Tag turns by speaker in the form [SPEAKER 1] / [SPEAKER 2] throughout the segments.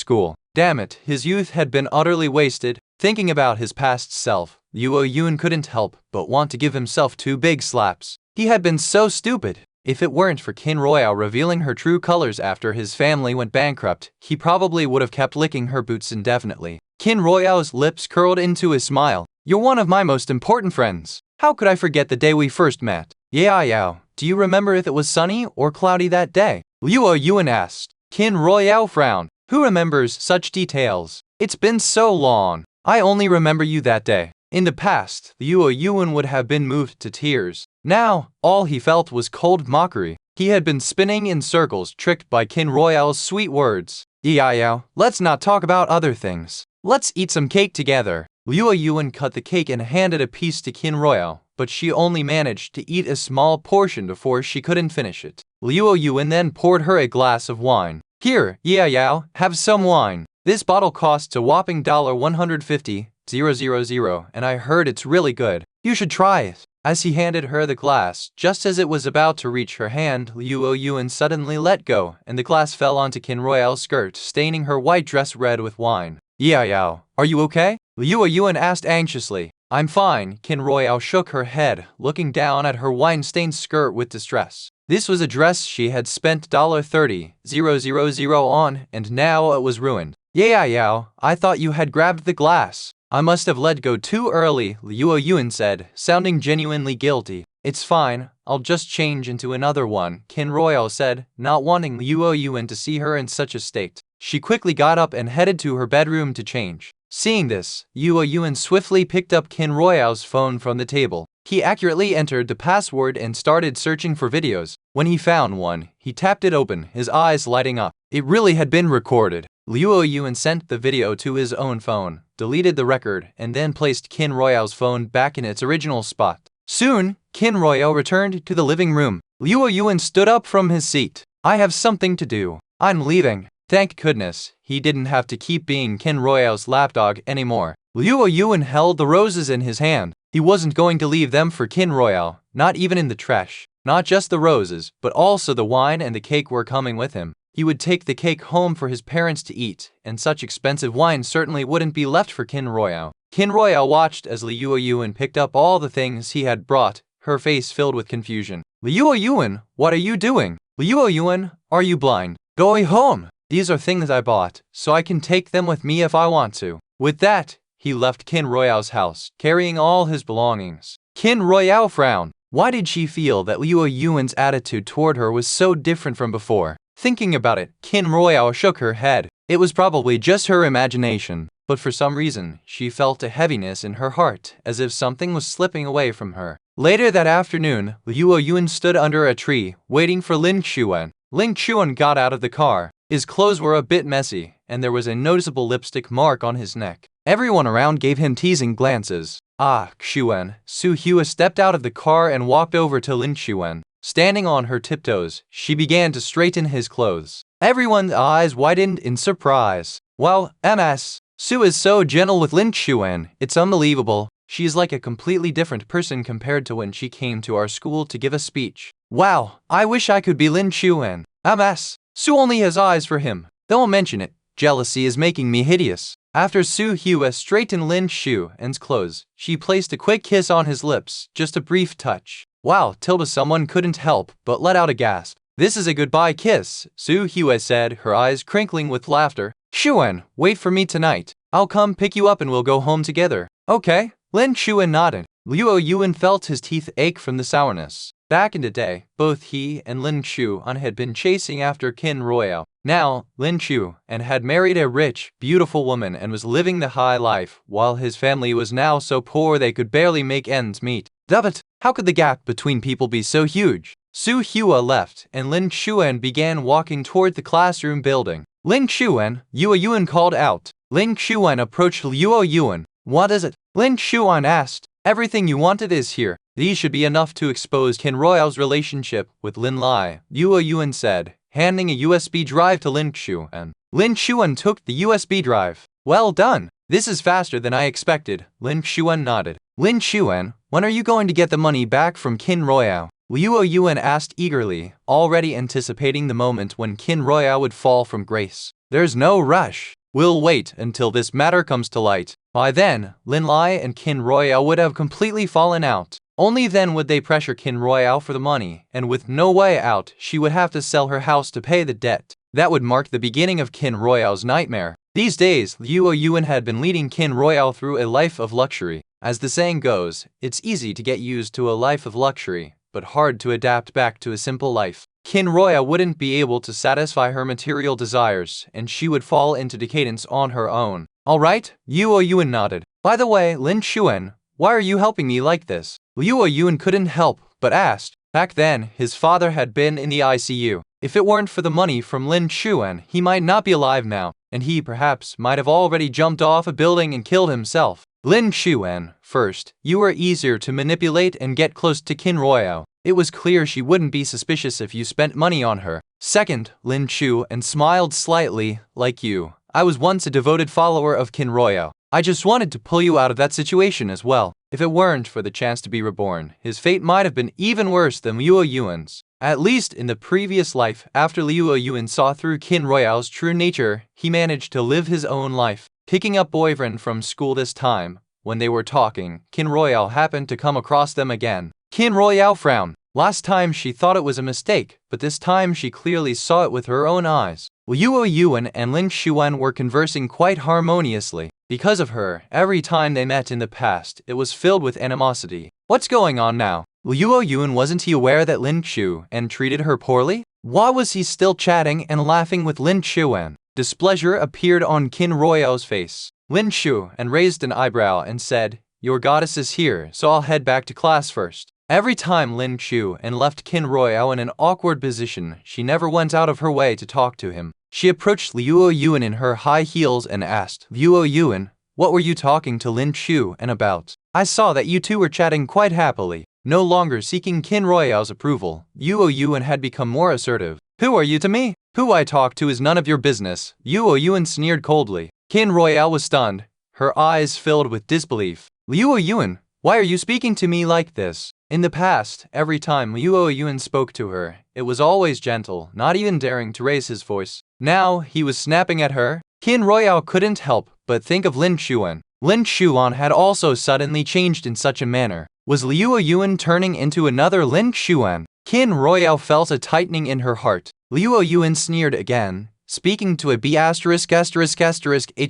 [SPEAKER 1] school. Damn it, his youth had been utterly wasted. Thinking about his past self, Yun couldn't help but want to give himself 2 big slaps. He had been so stupid. If it weren't for Qin Royale revealing her true colors after his family went bankrupt, he probably would have kept licking her boots indefinitely. Qin Royale's lips curled into a smile. You're one of my most important friends. How could I forget the day we first met? Yeah, do you remember if it was sunny or cloudy that day? Yun asked. Qin Royale frowned. Who remembers such details? It's been so long. I only remember you that day. In the past, Yun would have been moved to tears. Now, all he felt was cold mockery. He had been spinning in circles, tricked by Qin Royale's sweet words. Yeah, let's not talk about other things. Let's eat some cake together. Yun cut the cake and handed a piece to Qin Royale, but she only managed to eat a small portion before she couldn't finish it. Yun then poured her a glass of wine. Here, yeah, have some wine. This bottle costs a whopping $150,000, and I heard it's really good. You should try it. As he handed her the glass, just as it was about to reach her hand, Yun suddenly let go, and the glass fell onto Qin Royale's skirt, staining her white dress red with wine. Yeah, are you okay? Yun asked anxiously. I'm fine. Qin Royale shook her head, looking down at her wine-stained skirt with distress. This was a dress she had spent $30,000 on, and now it was ruined. Yeah, I thought you had grabbed the glass. I must have let go too early, Yun said, sounding genuinely guilty. It's fine, I'll just change into another one, Qin Royale said, not wanting Yun to see her in such a state. She quickly got up and headed to her bedroom to change. Seeing this, Yun swiftly picked up Qin Royale's phone from the table. He accurately entered the password and started searching for videos. When he found one, he tapped it open, his eyes lighting up. It really had been recorded. Yun sent the video to his own phone, deleted the record, and then placed Qin Royale's phone back in its original spot. Soon, Qin Royale returned to the living room. Yun stood up from his seat. I have something to do. I'm leaving. Thank goodness, he didn't have to keep being Qin Royale's lapdog anymore. Yun held the roses in his hand. He wasn't going to leave them for Qin Royale, not even in the trash. Not just the roses, but also the wine and the cake were coming with him. He would take the cake home for his parents to eat, and such expensive wine certainly wouldn't be left for Qin Royale. Qin Royale watched as Yun picked up all the things he had brought, her face filled with confusion. Yun, what are you doing? Yun, are you blind? Go home. These are things I bought, so I can take them with me if I want to. With that, he left Qin Royale's house, carrying all his belongings. Qin Royale frowned. Why did she feel that Yun's attitude toward her was so different from before? Thinking about it, Qin Royale shook her head. It was probably just her imagination, but for some reason, she felt a heaviness in her heart, as if something was slipping away from her. Later that afternoon, Yun stood under a tree, waiting for Lin Xuan. Lin Xuan got out of the car. His clothes were a bit messy, and there was a noticeable lipstick mark on his neck. Everyone around gave him teasing glances. Xuan. Su Hua stepped out of the car and walked over to Lin Xuan. Standing on her tiptoes, she began to straighten his clothes. Everyone's eyes widened in surprise. Wow, Ms. Su is so gentle with Lin Xuan, it's unbelievable. She is like a completely different person compared to when she came to our school to give a speech. Wow, I wish I could be Lin Xuan. Ms. Su only has eyes for him. Don't mention it. Jealousy is making me hideous. After Su Hua straightened Lin Xuan's clothes, she placed a quick kiss on his lips, just a brief touch. Wow, someone couldn't help but let out a gasp. This is a goodbye kiss, Su Hua said, her eyes crinkling with laughter. Xuan, wait for me tonight. I'll come pick you up and we'll go home together. Okay. Lin Xuan nodded. Yun felt his teeth ache from the sourness. Back in the day, both he and Lin Xuan had been chasing after Qin Royale. Now, Lin Xuan had married a rich, beautiful woman and was living the high life, while his family was now so poor they could barely make ends meet. David, how could the gap between people be so huge? Su Hua left, and Lin Xuan began walking toward the classroom building. Lin Xuan, Yun called out. Lin Xuan approached Yun. What is it? Lin Xuan asked. Everything you wanted is here. These should be enough to expose Qin Royale's relationship with Lin Lai, Yun said, handing a USB drive to Lin Xuan. Lin Xuan took the USB drive. Well done. This is faster than I expected. Lin Xuan nodded. Lin Xuan, when are you going to get the money back from Qin Royale? Yun asked eagerly, already anticipating the moment when Qin Royale would fall from grace. There's no rush. We'll wait until this matter comes to light. By then, Lin Lai and Qin Royale would have completely fallen out. Only then would they pressure Qin Royale for the money, and with no way out, she would have to sell her house to pay the debt. That would mark the beginning of Qin Royale's nightmare. These days, Liu Yuan had been leading Qin Royale through a life of luxury. As the saying goes, it's easy to get used to a life of luxury, but hard to adapt back to a simple life. Qin Royale wouldn't be able to satisfy her material desires, and she would fall into decadence on her own. Alright, Liu Yuan nodded. By the way, Lin Xuan, why are you helping me like this? Liu Yuan couldn't help but asked. Back then, his father had been in the ICU. If it weren't for the money from Lin Xuan, he might not be alive now, and he perhaps might have already jumped off a building and killed himself. Lin Xuan, first, you were easier to manipulate and get close to Qin Royale. It was clear she wouldn't be suspicious if you spent money on her. Second, Lin Xuan smiled slightly, like you. I was once a devoted follower of Qin Royale. I just wanted to pull you out of that situation as well. If it weren't for the chance to be reborn, his fate might have been even worse than Liu Yuan's. At least in the previous life, after Liu Yuan saw through Qin Royale's true nature, he managed to live his own life. Picking up boyfriend from school this time, when they were talking, Qin Royale happened to come across them again. Qin Royale frowned. Last time she thought it was a mistake, but this time she clearly saw it with her own eyes. Liu Yuan and Lin Xuan were conversing quite harmoniously. Because of her, every time they met in the past, it was filled with animosity. What's going on now? Liu Yuan, wasn't he aware that Lin Xuan treated her poorly? Why was he still chatting and laughing with Lin Xuan? Displeasure appeared on Qin Royale's face. Lin Xuan raised an eyebrow and said, "Your goddess is here, so I'll head back to class first." Every time Lin Xuan left Qin Royale in an awkward position, she never went out of her way to talk to him. She approached Liu Yuan in her high heels and asked, "Liu Yuan, what were you talking to Lin Xuan about? I saw that you two were chatting quite happily." No longer seeking Qin Royale's approval, Liu Yuan had become more assertive. "Who are you to me? Who I talk to is none of your business." Liu Yuan sneered coldly. Qin Royale was stunned, her eyes filled with disbelief. "Liu Yuan, why are you speaking to me like this?" In the past, every time Liu Yuan spoke to her, it was always gentle, not even daring to raise his voice. Now, he was snapping at her. Qin Royale couldn't help but think of Lin Xuan. Lin Xuan had also suddenly changed in such a manner. Was Liu Yuan turning into another Lin Xuan? Qin Royale felt a tightening in her heart. Liu Yuan sneered again. "Speaking to a B*******H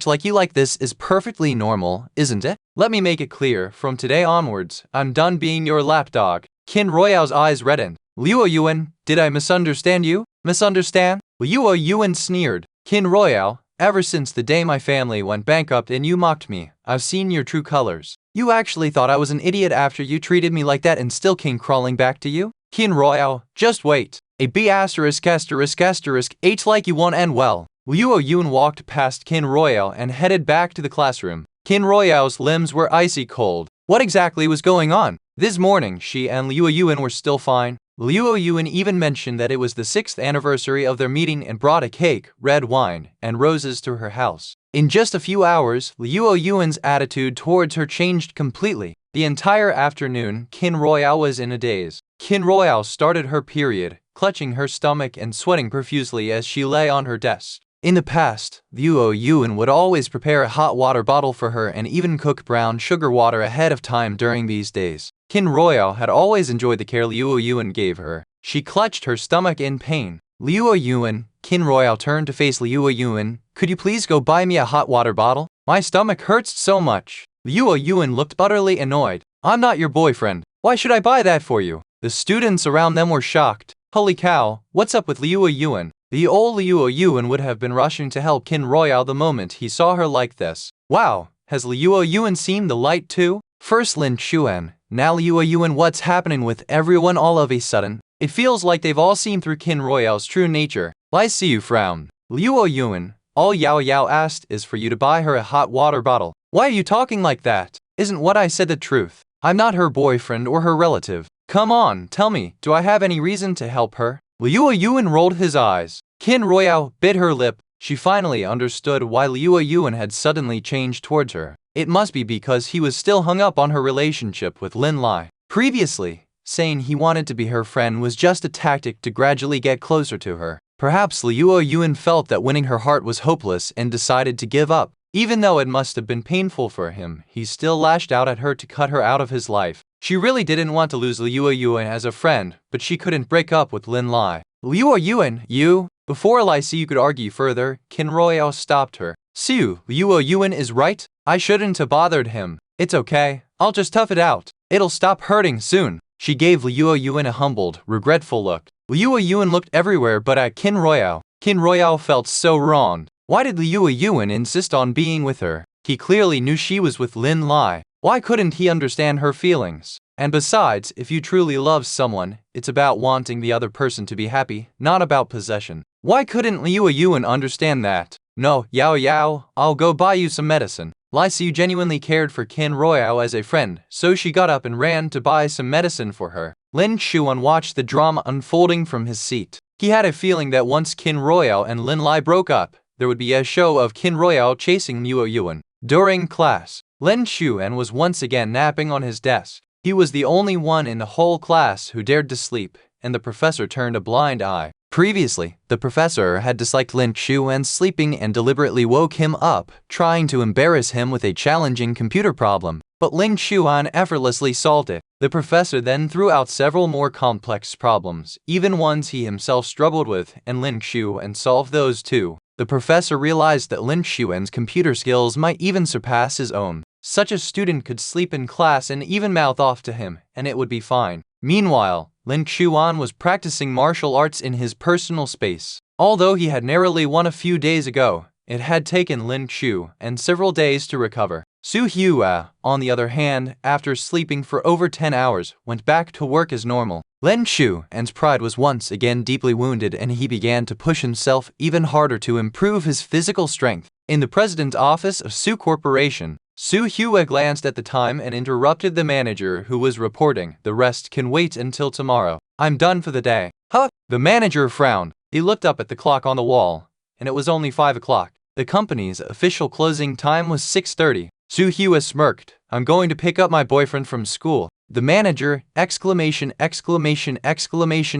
[SPEAKER 1] like you like this is perfectly normal, isn't it? Let me make it clear, from today onwards, I'm done being your lapdog." Qin Royale's eyes reddened. "Liu Yuan, did I misunderstand you?" "Misunderstand?" Liu Yuan sneered. "Qin Royale, ever since the day my family went bankrupt and you mocked me, I've seen your true colors. You actually thought I was an idiot after you treated me like that and still came crawling back to you? Qin Royale, just wait. A B******H like you won't end well." Liu Yuan walked past Qin Royale and headed back to the classroom. Qin Royale's limbs were icy cold. What exactly was going on? This morning, she and Liu Yuan were still fine. Liu Yuan even mentioned that it was the 6th anniversary of their meeting and brought a cake, red wine, and roses to her house. In just a few hours, Liu Yuan's attitude towards her changed completely. The entire afternoon, Qin Royale was in a daze. Qin Royale started her period, clutching her stomach and sweating profusely as she lay on her desk. In the past, Liu Yuan would always prepare a hot water bottle for her and even cook brown sugar water ahead of time during these days. Qin Royale had always enjoyed the care Liu Yuan gave her. She clutched her stomach in pain. "Liu Yuan," Qin Royale turned to face Liu Yuan, "could you please go buy me a hot water bottle? My stomach hurts so much." Liu Yuan looked utterly annoyed. "I'm not your boyfriend. Why should I buy that for you?" The students around them were shocked. Holy cow, what's up with Liu Yuan? The old Liu Yuan would have been rushing to help Qin Royale the moment he saw her like this. Wow, has Liu Yuan seen the light too? First Lin Xuan, now Liu Yuan, what's happening with everyone all of a sudden? It feels like they've all seen through Qin Royale's true nature. I see you frown. Liu Yuan, all Yao Yao asked is for you to buy her a hot water bottle. Why are you talking like that? Isn't what I said the truth? I'm not her boyfriend or her relative. Come on, tell me, do I have any reason to help her? Liu Yuan rolled his eyes. Qin Royale bit her lip. She finally understood why Liu Yuan had suddenly changed towards her. It must be because he was still hung up on her relationship with Lin Lai. Previously, saying he wanted to be her friend was just a tactic to gradually get closer to her. Perhaps Liu Yuan felt that winning her heart was hopeless and decided to give up. Even though it must have been painful for him, he still lashed out at her to cut her out of his life. She really didn't want to lose Liu Yuan as a friend, but she couldn't break up with Lin Lai. Liu Yuan, you? Before Lai Siu could argue further, Qin Royale stopped her. Siu, Liu Yuan is right. I shouldn't have bothered him. It's okay. I'll just tough it out. It'll stop hurting soon. She gave Liu Yuan a humbled, regretful look. Liu Yuan looked everywhere but at Qin Royale. Qin Royale felt so wronged. Why did Liu Yuan insist on being with her? He clearly knew she was with Lin Lai. Why couldn't he understand her feelings? And besides, if you truly love someone, it's about wanting the other person to be happy, not about possession. Why couldn't Liu Yuan understand that? No, Yao, I'll go buy you some medicine. Lai Siu genuinely cared for Qin Royale as a friend, so she got up and ran to buy some medicine for her. Lin Xuan watched the drama unfolding from his seat. He had a feeling that once Qin Royale and Lin Lai broke up, there would be a show of Qin Royale chasing Liu Yuan. During class, Lin Xuan was once again napping on his desk. He was the only one in the whole class who dared to sleep, and the professor turned a blind eye. Previously, the professor had disliked Lin Xuan's sleeping and deliberately woke him up, trying to embarrass him with a challenging computer problem. But Lin Xuan effortlessly solved it. The professor then threw out several more complex problems, even ones he himself struggled with, and Lin Xuan solved those too. The professor realized that Lin Xuan's computer skills might even surpass his own. Such a student could sleep in class and even mouth off to him, and it would be fine. Meanwhile, Lin Xuan was practicing martial arts in his personal space. Although he had narrowly won a few days ago, it had taken Lin Xuan several days to recover. Su Hua, on the other hand, after sleeping for over 10 hours, went back to work as normal. Lin Xuan's pride was once again deeply wounded and he began to push himself even harder to improve his physical strength. In the president's office of Su Corporation, Su Hua glanced at the time and interrupted the manager who was reporting. The rest can wait until tomorrow. I'm done for the day. Huh? The manager frowned. He looked up at the clock on the wall, and it was only 5 o'clock. The company's official closing time was 6:30. Su Hua smirked. I'm going to pick up my boyfriend from school. The manager, exclamation,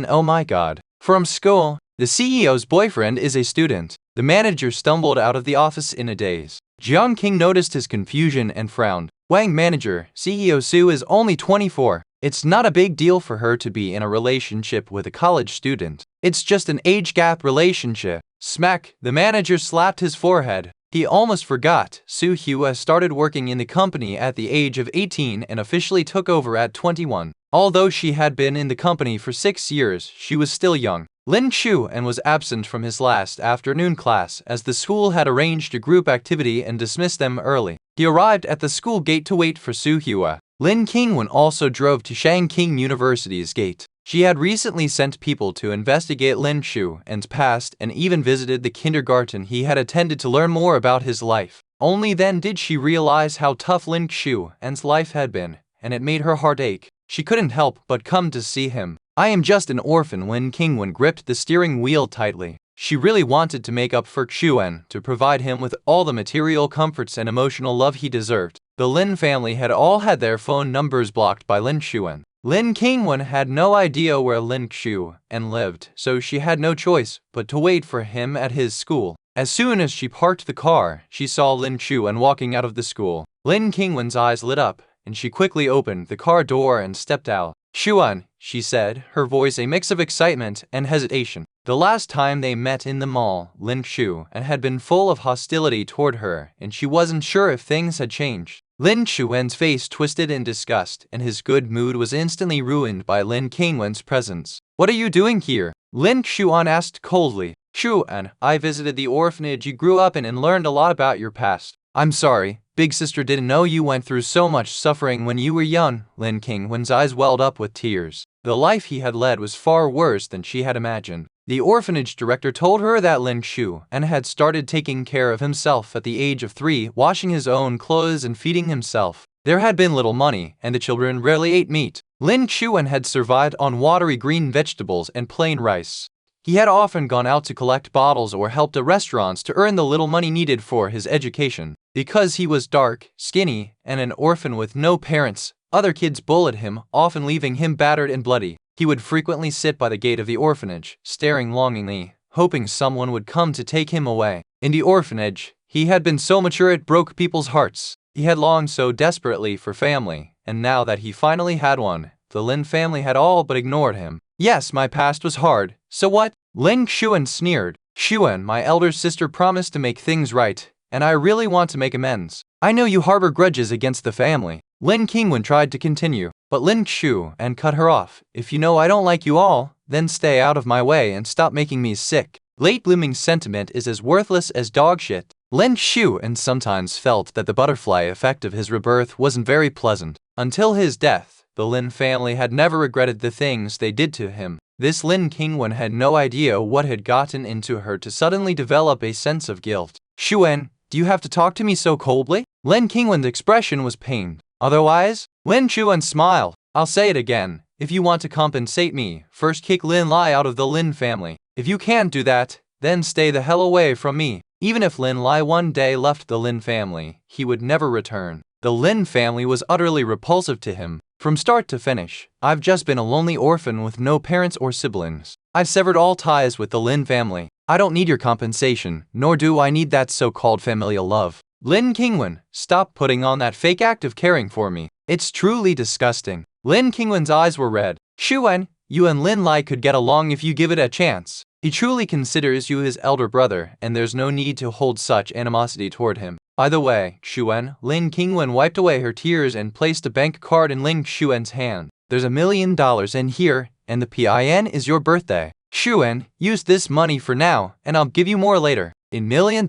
[SPEAKER 1] oh my god. From school? The CEO's boyfriend is a student. The manager stumbled out of the office in a daze. Jiang King noticed his confusion and frowned. Wang manager, CEO Su is only 24. It's not a big deal for her to be in a relationship with a college student. It's just an age gap relationship. Smack, the manager slapped his forehead. He almost forgot. Su Hua started working in the company at the age of 18 and officially took over at 21. Although she had been in the company for 6 years, she was still young. Lin Xuan was absent from his last afternoon class as the school had arranged a group activity and dismissed them early. He arrived at the school gate to wait for Su Hua. Lin Qingwen also drove to Shangqing University's gate. She had recently sent people to investigate Lin Xuan's past and even visited the kindergarten he had attended to learn more about his life. Only then did she realize how tough Lin Xuan's life had been, and it made her heart ache. She couldn't help but come to see him. I am just an orphan. Lin Qingwen gripped the steering wheel tightly. She really wanted to make up for Xuan, to provide him with all the material comforts and emotional love he deserved. The Lin family had all had their phone numbers blocked by Lin Xuan. Lin Qingwen had no idea where Lin Xuan lived, so she had no choice but to wait for him at his school. As soon as she parked the car, she saw Lin Xuan walking out of the school. Lin Qingwen's eyes lit up, and she quickly opened the car door and stepped out. Xuan, she said, her voice a mix of excitement and hesitation. The last time they met in the mall, Lin Xuan had been full of hostility toward her, and she wasn't sure if things had changed. Lin Xuan's face twisted in disgust, and his good mood was instantly ruined by Lin Qingwen's presence. What are you doing here? Lin Xuan asked coldly. Xuan, I visited the orphanage you grew up in and learned a lot about your past. I'm sorry, big sister didn't know you went through so much suffering when you were young. Lin Qingwen's eyes welled up with tears. The life he had led was far worse than she had imagined. The orphanage director told her that Lin Xuan had started taking care of himself at the age of 3, washing his own clothes and feeding himself. There had been little money, and the children rarely ate meat. Lin Xuan had survived on watery green vegetables and plain rice. He had often gone out to collect bottles or helped at restaurants to earn the little money needed for his education. Because he was dark, skinny, and an orphan with no parents, other kids bullied him, often leaving him battered and bloody. He would frequently sit by the gate of the orphanage, staring longingly, hoping someone would come to take him away. In the orphanage, he had been so mature it broke people's hearts. He had longed so desperately for family, and now that he finally had one, the Lin family had all but ignored him. Yes, my past was hard, so what? Lin Xuan sneered. Xuan, my elder sister promised to make things right, and I really want to make amends. I know you harbor grudges against the family. Lin Qingwen tried to continue, but Lin Xuan cut her off. If you know I don't like you all, then stay out of my way and stop making me sick. Late blooming sentiment is as worthless as dog shit. Lin Xuan sometimes felt that the butterfly effect of his rebirth wasn't very pleasant. Until his death, the Lin family had never regretted the things they did to him. This Lin Qingwen had no idea what had gotten into her to suddenly develop a sense of guilt. Xuan, do you have to talk to me so coldly? Lin Qingwen's expression was pained. Otherwise, Lin Xuan smiled. I'll say it again. If you want to compensate me, first kick Lin Lai out of the Lin family. If you can't do that, then stay the hell away from me. Even if Lin Lai one day left the Lin family, he would never return. The Lin family was utterly repulsive to him. From start to finish, I've just been a lonely orphan with no parents or siblings. I've severed all ties with the Lin family. I don't need your compensation, nor do I need that so-called familial love. Lin Qingwen, stop putting on that fake act of caring for me. It's truly disgusting. Lin Qingwen's eyes were red. Xuan, you and Lin Lai could get along if you give it a chance. He truly considers you his elder brother, and there's no need to hold such animosity toward him. By the way, Xuan, Lin Qingwen wiped away her tears and placed a bank card in Lin Xuan's hand. There's $1 million in here, and the PIN is your birthday. Xuan, use this money for now, and I'll give you more later. $1 million?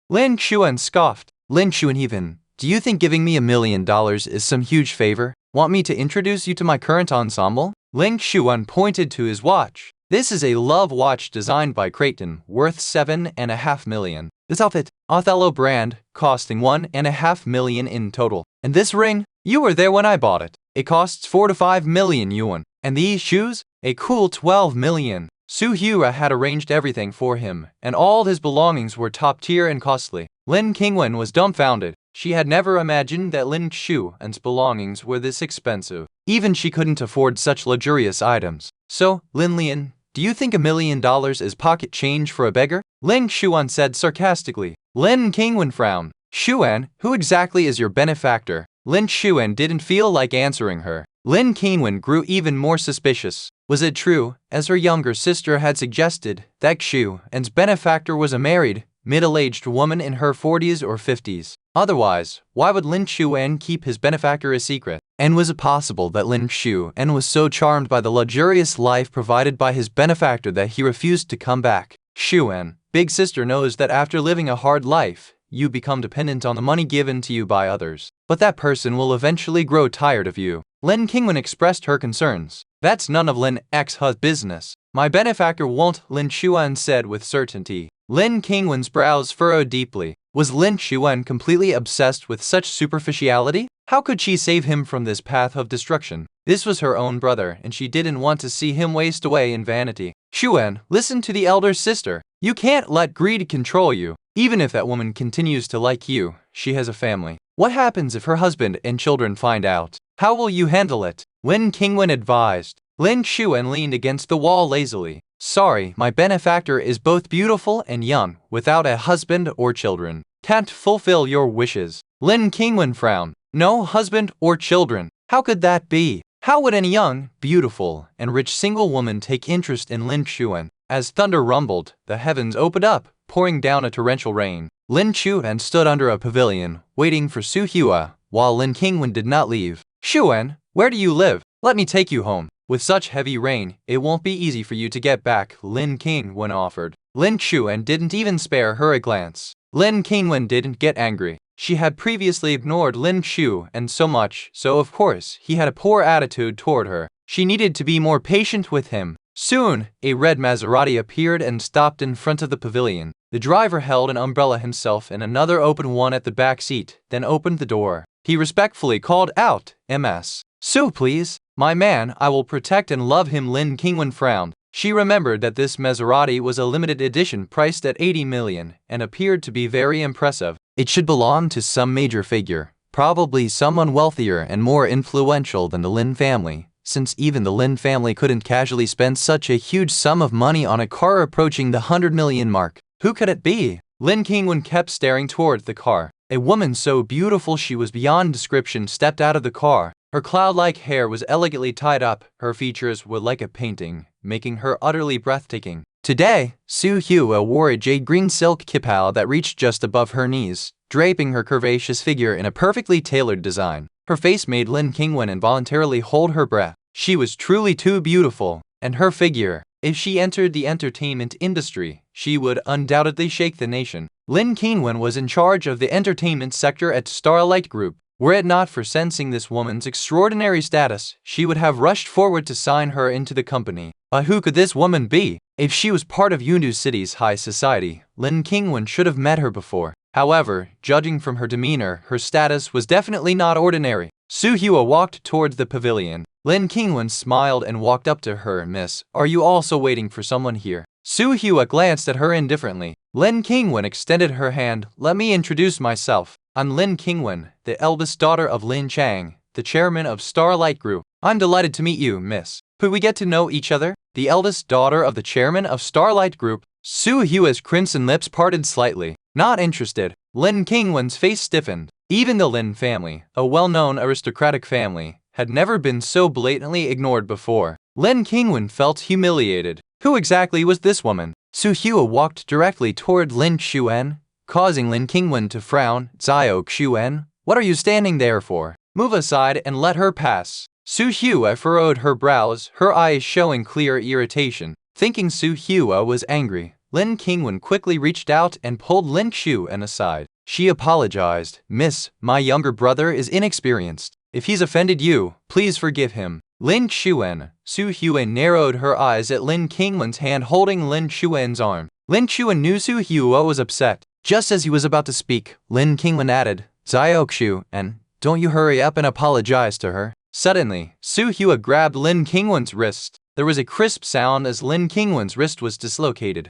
[SPEAKER 1] Lin Xuan scoffed. Lin Xuan, do you think giving me $1 million is some huge favor? Want me to introduce you to my current ensemble? Lin Xuan pointed to his watch. This is a love watch designed by Creighton, worth $7.5 million. This outfit, Othello brand, costing $1.5 million in total. And this ring, you were there when I bought it. It costs 4 to 5 million yuan. And these shoes, a cool 12 million. Su Hua had arranged everything for him, and all his belongings were top tier and costly. Lin Qingwen was dumbfounded. She had never imagined that Lin Xuan's belongings were this expensive. Even she couldn't afford such luxurious items. So, Lin Lian, do you think $1 million is pocket change for a beggar? Lin Xuan said sarcastically. Lin Qingwen frowned. Xuan, who exactly is your benefactor? Lin Xuan didn't feel like answering her. Lin Qingwen grew even more suspicious. Was it true, as her younger sister had suggested, that Xuan's benefactor was a married, middle-aged woman in her 40s or 50s? Otherwise, why would Lin Xuan keep his benefactor a secret? And was it possible that Lin Xuan was so charmed by the luxurious life provided by his benefactor that he refused to come back? Xuan, big sister knows that after living a hard life, you become dependent on the money given to you by others. But that person will eventually grow tired of you. Lin Qingwen expressed her concerns. That's none of Lin X's business. My benefactor won't, Lin Xuan said with certainty. Lin Qingwen's brows furrowed deeply. Was Lin Xuan completely obsessed with such superficiality? How could she save him from this path of destruction? This was her own brother, and she didn't want to see him waste away in vanity. Xuan, listen to the elder sister. You can't let greed control you. Even if that woman continues to like you, she has a family. What happens if her husband and children find out? How will you handle it? Lin Qingwen advised. Lin Xuan leaned against the wall lazily. Sorry, my benefactor is both beautiful and young, without a husband or children. Can't fulfill your wishes. Lin Qingwen frowned. No husband or children. How could that be? How would any young, beautiful, and rich single woman take interest in Lin Xuan? As thunder rumbled, the heavens opened up, pouring down a torrential rain. Lin Xuan stood under a pavilion, waiting for Su Hua, while Lin Qingwen did not leave. Xuan, where do you live? Let me take you home. With such heavy rain, it won't be easy for you to get back, Lin Qingwen offered. Lin Xuan didn't even spare her a glance. Lin Qingwen didn't get angry. She had previously ignored Lin Xuan so much, so of course, he had a poor attitude toward her. She needed to be more patient with him. Soon, a red Maserati appeared and stopped in front of the pavilion. The driver held an umbrella himself and another open one at the back seat, then opened the door. He respectfully called out, "Ms. Su, please. My man, I will protect and love him." Lin Qingwen frowned. She remembered that this Maserati was a limited edition priced at 80 million and appeared to be very impressive. It should belong to some major figure, probably someone wealthier and more influential than the Lin family, since even the Lin family couldn't casually spend such a huge sum of money on a car approaching the 100 million mark. Who could it be? Lin Qingwen kept staring toward the car. A woman so beautiful she was beyond description stepped out of the car. Her cloud-like hair was elegantly tied up, her features were like a painting, making her utterly breathtaking. Today, Su Hua wore a jade-green silk kipao that reached just above her knees, draping her curvaceous figure in a perfectly tailored design. Her face made Lin Qingwen involuntarily hold her breath. She was truly too beautiful, and her figure, if she entered the entertainment industry, she would undoubtedly shake the nation. Lin Qingwen was in charge of the entertainment sector at Starlight Group. Were it not for sensing this woman's extraordinary status, she would have rushed forward to sign her into the company. But who could this woman be? If she was part of Yundu City's high society, Lin Qingwen should have met her before. However, judging from her demeanor, her status was definitely not ordinary. Su Hua walked towards the pavilion. Lin Qingwen smiled and walked up to her. "Miss, are you also waiting for someone here?" Su Hua glanced at her indifferently. Lin Qingwen extended her hand. "Let me introduce myself. I'm Lin Qingwen, the eldest daughter of Lin Chang, the chairman of Starlight Group. I'm delighted to meet you, miss. Could we get to know each other?" The eldest daughter of the chairman of Starlight Group. Su Hua's crimson lips parted slightly. Not interested. Lin Qingwen's face stiffened. Even the Lin family, a well-known aristocratic family, had never been so blatantly ignored before. Lin Qingwen felt humiliated. Who exactly was this woman? Su Hua walked directly toward Lin Xuan, causing Lin Qingwen to frown. "Zio Xuan, what are you standing there for? Move aside and let her pass." Su Hua furrowed her brows, her eyes showing clear irritation. Thinking Su Hua was angry, Lin Qingwen quickly reached out and pulled Lin Xuan aside. She apologized. "Miss, my younger brother is inexperienced. If he's offended you, please forgive him." Lin Xuan. Su Hua narrowed her eyes at Lin Qingwen's hand holding Lin Xuan's arm. Lin Xuan knew Su Hua was upset. Just as he was about to speak, Lin Qingwen added, "Zio Xuan, don't you hurry up and apologize to her." Suddenly, Su Hua grabbed Lin Qingwen's wrist. There was a crisp sound as Lin Qingwen's wrist was dislocated.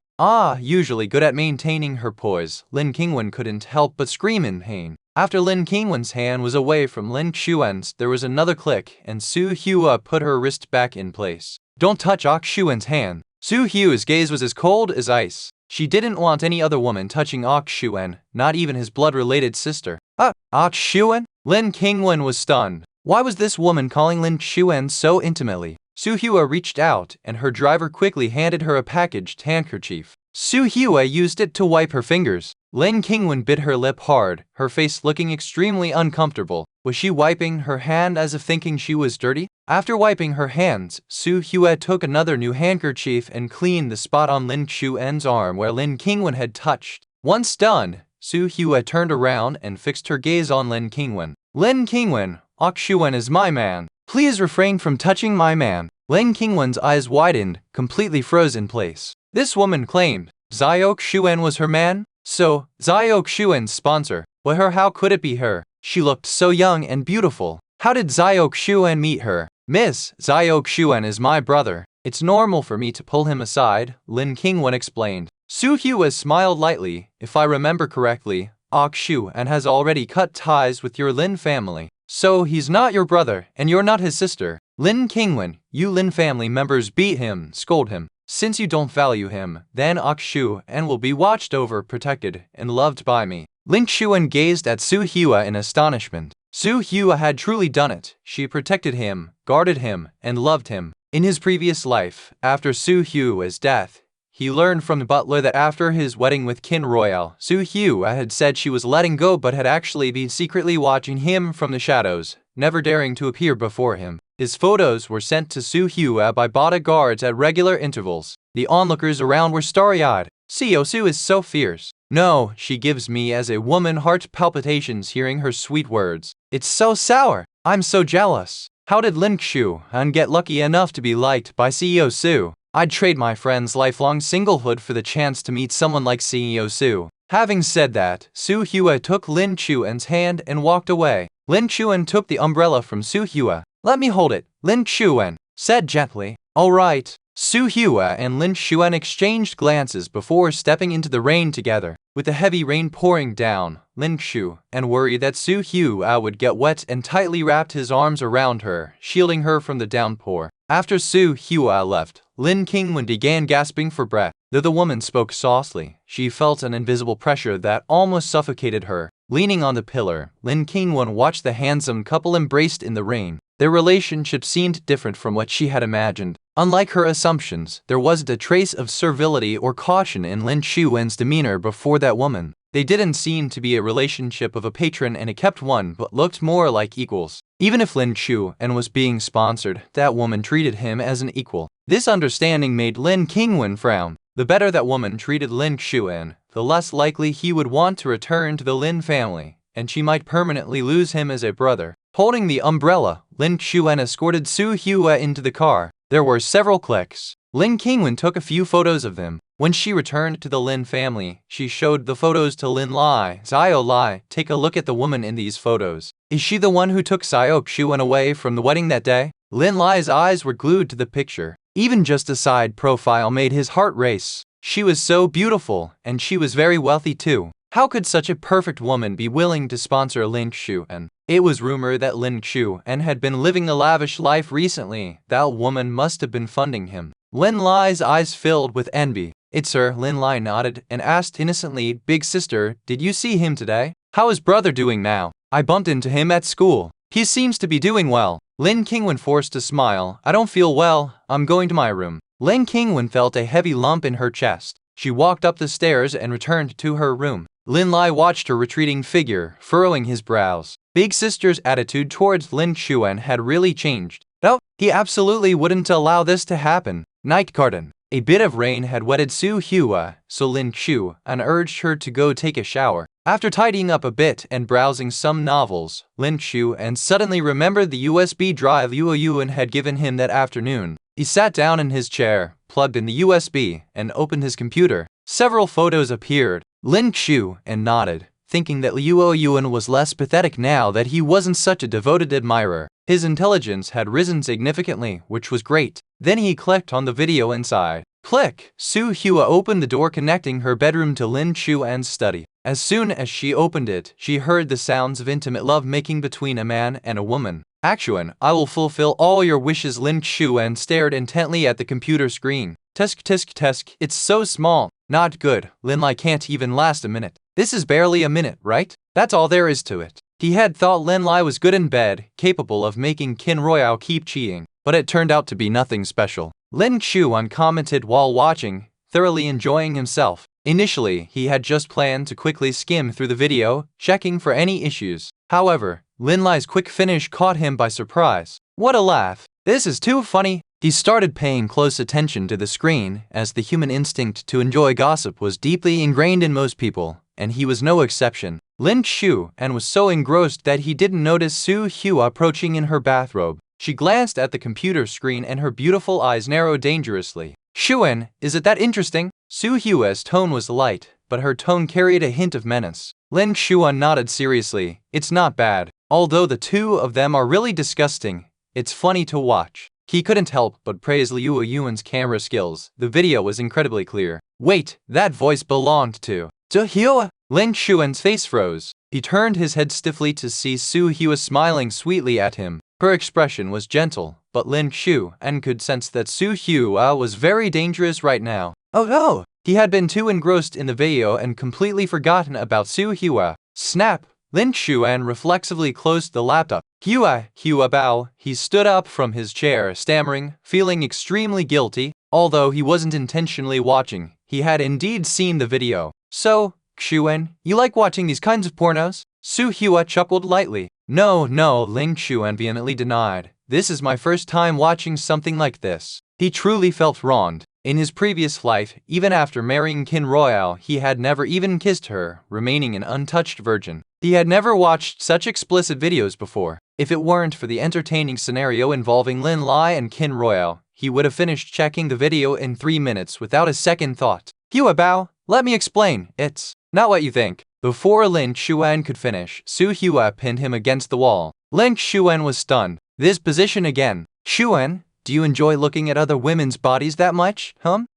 [SPEAKER 1] Usually good at maintaining her poise, Lin Qingwen couldn't help but scream in pain. After Lin Qingwen's hand was away from Lin Xuan's, there was another click, and Su Hua put her wrist back in place. "Don't touch Ok Xuan's hand." Su Hua's gaze was as cold as ice. She didn't want any other woman touching Ok Xuan, not even his blood-related sister. Ok Xuan? Lin Qingwen was stunned. Why was this woman calling Lin Xuan so intimately? Su Hua reached out, and her driver quickly handed her a packaged handkerchief. Su Hua used it to wipe her fingers. Lin Qingwen bit her lip hard, her face looking extremely uncomfortable. Was she wiping her hand as if thinking she was dirty? After wiping her hands, Su Hua took another new handkerchief and cleaned the spot on Lin Xuan's arm where Lin Qingwen had touched. Once done, Su Hua turned around and fixed her gaze on Lin Qingwen. "Lin Qingwen, Ok Xuan is my man. Please refrain from touching my man." Lin Qingwen's eyes widened, completely froze in place. This woman claimed Zio Xuan was her man? So, Zio Xuan's sponsor. But how could it be her? She looked so young and beautiful. How did Zio Xuan meet her? "Miss, Zio Xuan is my brother. It's normal for me to pull him aside," Lin Qingwen explained. Su Hua smiled lightly. "If I remember correctly, Ok Xuan has already cut ties with your Lin family. So he's not your brother, and you're not his sister. Lin Qingwen, you Lin family members beat him, scold him. Since you don't value him, then Ok Xuan will be watched over, protected, and loved by me." Lin Xuan gazed at Su Hua in astonishment. Su Hua had truly done it. She protected him, guarded him, and loved him. In his previous life, after Su Hua's death, he learned from the butler that after his wedding with Qin Royale, Su Hua had said she was letting go but had actually been secretly watching him from the shadows, never daring to appear before him. His photos were sent to Su Hua by bodyguards at regular intervals. The onlookers around were starry-eyed. "Xiao Su is so fierce. No, she gives me as a woman heart palpitations hearing her sweet words. It's so sour. I'm so jealous. How did Lin Xuan get lucky enough to be liked by Xiao Su? I'd trade my friend's lifelong singlehood for the chance to meet someone like Xiao Su." Having said that, Su Hua took Lin Xuan's hand and walked away. Lin Xuan took the umbrella from Su Hua. "Let me hold it," Lin Xuan said gently. "All right." Su Hua and Lin Xuan exchanged glances before stepping into the rain together. With the heavy rain pouring down, Lin Xuan, worried that Su Hua would get wet and tightly wrapped his arms around her, shielding her from the downpour. After Su Hua left, Lin Qingwen began gasping for breath. Though the woman spoke softly, she felt an invisible pressure that almost suffocated her. Leaning on the pillar, Lin Qingwen watched the handsome couple embraced in the rain. Their relationship seemed different from what she had imagined. Unlike her assumptions, there wasn't a trace of servility or caution in Lin Xuan's demeanor before that woman. They didn't seem to be a relationship of a patron and a kept one, but looked more like equals. Even if Lin Xuan was being sponsored, that woman treated him as an equal. This understanding made Lin Qingwen frown. The better that woman treated Lin Xuan, the less likely he would want to return to the Lin family, and she might permanently lose him as a brother. Holding the umbrella, Lin Xuan escorted Su Hua into the car. There were several clicks. Lin Qingwen took a few photos of them. When she returned to the Lin family, she showed the photos to Lin Lai. Xiao Lai, take a look at the woman in these photos. Is she the one who took Xiao Xuan away from the wedding that day? Lin Lai's eyes were glued to the picture. Even just a side profile made his heart race. She was so beautiful, and she was very wealthy too. How could such a perfect woman be willing to sponsor Lin Xuan? It was rumored that Lin Xuan had been living a lavish life recently. That woman must have been funding him. Lin Lai's eyes filled with envy. It's her. Lin Lai nodded and asked innocently, Big sister, did you see him today? How is brother doing now? I bumped into him at school. He seems to be doing well. Lin Qingwen forced a smile. I don't feel well. I'm going to my room. Lin Qingwen felt a heavy lump in her chest. She walked up the stairs and returned to her room. Lin Lai watched her retreating figure, furrowing his brows. Big sister's attitude towards Lin Xuan had really changed. No, he absolutely wouldn't allow this to happen. Night garden. A bit of rain had wetted Su Hua, so Lin Xuan urged her to go take a shower. After tidying up a bit and browsing some novels, Lin Xuan suddenly remembered the USB drive Yuan had given him that afternoon. He sat down in his chair, plugged in the USB, and opened his computer. Several photos appeared. Lin Xuan nodded, thinking that Yuan was less pathetic now that he wasn't such a devoted admirer. His intelligence had risen significantly, which was great. Then he clicked on the video inside. Click! Su Hua opened the door connecting her bedroom to Lin Xuan's study. As soon as she opened it, she heard the sounds of intimate love-making between a man and a woman. Xuan, I will fulfill all your wishes. Lin Xuan stared intently at the computer screen. Tisk tisk tisk, it's so small. Not good. Lin Lai can't even last a minute. This is barely a minute, right? That's all there is to it. He had thought Lin Lai was good in bed, capable of making Qin Royale keep cheating, but it turned out to be nothing special. Lin Xuan commented while watching, thoroughly enjoying himself. Initially, he had just planned to quickly skim through the video, checking for any issues. However, Lin Lai's quick finish caught him by surprise. What a laugh! This is too funny! He started paying close attention to the screen, as the human instinct to enjoy gossip was deeply ingrained in most people, and he was no exception. Lin Xuan was so engrossed that he didn't notice Su Hua approaching in her bathrobe. She glanced at the computer screen and her beautiful eyes narrowed dangerously. Xuan, is it that interesting? Su Hua's tone was light, but her tone carried a hint of menace. Lin Xuan nodded seriously. It's not bad. Although the two of them are really disgusting, it's funny to watch. He couldn't help but praise Liu Yuan's camera skills. The video was incredibly clear. Wait, that voice belonged to Su Hua? Lin Xuan's face froze. He turned his head stiffly to see Su Hua smiling sweetly at him. Her expression was gentle, but Lin Xuan could sense that Su Hua was very dangerous right now. Oh no! He had been too engrossed in the video and completely forgotten about Su Hua. Snap! Lin Xuan reflexively closed the laptop. Hua bao. He stood up from his chair, stammering, feeling extremely guilty. Although he wasn't intentionally watching, he had indeed seen the video. So, Xuan, you like watching these kinds of pornos? Su Hua chuckled lightly. No, Lin Xuan vehemently denied. This is my first time watching something like this. He truly felt wronged. In his previous life, even after marrying Qin Royale, he had never even kissed her, remaining an untouched virgin. He had never watched such explicit videos before. If it weren't for the entertaining scenario involving Lin Lai and Qin Royale, he would have finished checking the video in 3 minutes without a second thought. Hua bao, let me explain, it's not what you think. Before Lin Xuan could finish, Su Hua pinned him against the wall. Lin Xuan was stunned. This position again. Xuan, Do you enjoy looking at other women's bodies that much,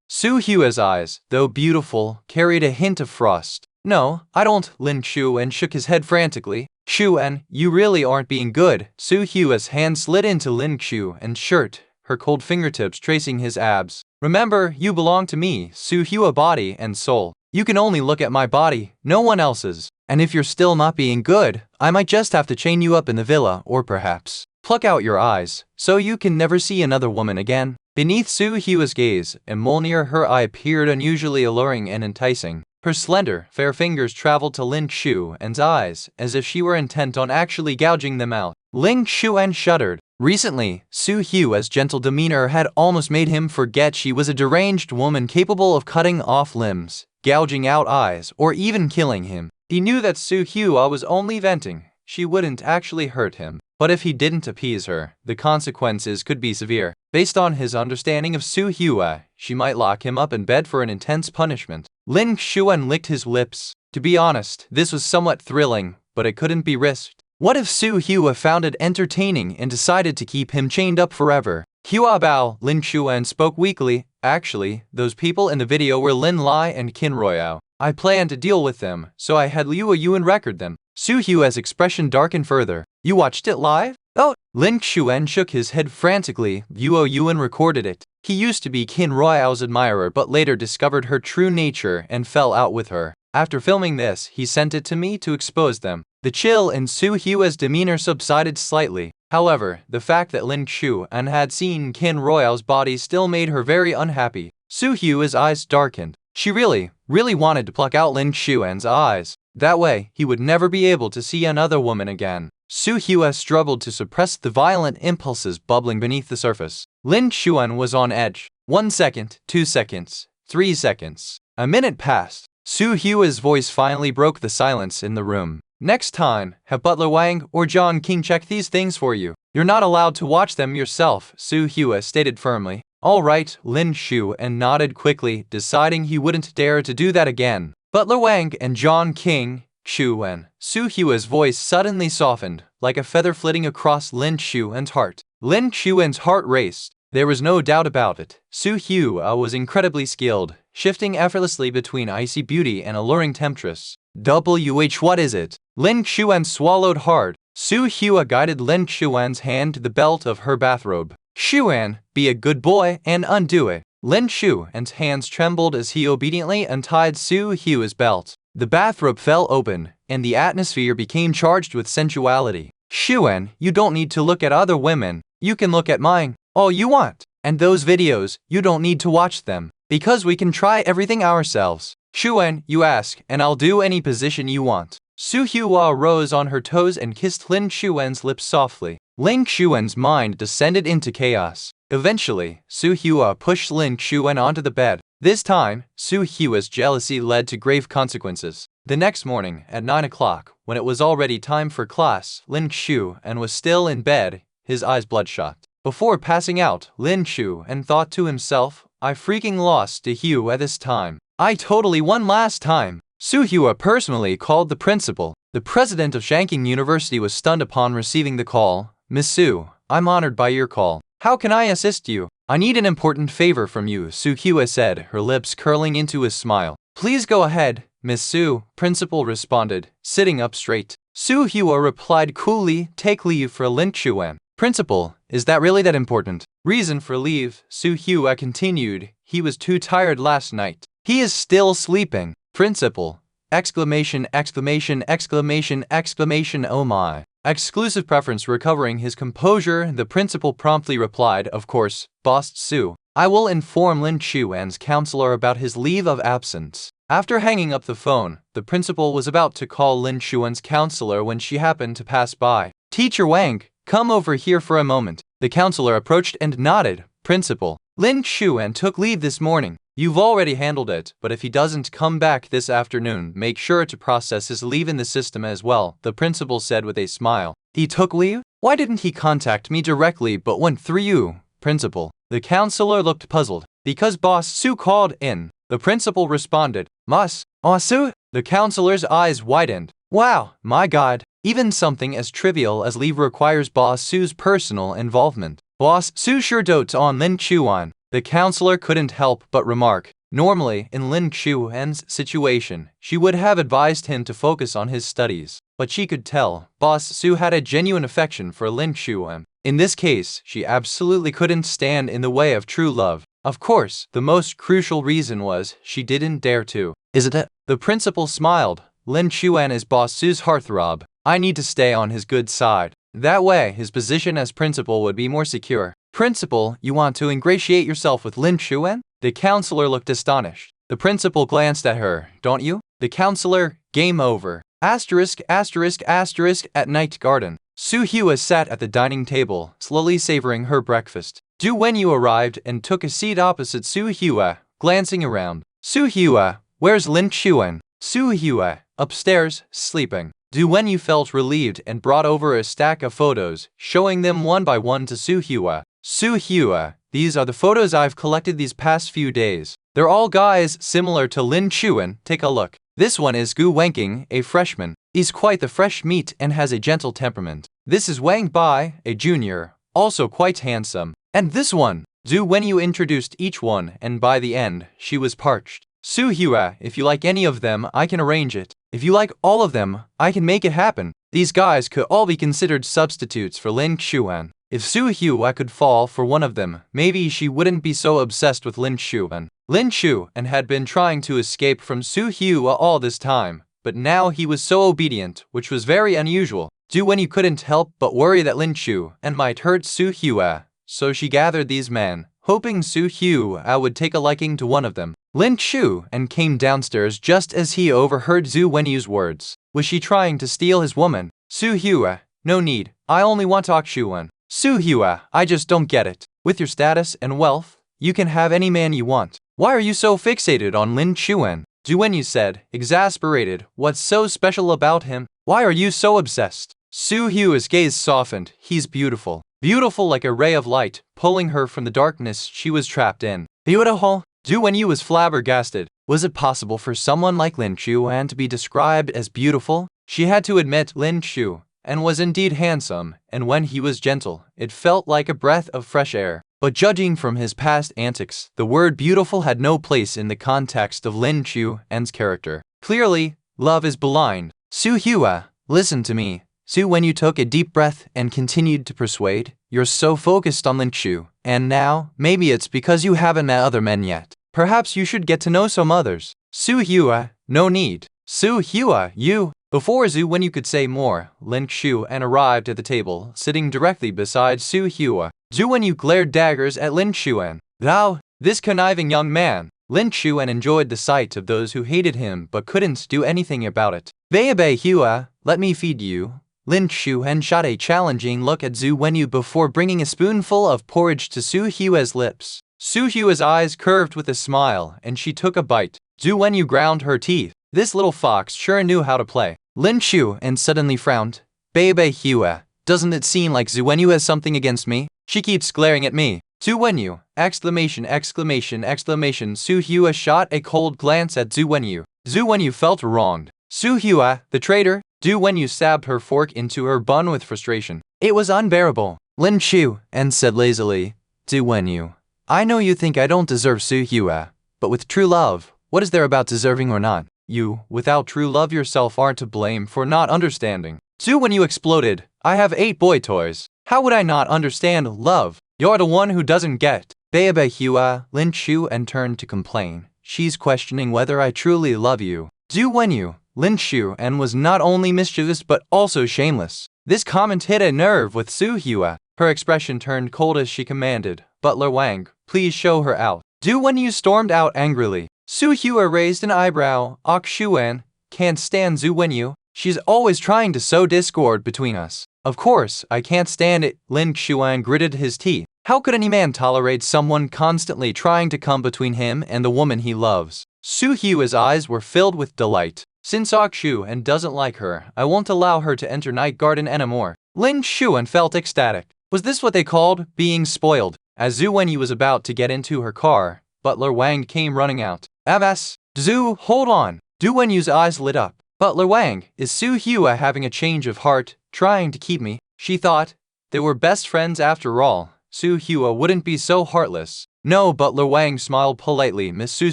[SPEAKER 1] Soo Hyo's eyes, though beautiful, carried a hint of frost. No, I don't, Lin Xuan shook his head frantically. Xuan, you really aren't being good. Soo Hyo's hand slid into Lin Xuan's shirt, her cold fingertips tracing his abs. Remember, you belong to me, Soo Hyo, body and soul. You can only look at my body, no one else's. And if you're still not being good, I might just have to chain you up in the villa, or perhaps pluck out your eyes, so you can never see another woman again. Beneath Soo Hyo's gaze, and mole near her eye appeared unusually alluring and enticing. Her slender, fair fingers traveled to Lin Xuan's eyes, as if she were intent on actually gouging them out. Lin Xuan shuddered. Recently, Soo Hyo's gentle demeanor had almost made him forget she was a deranged woman capable of cutting off limbs, gouging out eyes, or even killing him. He knew that Soo Hyo was only venting. She wouldn't actually hurt him. But if he didn't appease her, the consequences could be severe. Based on his understanding of Soo Hyo, she might lock him up in bed for an intense punishment. Lin Xuan licked his lips. To be honest, this was somewhat thrilling, but it couldn't be risked. What if Soo Hyo found it entertaining and decided to keep him chained up forever? Hua Bao, Lin Xuan spoke weakly. Actually, those people in the video were Lin Lai and Qin Royao. I planned to deal with them, so I had Liu Yuan record them. Soo Hyo's expression darkened further. You watched it live? Oh! Lin Xuan shook his head frantically. Liu Yuan recorded it. He used to be Qin Royao's admirer but later discovered her true nature and fell out with her. After filming this, he sent it to me to expose them. The chill in Soo Hyo's demeanor subsided slightly. However, the fact that Lin Xuan had seen Qin Royao's body still made her very unhappy. Soo Hyo's eyes darkened. She really wanted to pluck out Lin Xuan's eyes. That way, he would never be able to see another woman again. Soo Hyo struggled to suppress the violent impulses bubbling beneath the surface. Lin Xuan was on edge. 1 second, 2 seconds, 3 seconds. A minute passed. Soo Hyo's voice finally broke the silence in the room. Next time, have Butler Wang or John King check these things for you. You're not allowed to watch them yourself, Soo Hyo stated firmly. All right, Lin Xuan nodded quickly, deciding he wouldn't dare to do that again. Butler Wang and John King, Xuan. Soo Hyo's voice suddenly softened, like a feather flitting across Lin Xuan's heart. Lin Xuan's heart raced. There was no doubt about it. Soo Hyo was incredibly skilled, shifting effortlessly between icy beauty and alluring temptress. What is it? Lin Xuan swallowed hard. Soo Hyo guided Lin Xuan's hand to the belt of her bathrobe. Xuan, be a good boy and undo it. Lin Xuan's hands trembled as he obediently untied Soo Hyo's belt. The bathrobe fell open, and the atmosphere became charged with sensuality. Xuan, you don't need to look at other women. You can look at mine, all you want. And those videos, you don't need to watch them, because we can try everything ourselves. Xuan, you ask, and I'll do any position you want. Soo Hyo rose on her toes and kissed Lin Xuan's lips softly. Lin Xuan's mind descended into chaos. Eventually, Soo Hyo pushed Lin Xuan onto the bed. This time, Soo Hyo's jealousy led to grave consequences. The next morning, at 9 o'clock, when it was already time for class, Lin Xuan was still in bed, his eyes bloodshot. Before passing out, Lin Xuan thought to himself, I freaking lost to Hyo at this time. I totally won last time. Soo Hyo personally called the principal. The president of Shanking University was stunned upon receiving the call. Miss Soo, I'm honored by your call. How can I assist you? I need an important favor from you, Soo Hyo said, her lips curling into a smile. Please go ahead, Miss Soo, principal responded, sitting up straight. Soo Hyo replied coolly, take leave for Lin Xuan. Principal, is that really that important? Reason for leave, Soo Hyo continued, he was too tired last night. He is still sleeping. Principal! Exclamation, exclamation, exclamation, exclamation, oh my. Exclusive preference. Recovering his composure, the principal promptly replied, of course, Boss Soo. I will inform Lin Xuan's counselor about his leave of absence. After hanging up the phone, the principal was about to call Lin Xuan's counselor when she happened to pass by. Teacher Wang, come over here for a moment. The counselor approached and nodded. Principal, Lin Xuan took leave this morning. You've already handled it, but if he doesn't come back this afternoon, make sure to process his leave in the system as well, the principal said with a smile. He took leave? Why didn't he contact me directly but went through you, principal? The counselor looked puzzled. Because Boss Soo called in, the principal responded. Boss Soo? The counselor's eyes widened. Wow, my god, even something as trivial as leave requires Boss Soo's personal involvement. Boss Su sure dotes on Lin Chuan. The counselor couldn't help but remark. Normally, in Lin Chuan's situation, she would have advised him to focus on his studies, but she could tell Boss Su had a genuine affection for Lin Chuan. In this case, she absolutely couldn't stand in the way of true love. Of course, the most crucial reason was she didn't dare to. Isn't it? The principal smiled. Lin Chuan is Boss Su's heartthrob. I need to stay on his good side. That way, his position as principal would be more secure. Principal, you want to ingratiate yourself with Lin Chuan? The counselor looked astonished. The principal glanced at her. Don't you? The counselor, game over. Asterisk, asterisk, asterisk at night garden. Su Hua sat at the dining table, slowly savoring her breakfast. Du Wenyu arrived and took a seat opposite Su Hua, glancing around. Su Hua, where's Lin Chuan? Su Hua, upstairs, sleeping. Du Wenyu felt relieved and brought over a stack of photos, showing them one by one to Su Hua. Su Hua, these are the photos I've collected these past few days. They're all guys similar to Lin Chuan. Take a look. This one is Gu Wenqing, a freshman. He's quite the fresh meat and has a gentle temperament. This is Wang Bai, a junior, also quite handsome. And this one. Du Wenyu introduced each one, and by the end, she was parched. Su Hua, if you like any of them, I can arrange it. If you like all of them, I can make it happen. These guys could all be considered substitutes for Lin Chuan. If Su Hua could fall for one of them, maybe she wouldn't be so obsessed with Lin Chuan. Lin Chuan had been trying to escape from Su Hua all this time, but now he was so obedient, which was very unusual. Du Wenyu couldn't help but worry that Lin Chuan might hurt Su Hua, so she gathered these men, hoping Su Hua would take a liking to one of them. Lin Chuan came downstairs just as he overheard Du Wenyu's words. Was she trying to steal his woman? Su Hua, no need. I only want Chuan. Su Hua, I just don't get it. With your status and wealth, you can have any man you want. Why are you so fixated on Lin Chuan? Du Wenyu said, exasperated. What's so special about him? Why are you so obsessed? Su Hua's gaze softened. He's beautiful. Beautiful like a ray of light, pulling her from the darkness she was trapped in. Beautiful? Du Wenyu was flabbergasted. Was it possible for someone like Lin Chuan to be described as beautiful? She had to admit Lin Chuan was indeed handsome, and when he was gentle, it felt like a breath of fresh air. But judging from his past antics, the word beautiful had no place in the context of Lin Chuan's character. Clearly, love is blind. Su Hua, listen to me. Su Wenyu took a deep breath and continued to persuade. You're so focused on Lin Chuan, and now, maybe it's because you haven't met other men yet. Perhaps you should get to know some others. Su Hua, no need. Su Hua, you. Before Su Wenyu could say more, Lin Chuan arrived at the table, sitting directly beside Su Hua. Du Wenyu glared daggers at Lin Chuan. Thou, this conniving young man. Lin Chuan enjoyed the sight of those who hated him but couldn't do anything about it. Bae Hua, let me feed you. Lin Chuan shot a challenging look at Su Wenyu before bringing a spoonful of porridge to Su Hua's lips. Su Hua's eyes curved with a smile, and she took a bite. Su Wenyu ground her teeth. This little fox sure knew how to play. Lin Chuan suddenly frowned. Bae Hua, doesn't it seem like Su Wenyu has something against me? She keeps glaring at me. Su Wenyu! Exclamation, exclamation, exclamation. Su Hua shot a cold glance at Su Wenyu. Su Wenyu felt wronged. Su Hua, the traitor! Du Wenyu stabbed her fork into her bun with frustration. It was unbearable. Lin Chuan said lazily, Du Wenyu, I know you think I don't deserve Su Hua, but with true love, what is there about deserving or not? You, without true love yourself, aren't to blame for not understanding. Du Wenyu exploded. I have 8 boy toys. How would I not understand love? You're the one who doesn't get. Bae Hua, Lin Chuan turned to complain. She's questioning whether I truly love you. Du Wenyu, Lin Chuan was not only mischievous but also shameless. This comment hit a nerve with Su Hua. Her expression turned cold as she commanded, Butler Wang, please show her out. Du Wenyu stormed out angrily. Su Hua raised an eyebrow. Chuan, can't stand Su Wenyu. She's always trying to sow discord between us. Of course, I can't stand it. Lin Chuan gritted his teeth. How could any man tolerate someone constantly trying to come between him and the woman he loves? Su Hua's eyes were filled with delight. Since Chuan doesn't like her, I won't allow her to enter Night Garden anymore. Lin Chuan felt ecstatic. Was this what they called being spoiled? As Su Wenyu was about to get into her car, Butler Wang came running out. Avas, Zu, hold on. Du Wenyu's eyes lit up. Butler Wang, is Su Hua having a change of heart, trying to keep me? She thought. They were best friends after all. Su Hua wouldn't be so heartless. No, Butler Wang smiled politely. Miss Su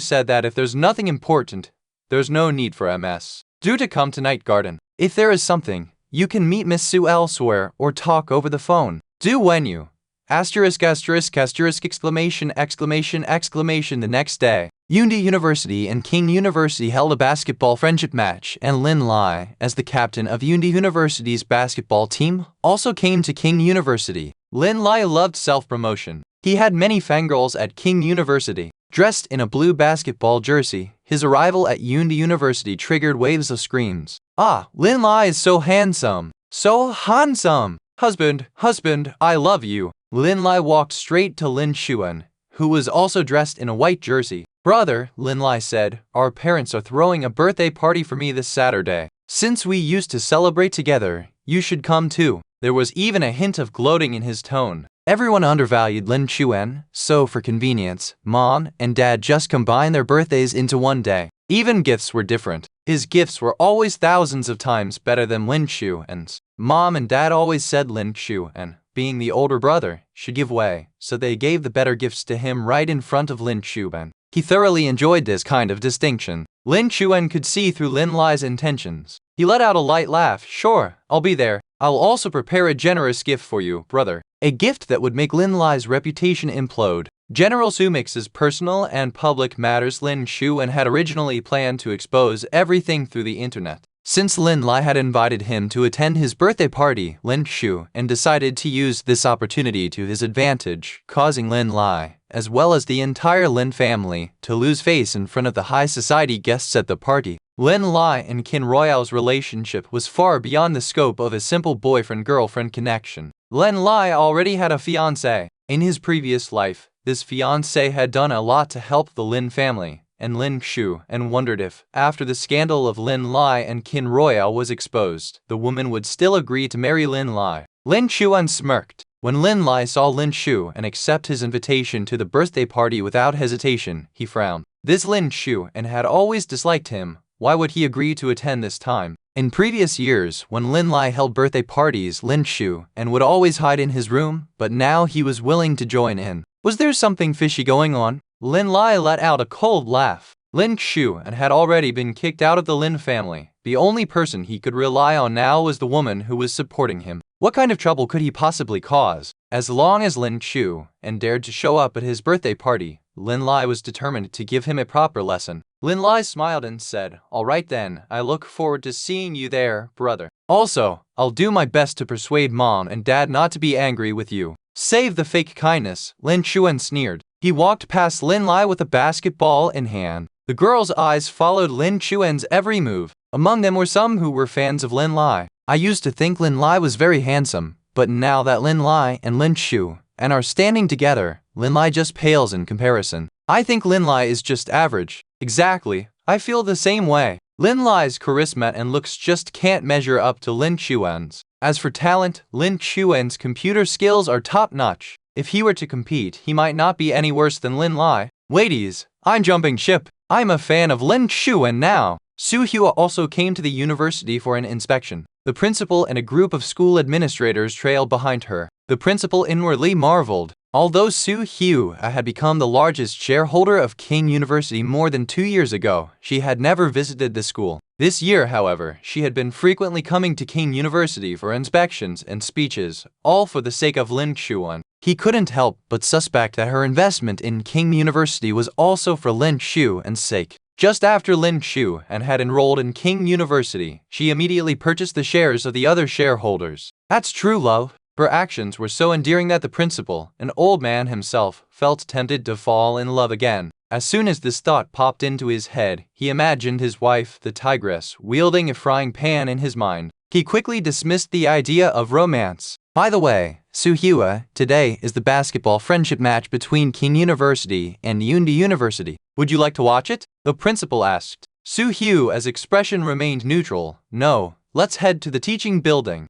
[SPEAKER 1] said that if there's nothing important, there's no need for MS. Due to come to Night Garden. If there is something, you can meet Miss Su elsewhere or talk over the phone. Do when you. Asterisk asterisk asterisk exclamation exclamation exclamation. The next day, Yandere University and King University held a basketball friendship match, and Lin Lai, as the captain of Yandere University's basketball team, also came to King University. Lin Lai loved self-promotion. He had many fangirls at King University. Dressed in a blue basketball jersey, his arrival at Yandere University triggered waves of screams. Ah, Lin Lai is so handsome! So handsome! Husband, I love you. Lin Lai walked straight to Lin Xuan, who was also dressed in a white jersey. Brother, Lin Lai said, our parents are throwing a birthday party for me this Saturday. Since we used to celebrate together, you should come too. There was even a hint of gloating in his tone. Everyone undervalued Lin Xuan, so for convenience, Mom and Dad just combined their birthdays into one day. Even gifts were different. His gifts were always thousands of times better than Lin Xuan's. Mom and Dad always said Lin Xuan, being the older brother, should give way, so they gave the better gifts to him right in front of Lin Xuan. He thoroughly enjoyed this kind of distinction. Lin Xuan could see through Lin Lai's intentions. He let out a light laugh. Sure, I'll be there. I'll also prepare a generous gift for you, brother. A gift that would make Lin Lai's reputation implode. General Su mixes personal and public matters. Lin Xuan had originally planned to expose everything through the internet. Since Lin Lai had invited him to attend his birthday party, Lin Xuan decided to use this opportunity to his advantage, causing Lin Lai, as well as the entire Lin family, to lose face in front of the high society guests at the party. Lin Lai and Qin Royale's relationship was far beyond the scope of a simple boyfriend-girlfriend connection. Lin Lai already had a fiancé. In his previous life, this fiancé had done a lot to help the Lin family, and Lin Xuan wondered if, after the scandal of Lin Lai and Qin Royale was exposed, the woman would still agree to marry Lin Lai. Lin Xuan smirked. When Lin Lai saw Lin Xuan accept his invitation to the birthday party without hesitation, he frowned. This Lin Xuan had always disliked him. Why would he agree to attend this time? In previous years, when Lin Lai held birthday parties, Lin Xuan would always hide in his room, but now he was willing to join in. Was there something fishy going on? Lin Lai let out a cold laugh. Lin Xuan had already been kicked out of the Lin family. The only person he could rely on now was the woman who was supporting him. What kind of trouble could he possibly cause? As long as Lin Xuan dared to show up at his birthday party, Lin Lai was determined to give him a proper lesson. Lin Lai smiled and said, "All right then, I look forward to seeing you there, brother. Also, I'll do my best to persuade Mom and Dad not to be angry with you." Save the fake kindness, Lin Xuan sneered. He walked past Lin Lai with a basketball in hand. The girls' eyes followed Lin Xuan's every move. Among them were some who were fans of Lin Lai. I used to think Lin Lai was very handsome, but now that Lin Lai and Lin Xuan are standing together, Lin Lai just pales in comparison. I think Lin Lai is just average. Exactly, I feel the same way. Lin Lai's charisma and looks just can't measure up to Lin Xuan's. As for talent, Lin Xuan's computer skills are top-notch. If he were to compete, he might not be any worse than Lin Lai. Waities, I'm jumping ship. I'm a fan of Lin Xuan now. Su Hua also came to the university for an inspection. The principal and a group of school administrators trailed behind her. The principal inwardly marveled. Although Su Hua had become the largest shareholder of King University more than 2 years ago, she had never visited the school. This year, however, she had been frequently coming to King University for inspections and speeches, all for the sake of Lin Xuan. He couldn't help but suspect that her investment in King University was also for Lin Xuan's sake. Just after Lin Xuan had enrolled in King University, she immediately purchased the shares of the other shareholders. That's true love. Her actions were so endearing that the principal, an old man himself, felt tempted to fall in love again. As soon as this thought popped into his head, he imagined his wife, the tigress, wielding a frying pan in his mind. He quickly dismissed the idea of romance. By the way, Su Hua, today is the basketball friendship match between King University and Yandere University. Would you like to watch it? The principal asked. Su Hua's expression remained neutral. No, let's head to the teaching building.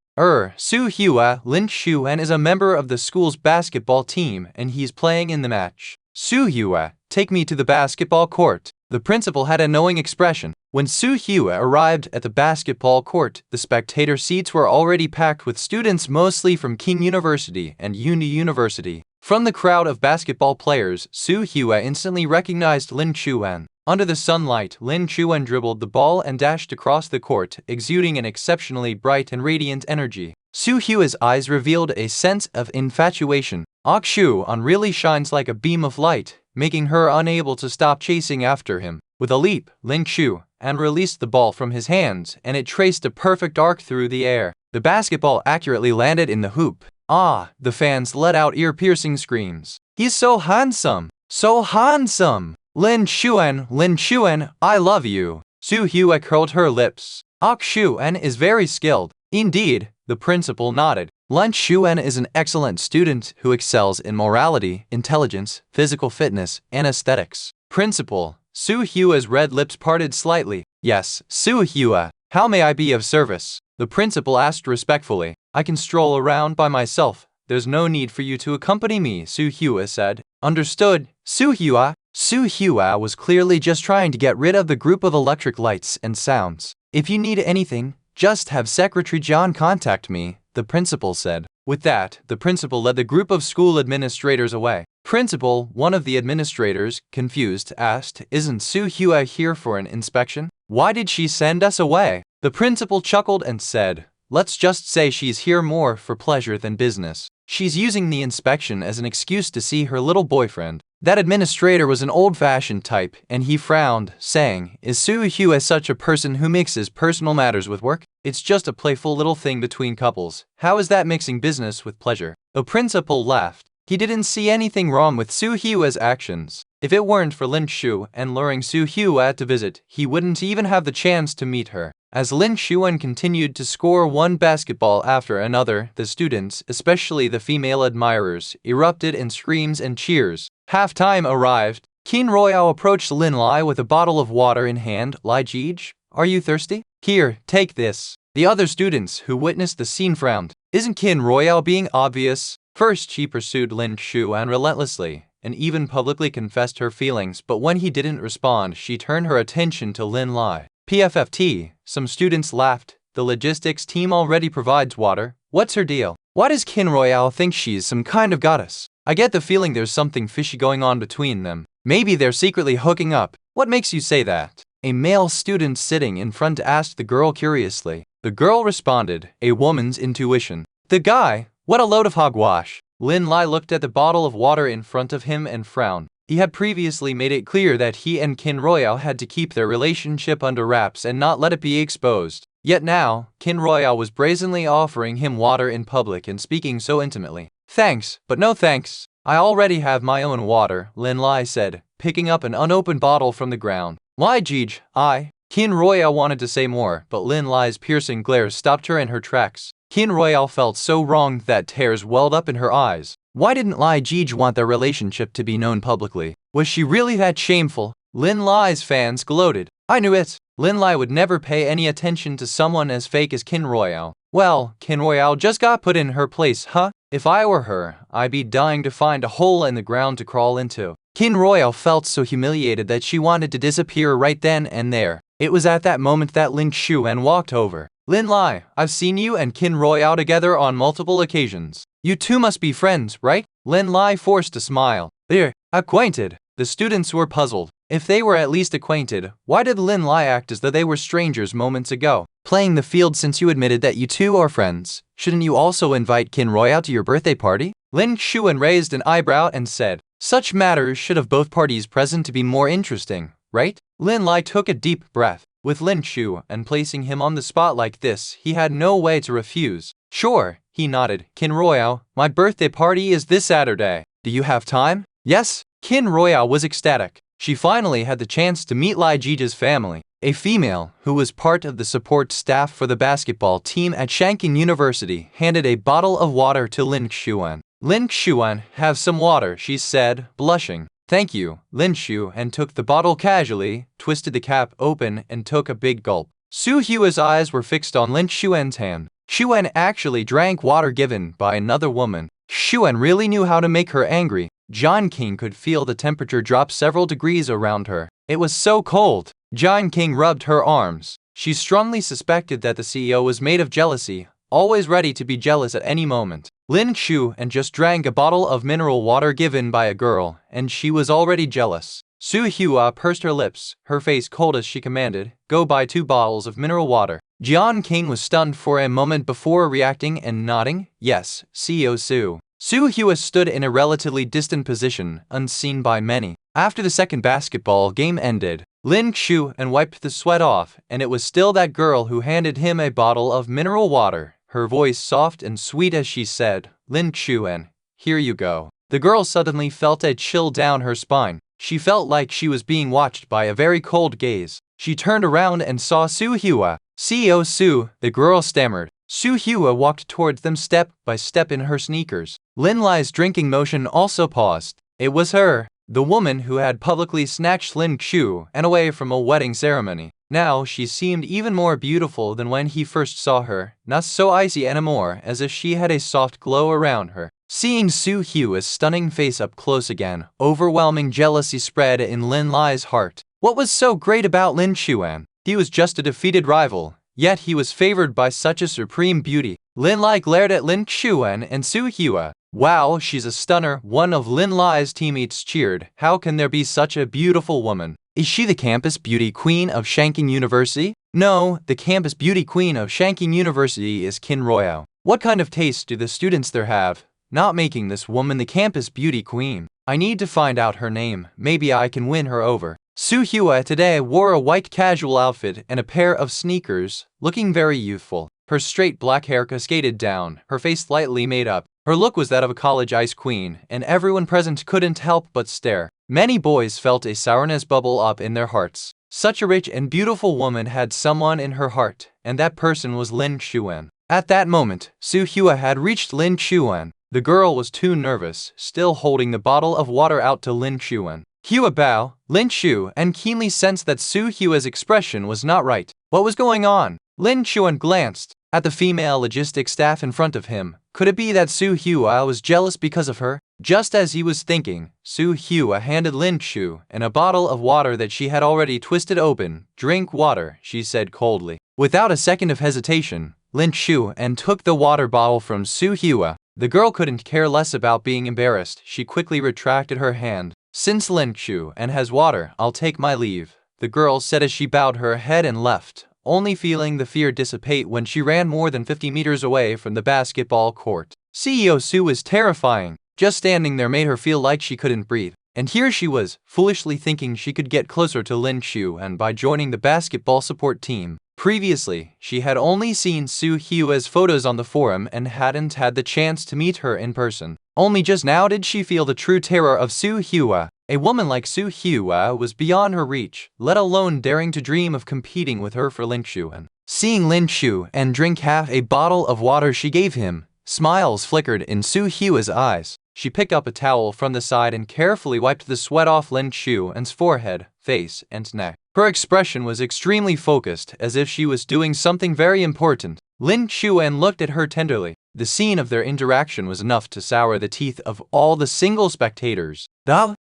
[SPEAKER 1] Su Hua, Lin Xuan is a member of the school's basketball team and he's playing in the match. Su Hua, take me to the basketball court. The principal had a knowing expression. When Su Hua arrived at the basketball court, the spectator seats were already packed with students mostly from King University and Yandere University. From the crowd of basketball players, Su Hua instantly recognized Lin Chuan. Under the sunlight, Lin Chuan dribbled the ball and dashed across the court, exuding an exceptionally bright and radiant energy. Su Hua's eyes revealed a sense of infatuation. Shu An really shines like a beam of light, making her unable to stop chasing after him. With a leap, Lin Chuan released the ball from his hands, and it traced a perfect arc through the air. The basketball accurately landed in the hoop. The fans let out ear-piercing screams. He's so handsome! So handsome! Lin Chuan, I love you. Su Hua curled her lips. Shu An is very skilled. Indeed, the principal nodded. Lin Chuan is an excellent student who excels in morality, intelligence, physical fitness, and aesthetics. Principal, Su Hua's red lips parted slightly. Yes, Su Hua, how may I be of service? The principal asked respectfully. I can stroll around by myself. There's no need for you to accompany me, Su Hua said. Understood, Su Hua. Su Hua was clearly just trying to get rid of the group of electric lights and sounds. If you need anything, just have Secretary John contact me, the principal said. With that, the principal led the group of school administrators away. Principal, one of the administrators, confused, asked, Isn't Su Hua here for an inspection? Why did she send us away? The principal chuckled and said, Let's just say she's here more for pleasure than business. She's using the inspection as an excuse to see her little boyfriend. That administrator was an old-fashioned type, and he frowned, saying, Is Su Hua such a person who mixes personal matters with work? It's just a playful little thing between couples. How is that mixing business with pleasure? The principal laughed. He didn't see anything wrong with Su Hua's actions. If it weren't for Lin Chuan luring Su Hua to visit, he wouldn't even have the chance to meet her. As Lin Chuan continued to score one basketball after another, the students, especially the female admirers, erupted in screams and cheers. Halftime arrived. Qin Royale approached Lin Lai with a bottle of water in hand. Lai Jij, are you thirsty? Here, take this. The other students who witnessed the scene frowned. Isn't Qin Royale being obvious? First, she pursued Lin Chuan relentlessly, and even publicly confessed her feelings, but when he didn't respond, she turned her attention to Lin Lai. PFFT, some students laughed. The logistics team already provides water. What's her deal? Why does Qin Royale think she's some kind of goddess? I get the feeling there's something fishy going on between them. Maybe they're secretly hooking up. What makes you say that? A male student sitting in front asked the girl curiously. The girl responded, a woman's intuition. The guy? What a load of hogwash. Lin Lai looked at the bottle of water in front of him and frowned. He had previously made it clear that he and Qin Royale had to keep their relationship under wraps and not let it be exposed. Yet now, Qin Royale was brazenly offering him water in public and speaking so intimately. Thanks, but no thanks. I already have my own water, Lin Lai said, picking up an unopened bottle from the ground. Lai Jij, Qin Royale wanted to say more, but Lin Lai's piercing glare stopped her in her tracks. Qin Royale felt so wronged that tears welled up in her eyes. Why didn't Lai Jij want their relationship to be known publicly? Was she really that shameful? Lin Lai's fans gloated. I knew it. Lin Lai would never pay any attention to someone as fake as Qin Royale. Well, Qin Royale just got put in her place, huh? If I were her, I'd be dying to find a hole in the ground to crawl into. Qin Royale felt so humiliated that she wanted to disappear right then and there. It was at that moment that Lin Chuan walked over. Lin Lai, I've seen you and Qin Royale together on multiple occasions. You two must be friends, right? Lin Lai forced a smile. They're acquainted. The students were puzzled. If they were at least acquainted, why did Lin Lai act as though they were strangers moments ago? Playing the field since you admitted that you two are friends. Shouldn't you also invite Qin Royale to your birthday party? Lin Chuan raised an eyebrow and said, Such matters should have both parties present to be more interesting, right? Lin Lai took a deep breath. With Lin Chuan placing him on the spot like this, he had no way to refuse. Sure, he nodded. Qin Royale, my birthday party is this Saturday. Do you have time? Yes. Qin Royale was ecstatic. She finally had the chance to meet Lai Jij's family, a female who was part of the support staff for the basketball team at Shanking University, handed a bottle of water to Lin Chuan. Lin Chuan, have some water, she said, blushing. Thank you. Lin Chuan took the bottle casually, twisted the cap open, and took a big gulp. Su Hua's eyes were fixed on Lin Chuan's hand. Chuan actually drank water given by another woman. Chuan really knew how to make her angry. John King could feel the temperature drop several degrees around her. It was so cold. John King rubbed her arms. She strongly suspected that the CEO was made of jealousy, always ready to be jealous at any moment. Lin Xuan just drank a bottle of mineral water given by a girl, and she was already jealous. Su Hua pursed her lips, her face cold as she commanded, "Go buy 2 bottles of mineral water." Jian King was stunned for a moment before reacting and nodding, "Yes, CEO Su." Su Hua stood in a relatively distant position, unseen by many. After the second basketball game ended, Lin Xuan wiped the sweat off, and it was still that girl who handed him a bottle of mineral water, her voice soft and sweet as she said, "Lin Xuan, here you go." The girl suddenly felt a chill down her spine. She felt like she was being watched by a very cold gaze. She turned around and saw Su Hua. "CEO Su," the girl stammered. Su Hua walked towards them step by step in her sneakers. Lin Lai's drinking motion also paused. It was her, the woman who had publicly snatched Lin Xuan away from a wedding ceremony. Now she seemed even more beautiful than when he first saw her, not so icy anymore, as if she had a soft glow around her. Seeing Su Hua's stunning face up close again, overwhelming jealousy spread in Lin Lai's heart. What was so great about Lin Xuan? He was just a defeated rival, yet he was favored by such a supreme beauty. Lin Lai glared at Lin Xuan and Su Hua. "Wow, she's a stunner," one of Lin Lai's teammates cheered. "How can there be such a beautiful woman? Is she the campus beauty queen of Shanking University?" "No, the campus beauty queen of Shanking University is Qin Royale." "What kind of taste do the students there have? Not making this woman the campus beauty queen. I need to find out her name, maybe I can win her over." Su Hua today wore a white casual outfit and a pair of sneakers, looking very youthful. Her straight black hair cascaded down, her face slightly made up. Her look was that of a college ice queen, and everyone present couldn't help but stare. Many boys felt a sourness bubble up in their hearts. Such a rich and beautiful woman had someone in her heart, and that person was Lin Xuan. At that moment, Su Hua had reached Lin Xuan. The girl was too nervous, still holding the bottle of water out to Lin Xuan. Hua Bao, Lin Xuan keenly sensed that Su Hua's expression was not right. What was going on? Lin Xuan glanced at the female logistics staff in front of him. Could it be that Su Hua was jealous because of her? Just as he was thinking, Su Hua handed Lin Xuan a bottle of water that she had already twisted open. "Drink water," she said coldly. Without a second of hesitation, Lin Xuan took the water bottle from Su Hua. The girl couldn't care less about being embarrassed. She quickly retracted her hand. "Since Lin Xuan has water, I'll take my leave," the girl said as she bowed her head and left, only feeling the fear dissipate when she ran more than 50 meters away from the basketball court. CEO Su was terrifying. Just standing there made her feel like she couldn't breathe. And here she was, foolishly thinking she could get closer to Lin Xuan by joining the basketball support team. Previously, she had only seen Su Hua's photos on the forum and hadn't had the chance to meet her in person. Only just now did she feel the true terror of Su Hua. A woman like Su Hua was beyond her reach, let alone daring to dream of competing with her for Lin Xuan. Seeing Lin Xuan drink half a bottle of water she gave him, smiles flickered in Su Hua's eyes. She picked up a towel from the side and carefully wiped the sweat off Lin Xuan's forehead, face, and neck. Her expression was extremely focused, as if she was doing something very important. Lin Xuan looked at her tenderly. The scene of their interaction was enough to sour the teeth of all the single spectators.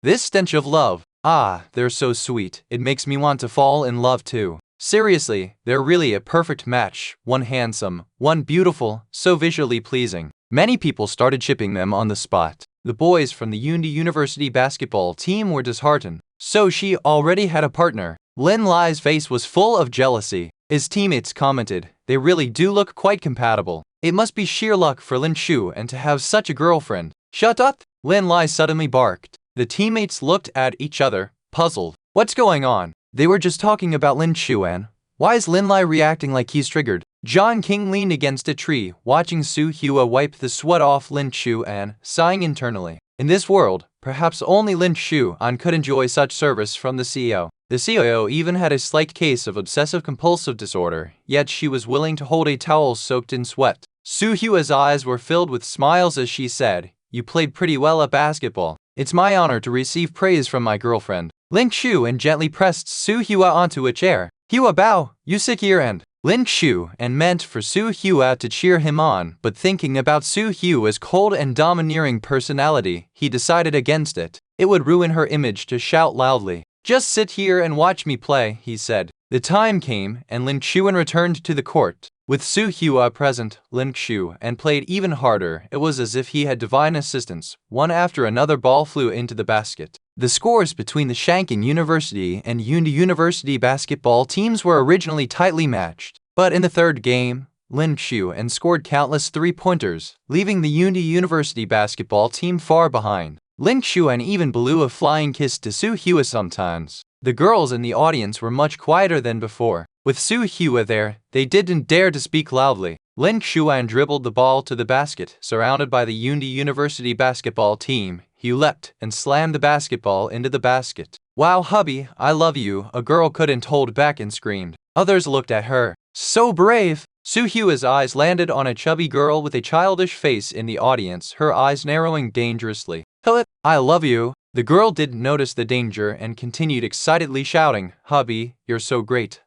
[SPEAKER 1] This stench of love. Ah, they're so sweet. It makes me want to fall in love too. Seriously, they're really a perfect match. One handsome, one beautiful, so visually pleasing. Many people started shipping them on the spot. The boys from the Yandere University basketball team were disheartened. So she already had a partner. Lin Lai's face was full of jealousy. His teammates commented, "They really do look quite compatible. It must be sheer luck for Lin Xuan to have such a girlfriend." "Shut up!" Lin Lai suddenly barked. The teammates looked at each other, puzzled. What's going on? They were just talking about Lin Xuan. Why is Lin Lai reacting like he's triggered? John King leaned against a tree, watching Su Hua wipe the sweat off Lin Xuan, sighing internally. In this world, perhaps only Lin Xuan could enjoy such service from the CEO. The CEO even had a slight case of obsessive-compulsive disorder, yet she was willing to hold a towel soaked in sweat. Su Hua's eyes were filled with smiles as she said, "You played pretty well at basketball. It's my honor to receive praise from my girlfriend." Lin Xuan gently pressed Su Hua onto a chair. "Hua Bao, you sit here and..." Lin Xuan meant for Su Hua to cheer him on, but thinking about Su Hua's cold and domineering personality, he decided against it. It would ruin her image to shout loudly. "Just sit here and watch me play," he said. The time came, and Lin Xuan returned to the court. With Su Hua present, Lin Xiu and played even harder. It was as if he had divine assistance. One after another ball flew into the basket. The scores between the Shanghai University and Yandere University basketball teams were originally tightly matched. But in the third game, Lin Xiu and scored countless three-pointers, leaving the Yandere University basketball team far behind. Lin Xiu even blew a flying kiss to Su Hua sometimes. The girls in the audience were much quieter than before. With Su Hua there, they didn't dare to speak loudly. Lin Xiu dribbled the ball to the basket. Surrounded by the Yandere University basketball team, he leapt and slammed the basketball into the basket. "Wow, hubby, I love you," a girl couldn't hold back and screamed. Others looked at her. "So brave!" Su Hua's eyes landed on a chubby girl with a childish face in the audience, her eyes narrowing dangerously. "Philip, I love you." The girl didn't notice the danger and continued excitedly shouting, "Hubby, you're so great.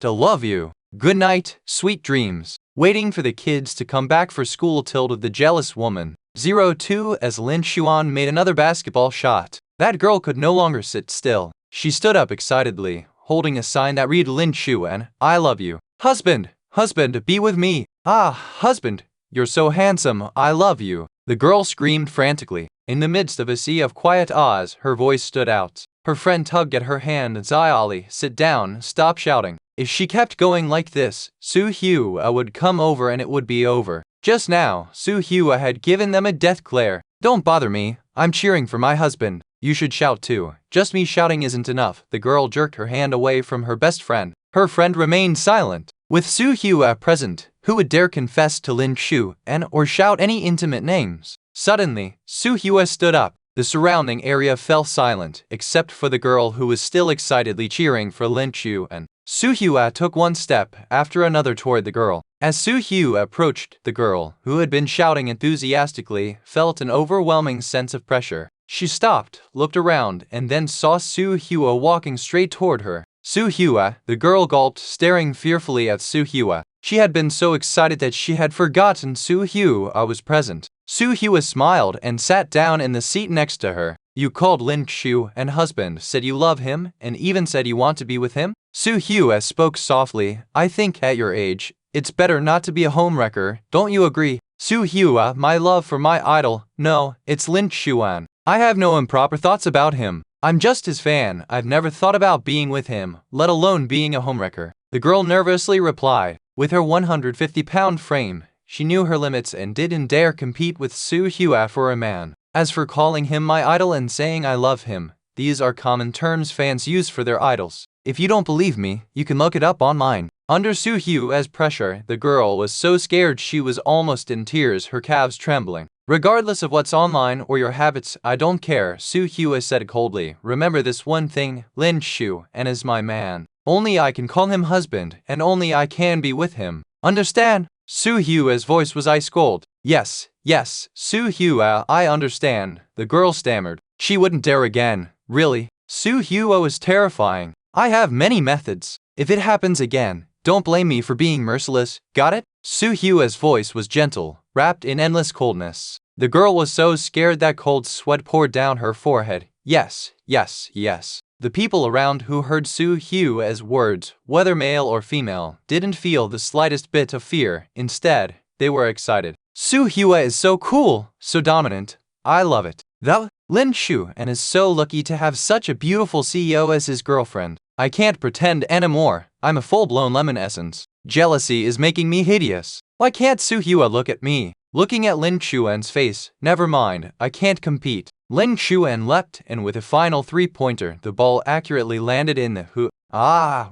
[SPEAKER 1] To love you. Good night, sweet dreams." Waiting for the kids to come back for school tilted the jealous woman. 0-2 as Lin Xuan made another basketball shot. That girl could no longer sit still. She stood up excitedly, holding a sign that read Lin Xuan, "I love you. Husband, husband, be with me. Husband, you're so handsome, I love you." The girl screamed frantically. In the midst of a sea of quiet ahs, her voice stood out. Her friend tugged at her hand. "Ziali, sit down, stop shouting." If she kept going like this, Su Hua would come over and it would be over. Just now, Su Hua had given them a death glare. "Don't bother me, I'm cheering for my husband. You should shout too. Just me shouting isn't enough." The girl jerked her hand away from her best friend. Her friend remained silent. With Su Hua present, who would dare confess to Lin Xiu or shout any intimate names? Suddenly, Su Hua stood up. The surrounding area fell silent, except for the girl who was still excitedly cheering for Lin Xiu. Su Hua took one step after another toward the girl. As Su Hua approached, the girl, who had been shouting enthusiastically, felt an overwhelming sense of pressure. She stopped, looked around, and then saw Su Hua walking straight toward her. "Su Hua," the girl gulped, staring fearfully at Su Hua. She had been so excited that she had forgotten Su Hua was present. Su Hua smiled and sat down in the seat next to her. "You called Lin Xiu and husband, said you love him, and even said you want to be with him?" Su Hua spoke softly. "I think at your age, it's better not to be a homewrecker, don't you agree?" "Su Hua, my love for my idol, no, it's Lin Xuan. I have no improper thoughts about him. I'm just his fan. I've never thought about being with him, let alone being a homewrecker." The girl nervously replied. With her 150-pound frame, she knew her limits and didn't dare compete with Su Hua for a man. As for calling him my idol and saying I love him, these are common terms fans use for their idols. If you don't believe me, you can look it up online. Under Su Hua's pressure, the girl was so scared she was almost in tears, her calves trembling. "Regardless of what's online or your habits, I don't care," Su Hua said coldly. "Remember this one thing, Lin Xiu is my man. Only I can call him husband, and only I can be with him. Understand?" Su Hua's voice was ice cold. Yes, Su Hua, I understand," the girl stammered. She wouldn't dare again. Really? Su Hua was terrifying. "I have many methods. If it happens again, don't blame me for being merciless, got it?" Su Hua's voice was gentle, wrapped in endless coldness. The girl was so scared that cold sweat poured down her forehead. Yes. The people around who heard Su Hua's words, whether male or female, didn't feel the slightest bit of fear. Instead, they were excited. "Su Hua is so cool, so dominant. I love it. That Lin Xiu is so lucky to have such a beautiful CEO as his girlfriend. I can't pretend anymore. I'm a full-blown lemon essence. Jealousy is making me hideous. Why can't Su Hua look at me?" Looking at Lin Xuan's face, "Never mind, I can't compete." Lin Xuan leapt, and with a final three-pointer, the ball accurately landed in the hoop.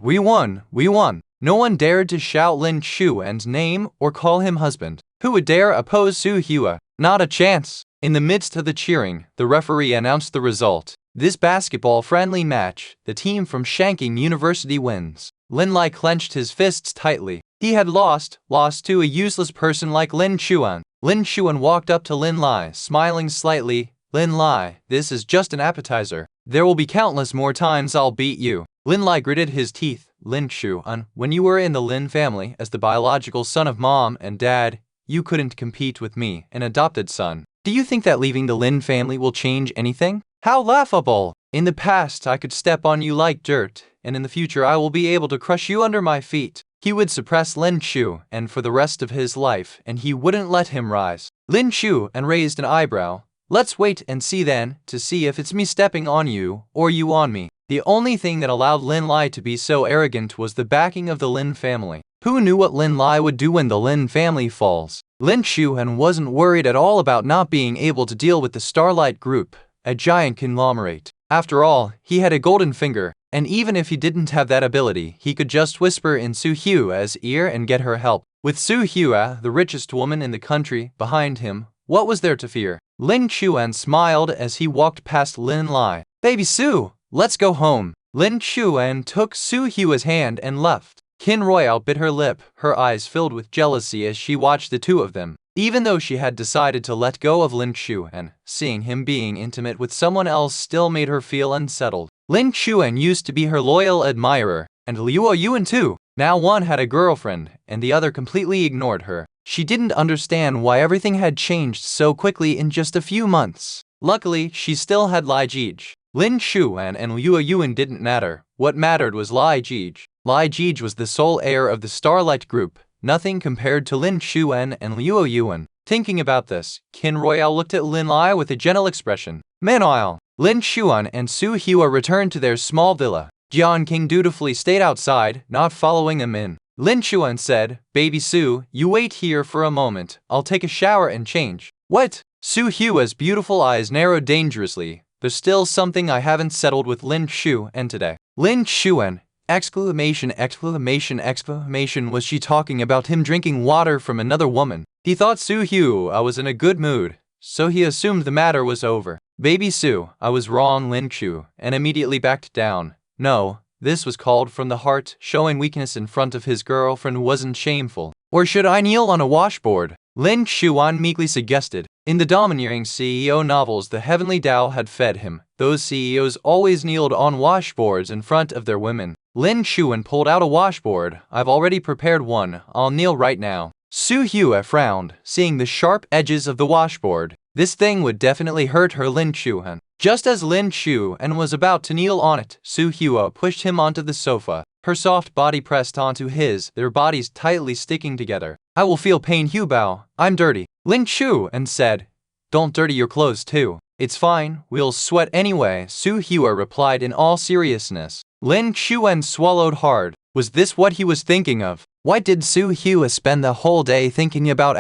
[SPEAKER 1] We won! No one dared to shout Lin Xuan's name or call him husband. Who would dare oppose Su Hua? Not a chance. In the midst of the cheering, the referee announced the result. This basketball-friendly match, the team from Shanghai University wins. Lin Lai clenched his fists tightly. He had lost to a useless person like Lin Xuan. Lin Xuan walked up to Lin Lai, smiling slightly. "Lin Lai, this is just an appetizer. There will be countless more times I'll beat you." Lin Lai gritted his teeth. "Lin Xuan, when you were in the Lin family as the biological son of mom and dad, you couldn't compete with me, an adopted son. Do you think that leaving the Lin family will change anything? How laughable! In the past I could step on you like dirt, and in the future I will be able to crush you under my feet. He would suppress Lin Chu and for the rest of his life, and he wouldn't let him rise. Lin Chu and raised an eyebrow. Let's wait and see then, to see if it's me stepping on you, or you on me. The only thing that allowed Lin Lai to be so arrogant was the backing of the Lin family. Who knew what Lin Lai would do when the Lin family falls? Lin Chuan wasn't worried at all about not being able to deal with the Starlight Group, a giant conglomerate. After all, he had a golden finger, and even if he didn't have that ability, he could just whisper in Su Hua's ear and get her help. With Su Hua, the richest woman in the country, behind him, what was there to fear? Lin Chuan smiled as he walked past Lin Lai. Baby Su, let's go home. Lin Chuan took Su Hua's hand and left. Qin Royale bit her lip, her eyes filled with jealousy as she watched the two of them. Even though she had decided to let go of Lin Chuan, seeing him being intimate with someone else still made her feel unsettled. Lin Chuan used to be her loyal admirer, and Liu Yuan too. Now one had a girlfriend, and the other completely ignored her. She didn't understand why everything had changed so quickly in just a few months. Luckily, she still had Lai Jige. Lin Chuan and Liu Yuan didn't matter. What mattered was Lai Jige. Lai Jige was the sole heir of the Starlight Group, nothing compared to Lin Chuan and Liu Yuan. Thinking about this, Qin Royale looked at Lin Lai with a gentle expression. Meanwhile, Lin Chuan and Su Hua returned to their small villa. Jian King dutifully stayed outside, not following them in. Lin Chuan said, Baby Su, you wait here for a moment. I'll take a shower and change. What? Su Hua's beautiful eyes narrowed dangerously. There's still something I haven't settled with Lin Chuan today. Lin Chuan! Exclamation, exclamation, exclamation. Was she talking about him drinking water from another woman? He thought Su Hua was in a good mood, so he assumed the matter was over. Baby Su, I was wrong, Lin Chu, and immediately backed down. No, this was called from the heart. Showing weakness in front of his girlfriend wasn't shameful. Or should I kneel on a washboard? Lin Chuan meekly suggested. In the domineering CEO novels the Heavenly Tao had fed him, those CEOs always kneeled on washboards in front of their women. Lin Chuan pulled out a washboard. I've already prepared one. I'll kneel right now. Su Hua frowned, seeing the sharp edges of the washboard. This thing would definitely hurt her. Lin Chuan. Just as Lin Chuan was about to kneel on it, Su Hua pushed him onto the sofa. Her soft body pressed onto his, their bodies tightly sticking together. I will feel pain, Hubao. I'm dirty. Lin Chuan said. Don't dirty your clothes too. It's fine, we'll sweat anyway, Su Hua replied in all seriousness. Lin Chuan swallowed hard. Was this what he was thinking of? Why did Su Hua spend the whole day thinking about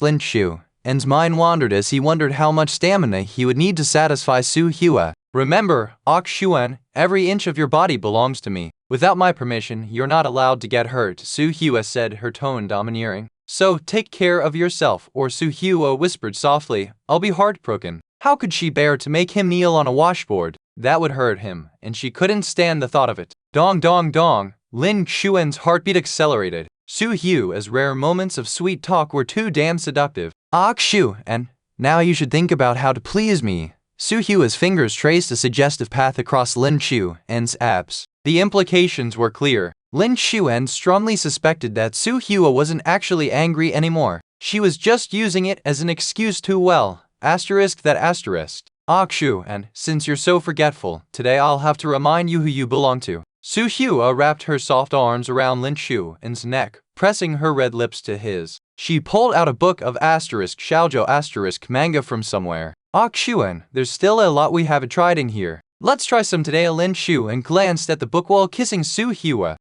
[SPEAKER 1] Lin Chuan's mind wandered as he wondered how much stamina he would need to satisfy Su Hua. Remember, Xuan, every inch of your body belongs to me. Without my permission, you're not allowed to get hurt, Su Hua said, her tone domineering. So, take care of yourself, or Su Hua whispered softly. I'll be heartbroken. How could she bear to make him kneel on a washboard? That would hurt him, and she couldn't stand the thought of it. Dong dong dong. Lin Chuan's heartbeat accelerated. Su Hua's rare moments of sweet talk were too damn seductive. And now you should think about how to please me. Su Hua's fingers traced a suggestive path across Lin Chuan's abs. The implications were clear. Lin Chuan strongly suspected that Su Hua wasn't actually angry anymore. She was just using it as an excuse too well. And since you're so forgetful, today I'll have to remind you who you belong to. Su Hua wrapped her soft arms around Lin Chuan's neck, pressing her red lips to his. She pulled out a book of shoujo manga from somewhere. Xuan, there's still a lot we haven't tried in here. Let's try some today. Lin Chuan glanced at the book while kissing Su Hua.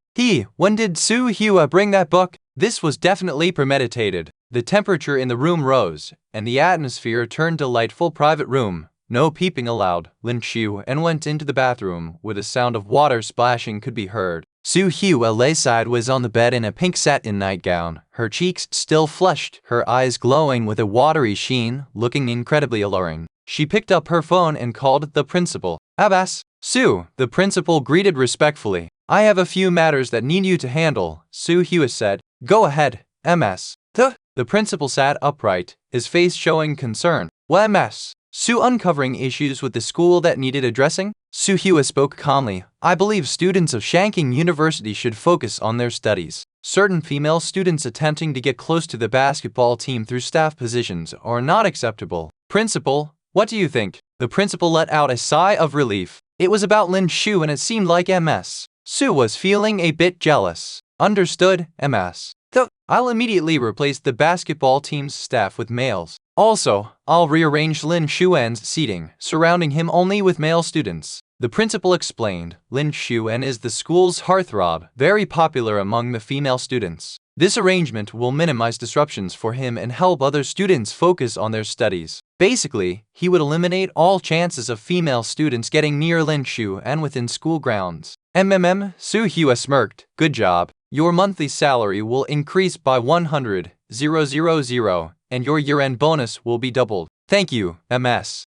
[SPEAKER 1] When did Su Hua bring that book? This was definitely premeditated. The temperature in the room rose, and the atmosphere turned delightful. Private room. No peeping allowed. Lin Chuan went into the bathroom, where the sound of water splashing could be heard. Su Hua lay sideways on the bed in a pink satin nightgown, her cheeks still flushed, her eyes glowing with a watery sheen, looking incredibly alluring. She picked up her phone and called the principal. Abbas. Su, the principal greeted respectfully. I have a few matters that need you to handle, Su Hua said. Go ahead, MS. The principal sat upright, his face showing concern. What MS? Su uncovering issues with the school that needed addressing? Su Hua spoke calmly. I believe students of Shanking University should focus on their studies. Certain female students attempting to get close to the basketball team through staff positions are not acceptable. Principal, what do you think? The principal let out a sigh of relief. It was about Lin Shu and it seemed like Ms. Su was feeling a bit jealous. Understood, Ms. Though, I'll immediately replace the basketball team's staff with males. Also, I'll rearrange Lin Xuan's seating, surrounding him only with male students. The principal explained. Lin Xuan is the school's heartthrob, very popular among the female students. This arrangement will minimize disruptions for him and help other students focus on their studies. Basically, he would eliminate all chances of female students getting near Lin Xuan within school grounds. Su Hua smirked. Good job. Your monthly salary will increase by 100,000, and your year-end bonus will be doubled. Thank you, Ms.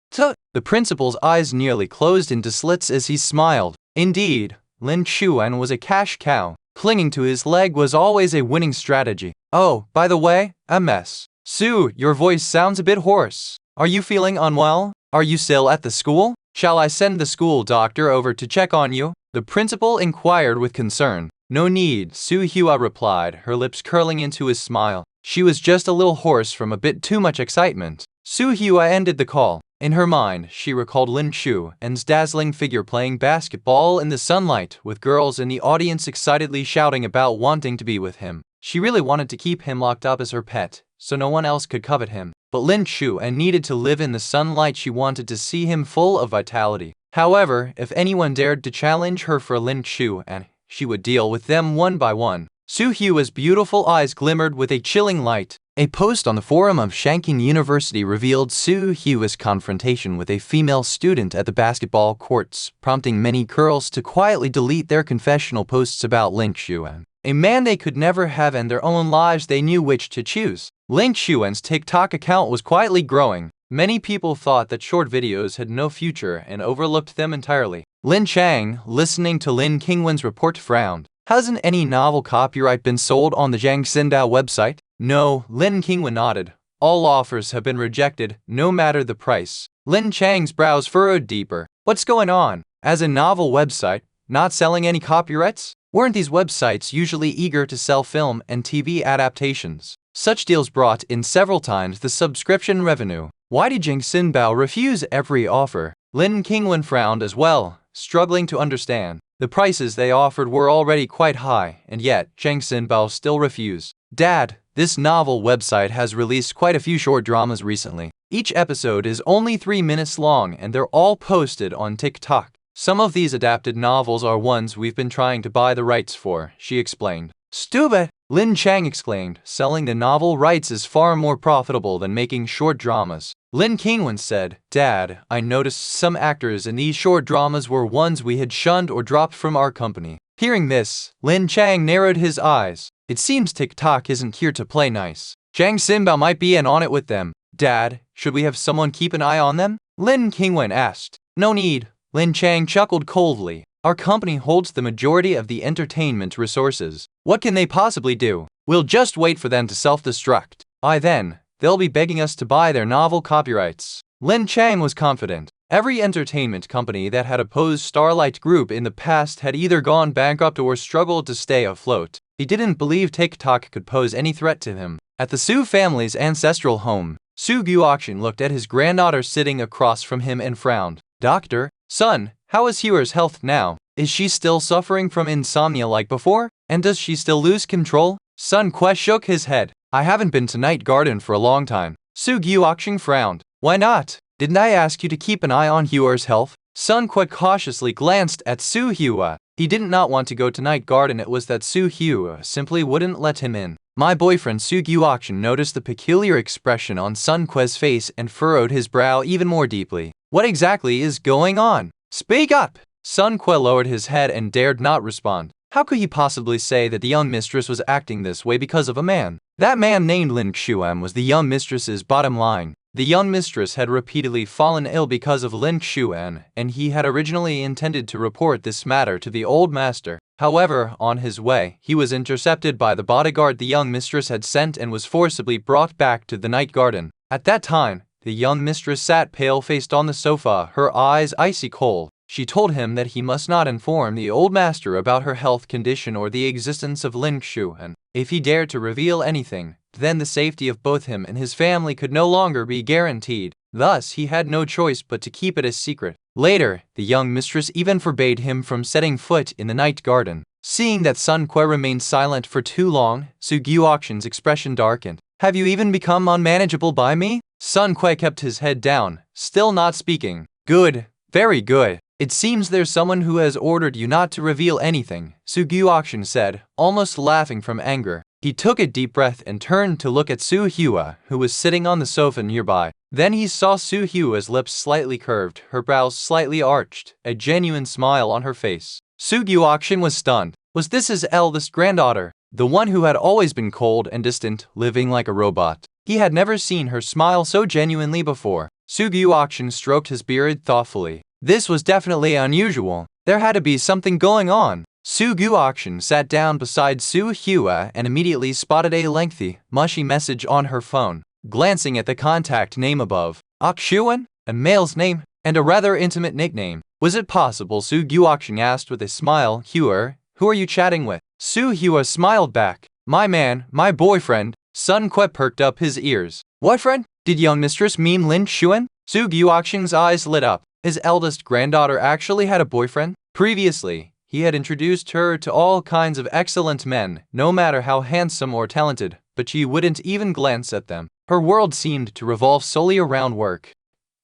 [SPEAKER 1] The principal's eyes nearly closed into slits as he smiled. Indeed, Lin Xuan was a cash cow. Clinging to his leg was always a winning strategy. Oh, by the way, Ms. Su, your voice sounds a bit hoarse. Are you feeling unwell? Are you still at the school? Shall I send the school doctor over to check on you? The principal inquired with concern. No need, Su Hua replied, her lips curling into a smile. She was just a little hoarse from a bit too much excitement. Su Hua ended the call. In her mind, she recalled Lin Xuan's dazzling figure playing basketball in the sunlight, with girls in the audience excitedly shouting about wanting to be with him. She really wanted to keep him locked up as her pet, so no one else could covet him. But Lin Xuan needed to live in the sunlight. She wanted to see him full of vitality. However, if anyone dared to challenge her for Lin Xuan, she would deal with them one by one. Su Hua's beautiful eyes glimmered with a chilling light. A post on the forum of Shanking University revealed Su Hua's confrontation with a female student at the basketball courts, prompting many girls to quietly delete their confessional posts about Lin Xuan. A man they could never have in their own lives. They knew which to choose. Lin Xuan's TikTok account was quietly growing. Many people thought that short videos had no future and overlooked them entirely. Lin Chang, listening to Lin Qingwen's report, frowned. Hasn't any novel copyright been sold on the Zhang Xindao website? No, Lin Qingwen nodded. All offers have been rejected, no matter the price. Lin Chang's brows furrowed deeper. What's going on? As a novel website, not selling any copyrights? Weren't these websites usually eager to sell film and TV adaptations? Such deals brought in several times the subscription revenue. Why did Zhang Xindao refuse every offer? Lin Qingwen frowned as well, struggling to understand. The prices they offered were already quite high, and yet Zhang Xindao still refused. Dad, this novel website has released quite a few short dramas recently. Each episode is only 3 minutes long and they're all posted on TikTok. Some of these adapted novels are ones we've been trying to buy the rights for, she explained. Stupid! Lin Chang exclaimed. Selling the novel rights is far more profitable than making short dramas. Lin Qingwen said, Dad, I noticed some actors in these short dramas were ones we had shunned or dropped from our company. Hearing this, Lin Chang narrowed his eyes. It seems TikTok isn't here to play nice. Zhang Xindao might be in on it with them. Dad, should we have someone keep an eye on them? Lin Qingwen asked. No need. Lin Chang chuckled coldly. Our company holds the majority of the entertainment resources. What can they possibly do? We'll just wait for them to self-destruct. Then, they'll be begging us to buy their novel copyrights. Lin Chang was confident. Every entertainment company that had opposed Starlight Group in the past had either gone bankrupt or struggled to stay afloat. He didn't believe TikTok could pose any threat to him. At the Su family's ancestral home, Su Guoxin looked at his granddaughter sitting across from him and frowned. Doctor, son, how is Huer's health now? Is she still suffering from insomnia like before? And does she still lose control? Sun Que shook his head. I haven't been to Night Garden for a long time. Su Guoxin frowned. Why not? Didn't I ask you to keep an eye on Huer's health? Sun Que cautiously glanced at Su Hua. He did not want to go to Night Garden. It was that Su Hua simply wouldn't let him in. My boyfriend Su Guoxin noticed the peculiar expression on Sun Que's face and furrowed his brow even more deeply. What exactly is going on? Speak up! Sun Que lowered his head and dared not respond. How could he possibly say that the young mistress was acting this way because of a man? That man named Lin Xuan was the young mistress's bottom line. The young mistress had repeatedly fallen ill because of Lin Xuan, and he had originally intended to report this matter to the old master. However, on his way, he was intercepted by the bodyguard the young mistress had sent and was forcibly brought back to the Night Garden. At that time, the young mistress sat pale-faced on the sofa, her eyes icy cold. She told him that he must not inform the old master about her health condition or the existence of Lin Xuan. If he dared to reveal anything, then the safety of both him and his family could no longer be guaranteed. Thus, he had no choice but to keep it a secret. Later, the young mistress even forbade him from setting foot in the night garden. Seeing that Sun Que remained silent for too long, Su Gyuoxin's expression darkened. Have you even become unmanageable by me? Sun Que kept his head down, still not speaking. Good, very good. It seems there's someone who has ordered you not to reveal anything, Su Gyuoxin said, almost laughing from anger. He took a deep breath and turned to look at Su Hua, who was sitting on the sofa nearby. Then he saw Su Hua's lips slightly curved, her brows slightly arched, a genuine smile on her face. Su Gyuoxin was stunned. Was this his eldest granddaughter, the one who had always been cold and distant, living like a robot? He had never seen her smile so genuinely before. Su Gyuoxin stroked his beard thoughtfully. This was definitely unusual. There had to be something going on. Su Gyuoxin sat down beside Su Hua and immediately spotted a lengthy, mushy message on her phone. Glancing at the contact name above, Akshuan, a male's name, and a rather intimate nickname. Was it possible? Su Gyuoxin asked with a smile. Hua, who are you chatting with? Su Hua smiled back. My man, my boyfriend. Sun Que perked up his ears. What friend? Did young mistress mean Lin Xuan? Su Gyuoxin's eyes lit up. His eldest granddaughter actually had a boyfriend? Previously, he had introduced her to all kinds of excellent men, no matter how handsome or talented, but she wouldn't even glance at them. Her world seemed to revolve solely around work.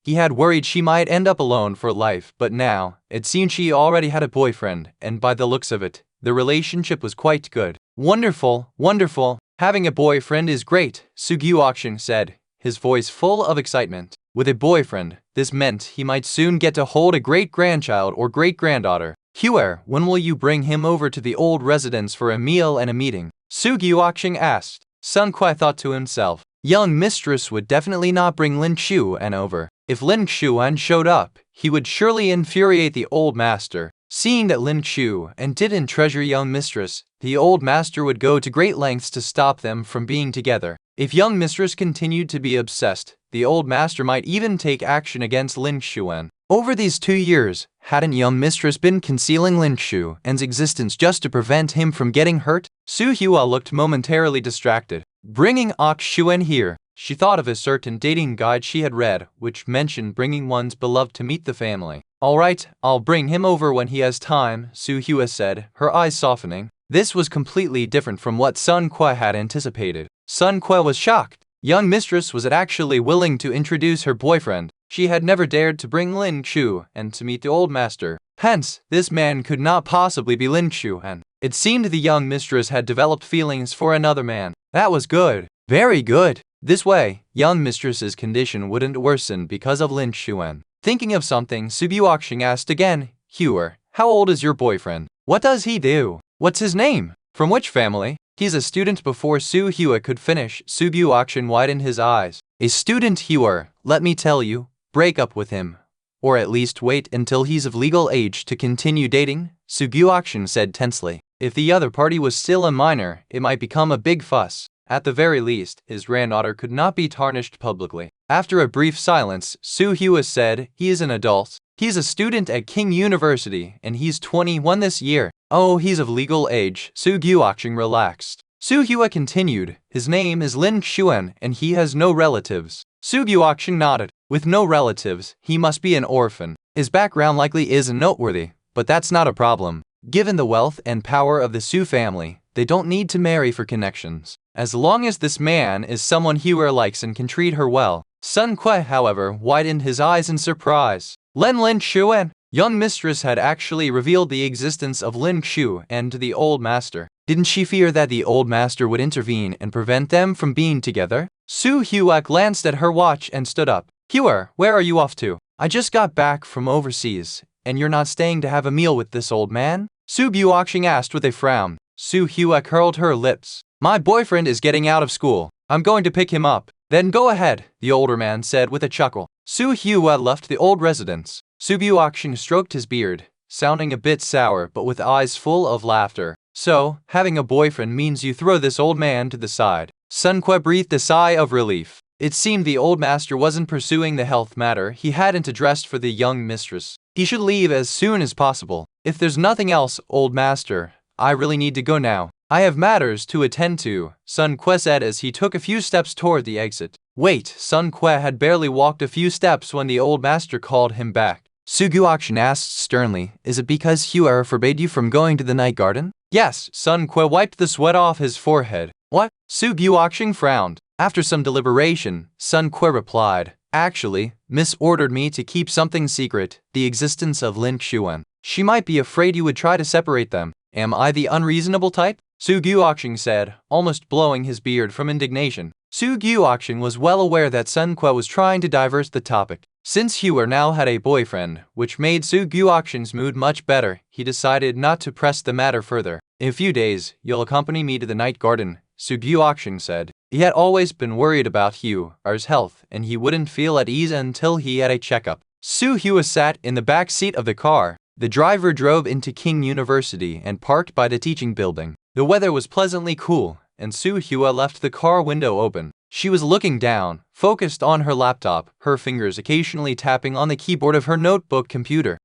[SPEAKER 1] He had worried she might end up alone for life, but now, it seemed she already had a boyfriend, and by the looks of it, the relationship was quite good. Wonderful, wonderful. Having a boyfriend is great, Su Gyuoxin said, his voice full of excitement. With a boyfriend, this meant he might soon get to hold a great-grandchild or great-granddaughter. Hua, when will you bring him over to the old residence for a meal and a meeting? Su Gyuoxin asked. Sun Que thought to himself, young mistress would definitely not bring Lin Xuan over. If Lin Xuan showed up, he would surely infuriate the old master. Seeing that Lin Xuan didn't treasure young mistress, the old master would go to great lengths to stop them from being together. If young mistress continued to be obsessed, the old master might even take action against Lin Xuan. Over these 2 years, hadn't young mistress been concealing Lin Xuan's existence just to prevent him from getting hurt? Su Hua looked momentarily distracted. Bringing Xuan here. She thought of a certain dating guide she had read, which mentioned bringing one's beloved to meet the family. Alright, I'll bring him over when he has time, Su Hua said, her eyes softening. This was completely different from what Sun Que had anticipated. Sun Que was shocked. Young mistress was actually willing to introduce her boyfriend. She had never dared to bring Lin Xuan to meet the old master. Hence, this man could not possibly be Lin Xuan. It seemed the young mistress had developed feelings for another man. That was good. Very good. This way, young mistress's condition wouldn't worsen because of Lin Xuan. Thinking of something, Su Gyuoxin asked again, Hua, how old is your boyfriend? What does he do? What's his name? From which family? He's a student. Before Su Hua could finish, Su Gyuoxin widened his eyes. A student? Hua, let me tell you, break up with him. Or at least wait until he's of legal age to continue dating, Su Gyuoxin said tensely. If the other party was still a minor, it might become a big fuss. At the very least, his granddaughter could not be tarnished publicly. After a brief silence, Su Hua said, he is an adult. He's a student at King University, and he's 21 this year. Oh, he's of legal age. Su Gyuoxin relaxed. Su Hua continued, his name is Lin Xuan, and he has no relatives. Su Gyuoxin nodded. With no relatives, he must be an orphan. His background likely isn't noteworthy, but that's not a problem. Given the wealth and power of the Su family, they don't need to marry for connections. As long as this man is someone Hua likes and can treat her well. Sun Que, however, widened his eyes in surprise. Lin Xuan. Young mistress had actually revealed the existence of Lin Xuan to the old master. Didn't she fear that the old master would intervene and prevent them from being together? Su Hua glanced at her watch and stood up. Hua, where are you off to? I just got back from overseas, and you're not staying to have a meal with this old man? Su Gyuoxin asked with a frown. Su Hua curled her lips. My boyfriend is getting out of school. I'm going to pick him up. Then go ahead, the older man said with a chuckle. Su Hua left the old residence. Su Gyuoxin stroked his beard, sounding a bit sour but with eyes full of laughter. So, having a boyfriend means you throw this old man to the side. Sun Que breathed a sigh of relief. It seemed the old master wasn't pursuing the health matter he hadn't addressed for the young mistress. He should leave as soon as possible. If there's nothing else, old master, I really need to go now. I have matters to attend to, Sun Que said as he took a few steps toward the exit. Wait, Sun Que had barely walked a few steps when the old master called him back. Su Guoxian asked sternly. Is it because Hua forbade you from going to the night garden? Yes, Sun Kui wiped the sweat off his forehead. What? Su Guoxian frowned. After some deliberation, Sun Kui replied, actually, Miss ordered me to keep something secret, the existence of Lin Xuan. She might be afraid you would try to separate them. Am I the unreasonable type? Su Guoxian said, almost blowing his beard from indignation. Su Guoxian was well aware that Sun Kui was trying to divert the topic. Since Hua now had a boyfriend, which made Su Guoxian's mood much better, he decided not to press the matter further. In a few days, you'll accompany me to the night garden, Su Guoxian said. He had always been worried about Hua's health, and he wouldn't feel at ease until he had a checkup. Su Hua sat in the back seat of the car. The driver drove into King University and parked by the teaching building. The weather was pleasantly cool, and Su Hua left the car window open. She was looking down, focused on her laptop, her fingers occasionally tapping on the keyboard of her notebook computer.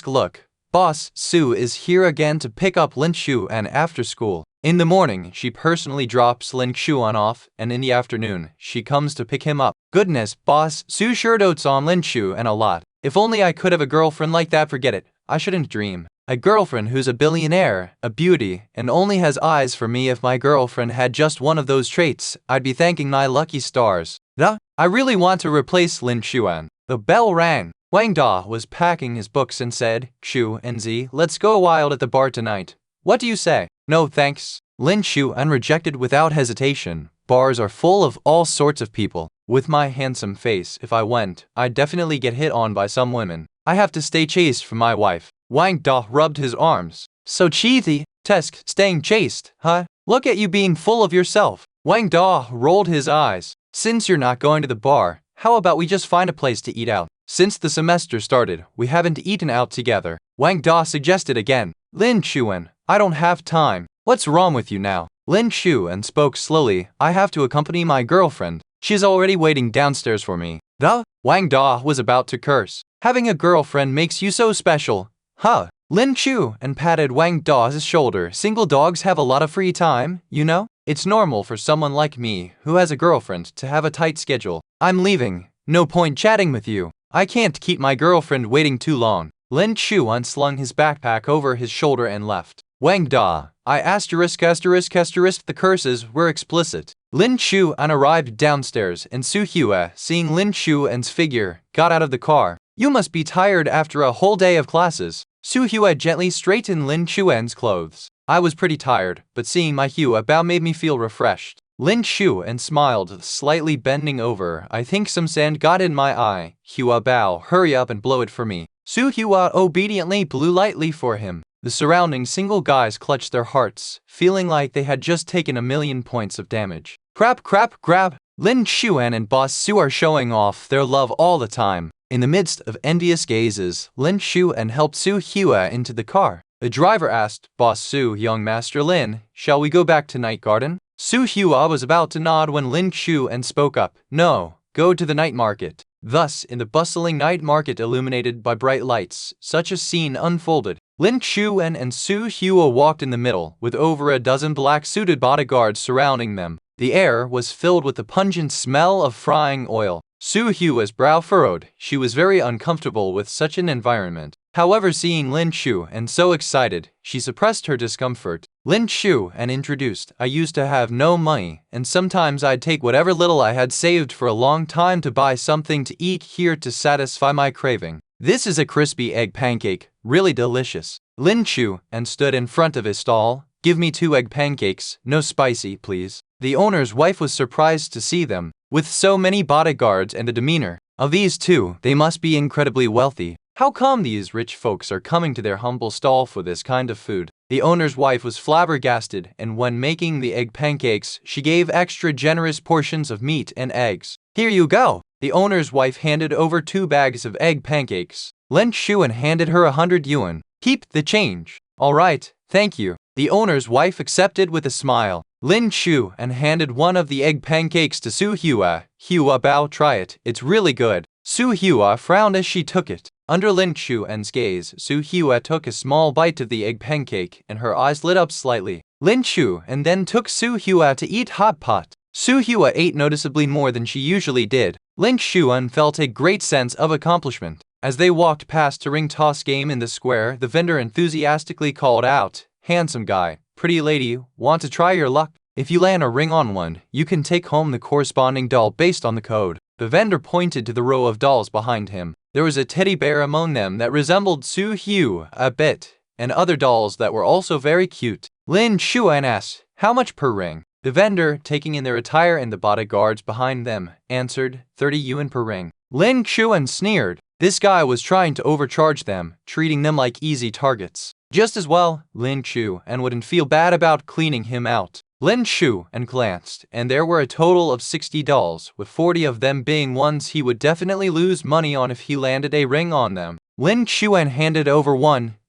[SPEAKER 1] Look. Boss Su is here again to pick up Lin Xuan after school. In the morning, she personally drops Lin Xuan off, and in the afternoon, she comes to pick him up. Goodness, boss, Su sure dotes on Lin Xuan a lot. If only I could have a girlfriend like that. Forget it, I shouldn't dream. A girlfriend who's a billionaire, a beauty, and only has eyes for me. If my girlfriend had just one of those traits, I'd be thanking my lucky stars. I really want to replace Lin Xuan. The bell rang. Wang Da was packing his books and said, Xu and Z, let's go wild at the bar tonight. What do you say? No thanks. Lin Xuan rejected without hesitation. Bars are full of all sorts of people. With my handsome face, if I went, I'd definitely get hit on by some women. I have to stay chaste for my wife. Wang Da rubbed his arms. So cheesy. Tesk, staying chaste, huh? Look at you being full of yourself. Wang Da rolled his eyes. Since you're not going to the bar, how about we just find a place to eat out? Since the semester started, we haven't eaten out together. Wang Da suggested again. Lin Xuan, I don't have time. What's wrong with you now? Lin Xuan spoke slowly. I have to accompany my girlfriend. She's already waiting downstairs for me. Wang Da was about to curse. Having a girlfriend makes you so special. Huh? Lin Xuan patted Wang Da's shoulder. Single dogs have a lot of free time, you know? It's normal for someone like me, who has a girlfriend, to have a tight schedule. I'm leaving. No point chatting with you. I can't keep my girlfriend waiting too long. Lin Xuan slung his backpack over his shoulder and left. Wang Da, the curses were explicit. Lin Xuan arrived downstairs, and Su Hua, seeing Lin Xuan's figure, got out of the car. You must be tired after a whole day of classes. Su Hua gently straightened Lin Xuan's clothes. I was pretty tired, but seeing my Hua Bao made me feel refreshed. Lin Xuan smiled, slightly bending over. I think some sand got in my eye. Hua Bao, hurry up and blow it for me. Su Hua obediently blew lightly for him. The surrounding single guys clutched their hearts, feeling like they had just taken 1,000,000 points of damage. Crap, grab! Lin Xuan and Boss Su are showing off their love all the time. In the midst of envious gazes, Lin Xuan helped Su Hua into the car. The driver asked, Boss Su, young Master Lin, shall we go back to Night Garden? Su Hua was about to nod when Lin Xuan spoke up. No, go to the night market. Thus, in the bustling night market illuminated by bright lights, such a scene unfolded. Lin Xuan and Su Hua walked in the middle, with over a dozen black-suited bodyguards surrounding them. The air was filled with the pungent smell of frying oil. Su Hua's brow furrowed. She was very uncomfortable with such an environment. However, seeing Lin Xuan so excited, she suppressed her discomfort. Lin Xuan introduced, I used to have no money, and sometimes I'd take whatever little I had saved for a long time to buy something to eat here to satisfy my craving. This is a crispy egg pancake, really delicious. Lin Xuan stood in front of his stall. Give me 2 egg pancakes, no spicy, please. The owner's wife was surprised to see them. With so many bodyguards and the demeanor of these two, they must be incredibly wealthy. How come these rich folks are coming to their humble stall for this kind of food? The owner's wife was flabbergasted, and when making the egg pancakes, she gave extra generous portions of meat and eggs. Here you go! The owner's wife handed over 2 bags of egg pancakes. Lin Xuan handed her 100 yuan. Keep the change. All right, thank you. The owner's wife accepted with a smile. Lin Xuan handed one of the egg pancakes to Su Hua. Hua Bao, try it. It's really good. Su Hua frowned as she took it. Under Lin Xuan's gaze, Su Hua took a small bite of the egg pancake, and her eyes lit up slightly. Lin Xuan then took Su Hua to eat hot pot. Su Hua ate noticeably more than she usually did. Lin Xuan felt a great sense of accomplishment. As they walked past a ring toss game in the square, the vendor enthusiastically called out, "Handsome guy, pretty lady, want to try your luck? If you land a ring on one, you can take home the corresponding doll based on the code." The vendor pointed to the row of dolls behind him. There was a teddy bear among them that resembled Su Hugh a bit, and other dolls that were also very cute. Lin Xuan asked, "How much per ring?" The vendor, taking in their attire and the bodyguards behind them, answered, 30 yuan per ring. Lin Xuan sneered. This guy was trying to overcharge them, treating them like easy targets. Just as well, Lin Xuan wouldn't feel bad about cleaning him out. Lin Xuan glanced, and there were a total of 60 dolls, with 40 of them being ones he would definitely lose money on if he landed a ring on them. Lin Xuan handed over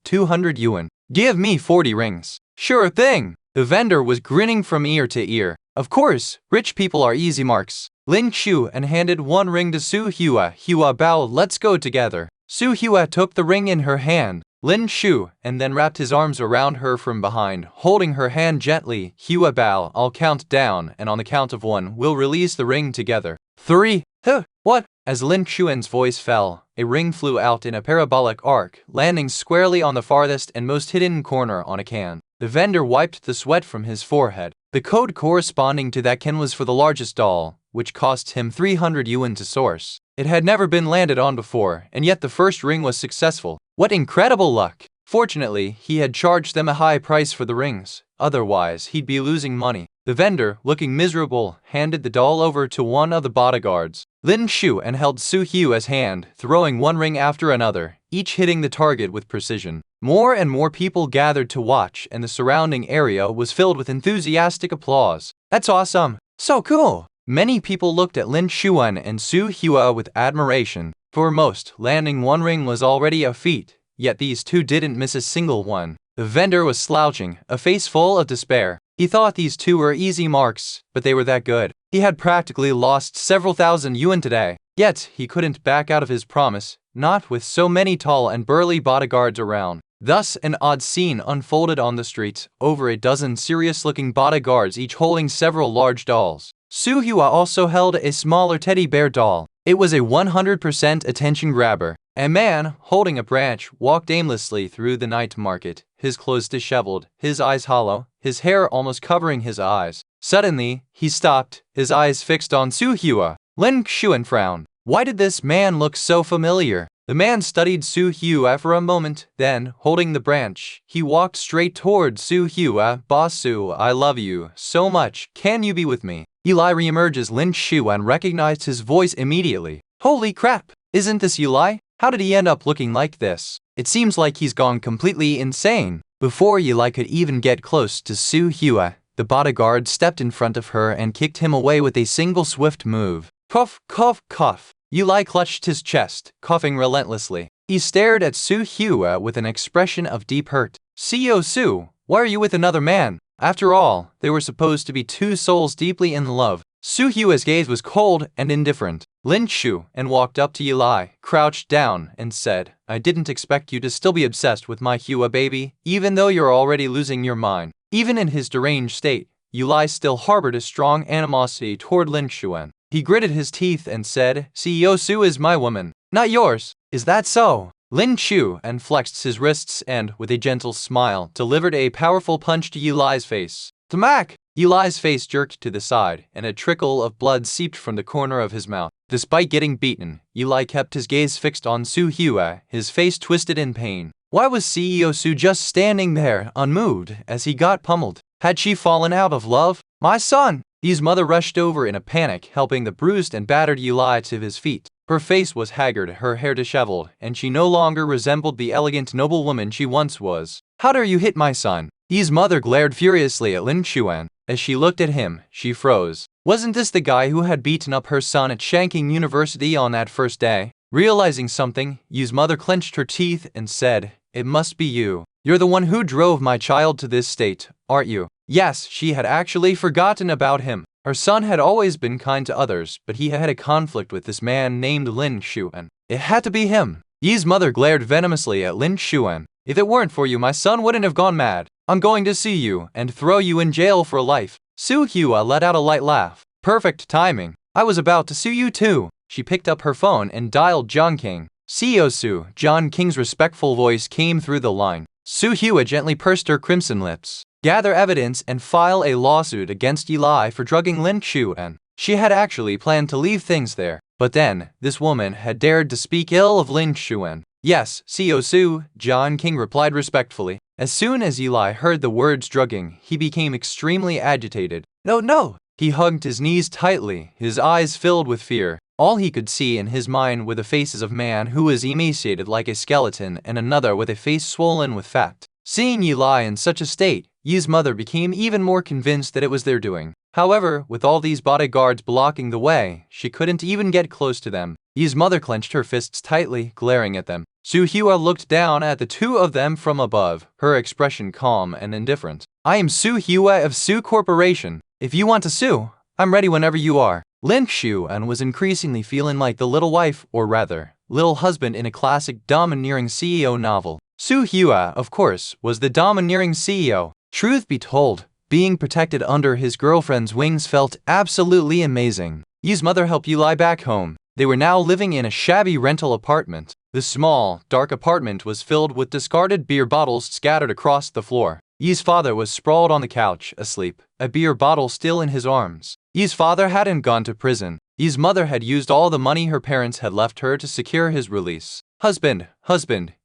[SPEAKER 1] 200 yuan. "Give me 40 rings." "Sure thing." The vendor was grinning from ear to ear. Of course, rich people are easy marks. Lin Xuan handed one ring to Su Hua. "Hua Bao, let's go together." Su Hua took the ring in her hand. Lin Xuan then wrapped his arms around her from behind, holding her hand gently. "Hua Bao, I'll count down, and on the count of 1, we'll release the ring together." 3. Huh, what? As Lin Xuan's voice fell, a ring flew out in a parabolic arc, landing squarely on the farthest and most hidden corner on a can. The vendor wiped the sweat from his forehead. The code corresponding to that can was for the largest doll, which cost him 300 yuan to source. It had never been landed on before, and yet the first ring was successful. What incredible luck! Fortunately, he had charged them a high price for the rings, otherwise he'd be losing money. The vendor, looking miserable, handed the doll over to one of the bodyguards. Lin Xuan held Su Hua's hand, throwing one ring after another, each hitting the target with precision. More and more people gathered to watch, and the surrounding area was filled with enthusiastic applause. "That's awesome! So cool!" Many people looked at Lin Xuan and Su Hua with admiration. For most, landing one ring was already a feat, yet these two didn't miss a single one. The vendor was slouching, a face full of despair. He thought these two were easy marks, but they were that good. He had practically lost several thousand yuan today. Yet, he couldn't back out of his promise, not with so many tall and burly bodyguards around. Thus, an odd scene unfolded on the street, over a dozen serious-looking bodyguards each holding several large dolls. Su Hua also held a smaller teddy bear doll. It was a 100% attention grabber. A man, holding a branch, walked aimlessly through the night market, his clothes disheveled, his eyes hollow, his hair almost covering his eyes. Suddenly, he stopped, his eyes fixed on Su Hua. Lin Xuan frowned. Why did this man look so familiar? The man studied Su Hua for a moment, then, holding the branch, he walked straight toward Su Hua. "Boss Su, I love you so much. Can you be with me?" Eli reemerges. Lin Xuan recognized his voice immediately. Holy crap! Isn't this Eli? How did he end up looking like this? It seems like he's gone completely insane. Before Eli could even get close to Su Hua, the bodyguard stepped in front of her and kicked him away with a single swift move. Cough, cough, cough. Eli clutched his chest, coughing relentlessly. He stared at Su Hua with an expression of deep hurt. "CEO Su, why are you with another man?" After all, they were supposed to be two souls deeply in love. Su Hua's gaze was cold and indifferent. Lin Xuan walked up to Eli, crouched down, and said, "I didn't expect you to still be obsessed with my Hua baby, even though you're already losing your mind." Even in his deranged state, Eli still harbored a strong animosity toward Lin Xuan. He gritted his teeth and said, "CEO Su is my woman, not yours. Is that so?" Lin Xuan flexed his wrists and, with a gentle smile, delivered a powerful punch to Eli's face. "Smack!" Eli's face jerked to the side, and a trickle of blood seeped from the corner of his mouth. Despite getting beaten, Eli kept his gaze fixed on Su Hua, his face twisted in pain. Why was CEO Su just standing there, unmoved, as he got pummeled? Had she fallen out of love? "My son!" His mother rushed over in a panic, helping the bruised and battered Eli to his feet. Her face was haggard, her hair disheveled, and she no longer resembled the elegant noblewoman she once was. "How dare you hit my son?" His mother glared furiously at Lin Xuan. As she looked at him, she froze. Wasn't this the guy who had beaten up her son at Shanking University on that first day? Realizing something, Yu's mother clenched her teeth and said, "It must be you. You're the one who drove my child to this state, aren't you?" Yes, she had actually forgotten about him. Her son had always been kind to others, but he had a conflict with this man named Lin Xuan. It had to be him. Yi's mother glared venomously at Lin Xuan. "If it weren't for you, my son wouldn't have gone mad. I'm going to see you and throw you in jail for life." Su Hua let out a light laugh. "Perfect timing. I was about to sue you too." she picked up her phone and dialed John King. CEO Su. John King's respectful voice came through the line. Su Hua gently pursed her crimson lips. Gather evidence and file a lawsuit against Eli for drugging Lin Xuan. She had actually planned to leave things there, but then, this woman had dared to speak ill of Lin Xuan. Yes, CEO Su, John King replied respectfully. As soon as Eli heard the words drugging, he became extremely agitated. No! He hugged his knees tightly, his eyes filled with fear. All he could see in his mind were the faces of a man who was emaciated like a skeleton and another with a face swollen with fat. Seeing Eli in such a state, Yi's mother became even more convinced that it was their doing. However, with all these bodyguards blocking the way, she couldn't even get close to them. Yi's mother clenched her fists tightly, glaring at them. Su Hua looked down at the two of them from above, her expression calm and indifferent. I am Su Hua of Su Corporation. If you want to sue, I'm ready whenever you are. Lin Xuan was increasingly feeling like the little wife, or rather, little husband in a classic domineering CEO novel. Su Hua, of course, was the domineering CEO. Truth be told, being protected under his girlfriend's wings felt absolutely amazing. Yi's mother helped Eli back home. They were now living in a shabby rental apartment. The small, dark apartment was filled with discarded beer bottles scattered across the floor. Yi's father was sprawled on the couch, asleep, a beer bottle still in his arms. Yi's father hadn't gone to prison. Yi's mother had used all the money her parents had left her to secure his release. Husband.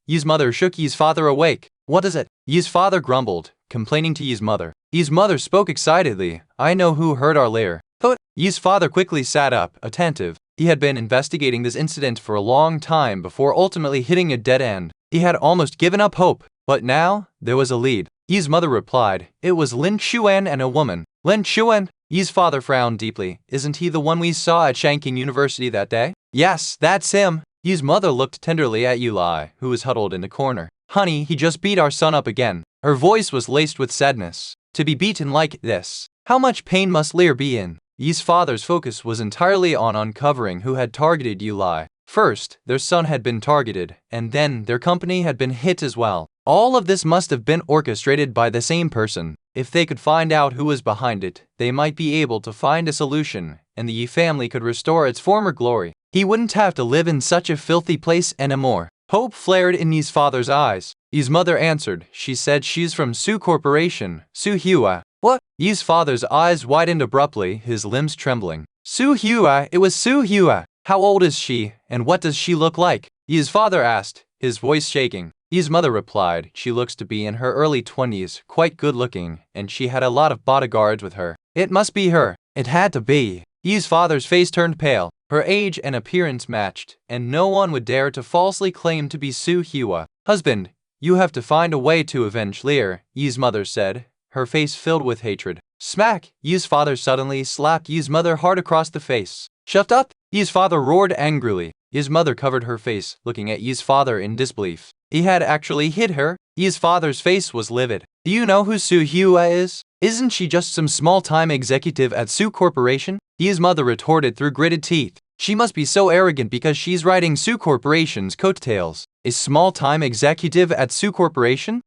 [SPEAKER 1] Yi's mother shook Yi's father awake. What is it? Yi's father grumbled, complaining to Yi's mother. Yi's mother spoke excitedly. I know who hurt our lair. But Yi's father quickly sat up, attentive. He had been investigating this incident for a long time before ultimately hitting a dead end. He had almost given up hope, but now there was a lead. Yi's mother replied, it was Lin Xuan and a woman. Lin Xuan? Yi's father frowned deeply. Isn't he the one we saw at Shanking University that day? Yes, that's him. Yi's mother looked tenderly at Eli, who was huddled in the corner. Honey, he just beat our son up again. Her voice was laced with sadness. To be beaten like this. How much pain must Lear be in? Yi's father's focus was entirely on uncovering who had targeted Eli. First, their son had been targeted, and then their company had been hit as well. All of this must have been orchestrated by the same person. If they could find out who was behind it, they might be able to find a solution, and the Yi family could restore its former glory. He wouldn't have to live in such a filthy place anymore. Hope flared in Yi's father's eyes. Yi's mother answered. She said she's from Su Corporation. Su Hua. What? Yi's father's eyes widened abruptly, his limbs trembling. Su Hua, it was Su Hua. How old is she, and what does she look like? Yi's father asked, his voice shaking. Yi's mother replied, she looks to be in her early 20s, quite good looking, and she had a lot of bodyguards with her. It must be her. It had to be. Yi's father's face turned pale. Her age and appearance matched, and no one would dare to falsely claim to be Su Hua. Husband, you have to find a way to avenge Lear, Yi's mother said, her face filled with hatred. Smack! Yi's father suddenly slapped Yi's mother hard across the face. Shut up! Yi's father roared angrily. Yi's mother covered her face, looking at Yi's father in disbelief. He had actually hit her. Yi's father's face was livid. Do you know who Su Hua is? Isn't she just some small-time executive at Su Corporation? Yi's mother retorted through gritted teeth. She must be so arrogant because she's riding Su Corporation's coattails. A small-time executive at Su Corporation?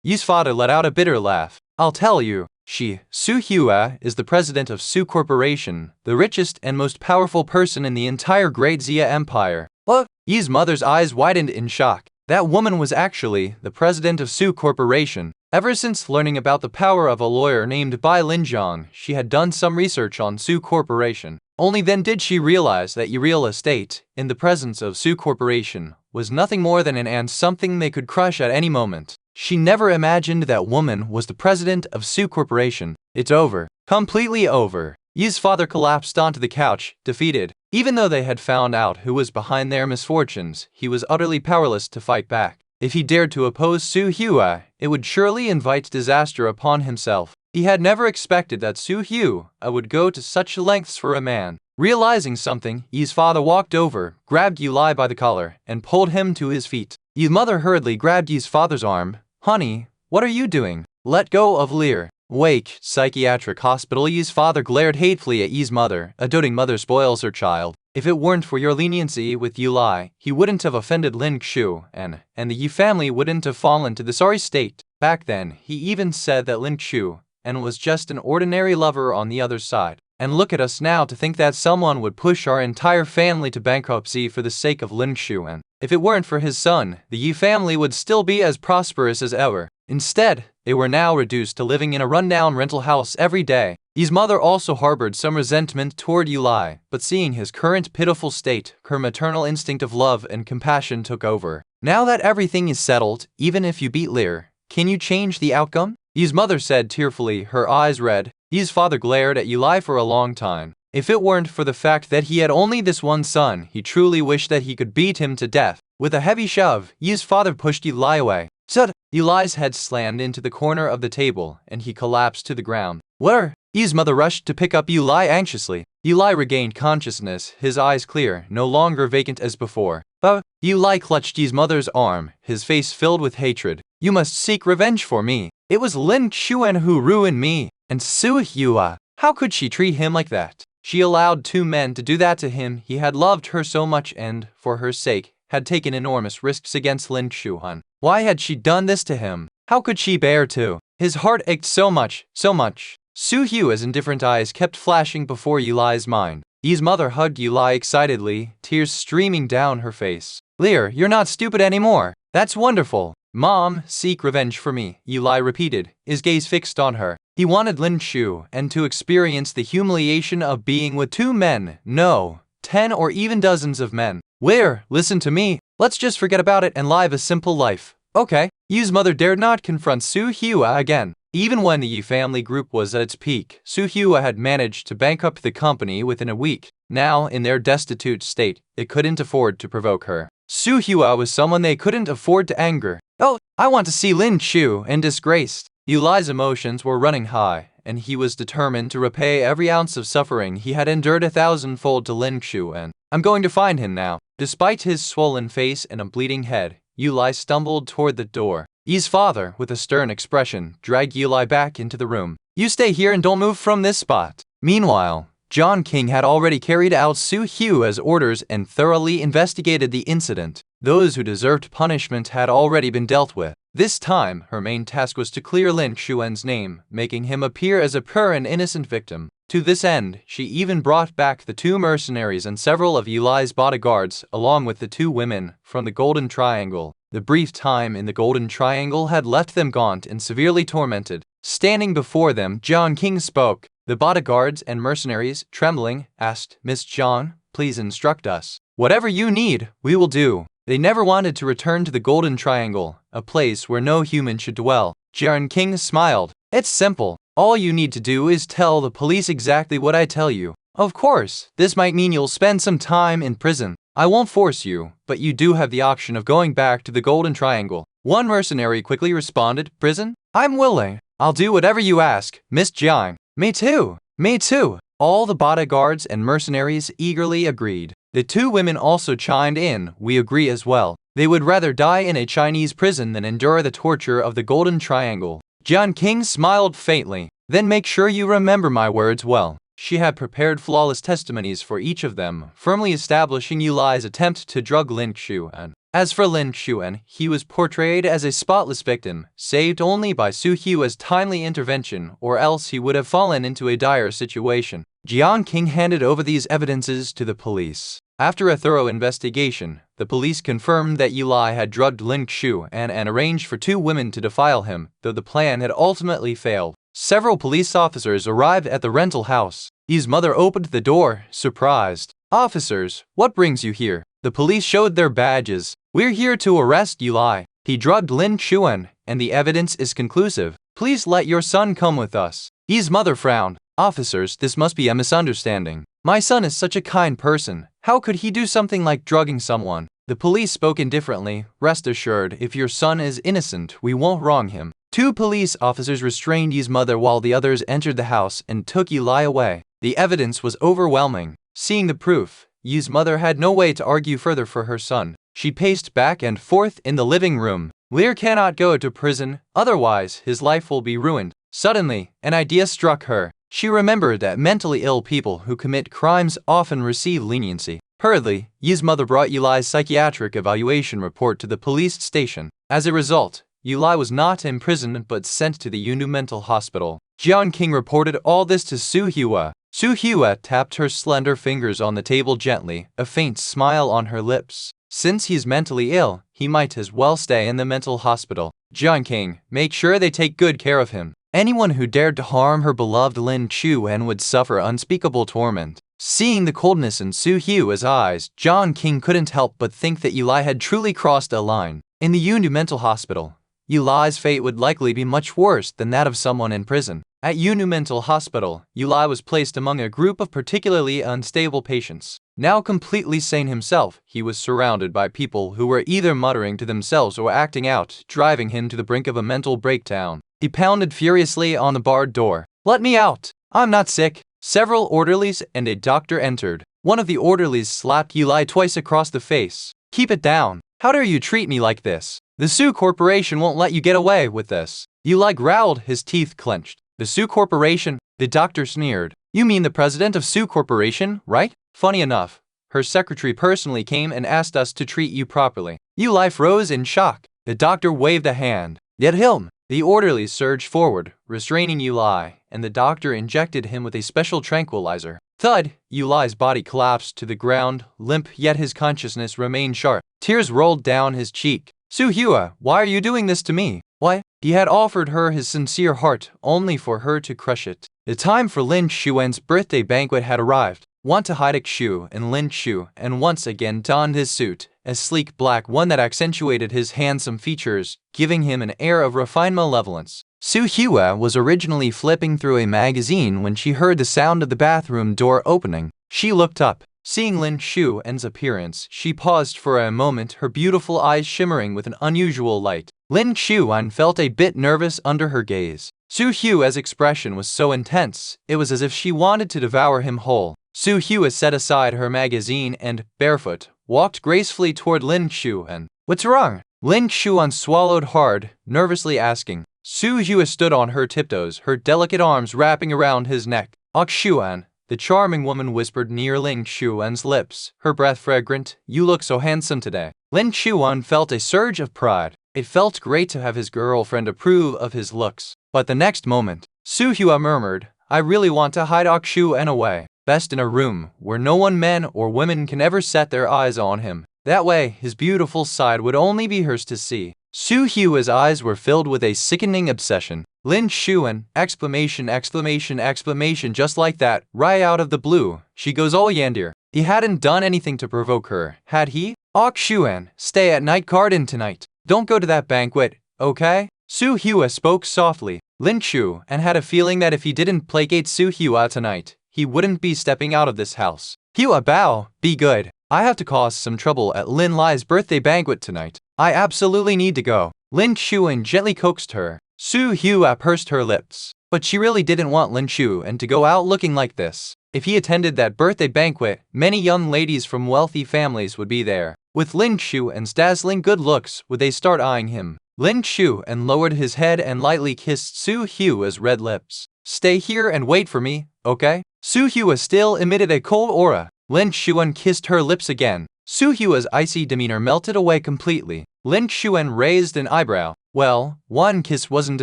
[SPEAKER 1] Yi's father let out a bitter laugh. I'll tell you. Su Hua, is the president of Su Corporation, the richest and most powerful person in the entire Great Xia Empire. What? Yi's mother's eyes widened in shock. That woman was actually the president of Su Corporation. Ever since learning about the power of a lawyer named Bai Linjiang, she had done some research on Su Corporation. Only then did she realize that real estate, in the presence of Su Corporation, was nothing more than an ant, something they could crush at any moment. She never imagined that woman was the president of Su Corporation. It's over. Completely over. Yi's father collapsed onto the couch, defeated. Even though they had found out who was behind their misfortunes, he was utterly powerless to fight back. If he dared to oppose Su Hua, it would surely invite disaster upon himself. He had never expected that Su Hua would go to such lengths for a man. Realizing something, Yi's father walked over, grabbed Eli by the collar, and pulled him to his feet. Yi's mother hurriedly grabbed Yi's father's arm. Honey, what are you doing? Let go of Lear. Wake, psychiatric hospital. Yi's father glared hatefully at Yi's mother. A doting mother spoils her child. If it weren't for your leniency with Eli, he wouldn't have offended Lin Xu, and the Yi family wouldn't have fallen to the sorry state. Back then, he even said that Lin Xu and was just an ordinary lover on the other side. And look at us now to think that someone would push our entire family to bankruptcy for the sake of Lin Xuan. If it weren't for his son, the Yi family would still be as prosperous as ever. Instead, they were now reduced to living in a rundown rental house every day. Yi's mother also harbored some resentment toward Yulai, but seeing his current pitiful state, her maternal instinct of love and compassion took over. Now that everything is settled, even if you beat Lear, can you change the outcome? Yi's mother said tearfully, her eyes red. Yi's father glared at Yulai for a long time. If it weren't for the fact that he had only this one son, he truly wished that he could beat him to death. With a heavy shove, Yi's father pushed Yulai away. Sud! Yulai's head slammed into the corner of the table, and he collapsed to the ground. Where? Yi's mother rushed to pick up Yulai anxiously. Yulai regained consciousness, his eyes clear, no longer vacant as before. But Yulai clutched Yi's mother's arm, his face filled with hatred. You must seek revenge for me. It was Lin Xuan who ruined me. And Su Hua, how could she treat him like that? She allowed two men to do that to him. He had loved her so much and, for her sake, had taken enormous risks against Lin Xuan. Why had she done this to him? How could she bear to? His heart ached so much, so much. Su Hua's indifferent eyes kept flashing before Yulai's mind. Yi's mother hugged Yulai excitedly, tears streaming down her face. Lear, you're not stupid anymore. That's wonderful. Mom, seek revenge for me, Yulai repeated, his gaze fixed on her. He wanted Lin Xuan to experience the humiliation of being with two men, no, 10 or even dozens of men. Lear, listen to me. Let's just forget about it and live a simple life. Okay. Yi's mother dared not confront Su Hua again. Even when the Yi family group was at its peak, Su Hua had managed to bankrupt the company within a week. Now, in their destitute state, it couldn't afford to provoke her. Su Hua was someone they couldn't afford to anger. Oh, I want to see Lin Xuan disgraced. Yulai's emotions were running high, and he was determined to repay every ounce of suffering he had endured 1,000-fold to Lin Xuan. I'm going to find him now. Despite his swollen face and a bleeding head, Yulai stumbled toward the door. Yi's father, with a stern expression, dragged Yulai back into the room. You stay here and don't move from this spot. Meanwhile, John King had already carried out Su Hua's orders and thoroughly investigated the incident. Those who deserved punishment had already been dealt with. This time, her main task was to clear Lin Xuan's name, making him appear as a pure and innocent victim. To this end, she even brought back the two mercenaries and several of Yulai's bodyguards, along with the two women from the Golden Triangle. The brief time in the Golden Triangle had left them gaunt and severely tormented. Standing before them, John King spoke. The bodyguards and mercenaries, trembling, asked, Miss John, please instruct us. Whatever you need, we will do. They never wanted to return to the Golden Triangle, a place where no human should dwell. John King smiled. It's simple. All you need to do is tell the police exactly what I tell you. Of course, this might mean you'll spend some time in prison. I won't force you, but you do have the option of going back to the Golden Triangle. One mercenary quickly responded, Prison? I'm willing. I'll do whatever you ask, Miss Jiang. Me too. Me too. All the bodyguards and mercenaries eagerly agreed. The two women also chimed in, we agree as well. They would rather die in a Chinese prison than endure the torture of the Golden Triangle. John King smiled faintly. Then make sure you remember my words well. She had prepared flawless testimonies for each of them, firmly establishing Yulai's attempt to drug Lin Xuan. As for Lin Xuan, he was portrayed as a spotless victim, saved only by Su Hua's timely intervention, or else he would have fallen into a dire situation. Jiang King handed over these evidences to the police. After a thorough investigation, the police confirmed that Yulai had drugged Lin Xuan and arranged for two women to defile him, though the plan had ultimately failed. Several police officers arrived at the rental house. Yi's mother opened the door, surprised. Officers, what brings you here? The police showed their badges. We're here to arrest Yulai. He drugged Lin Xuan, and the evidence is conclusive. Please let your son come with us. Yi's mother frowned. Officers, this must be a misunderstanding. My son is such a kind person. How could he do something like drugging someone? The police spoke indifferently. Rest assured, if your son is innocent, we won't wrong him. Two police officers restrained Yi's mother while the others entered the house and took Yulai away. The evidence was overwhelming. Seeing the proof, Yi's mother had no way to argue further for her son. She paced back and forth in the living room. Lear cannot go to prison, otherwise his life will be ruined. Suddenly, an idea struck her. She remembered that mentally ill people who commit crimes often receive leniency. Hurriedly, Yi's mother brought Yulai's psychiatric evaluation report to the police station. As a result, Yulai was not imprisoned but sent to the Yundu mental hospital. Jiang King reported all this to Su Hua. Su Hua tapped her slender fingers on the table gently, a faint smile on her lips. Since he's mentally ill, he might as well stay in the mental hospital. Jian King, make sure they take good care of him. Anyone who dared to harm her beloved Lin Chuan would suffer unspeakable torment. Seeing the coldness in Su Hua's eyes, Jian King couldn't help but think that Yulai had truly crossed a line. In the Yundu mental hospital, Yulai's fate would likely be much worse than that of someone in prison. At Yundu Mental Hospital, Yulai was placed among a group of particularly unstable patients. Now completely sane himself, he was surrounded by people who were either muttering to themselves or acting out, driving him to the brink of a mental breakdown. He pounded furiously on the barred door. "Let me out! I'm not sick!" Several orderlies and a doctor entered. One of the orderlies slapped Yulai twice across the face. "Keep it down! How dare you treat me like this? The Su Corporation won't let you get away with this." Yulai growled, his teeth clenched. "The Su Corporation?" The doctor sneered. "You mean the president of Su Corporation, right? Funny enough, her secretary personally came and asked us to treat you properly." Yulai froze in shock. The doctor waved a hand. "Get him!" The orderlies surged forward, restraining Yulai, and the doctor injected him with a special tranquilizer. Thud! Yulai's body collapsed to the ground, limp, yet his consciousness remained sharp. Tears rolled down his cheek. "Su Hua, why are you doing this to me?" Why? He had offered her his sincere heart, only for her to crush it. The time for Lin Xuan's birthday banquet had arrived. Want to hide Xu and Lin Xu, and once again donned his suit, a sleek black one that accentuated his handsome features, giving him an air of refined malevolence. Su Hua was originally flipping through a magazine when she heard the sound of the bathroom door opening. She looked up. Seeing Lin Xuan's appearance, she paused for a moment, her beautiful eyes shimmering with an unusual light. Lin Xuan felt a bit nervous under her gaze. Su Hua's expression was so intense, it was as if she wanted to devour him whole. Su Hua set aside her magazine and, barefoot, walked gracefully toward Lin Xuan. "What's wrong?" Lin Xuan swallowed hard, nervously asking. Su Hua stood on her tiptoes, her delicate arms wrapping around his neck. "Xuan," the charming woman whispered near Lin Xuan's lips, her breath fragrant. "You look so handsome today." Lin Xuan felt a surge of pride. It felt great to have his girlfriend approve of his looks. But the next moment, Su Hua murmured, "I really want to hide Xuan away. Best in a room where no one, men or women, can ever set their eyes on him. That way, his beautiful side would only be hers to see." Su Hua's eyes were filled with a sickening obsession. Lin Xuan, exclamation, exclamation, exclamation, just like that, right out of the blue. She goes all Yandere. He hadn't done anything to provoke her, had he? "Xuan, stay at night garden tonight. Don't go to that banquet, okay?" Su Hua spoke softly. Lin Xuan had a feeling that if he didn't placate Su Hua tonight, he wouldn't be stepping out of this house. "Hua Bao, be good. I have to cause some trouble at Lin Lai's birthday banquet tonight. I absolutely need to go." Lin Xuan gently coaxed her. Su Hua pursed her lips. But she really didn't want Lin Xuan to go out looking like this. If he attended that birthday banquet, many young ladies from wealthy families would be there. With Lin Xuan's dazzling good looks, would they start eyeing him? Lin Xuan lowered his head and lightly kissed Su Hua's red lips. "Stay here and wait for me, okay?" Su Hua still emitted a cold aura. Lin Xuan kissed her lips again. Su Hua's icy demeanor melted away completely. Lin Xuan raised an eyebrow. Well, one kiss wasn't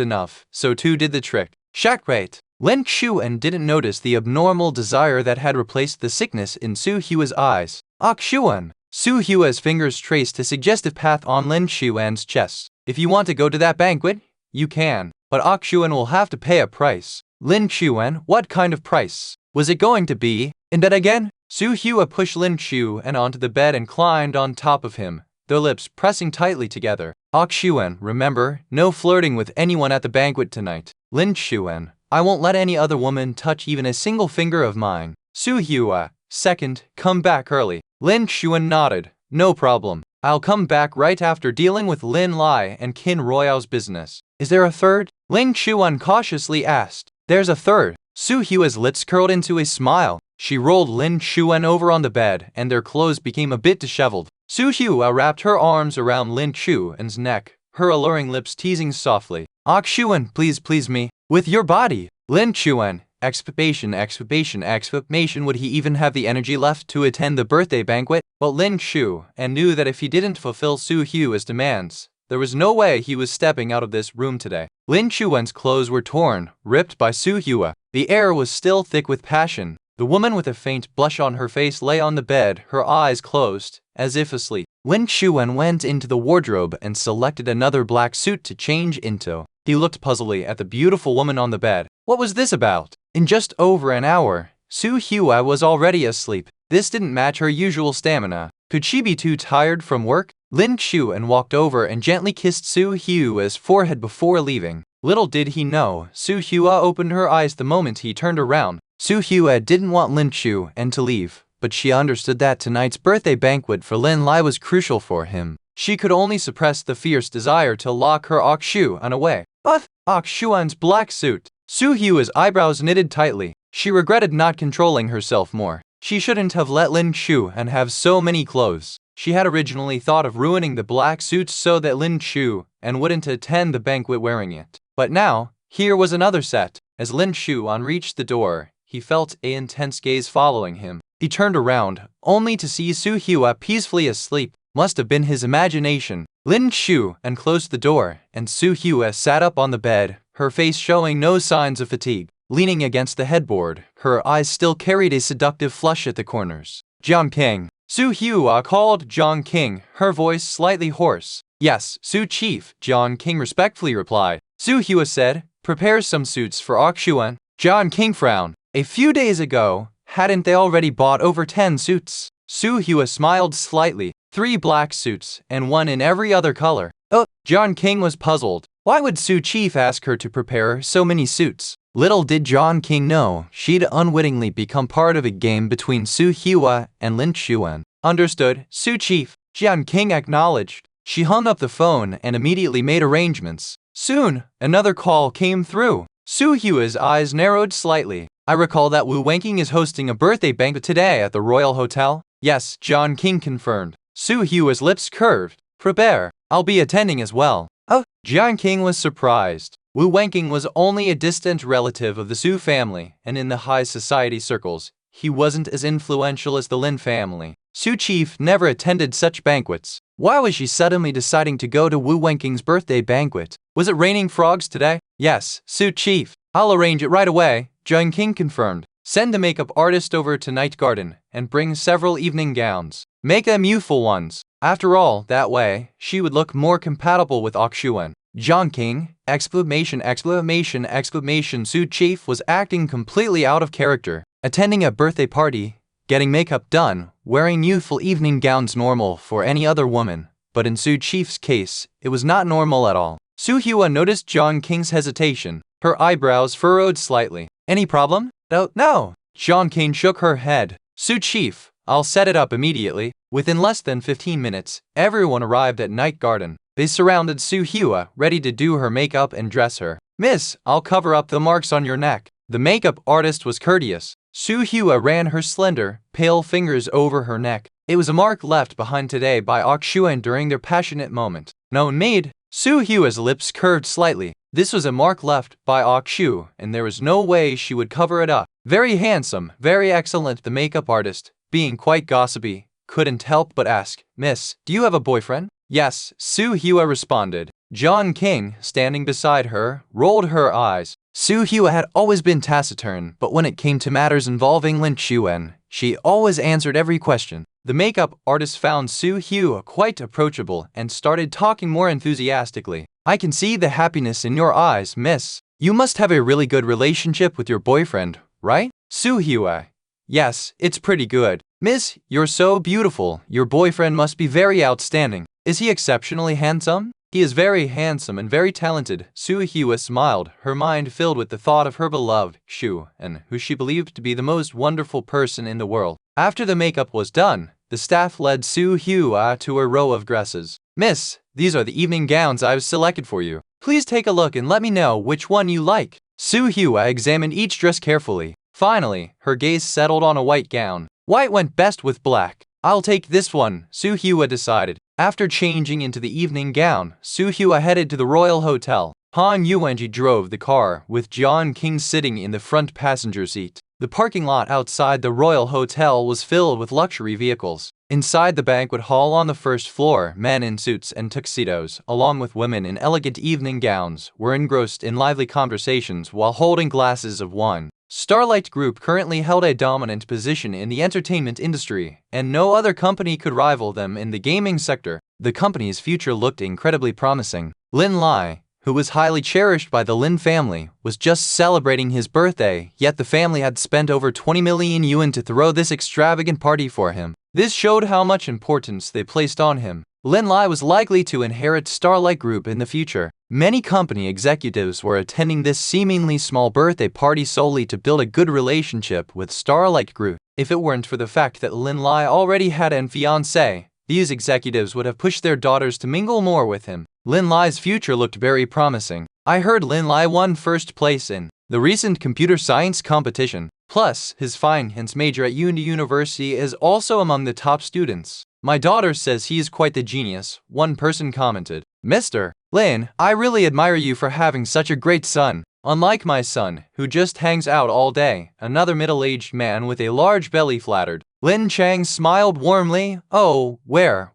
[SPEAKER 1] enough, so two did the trick. Shakrat! Lin Xuan didn't notice the abnormal desire that had replaced the sickness in Su Hua's eyes. Xuan! Su Hua's fingers traced a suggestive path on Lin Xuan's chest. "If you want to go to that banquet, you can, but Xuan will have to pay a price." Lin Xuan, what kind of price? Was it going to be in bed again? Su Hua pushed Lin Xuan onto the bed and climbed on top of him, their lips pressing tightly together. "Xuan, remember, no flirting with anyone at the banquet tonight." "Lin Xuan, I won't let any other woman touch even a single finger of mine." Su Hua, second, come back early. Lin Xuan nodded. "No problem. I'll come back right after dealing with Lin Lai and Qin Royale's business." "Is there a third?" Lin Xuan cautiously asked. "There's a third." Su Hua's lips curled into a smile. She rolled Lin Xuan over on the bed, and their clothes became a bit disheveled. Su Hua wrapped her arms around Lin Xuan's neck, her alluring lips teasing softly. "Xuan, please please me with your body." Lin Xuan, exclamation, exclamation, exclamation. Would he even have the energy left to attend the birthday banquet? But Lin Xuan knew that if he didn't fulfill Su Hua's demands, there was no way he was stepping out of this room today. Lin Xuan's clothes were torn, ripped by Su Hua. The air was still thick with passion. The woman with a faint blush on her face lay on the bed, her eyes closed, as if asleep. Lin Xuan went into the wardrobe and selected another black suit to change into. He looked puzzledly at the beautiful woman on the bed. What was this about? In just over an hour, Su Hua was already asleep. This didn't match her usual stamina. Could she be too tired from work? Lin Xuan walked over and gently kissed Su Hua's forehead before leaving. Little did he know, Su Hua opened her eyes the moment he turned around. Su Hua didn't want Lin Xuan to leave, but she understood that tonight's birthday banquet for Lin Lai was crucial for him. She could only suppress the fierce desire to lock her Xuan away. But Xuan's black suit. Su Hua's eyebrows knitted tightly. She regretted not controlling herself more. She shouldn't have let Lin Xuan have so many clothes. She had originally thought of ruining the black suits so that Lin Xuan wouldn't attend the banquet wearing it. But now, here was another set. As Lin Xuan reached the door, he felt an intense gaze following him. He turned around, only to see Su Hua peacefully asleep. Must have been his imagination. Lin Xuan closed the door, and Su Hua sat up on the bed, her face showing no signs of fatigue. Leaning against the headboard, her eyes still carried a seductive flush at the corners. Jiang King. Su Hua called Jiang King, her voice slightly hoarse. Yes, Su Chief, Jiang King respectfully replied. Su Hua said, prepare some suits for Xuan. Jiang King frowned. A few days ago, hadn't they already bought over 10 suits? Su Hua smiled slightly. 3 black suits, and 1 in every other color. Oh, Jiang King was puzzled. Why would Su Chief ask her to prepare so many suits? Little did Jiang King know, she'd unwittingly become part of a game between Su Hua and Lin Xuan. Understood, Su Chief, Jiang King acknowledged. She hung up the phone and immediately made arrangements. Soon, another call came through. Su Hua's eyes narrowed slightly. I recall that Wu Wenqing is hosting a birthday banquet today at the Royal Hotel. Yes, Jiang King confirmed. Su Hua's lips curved. Prepare, I'll be attending as well. Oh, Jiang King was surprised. Wu Wenqing was only a distant relative of the Su family, and in the high society circles, he wasn't as influential as the Lin family. Su Chief never attended such banquets. Why was she suddenly deciding to go to Wu Wenqing's birthday banquet? Was it raining frogs today? Yes, Su Chief. I'll arrange it right away, Jiang King confirmed. Send a makeup artist over to Night Garden and bring several evening gowns. Make them youthful ones. After all, that way, she would look more compatible with Xuan. Jiang King, exclamation, exclamation, exclamation. Su Chief was acting completely out of character. Attending a birthday party, getting makeup done, wearing youthful evening gowns normal for any other woman. But in Su Chief's case, it was not normal at all. Su Hua noticed Jiang King's hesitation. Her eyebrows furrowed slightly. Any problem? No. Jiang King shook her head. Su Chief, I'll set it up immediately. Within less than 15 minutes, everyone arrived at Night Garden. They surrounded Su Hua, ready to do her makeup and dress her. Miss, I'll cover up the marks on your neck. The makeup artist was courteous. Su Hua ran her slender, pale fingers over her neck. It was a mark left behind today by Xuan during their passionate moment. No need. Su Hua's lips curved slightly. This was a mark left by Xu, and there was no way she would cover it up. Very handsome, very excellent. The makeup artist, being quite gossipy, couldn't help but ask, Miss, do you have a boyfriend? Yes, Su Hua responded. Jiang King, standing beside her, rolled her eyes. Su Hua had always been taciturn, but when it came to matters involving Lin Xuan, she always answered every question. The makeup artist found Su Hua quite approachable and started talking more enthusiastically. I can see the happiness in your eyes, miss. You must have a really good relationship with your boyfriend, right? Su Hua. Yes, it's pretty good. Miss, you're so beautiful. Your boyfriend must be very outstanding. Is he exceptionally handsome? He is very handsome and very talented. Su Hua smiled, her mind filled with the thought of her beloved Xuan, who she believed to be the most wonderful person in the world. After the makeup was done, the staff led Su Hua to a row of dresses. Miss, these are the evening gowns I've selected for you. Please take a look and let me know which one you like. Su Hua examined each dress carefully. Finally, her gaze settled on a white gown. White went best with black. I'll take this one, Su Hua decided. After changing into the evening gown, Su Hua headed to the Royal Hotel. Han Yuanji drove the car, with Jiang King sitting in the front passenger seat. The parking lot outside the Royal Hotel was filled with luxury vehicles. Inside the banquet hall on the first floor, men in suits and tuxedos, along with women in elegant evening gowns, were engrossed in lively conversations while holding glasses of wine. Starlight Group currently held a dominant position in the entertainment industry, and no other company could rival them in the gaming sector. The company's future looked incredibly promising. Lin Lai, who was highly cherished by the Lin family, was just celebrating his birthday, yet the family had spent over 20 million yuan to throw this extravagant party for him. This showed how much importance they placed on him. Lin Lai was likely to inherit Starlight Group in the future. Many company executives were attending this seemingly small birthday party solely to build a good relationship with Starlight Group. If it weren't for the fact that Lin Lai already had a fiancé, these executives would have pushed their daughters to mingle more with him. Lin Lai's future looked very promising. I heard Lin Lai won first place in the recent computer science competition. Plus, his finance major at Yandere University is also among the top students. My daughter says he is quite the genius, one person commented. Mr. Lin, I really admire you for having such a great son. Unlike my son, who just hangs out all day, another middle-aged man with a large belly flattered. Lin Chang smiled warmly. Oh, where?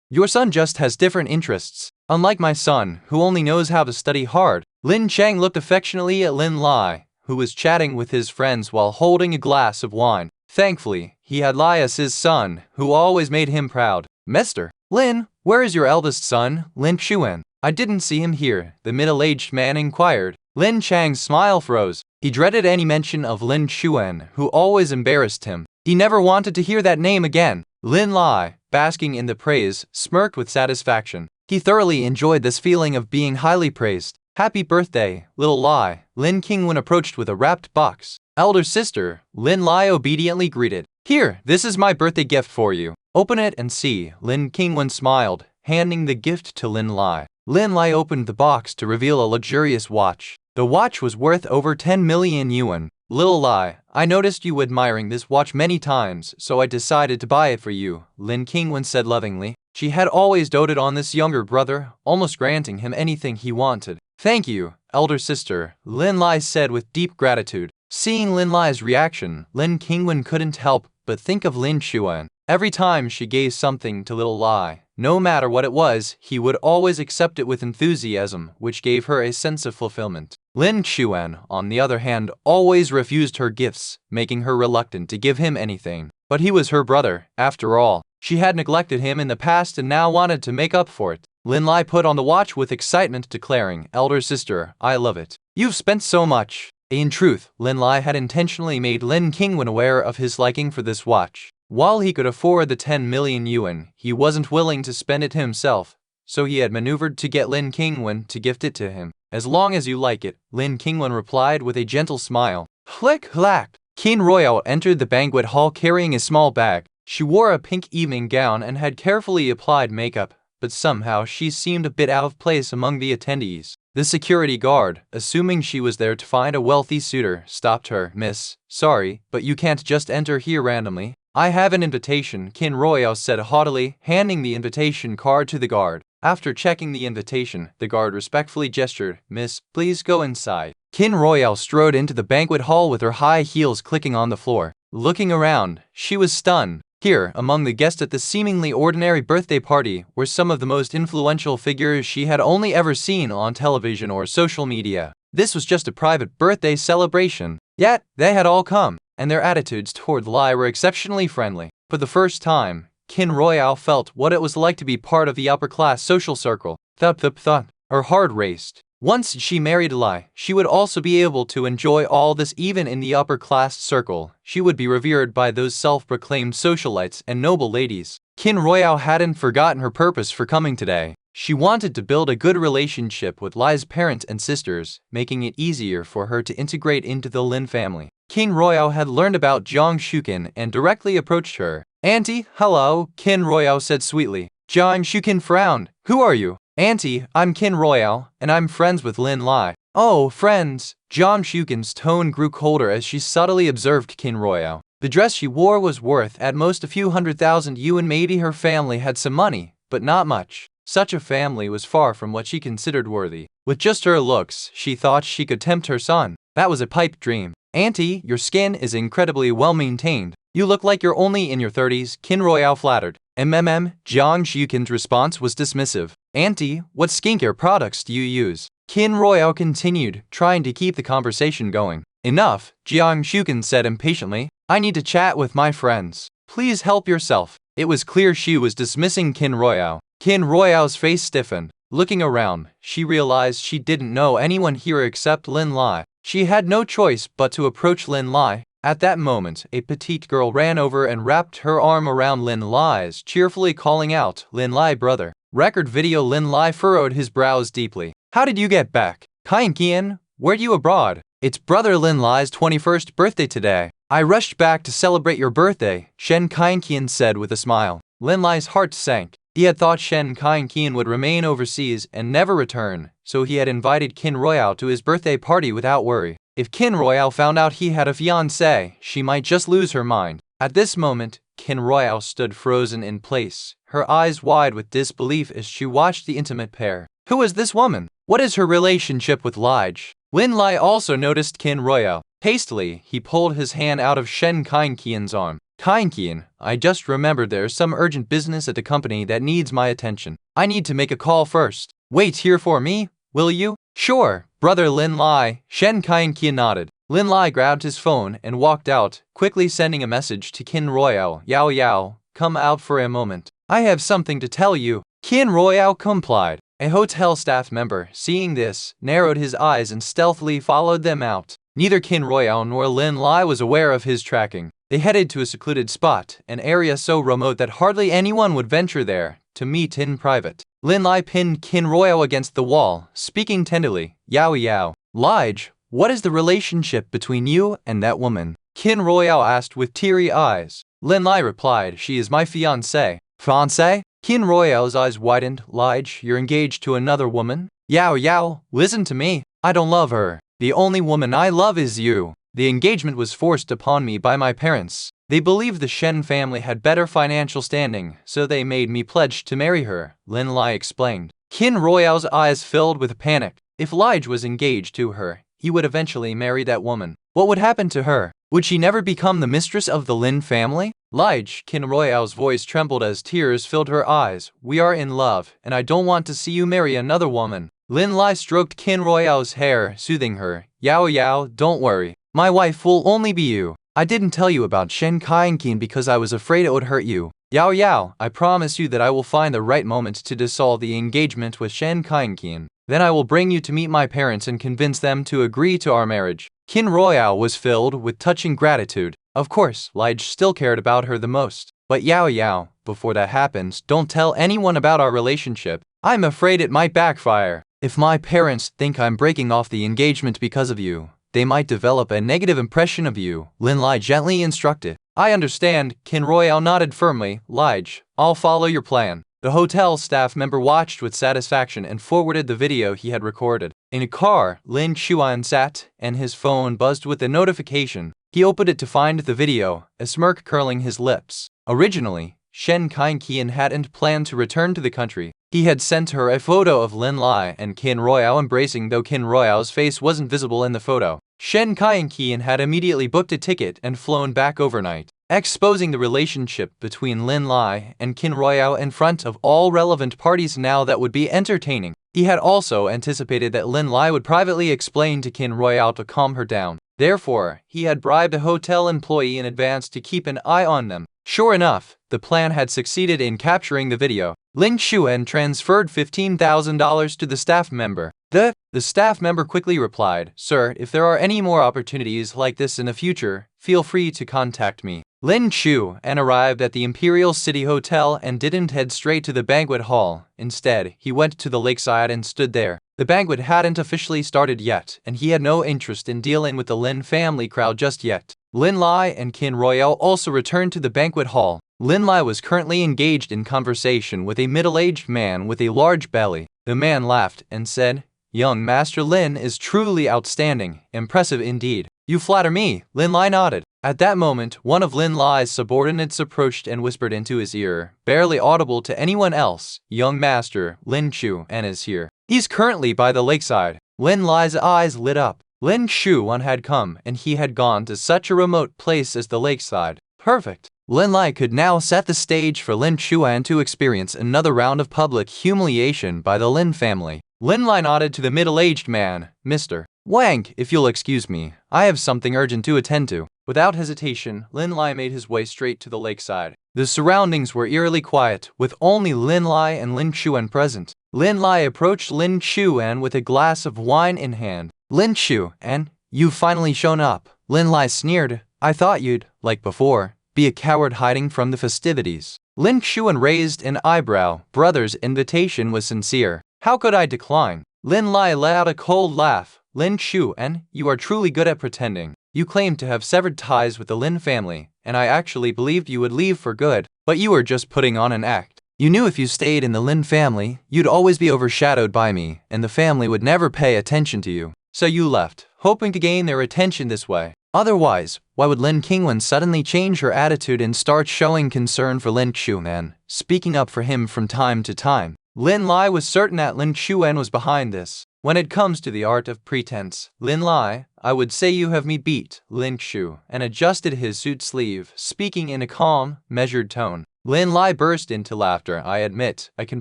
[SPEAKER 1] Your son just has different interests. Unlike my son, who only knows how to study hard. Lin Chang looked affectionately at Lin Lai, who was chatting with his friends while holding a glass of wine. Thankfully, he had Lai as his son, who always made him proud. Mr. Lin, where is your eldest son, Lin Xuan? I didn't see him here, the middle-aged man inquired. Lin Chang's smile froze. He dreaded any mention of Lin Xuan, who always embarrassed him. He never wanted to hear that name again. Lin Lai, basking in the praise, smirked with satisfaction. He thoroughly enjoyed this feeling of being highly praised. Happy birthday, little Lai. Lin Qingwen approached with a wrapped box. Elder sister, Lin Lai obediently greeted. Here, this is my birthday gift for you. Open it and see. Lin Qingwen smiled, handing the gift to Lin Lai. Lin Lai opened the box to reveal a luxurious watch. The watch was worth over 10 million yuan. Little Lai, I noticed you admiring this watch many times, so I decided to buy it for you, Lin Qingwen said lovingly. She had always doted on this younger brother, almost granting him anything he wanted. Thank you, elder sister, Lin Lai said with deep gratitude. Seeing Lin Lai's reaction, Lin Qingwen couldn't help but think of Lin Xuan. Every time she gave something to little Lai, no matter what it was, he would always accept it with enthusiasm, which gave her a sense of fulfillment. Lin Xuan, on the other hand, always refused her gifts, making her reluctant to give him anything. But he was her brother, after all. She had neglected him in the past and now wanted to make up for it. Lin Lai put on the watch with excitement, declaring, Elder sister, I love it. You've spent so much. In truth, Lin Lai had intentionally made Lin Qingwen aware of his liking for this watch. While he could afford the 10 million yuan, he wasn't willing to spend it himself, so he had maneuvered to get Lin Qingwen to gift it to him. As long as you like it, Lin Qingwen replied with a gentle smile. Click-clack! Qin Royale entered the banquet hall carrying a small bag. She wore a pink evening gown and had carefully applied makeup, but somehow she seemed a bit out of place among the attendees. The security guard, assuming she was there to find a wealthy suitor, stopped her. Miss, sorry, but you can't just enter here randomly. I have an invitation, Qin Royale said haughtily, handing the invitation card to the guard. After checking the invitation, the guard respectfully gestured, Miss, please go inside. Qin Royale strode into the banquet hall with her high heels clicking on the floor. Looking around, she was stunned. Here, among the guests at the seemingly ordinary birthday party, were some of the most influential figures she had only ever seen on television or social media. This was just a private birthday celebration. Yet, they had all come, and their attitudes toward Lai were exceptionally friendly. For the first time, Qin Royale felt what it was like to be part of the upper-class social circle. Thud. Her heart raced. Once she married Lai, she would also be able to enjoy all this even in the upper-class circle. She would be revered by those self-proclaimed socialites and noble ladies. Qin Royale hadn't forgotten her purpose for coming today. She wanted to build a good relationship with Lai's parents and sisters, making it easier for her to integrate into the Lin family. Qin Royale had learned about Jiang Shukin and directly approached her. Auntie, hello, Qin Royale said sweetly. Jiang Shukin frowned. Who are you? Auntie, I'm Qin Royale, and I'm friends with Lin Lai. Oh, friends. Jiang Shukin's tone grew colder as she subtly observed Qin Royale. The dress she wore was worth at most a few 100,000 yuan. Maybe her family had some money, but not much. Such a family was far from what she considered worthy. With just her looks, she thought she could tempt her son. That was a pipe dream. Auntie, your skin is incredibly well maintained. You look like you're only in your 30s, Qin Royale flattered. Jiang Shukin's response was dismissive. Auntie, what skincare products do you use? Qin Royale continued, trying to keep the conversation going. Enough, Jiang Shuken said impatiently. I need to chat with my friends. Please help yourself. It was clear she was dismissing Qin Royale. Qin Royale's face stiffened. Looking around, she realized she didn't know anyone here except Lin Lai. She had no choice but to approach Lin Lai. At that moment, a petite girl ran over and wrapped her arm around Lin Lai's, cheerfully calling out, Lin Lai brother. Record video. Lin Lai furrowed his brows deeply. How did you get back? Kian, were you abroad? It's brother Lin Lai's 21st birthday today. I rushed back to celebrate your birthday, Shen Kian said with a smile. Lin Lai's heart sank. He had thought Shen Kian would remain overseas and never return, so he had invited Qin Royale to his birthday party without worry. If Qin Royale found out he had a fiancée, she might just lose her mind. At this moment, Qin Royale stood frozen in place, her eyes wide with disbelief as she watched the intimate pair. Who is this woman? What is her relationship with Lige? Lin Lai also noticed Qin Royale. Hastily, he pulled his hand out of Shen Kian's arm. Kian, I just remembered there's some urgent business at the company that needs my attention. I need to make a call first. Wait here for me, will you? Sure, brother Lin Lai, Shen Kian nodded. Lin Lai grabbed his phone and walked out, quickly sending a message to Qin Royale. Yao Yao, come out for a moment. I have something to tell you. Qin Royale complied. A hotel staff member, seeing this, narrowed his eyes and stealthily followed them out. Neither Qin Royale nor Lin Lai was aware of his tracking. They headed to a secluded spot, an area so remote that hardly anyone would venture there, to meet in private. Lin Lai pinned Qin Royale against the wall, speaking tenderly. Yao Yao. Lige, what is the relationship between you and that woman? Qin Royale asked with teary eyes. Lin Lai replied, she is my fiancée. Fiancée? Qin Royale's eyes widened. Lige, you're engaged to another woman? Yao Yao, listen to me. I don't love her. The only woman I love is you. The engagement was forced upon me by my parents. They believed the Shen family had better financial standing, so they made me pledge to marry her, Lin Lai explained. Qin Royale's eyes filled with panic. If Lige was engaged to her, he would eventually marry that woman. What would happen to her? Would she never become the mistress of the Lin family? Lige, Qin Royale's voice trembled as tears filled her eyes. We are in love, and I don't want to see you marry another woman. Lin Lai stroked Qin Royale's hair, soothing her. Yao Yao, don't worry. My wife will only be you. I didn't tell you about Shen Kian because I was afraid it would hurt you. Yao Yao, I promise you that I will find the right moment to dissolve the engagement with Shen Kian. Then I will bring you to meet my parents and convince them to agree to our marriage. Qin Royale was filled with touching gratitude. Of course, Lige still cared about her the most. But Yao Yao, before that happens, don't tell anyone about our relationship. I'm afraid it might backfire. If my parents think I'm breaking off the engagement because of you, they might develop a negative impression of you, Lin Lai gently instructed. I understand, Qin Royale nodded firmly. Lige, I'll follow your plan. The hotel staff member watched with satisfaction and forwarded the video he had recorded. In a car, Lin Xuan sat, and his phone buzzed with a notification. He opened it to find the video, a smirk curling his lips. Originally, Shen Kian hadn't planned to return to the country. He had sent her a photo of Lin Lai and Qin Royale embracing, though Qin Royale's face wasn't visible in the photo. Shen Kian had immediately booked a ticket and flown back overnight, exposing the relationship between Lin Lai and Qin Royale in front of all relevant parties. Now that would be entertaining. He had also anticipated that Lin Lai would privately explain to Qin Royale to calm her down. Therefore, he had bribed a hotel employee in advance to keep an eye on them. Sure enough, the plan had succeeded in capturing the video. Ling Xuan transferred $15,000 to the staff member. The staff member quickly replied, Sir, if there are any more opportunities like this in the future, feel free to contact me. Lin Xuan arrived at the Imperial City Hotel and didn't head straight to the banquet hall. Instead, he went to the lakeside and stood there. The banquet hadn't officially started yet, and he had no interest in dealing with the Lin family crowd just yet. Lin Lai and Qin Royale also returned to the banquet hall. Lin Lai was currently engaged in conversation with a middle-aged man with a large belly. The man laughed and said, Young Master Lin is truly outstanding, impressive indeed. You flatter me, Lin Lai nodded. At that moment, one of Lin Lai's subordinates approached and whispered into his ear, barely audible to anyone else, Young Master Lin Xuan is here. He's currently by the lakeside. Lin Lai's eyes lit up. Lin Xuan had come, and he had gone to such a remote place as the lakeside. Perfect. Lin Lai could now set the stage for Lin Xuan to experience another round of public humiliation by the Lin family. Lin Lai nodded to the middle-aged man. Mr. Wang, if you'll excuse me, I have something urgent to attend to. Without hesitation, Lin Lai made his way straight to the lakeside. The surroundings were eerily quiet, with only Lin Lai and Lin Xuan present. Lin Lai approached Lin Xuan with a glass of wine in hand. Lin Xuan, you've finally shown up. Lin Lai sneered. I thought you'd, like before, be a coward hiding from the festivities. Lin Xuan raised an eyebrow. Brother's invitation was sincere. How could I decline? Lin Lai let out a cold laugh. Lin Xuan, you are truly good at pretending. You claim to have severed ties with the Lin family, and I actually believed you would leave for good, but you were just putting on an act. You knew if you stayed in the Lin family, you'd always be overshadowed by me, and the family would never pay attention to you. So you left, hoping to gain their attention this way. Otherwise, why would Lin Qingwen suddenly change her attitude and start showing concern for Lin Xuan, speaking up for him from time to time? Lin Lai was certain that Lin Xuan was behind this. When it comes to the art of pretense, Lin Lai, I would say you have me beat, Lin Xu, and adjusted his suit sleeve, speaking in a calm, measured tone. Lin Lai burst into laughter. I admit, I can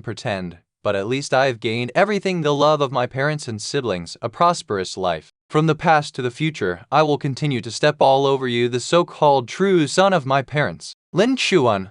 [SPEAKER 1] pretend, but at least I have gained everything: the love of my parents and siblings, a prosperous life. From the past to the future, I will continue to step all over you, the so-called true son of my parents. Lin Xuan,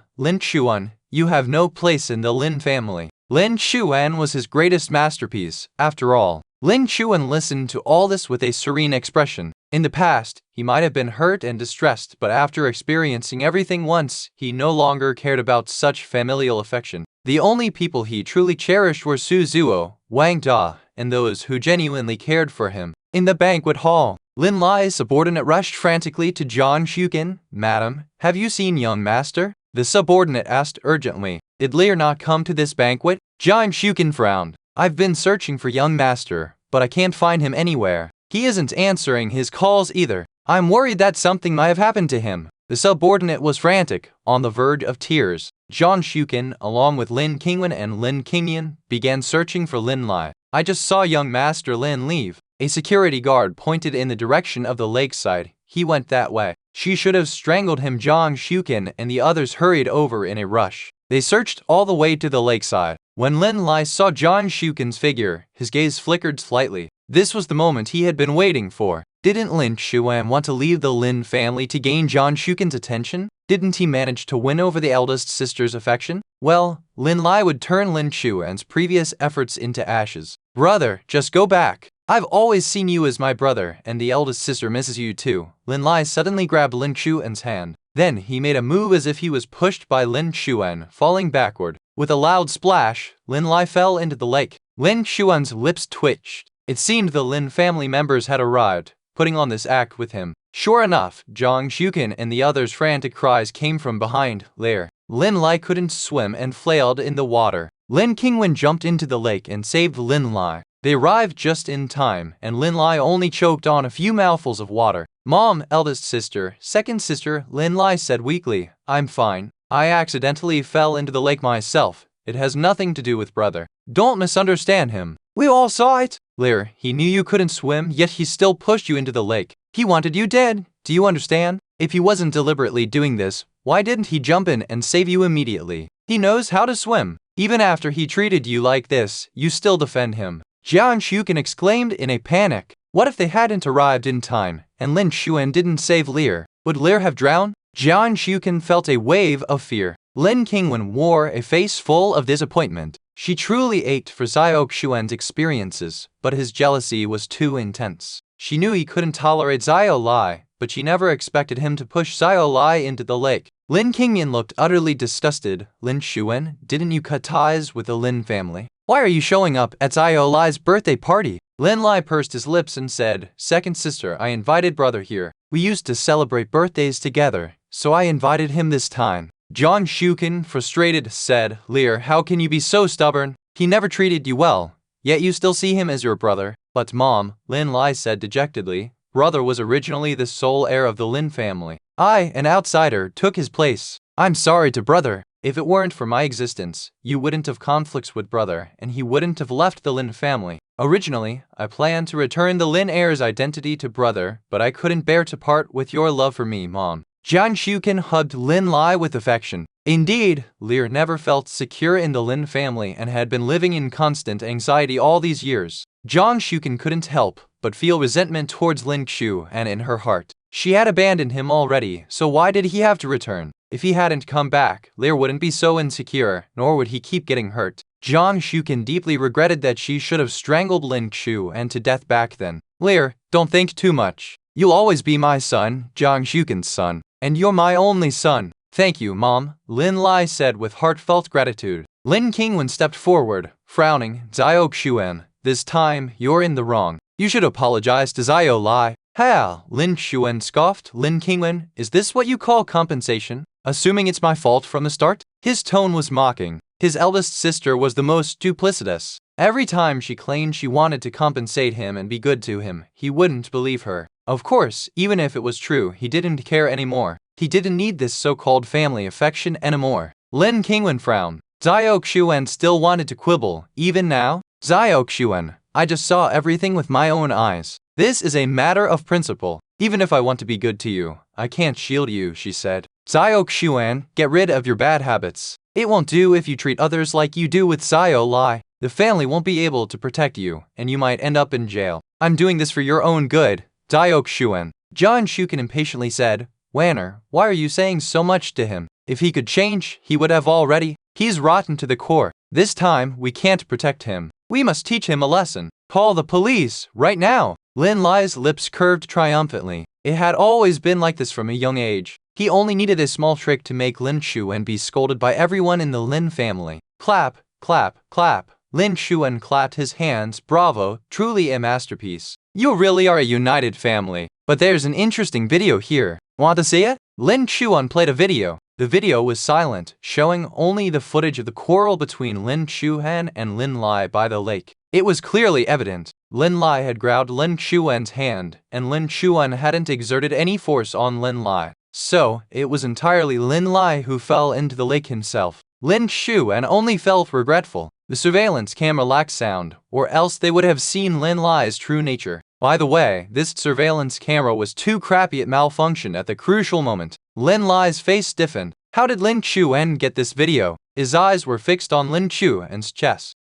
[SPEAKER 1] you have no place in the Lin family. Lin Xuan was his greatest masterpiece, after all. Lin Xuan listened to all this with a serene expression. In the past, he might have been hurt and distressed, but after experiencing everything once, he no longer cared about such familial affection. The only people he truly cherished were Su Zuo, Wang Da, and those who genuinely cared for him. In the banquet hall, Lin Lai's subordinate rushed frantically to Zhang Xukin. Madam, have you seen young master? The subordinate asked urgently. Did Lear not come to this banquet? Zhang Xukin frowned. I've been searching for young master, but I can't find him anywhere. He isn't answering his calls either. I'm worried that something might have happened to him. The subordinate was frantic, on the verge of tears. Zhang Xukin, along with Lin Qingwen and Lin Qingyan, began searching for Lin Lai. I just saw young master Lin leave. A security guard pointed in the direction of the lakeside. He went that way. She should have strangled him. Zhang Xukin and the others hurried over in a rush. They searched all the way to the lakeside. When Lin Lai saw Zhang Xukin's figure, his gaze flickered slightly. This was the moment he had been waiting for. Didn't Lin Xuan want to leave the Lin family to gain Zhang Xukin's attention? Didn't he manage to win over the eldest sister's affection? Well, Lin Lai would turn Lin Xuan's previous efforts into ashes. Brother, just go back. I've always seen you as my brother, and the eldest sister misses you too. Lin Lai suddenly grabbed Lin Xuan's hand. Then he made a move as if he was pushed by Lin Xuan, falling backward. With a loud splash, Lin Lai fell into the lake. Lin Xuan's lips twitched. It seemed the Lin family members had arrived, putting on this act with him. Sure enough, Zhang Xukin and the others' frantic cries came from behind Lear. Lin Lai couldn't swim and flailed in the water. Lin Qingwen jumped into the lake and saved Lin Lai. They arrived just in time, and Lin Lai only choked on a few mouthfuls of water. Mom, eldest sister, second sister, Lin Lai said weakly. I'm fine. I accidentally fell into the lake myself. It has nothing to do with brother. Don't misunderstand him. We all saw it. Lear, he knew you couldn't swim, yet he still pushed you into the lake. He wanted you dead. Do you understand? If he wasn't deliberately doing this, why didn't he jump in and save you immediately? He knows how to swim. Even after he treated you like this, you still defend him. Zhang Xukin exclaimed in a panic. What if they hadn't arrived in time, and Lin Xuan didn't save Lear? Would Lear have drowned? Zhang Xukin felt a wave of fear. Lin Qingwen wore a face full of disappointment. She truly ached for Xiao Xuan's experiences, but his jealousy was too intense. She knew he couldn't tolerate Xiao Lai, but she never expected him to push Xiao Lai into the lake. Lin Qingyan looked utterly disgusted. Lin Xuan, didn't you cut ties with the Lin family? Why are you showing up at Xiao Lai's birthday party? Lin Lai pursed his lips and said, Second sister, I invited brother here. We used to celebrate birthdays together, so I invited him this time. Zhang Xukin, frustrated, said, Lear, how can you be so stubborn? He never treated you well, yet you still see him as your brother. But Mom, Lin Lai said dejectedly, brother was originally the sole heir of the Lin family. I, an outsider, took his place. I'm sorry to brother. If it weren't for my existence, you wouldn't have conflicts with brother, and he wouldn't have left the Lin family. Originally, I planned to return the Lin heir's identity to brother, but I couldn't bear to part with your love for me, Mom. Zhang Xukin hugged Lin Lai with affection. Indeed, Lear never felt secure in the Lin family and had been living in constant anxiety all these years. Jiang Shuken couldn't help but feel resentment towards Lin Qiu, and in her heart, she had abandoned him already, so why did he have to return? If he hadn't come back, Lear wouldn't be so insecure, nor would he keep getting hurt. Jiang Shuken deeply regretted that she should have strangled Lin Qiu and to death back then. Lear, don't think too much. You'll always be my son, Jiang Shuken's son, and you're my only son. Thank you, Mom, Lin Lai said with heartfelt gratitude. Lin Qingwen stepped forward, frowning. Zhao Xuan, this time, you're in the wrong. You should apologize to Zhao Lai. Ha! Lin Xuan scoffed. Lin Qingwen, is this what you call compensation? Assuming it's my fault from the start? His tone was mocking. His eldest sister was the most duplicitous. Every time she claimed she wanted to compensate him and be good to him, he wouldn't believe her. Of course, even if it was true, he didn't care anymore. He didn't need this so-called family affection anymore. Lin Qingwen frowned. Zhao Xuan still wanted to quibble, even now? Zhao Xuan, I just saw everything with my own eyes. This is a matter of principle. Even if I want to be good to you, I can't shield you, she said. Zhao Xuan, get rid of your bad habits. It won't do if you treat others like you do with Zhao Lai. The family won't be able to protect you, and you might end up in jail. I'm doing this for your own good, Zhao Xuan. Jiang Shuken impatiently said, Wanner, why are you saying so much to him? If he could change, he would have already. He's rotten to the core. This time, we can't protect him. We must teach him a lesson. Call the police, right now. Lin Lai's lips curved triumphantly. It had always been like this from a young age. He only needed a small trick to make Lin Xuan be scolded by everyone in the Lin family. Clap, clap, clap. Lin Xuan clapped his hands. Bravo, truly a masterpiece. You really are a united family. But there's an interesting video here. Want to see it? Lin Xuan played a video. The video was silent, showing only the footage of the quarrel between Lin Xuan and Lin Lai by the lake. It was clearly evident. Lin Lai had grabbed Lin Xuan's hand, and Lin Xuan hadn't exerted any force on Lin Lai. So, it was entirely Lin Lai who fell into the lake himself. Lin Xuan only felt regretful. The surveillance camera lacked sound, or else they would have seen Lin Lai's true nature. By the way, this surveillance camera was too crappy it malfunctioned at the crucial moment. Lin Lai's face stiffened. How did Lin Xuan get this video? His eyes were fixed on Lin Xuan's chest.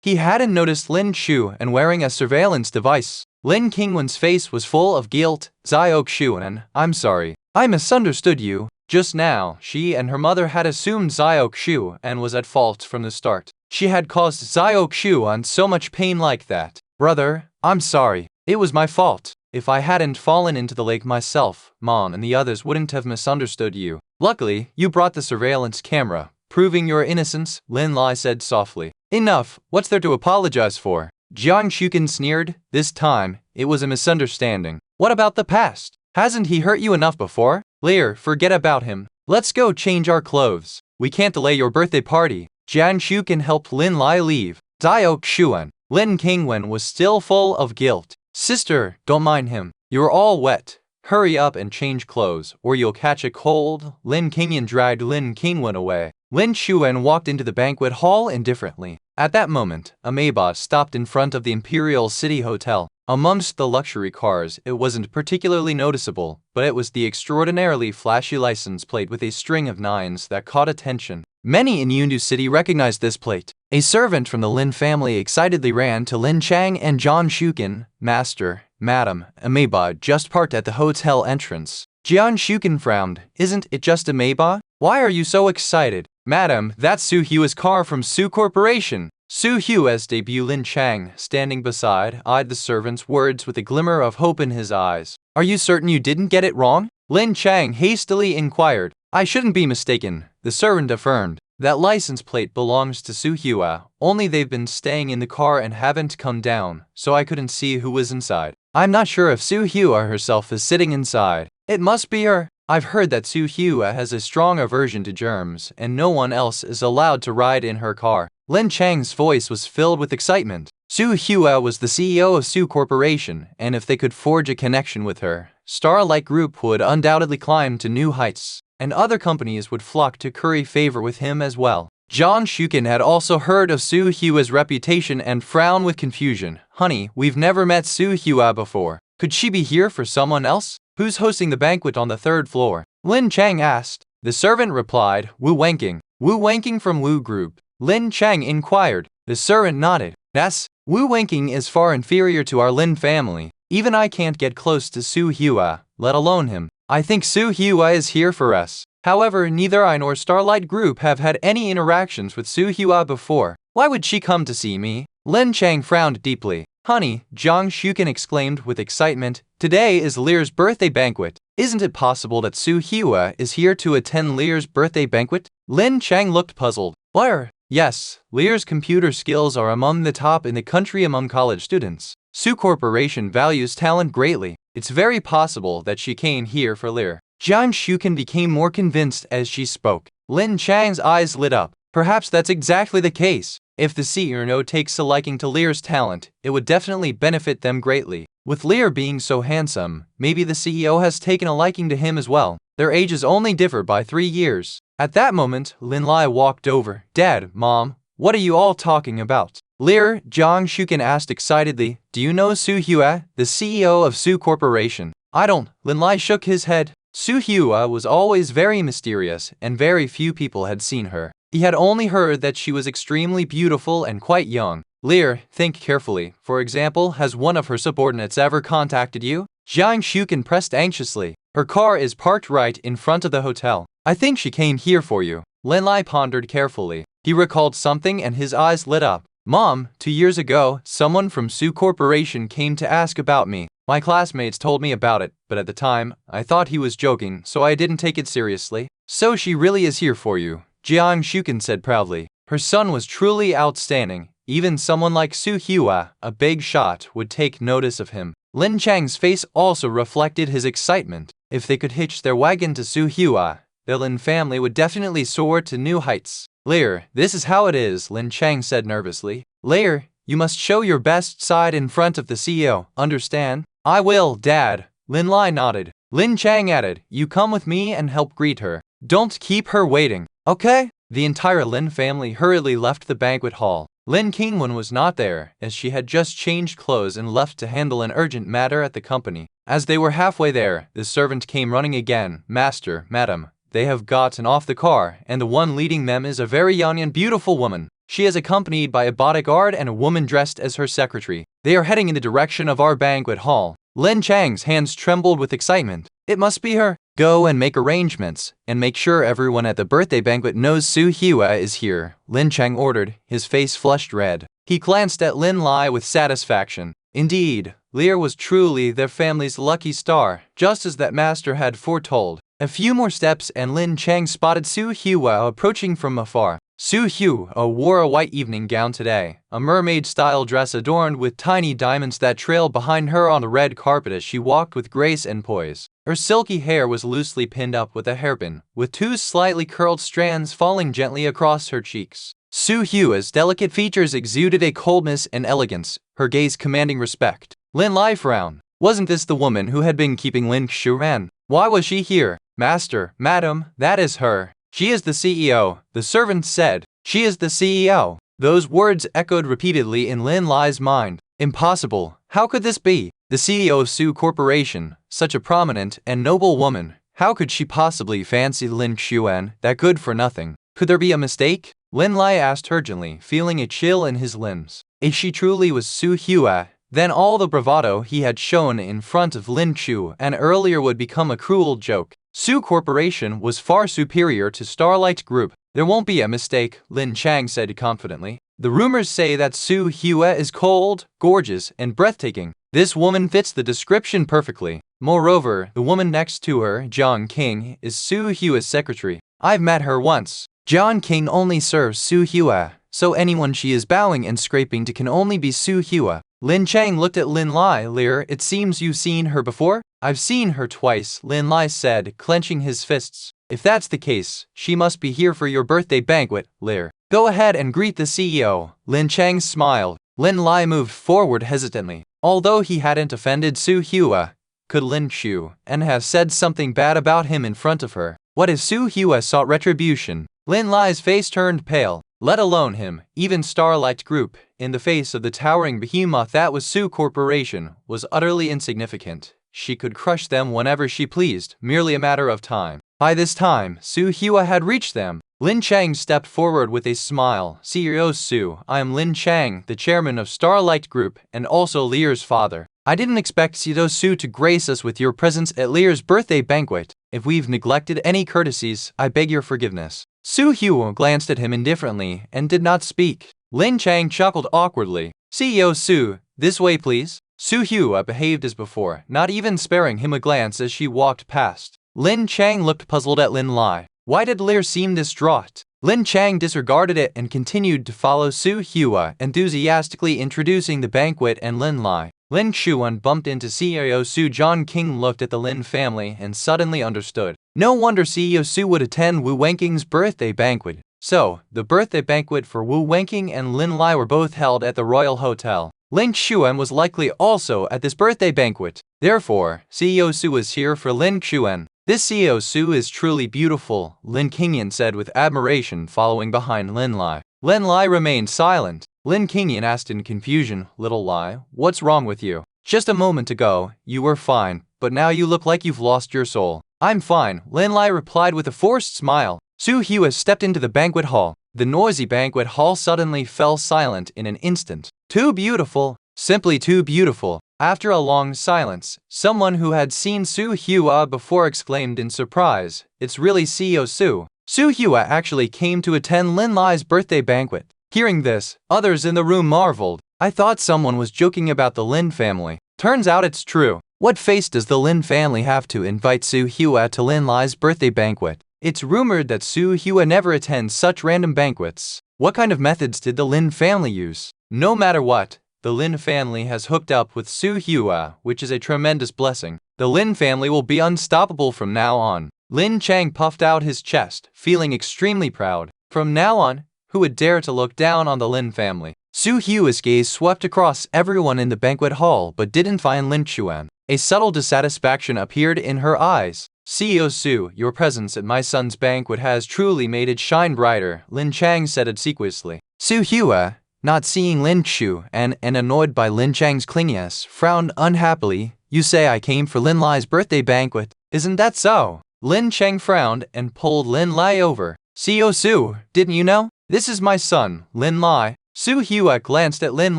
[SPEAKER 1] He hadn't noticed Lin Xuan wearing a surveillance device. Lin Qingwen's face was full of guilt. Zhao Xuan, I'm sorry. I misunderstood you. Just now, she and her mother had assumed Zhao Xuan was at fault from the start. She had caused Zhao Xuan so much pain like that. Brother, I'm sorry. It was my fault. If I hadn't fallen into the lake myself, Mom and the others wouldn't have misunderstood you. Luckily, you brought the surveillance camera, proving your innocence, Lin Lai said softly. Enough, what's there to apologize for? Jiang Shuken sneered. This time, it was a misunderstanding. What about the past? Hasn't he hurt you enough before? Lear, forget about him. Let's go change our clothes. We can't delay your birthday party. Jiang Shuken helped Lin Lai leave. Zhao Xuan. Lin Qingwen was still full of guilt. Sister, don't mind him. You're all wet. Hurry up and change clothes, or you'll catch a cold. Lin Qingyan dragged Lin Qingwen away. Lin Xuan walked into the banquet hall indifferently. At that moment, a Maybach stopped in front of the Imperial City Hotel. Amongst the luxury cars, it wasn't particularly noticeable, but it was the extraordinarily flashy license plate with a string of nines that caught attention. Many in Yundu City recognized this plate. A servant from the Lin family excitedly ran to Lin Chang and Jiang Shuken. Master, Madam, a Maybach just parked at the hotel entrance. Jiang Shuken frowned. Isn't it just a Maybach? Why are you so excited? Madam, that's Su Hua's car from Su Corporation. Su Hua's debut. Lin Chang, standing beside, eyed the servant's words with a glimmer of hope in his eyes. Are you certain you didn't get it wrong? Lin Chang hastily inquired. I shouldn't be mistaken, the servant affirmed. That license plate belongs to Su Hua, only they've been staying in the car and haven't come down, so I couldn't see who was inside. I'm not sure if Su Hua herself is sitting inside. It must be her. I've heard that Su Hua has a strong aversion to germs, and no one else is allowed to ride in her car. Lin Chang's voice was filled with excitement. Su Hua was the CEO of Su Corporation, and if they could forge a connection with her, Starlight Group would undoubtedly climb to new heights, and other companies would flock to curry favor with him as well. Jiang Shuken had also heard of Su Hua's reputation and frowned with confusion. Honey, we've never met Su Hua before. Could she be here for someone else? Who's hosting the banquet on the third floor? Lin Chang asked. The servant replied, Wu Wenking. Wu Wenking from Wu Group. Lin Chang inquired. The servant nodded. That's Wu Winking is far inferior to our Lin family. Even I can't get close to Su Hua, let alone him. I think Su Hua is here for us. However, neither I nor Starlight Group have had any interactions with Su Hua before. Why would she come to see me? Lin Chang frowned deeply. Honey, Zhang Shuken exclaimed with excitement, today is Lear's birthday banquet. Isn't it possible that Su Hua is here to attend Lear's birthday banquet? Lin Chang looked puzzled. Lear? Yes, Lear's computer skills are among the top in the country among college students. Su Corporation values talent greatly. It's very possible that she came here for Lear. Zhang Shuken became more convinced as she spoke. Lin Chang's eyes lit up. Perhaps that's exactly the case. If the CEO takes a liking to Lear's talent, it would definitely benefit them greatly. With Lear being so handsome, maybe the CEO has taken a liking to him as well. Their ages only differ by 3 years. At that moment, Lin Lai walked over. Dad, Mom, what are you all talking about? Lear, Zhang Shuken asked excitedly. Do you know Su Hua, the CEO of Su Corporation? I don't. Lin Lai shook his head. Su Hua was always very mysterious, and very few people had seen her. He had only heard that she was extremely beautiful and quite young. Lear, think carefully. For example, has one of her subordinates ever contacted you? Zhang Shuken pressed anxiously. Her car is parked right in front of the hotel. I think she came here for you. Lin Lai pondered carefully. He recalled something and his eyes lit up. Mom, 2 years ago, someone from Su Corporation came to ask about me. My classmates told me about it, but at the time, I thought he was joking, so I didn't take it seriously. So she really is here for you, Jiang Shuken said proudly. Her son was truly outstanding. Even someone like Su Hua, a big shot, would take notice of him. Lin Chang's face also reflected his excitement. If they could hitch their wagon to Su Hua, the Lin family would definitely soar to new heights. Lear, this is how it is, Lin Chang said nervously. Lear, you must show your best side in front of the CEO, understand? I will, Dad. Lin Lai nodded. Lin Chang added, you come with me and help greet her. Don't keep her waiting, okay? The entire Lin family hurriedly left the banquet hall. Lin Qingwen was not there, as she had just changed clothes and left to handle an urgent matter at the company. As they were halfway there, the servant came running again. Master, madam, they have gotten off the car, and the one leading them is a very young and beautiful woman. She is accompanied by a bodyguard and a woman dressed as her secretary. They are heading in the direction of our banquet hall. Lin Chang's hands trembled with excitement. It must be her. Go and make arrangements, and make sure everyone at the birthday banquet knows Su Hua is here, Lin Chang ordered, his face flushed red. He glanced at Lin Lai with satisfaction. Indeed, Lear was truly their family's lucky star, just as that master had foretold. A few more steps and Lin Chang spotted Su Hua approaching from afar. Su Hua wore a white evening gown today, a mermaid-style dress adorned with tiny diamonds that trailed behind her on the red carpet as she walked with grace and poise. Her silky hair was loosely pinned up with a hairpin, with 2 slightly curled strands falling gently across her cheeks. Su Hua's delicate features exuded a coldness and elegance, her gaze commanding respect. Lin Lai frowned. Wasn't this the woman who had been keeping Lin Xuan? Why was she here? Master, madam, that is her. She is the CEO, the servant said. She is the CEO. Those words echoed repeatedly in Lin Lai's mind. Impossible. How could this be? The CEO of Su Corporation, such a prominent and noble woman. How could she possibly fancy Lin Xuan, that good for nothing? Could there be a mistake? Lin Lai asked urgently, feeling a chill in his limbs. If she truly was Su Hua, then all the bravado he had shown in front of Lin Chu and earlier would become a cruel joke. Su Corporation was far superior to Starlight Group. There won't be a mistake, Lin Chang said confidently. The rumors say that Su Hua is cold, gorgeous, and breathtaking. This woman fits the description perfectly. Moreover, the woman next to her, John King, is Su Hua's secretary. I've met her once. John King only serves Su Hua, so anyone she is bowing and scraping to can only be Su Hua. Lin Chang looked at Lin Lai. Lear, it seems you've seen her before? I've seen her twice, Lin Lai said, clenching his fists. If that's the case, she must be here for your birthday banquet, Lear. Go ahead and greet the CEO. Lin Chang smiled. Lin Lai moved forward hesitantly. Although he hadn't offended Su Hua, could Lin Chu and have said something bad about him in front of her? What if Su Hua sought retribution? Lin Lai's face turned pale. Let alone him, even Starlight Group, in the face of the towering behemoth that was Su Corporation, was utterly insignificant. She could crush them whenever she pleased, merely a matter of time. By this time, Su Hua had reached them. Lin Chang stepped forward with a smile. CEO Su, I am Lin Chang, the chairman of Starlight Group and also Lear's father. I didn't expect CEO Su to grace us with your presence at Lear's birthday banquet. If we've neglected any courtesies, I beg your forgiveness. Su Hua glanced at him indifferently and did not speak. Lin Chang chuckled awkwardly. CEO Su, this way please. Su Hua behaved as before, not even sparing him a glance as she walked past. Lin Chang looked puzzled at Lin Lai. Why did Lear seem distraught? Lin Chang disregarded it and continued to follow Su Hua, enthusiastically introducing the banquet and Lin Lai. Lin Xuan bumped into CEO Su. John King looked at the Lin family and suddenly understood. No wonder CEO Su would attend Wu Wenking's birthday banquet. So, the birthday banquet for Wu Wenking and Lin Lai were both held at the Royal Hotel. Lin Xuan was likely also at this birthday banquet. Therefore, CEO Su was here for Lin Xuan. This CEO Su is truly beautiful, Lin Qingyan said with admiration following behind Lin Lai. Lin Lai remained silent. Lin Qingyan asked in confusion, Little Lai, what's wrong with you? Just a moment ago, you were fine, but now you look like you've lost your soul. I'm fine, Lin Lai replied with a forced smile. Su Hua stepped into the banquet hall. The noisy banquet hall suddenly fell silent in an instant. Too beautiful, simply too beautiful. After a long silence, someone who had seen Su Hua before exclaimed in surprise, it's really CEO Su. Su Hua actually came to attend Lin Lai's birthday banquet. Hearing this, others in the room marveled. I thought someone was joking about the Lin family. Turns out it's true. What face does the Lin family have to invite Su Hua to Lin Lai's birthday banquet? It's rumored that Su Hua never attends such random banquets. What kind of methods did the Lin family use? No matter what, the Lin family has hooked up with Su Hua, which is a tremendous blessing. The Lin family will be unstoppable from now on. Lin Chang puffed out his chest, feeling extremely proud. From now on, who would dare to look down on the Lin family? Su Hua's gaze swept across everyone in the banquet hall but didn't find Lin Xuan. A subtle dissatisfaction appeared in her eyes. CEO Su, your presence at my son's banquet has truly made it shine brighter, Lin Chang said obsequiously. Su Hua, not seeing Lin Xuan and annoyed by Lin Chang's clinginess, frowned unhappily. You say I came for Lin Lai's birthday banquet, isn't that so? Lin Chang frowned and pulled Lin Lai over. CEO Su, didn't you know? This is my son, Lin Lai. Su Hua glanced at Lin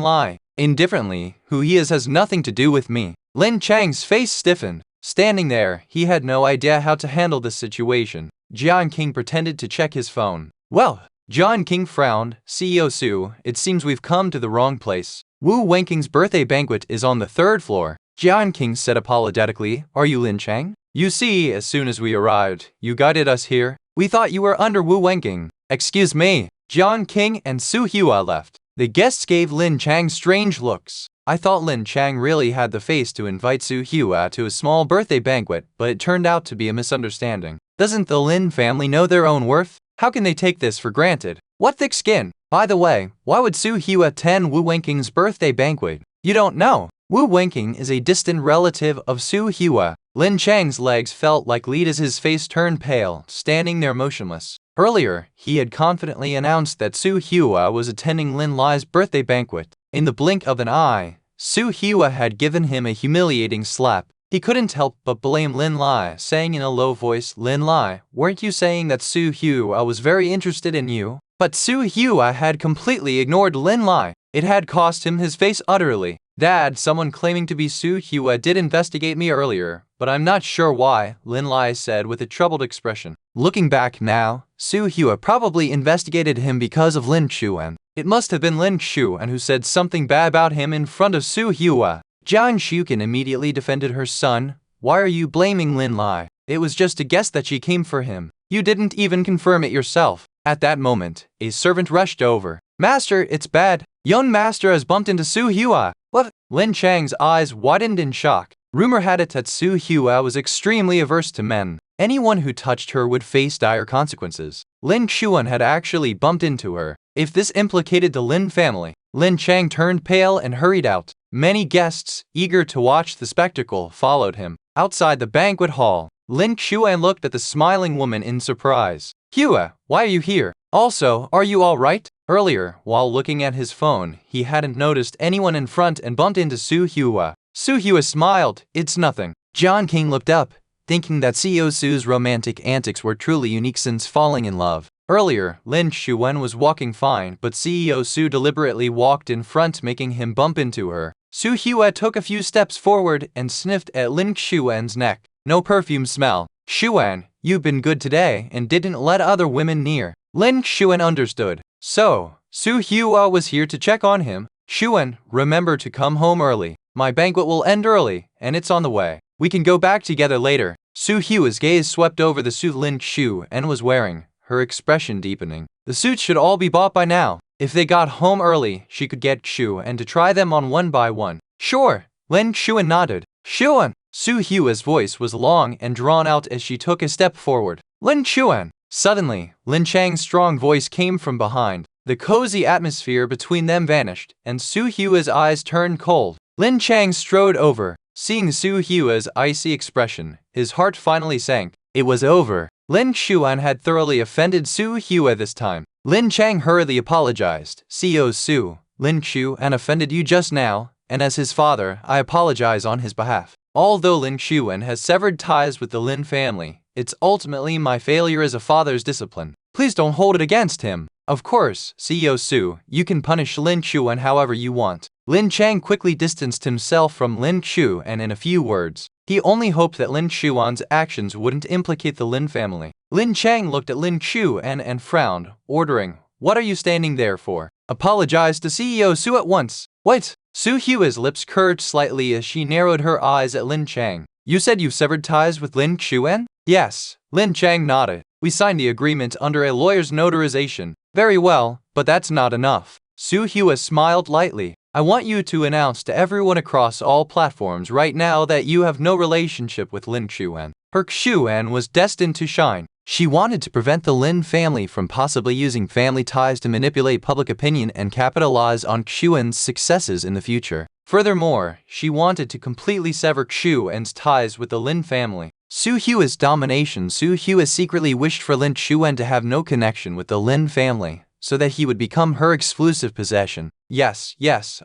[SPEAKER 1] Lai. Indifferently, who he is has nothing to do with me. Lin Chang's face stiffened. Standing there, he had no idea how to handle this situation. John King pretended to check his phone. Well, John King frowned. CEO Su, it seems we've come to the wrong place. Wu Wenking's birthday banquet is on the 3rd floor. John King said apologetically, are you Lin Chang? You see, as soon as we arrived, you guided us here. We thought you were under Wu Wenking. Excuse me. John King and Su Hua left. The guests gave Lin Chang strange looks. I thought Lin Chang really had the face to invite Su Hua to a small birthday banquet, but it turned out to be a misunderstanding. Doesn't the Lin family know their own worth? How can they take this for granted? What thick skin? By the way, why would Su Hua attend Wu Wenking's birthday banquet? You don't know. Wu Wenking is a distant relative of Su Hua. Lin Chang's legs felt like lead as his face turned pale, standing there motionless. Earlier, he had confidently announced that Su Hua was attending Lin Lai's birthday banquet. In the blink of an eye, Su Hua had given him a humiliating slap. He couldn't help but blame Lin Lai, saying in a low voice, Lin Lai, weren't you saying that Su Hua was very interested in you? But Su Hua had completely ignored Lin Lai. It had cost him his face utterly. Dad, someone claiming to be Su Hua did investigate me earlier, but I'm not sure why, Lin Lai said with a troubled expression. Looking back now, Su Hua probably investigated him because of Lin Xuan. It must have been Lin Xuan who said something bad about him in front of Su Hua. Jian Shukin immediately defended her son. Why are you blaming Lin Lai? It was just a guess that she came for him. You didn't even confirm it yourself. At that moment, a servant rushed over. Master, it's bad. Young master has bumped into Su Hua. What? Lin Chang's eyes widened in shock. Rumor had it that Su Hua was extremely averse to men. Anyone who touched her would face dire consequences. Lin Xuan had actually bumped into her. If this implicated the Lin family, Lin Chang turned pale and hurried out. Many guests, eager to watch the spectacle, followed him. Outside the banquet hall, Lin Xuan looked at the smiling woman in surprise. Hua, why are you here? Also, are you all right? Earlier, while looking at his phone, he hadn't noticed anyone in front and bumped into Su Hua. Su Hua smiled. It's nothing. John King looked up, thinking that CEO Su's romantic antics were truly unique since falling in love. Earlier, Lin Xuan was walking fine, but CEO Su deliberately walked in front, making him bump into her. Su Hua took a few steps forward and sniffed at Lin Xuan's neck. No perfume smell. Xuan, you've been good today and didn't let other women near. Lin Xuan understood. So, Su Hua was here to check on him. Xuan, remember to come home early. My banquet will end early, and it's on the way. We can go back together later. Su Hua's gaze swept over the suit Lin Xuan was wearing, her expression deepening. The suits should all be bought by now. If they got home early, she could get Xuan to try them on one by one. Sure, Lin Xuan nodded. Xuan! Su Hua's voice was long and drawn out as she took a step forward. Lin Xuan! Suddenly, Lin Chang's strong voice came from behind. The cozy atmosphere between them vanished, and Su Hua's eyes turned cold. Lin Chang strode over. Seeing Su Hua's icy expression, his heart finally sank. It was over. Lin Xuan had thoroughly offended Su Hua this time. Lin Chang hurriedly apologized. CEO Su, Lin Xuan offended you just now, and as his father, I apologize on his behalf. Although Lin Xuan has severed ties with the Lin family, it's ultimately my failure as a father's discipline. Please don't hold it against him. Of course, CEO Su, you can punish Lin Xuan however you want. Lin Chang quickly distanced himself from Lin Xuan in a few words. He only hoped that Lin Xuan's actions wouldn't implicate the Lin family. Lin Chang looked at Lin Xuan and frowned, ordering, "What are you standing there for? Apologize to CEO Su at once." What? Su Hua's lips curved slightly as she narrowed her eyes at Lin Chang. You said you severed ties with Lin Xuan? Yes. Lin Chang nodded. We signed the agreement under a lawyer's notarization. Very well, but that's not enough. Su Hua smiled lightly. I want you to announce to everyone across all platforms right now that you have no relationship with Lin Xuan. Her Xuan was destined to shine. She wanted to prevent the Lin family from possibly using family ties to manipulate public opinion and capitalize on Xuan's successes in the future. Furthermore, she wanted to completely sever Xuan's ties with the Lin family. Su Hua's domination. Su Hua secretly wished for Lin Xuan to have no connection with the Lin family, so that he would become her exclusive possession. Yes,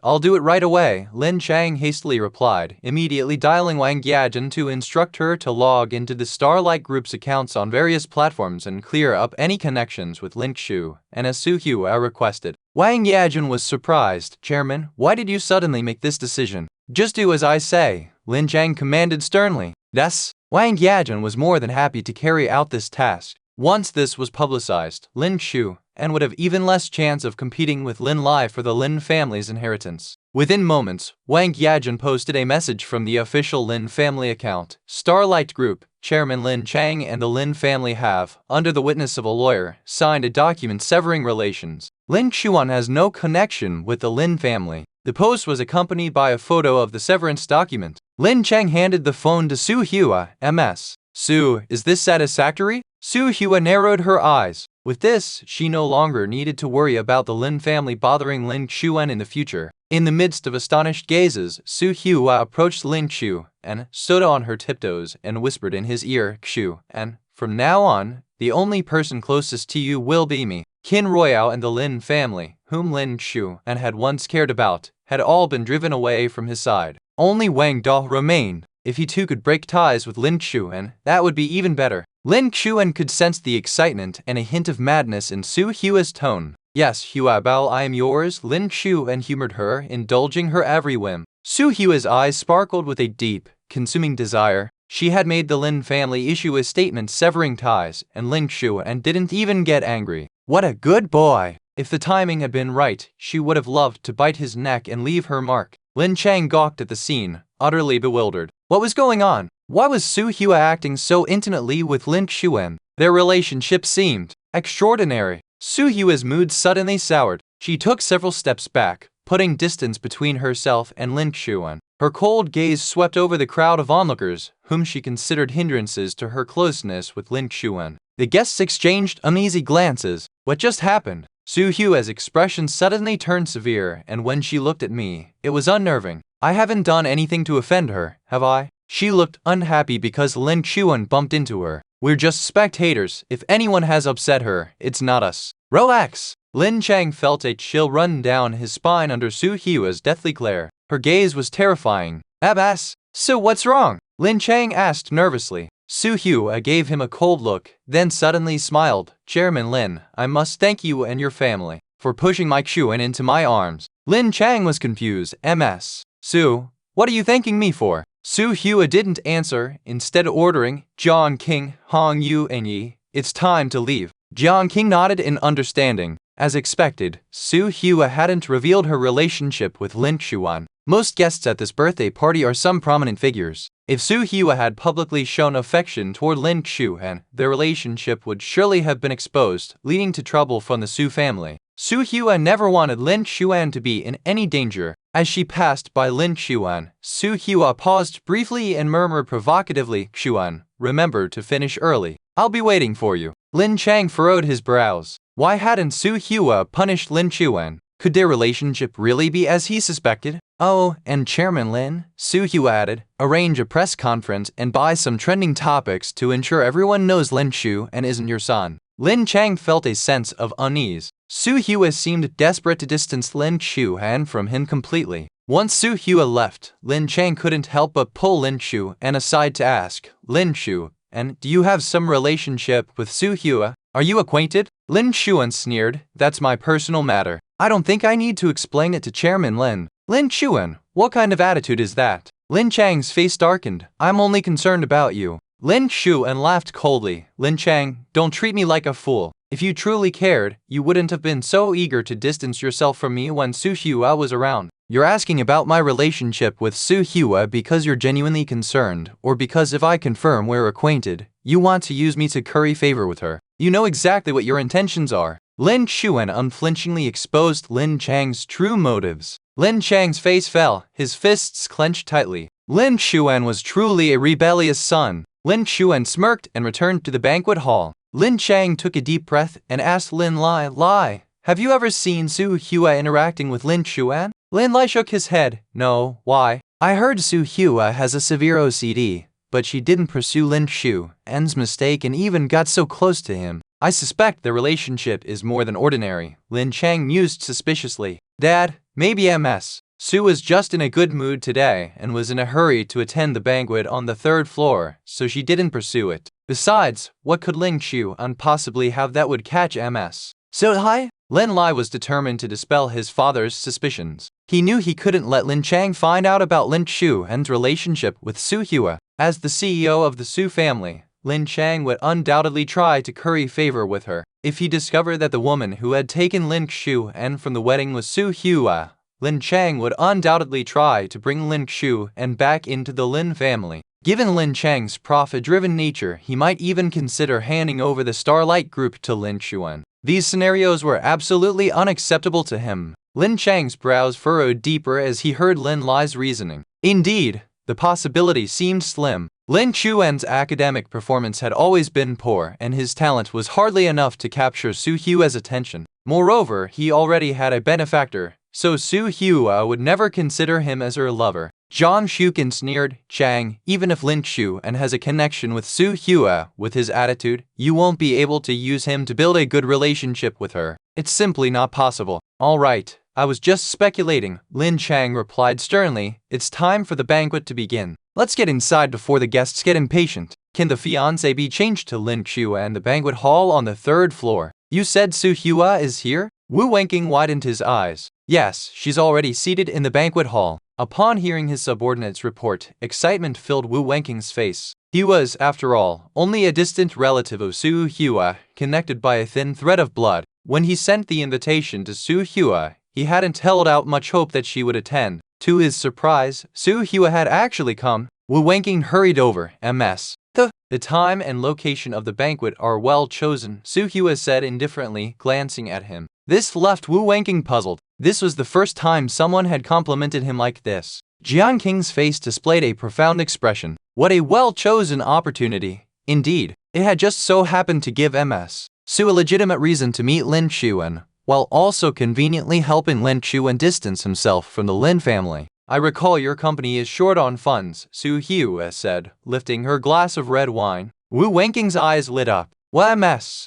[SPEAKER 1] I'll do it right away, Lin Chang hastily replied, immediately dialing Wang Yajin to instruct her to log into the Starlight Group's accounts on various platforms and clear up any connections with Lin Xu, and as Su Hua requested. Wang Yajin was surprised. Chairman, why did you suddenly make this decision? Just do as I say, Lin Chang commanded sternly. Yes. Wang Yajin was more than happy to carry out this task. Once this was publicized, Lin Xu and would have even less chance of competing with Lin Lai for the Lin family's inheritance. Within moments, Wang Yajin posted a message from the official Lin family account. Starlight Group, Chairman Lin Chang and the Lin family have, under the witness of a lawyer, signed a document severing relations. Lin Xuan has no connection with the Lin family. The post was accompanied by a photo of the severance document. Lin Chang handed the phone to Su Hua, MS. Su, is this satisfactory? Su Hua narrowed her eyes. With this, she no longer needed to worry about the Lin family bothering Lin Xuan in the future. In the midst of astonished gazes, Su Hua approached Lin Xu and stood on her tiptoes and whispered in his ear, Xu, and from now on, the only person closest to you will be me. Qin Royale and the Lin family, whom Lin Xu and had once cared about, had all been driven away from his side. Only Wang Da remained. If he too could break ties with Lin Xuan, that would be even better. Lin Xuan could sense the excitement and a hint of madness in Su Hua's tone. Yes, Hua Bao, I am yours, Lin Xuan humored her, indulging her every whim. Su Hua's eyes sparkled with a deep, consuming desire. She had made the Lin family issue a statement severing ties, and Lin Xuan didn't even get angry. What a good boy! If the timing had been right, she would have loved to bite his neck and leave her mark. Lin Chang gawked at the scene, utterly bewildered. What was going on? Why was Su Hua acting so intimately with Lin Xuan? Their relationship seemed extraordinary. Su Hua's mood suddenly soured. She took several steps back, putting distance between herself and Lin Xuan. Her cold gaze swept over the crowd of onlookers, whom she considered hindrances to her closeness with Lin Xuan. The guests exchanged uneasy glances. What just happened? Su Hua's expression suddenly turned severe, and when she looked at me, it was unnerving. I haven't done anything to offend her, have I? She looked unhappy because Lin Xuan bumped into her. We're just spectators. If anyone has upset her, it's not us. Relax! Lin Chang felt a chill run down his spine under Su Hua's deathly glare. Her gaze was terrifying. Abbas, so what's wrong? Lin Chang asked nervously. Su Hua gave him a cold look, then suddenly smiled. Chairman Lin, I must thank you and your family for pushing Mike Xuan into my arms. Lin Chang was confused. MS. Su, what are you thanking me for? Su Hua didn't answer, instead ordering, John King, Hong Yu and Yi, it's time to leave. John King nodded in understanding. As expected, Su Hua hadn't revealed her relationship with Lin Xuan. Most guests at this birthday party are some prominent figures. If Su Hua had publicly shown affection toward Lin Xuan, their relationship would surely have been exposed, leading to trouble from the Su family. Su Hua never wanted Lin Xuan to be in any danger. As she passed by Lin Xuan, Su Hua paused briefly and murmured provocatively, Xuan, remember to finish early. I'll be waiting for you. Lin Chang furrowed his brows. Why hadn't Su Hua punished Lin Xuan? Could their relationship really be as he suspected? Oh, and Chairman Lin, Su Hua added, arrange a press conference and buy some trending topics to ensure everyone knows Lin Xuan isn't your son. Lin Chang felt a sense of unease. Su Hua seemed desperate to distance Lin Xuan from him completely. Once Su Hua left, Lin Chang couldn't help but pull Lin Xuan aside to ask, Lin Xuan, do you have some relationship with Su Hua? Are you acquainted? Lin Xuan sneered, that's my personal matter. I don't think I need to explain it to Chairman Lin. Lin Xuan, what kind of attitude is that? Lin Chang's face darkened. I'm only concerned about you. Lin Xuan laughed coldly. Lin Chang, don't treat me like a fool. If you truly cared, you wouldn't have been so eager to distance yourself from me when Su Hua was around. You're asking about my relationship with Su Hua because you're genuinely concerned, or because if I confirm we're acquainted, you want to use me to curry favor with her. You know exactly what your intentions are. Lin Xuan unflinchingly exposed Lin Chang's true motives. Lin Chang's face fell, his fists clenched tightly. Lin Xuan was truly a rebellious son. Lin Xuan smirked and returned to the banquet hall. Lin Chang took a deep breath and asked Lin Lai, have you ever seen Su Hua interacting with Lin Xuan? Lin Lai shook his head. No, why? I heard Su Hua has a severe OCD, but she didn't pursue Lin Xuan's mistake and even got so close to him. I suspect the relationship is more than ordinary. Lin Chang mused suspiciously. Dad, maybe MS. Su was just in a good mood today and was in a hurry to attend the banquet on the 3rd floor, so she didn't pursue it. Besides, what could Lin Xuan possibly have that would catch MS? So hi? Lin Lai was determined to dispel his father's suspicions. He knew he couldn't let Lin Chang find out about Lin Xuan's relationship with Su Hua. As the CEO of the Su family, Lin Chang would undoubtedly try to curry favor with her. If he discovered that the woman who had taken Lin Xuan from the wedding was Su Hua, Lin Chang would undoubtedly try to bring Lin Xuan back into the Lin family. Given Lin Chang's profit-driven nature, he might even consider handing over the Starlight Group to Lin Xuan. These scenarios were absolutely unacceptable to him. Lin Chang's brows furrowed deeper as he heard Lin Lai's reasoning. Indeed, the possibility seemed slim. Lin Xuan's academic performance had always been poor, and his talent was hardly enough to capture Su Hua's attention. Moreover, he already had a benefactor, so Su Hua would never consider him as her lover. Zhang Shukin sneered, Chang, even if Lin Xuan has a connection with Su Hua, with his attitude, you won't be able to use him to build a good relationship with her. It's simply not possible. All right, I was just speculating, Lin Chang replied sternly. It's time for the banquet to begin. Let's get inside before the guests get impatient. Can the fiancé be changed to Lin Xuan and the banquet hall on the 3rd floor? You said Su Hua is here? Wu Wenqing widened his eyes. Yes, she's already seated in the banquet hall. Upon hearing his subordinate's report, excitement filled Wu Wenqing's face. He was, after all, only a distant relative of Su Hua, connected by a thin thread of blood. When he sent the invitation to Su Hua, he hadn't held out much hope that she would attend. To his surprise, Su Hua had actually come. Wu Wenqing hurried over. MS. The time and location of the banquet are well chosen, Su Hua said indifferently, glancing at him. This left Wu Wenqing puzzled. This was the first time someone had complimented him like this. Jian Qing's face displayed a profound expression. What a well-chosen opportunity. Indeed, it had just so happened to give MS. Su a legitimate reason to meet Lin Xuan, while also conveniently helping Lin Xuan distance himself from the Lin family. I recall your company is short on funds, Su Hua said, lifting her glass of red wine. Wu Wenqing's eyes lit up. What MS?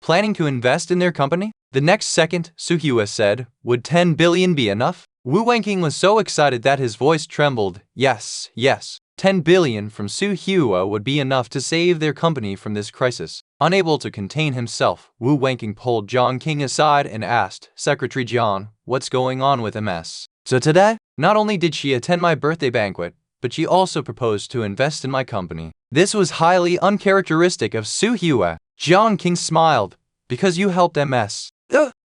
[SPEAKER 1] Planning to invest in their company? The next second, Su Hua said, would 10 billion be enough? Wu Wenqing was so excited that his voice trembled. Yes, yes. 10 billion from Su Hua would be enough to save their company from this crisis. Unable to contain himself, Wu Wenqing pulled Jiang King aside and asked, Secretary Jiang, what's going on with MS? So today, not only did she attend my birthday banquet, but she also proposed to invest in my company. This was highly uncharacteristic of Su Hua. Jiang King smiled, because you helped MS.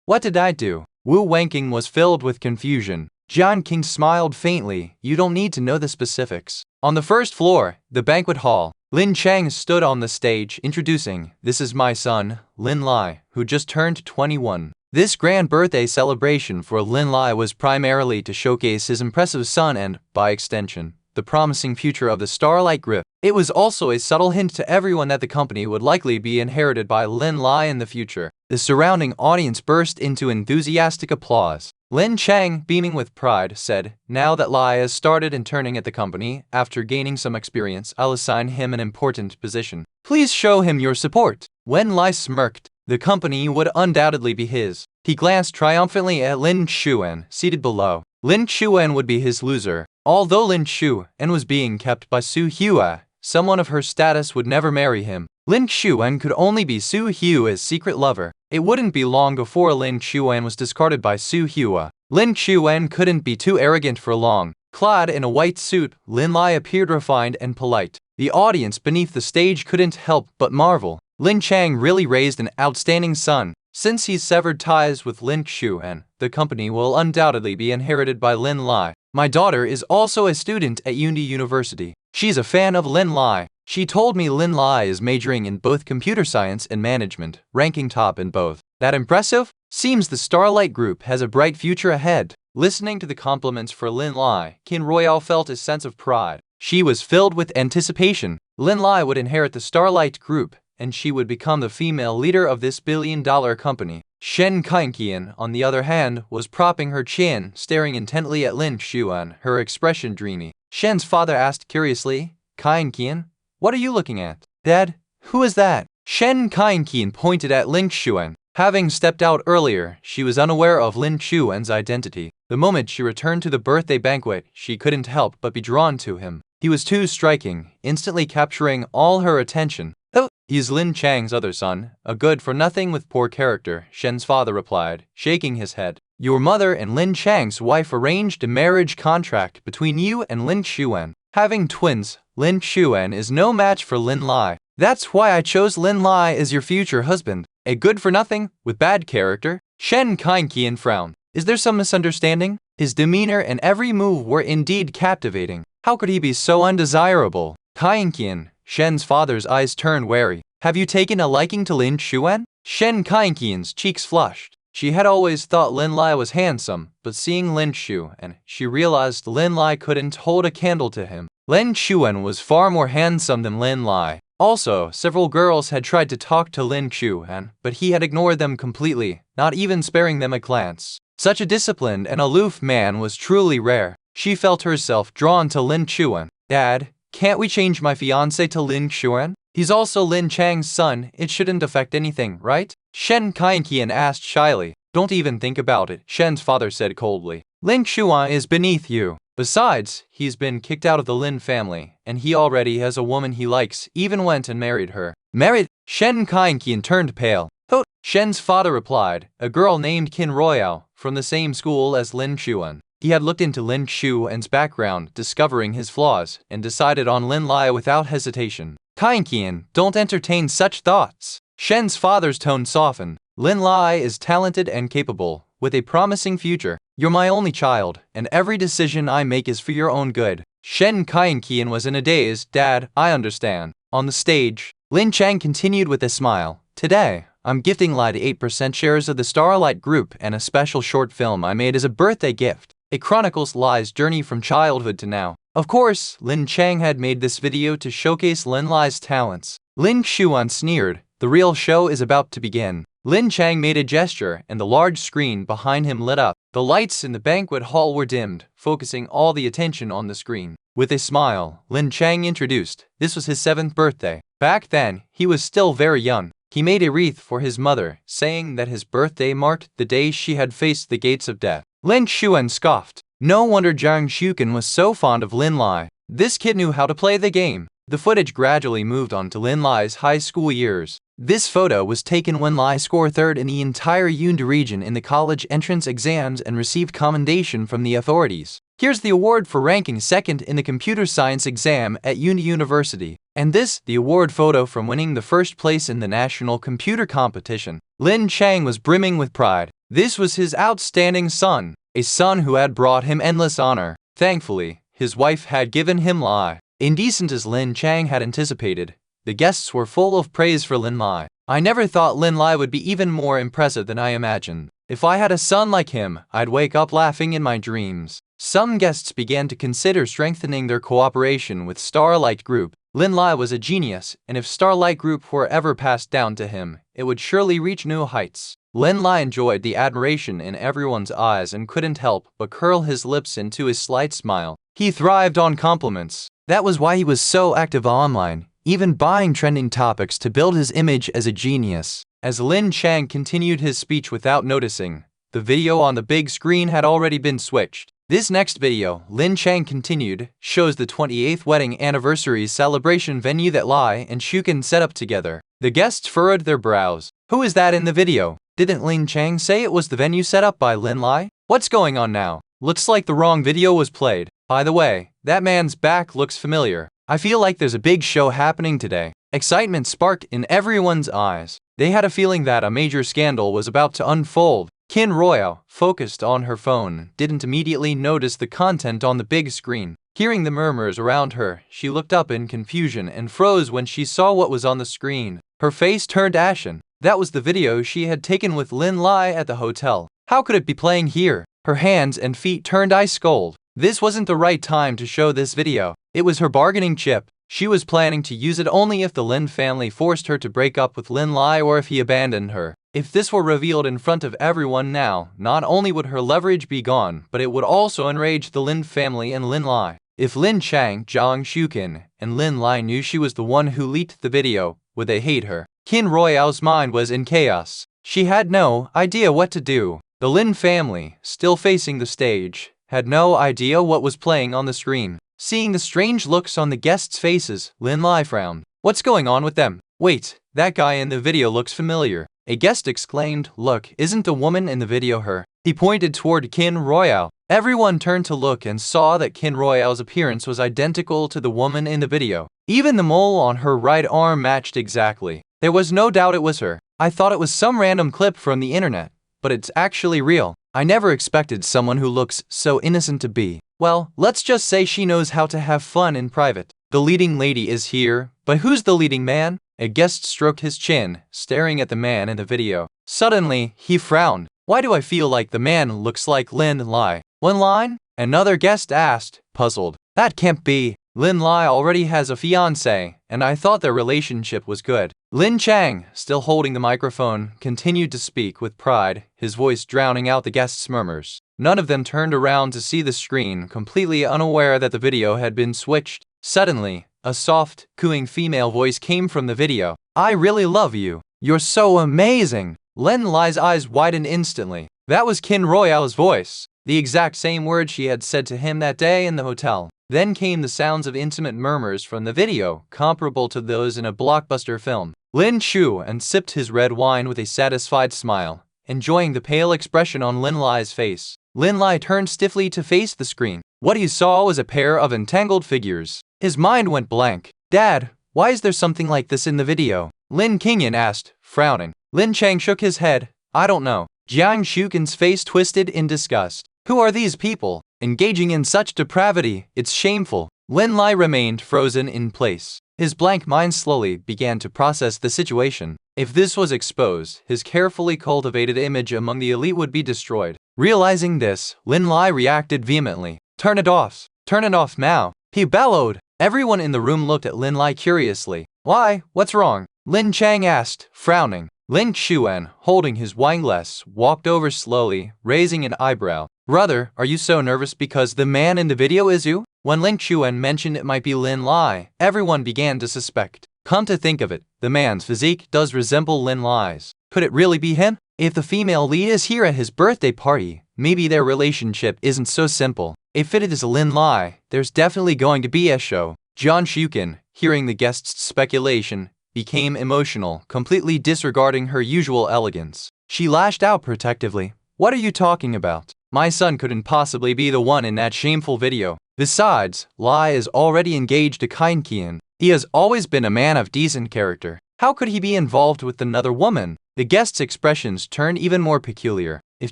[SPEAKER 1] What did I do? Wu Wenqing was filled with confusion. Jiang King smiled faintly. You don't need to know the specifics. On the first floor, the banquet hall, Lin Chang stood on the stage introducing, this is my son, Lin Lai, who just turned 21. This grand birthday celebration for Lin Lai was primarily to showcase his impressive son and, by extension, the promising future of the Starlight Group. It was also a subtle hint to everyone that the company would likely be inherited by Lin Lai in the future. The surrounding audience burst into enthusiastic applause. Lin Chang, beaming with pride, said, now that Lai has started interning at the company, after gaining some experience, I'll assign him an important position. Please show him your support. When Lai smirked, the company would undoubtedly be his. He glanced triumphantly at Lin Xuan, seated below. Lin Xuan would be his loser. Although Lin Xuan was being kept by Su Hua, someone of her status would never marry him. Lin Xuan could only be Su Hua's secret lover. It wouldn't be long before Lin Xuan was discarded by Su Hua. Lin Xuan couldn't be too arrogant for long. Clad in a white suit, Lin Lai appeared refined and polite. The audience beneath the stage couldn't help but marvel. Lin Chang really raised an outstanding son. Since he's severed ties with Lin Xuan, the company will undoubtedly be inherited by Lin Lai. My daughter is also a student at Yandere University. She's a fan of Lin Lai. She told me Lin Lai is majoring in both computer science and management, ranking top in both. That impressive? Seems the Starlight Group has a bright future ahead. Listening to the compliments for Lin Lai, Qin Royale felt a sense of pride. She was filled with anticipation. Lin Lai would inherit the Starlight Group, and she would become the female leader of this billion-dollar company. Shen Kainqian, on the other hand, was propping her chin, staring intently at Lin Xuan, her expression dreamy. Shen's father asked curiously, Kainqian, what are you looking at? Dad, who is that? Shen Kainqian pointed at Lin Xuan. Having stepped out earlier, she was unaware of Lin Xuan's identity. The moment she returned to the birthday banquet, she couldn't help but be drawn to him. He was too striking, instantly capturing all her attention. Oh, he's Lin Chang's other son, a good-for-nothing with poor character, Shen's father replied, shaking his head. Your mother and Lin Chang's wife arranged a marriage contract between you and Lin Xuan. Having twins, Lin Xuan is no match for Lin Lai. That's why I chose Lin Lai as your future husband. A good-for-nothing with bad character? Shen Kainqian frowned. Is there some misunderstanding? His demeanor and every move were indeed captivating. How could he be so undesirable? Kainqian, Shen's father's eyes turned wary. Have you taken a liking to Lin Xuan? Shen Kainqian's cheeks flushed. She had always thought Lin Lai was handsome, but seeing Lin Xuan, she realized Lin Lai couldn't hold a candle to him. Lin Xuan was far more handsome than Lin Lai. Also, several girls had tried to talk to Lin Xuan, but he had ignored them completely, not even sparing them a glance. Such a disciplined and aloof man was truly rare. She felt herself drawn to Lin Xuan. Dad, can't we change my fiancé to Lin Xuan? He's also Lin Chang's son, it shouldn't affect anything, right? Shen Kainqian asked shyly. Don't even think about it, Shen's father said coldly. Lin Xuan is beneath you. Besides, he's been kicked out of the Lin family, and he already has a woman he likes, even went and married her. Married? Shen Kainqian turned pale. Oh, Shen's father replied, a girl named Qin Royale, from the same school as Lin Xuan. He had looked into Lin Xuan's background, discovering his flaws, and decided on Lin Lai without hesitation. Kainqian, don't entertain such thoughts. Shen's father's tone softened. Lin Lai is talented and capable, with a promising future. You're my only child, and every decision I make is for your own good. Shen Kainqian was in a daze. Dad, I understand. On the stage, Lin Chang continued with a smile. Today, I'm gifting Lai the 8% shares of the Starlight Group and a special short film I made as a birthday gift. It chronicles Lai's journey from childhood to now. Of course, Lin Chang had made this video to showcase Lin Lai's talents. Lin Xuan sneered. The real show is about to begin. Lin Chang made a gesture, and the large screen behind him lit up. The lights in the banquet hall were dimmed, focusing all the attention on the screen. With a smile, Lin Chang introduced. This was his 7th birthday. Back then, he was still very young. He made a wreath for his mother, saying that his birthday marked the day she had faced the gates of death. Lin Xuan scoffed. No wonder Jiang Shuken was so fond of Lin Lai. This kid knew how to play the game. The footage gradually moved on to Lin Lai's high school years. This photo was taken when Lai scored third in the entire Yandere region in the college entrance exams and received commendation from the authorities. Here's the award for ranking second in the computer science exam at Yandere University. And this, the award photo from winning the first place in the national computer competition. Lin Chang was brimming with pride. This was his outstanding son, a son who had brought him endless honor. Thankfully, his wife had given him Lai. Indecent as Lin Chang had anticipated, the guests were full of praise for Lin Lai. I never thought Lin Lai would be even more impressive than I imagined. If I had a son like him, I'd wake up laughing in my dreams. Some guests began to consider strengthening their cooperation with Starlight Group. Lin Lai was a genius, and if Starlight Group were ever passed down to him, it would surely reach new heights. Lin Lai enjoyed the admiration in everyone's eyes and couldn't help but curl his lips into a slight smile. He thrived on compliments. That was why he was so active online, even buying trending topics to build his image as a genius. As Lin Chang continued his speech without noticing, the video on the big screen had already been switched. This next video, Lin Chang continued, shows the 28th wedding anniversary celebration venue that Lai and Shukin set up together. The guests furrowed their brows. Who is that in the video? Didn't Lin Chang say it was the venue set up by Lin Lai? What's going on now? Looks like the wrong video was played. By the way, that man's back looks familiar. I feel like there's a big show happening today. Excitement sparked in everyone's eyes. They had a feeling that a major scandal was about to unfold. Kin Royale, focused on her phone, didn't immediately notice the content on the big screen. Hearing the murmurs around her, she looked up in confusion and froze when she saw what was on the screen. Her face turned ashen. That was the video she had taken with Lin Lai at the hotel. How could it be playing here? Her hands and feet turned ice cold. This wasn't the right time to show this video. It was her bargaining chip. She was planning to use it only if the Lin family forced her to break up with Lin Lai or if he abandoned her. If this were revealed in front of everyone now, not only would her leverage be gone, but it would also enrage the Lin family and Lin Lai. If Lin Chang, Zhang Shukin, and Lin Lai knew she was the one who leaked the video, would they hate her? Kin Royale's mind was in chaos. She had no idea what to do. The Lin family, still facing the stage, had no idea what was playing on the screen. Seeing the strange looks on the guests' faces, Lin Lai frowned. What's going on with them? Wait, that guy in the video looks familiar. A guest exclaimed, look, isn't the woman in the video her? He pointed toward Kin Royale. Everyone turned to look and saw that Kin Royale's appearance was identical to the woman in the video. Even the mole on her right arm matched exactly. There was no doubt it was her. I thought it was some random clip from the internet, but it's actually real. I never expected someone who looks so innocent to be. Well, let's just say she knows how to have fun in private. The leading lady is here, but who's the leading man? A guest stroked his chin, staring at the man in the video. Suddenly, he frowned. Why do I feel like the man looks like Lin Lai? Lin Lai? Another guest asked, puzzled. That can't be. Lin Lai already has a fiancé, and I thought their relationship was good. Lin Chang, still holding the microphone, continued to speak with pride, his voice drowning out the guests' murmurs. None of them turned around to see the screen, completely unaware that the video had been switched. Suddenly, a soft, cooing female voice came from the video. I really love you. You're so amazing. Lin Lai's eyes widened instantly. That was Kin Royale's voice, the exact same words she had said to him that day in the hotel. Then came the sounds of intimate murmurs from the video, comparable to those in a blockbuster film. Lin chewed and sipped his red wine with a satisfied smile, enjoying the pale expression on Lin Lai's face. Lin Lai turned stiffly to face the screen. What he saw was a pair of entangled figures. His mind went blank. Dad, why is there something like this in the video? Lin Qingyan asked, frowning. Lin Chang shook his head. I don't know. Jiang Shukin's face twisted in disgust. Who are these people? Engaging in such depravity, it's shameful. Lin Lai remained frozen in place. His blank mind slowly began to process the situation. If this was exposed, his carefully cultivated image among the elite would be destroyed. Realizing this, Lin Lai reacted vehemently. Turn it off. Turn it off now. He bellowed. Everyone in the room looked at Lin Lai curiously. Why? What's wrong? Lin Chang asked, frowning. Lin Xuan, holding his wine glass, walked over slowly, raising an eyebrow. Brother, are you so nervous because the man in the video is you? When Lin Xuan mentioned it might be Lin Lai, everyone began to suspect. Come to think of it, the man's physique does resemble Lin Lai's. Could it really be him? If the female lead is here at his birthday party, maybe their relationship isn't so simple. If it is Lin Lai, there's definitely going to be a show. Jiang Shuken, hearing the guest's speculation, became emotional, completely disregarding her usual elegance. She lashed out protectively. What are you talking about? My son couldn't possibly be the one in that shameful video. Besides, Lai is already engaged to Kind Kian. He has always been a man of decent character. How could he be involved with another woman? The guest's expressions turned even more peculiar. If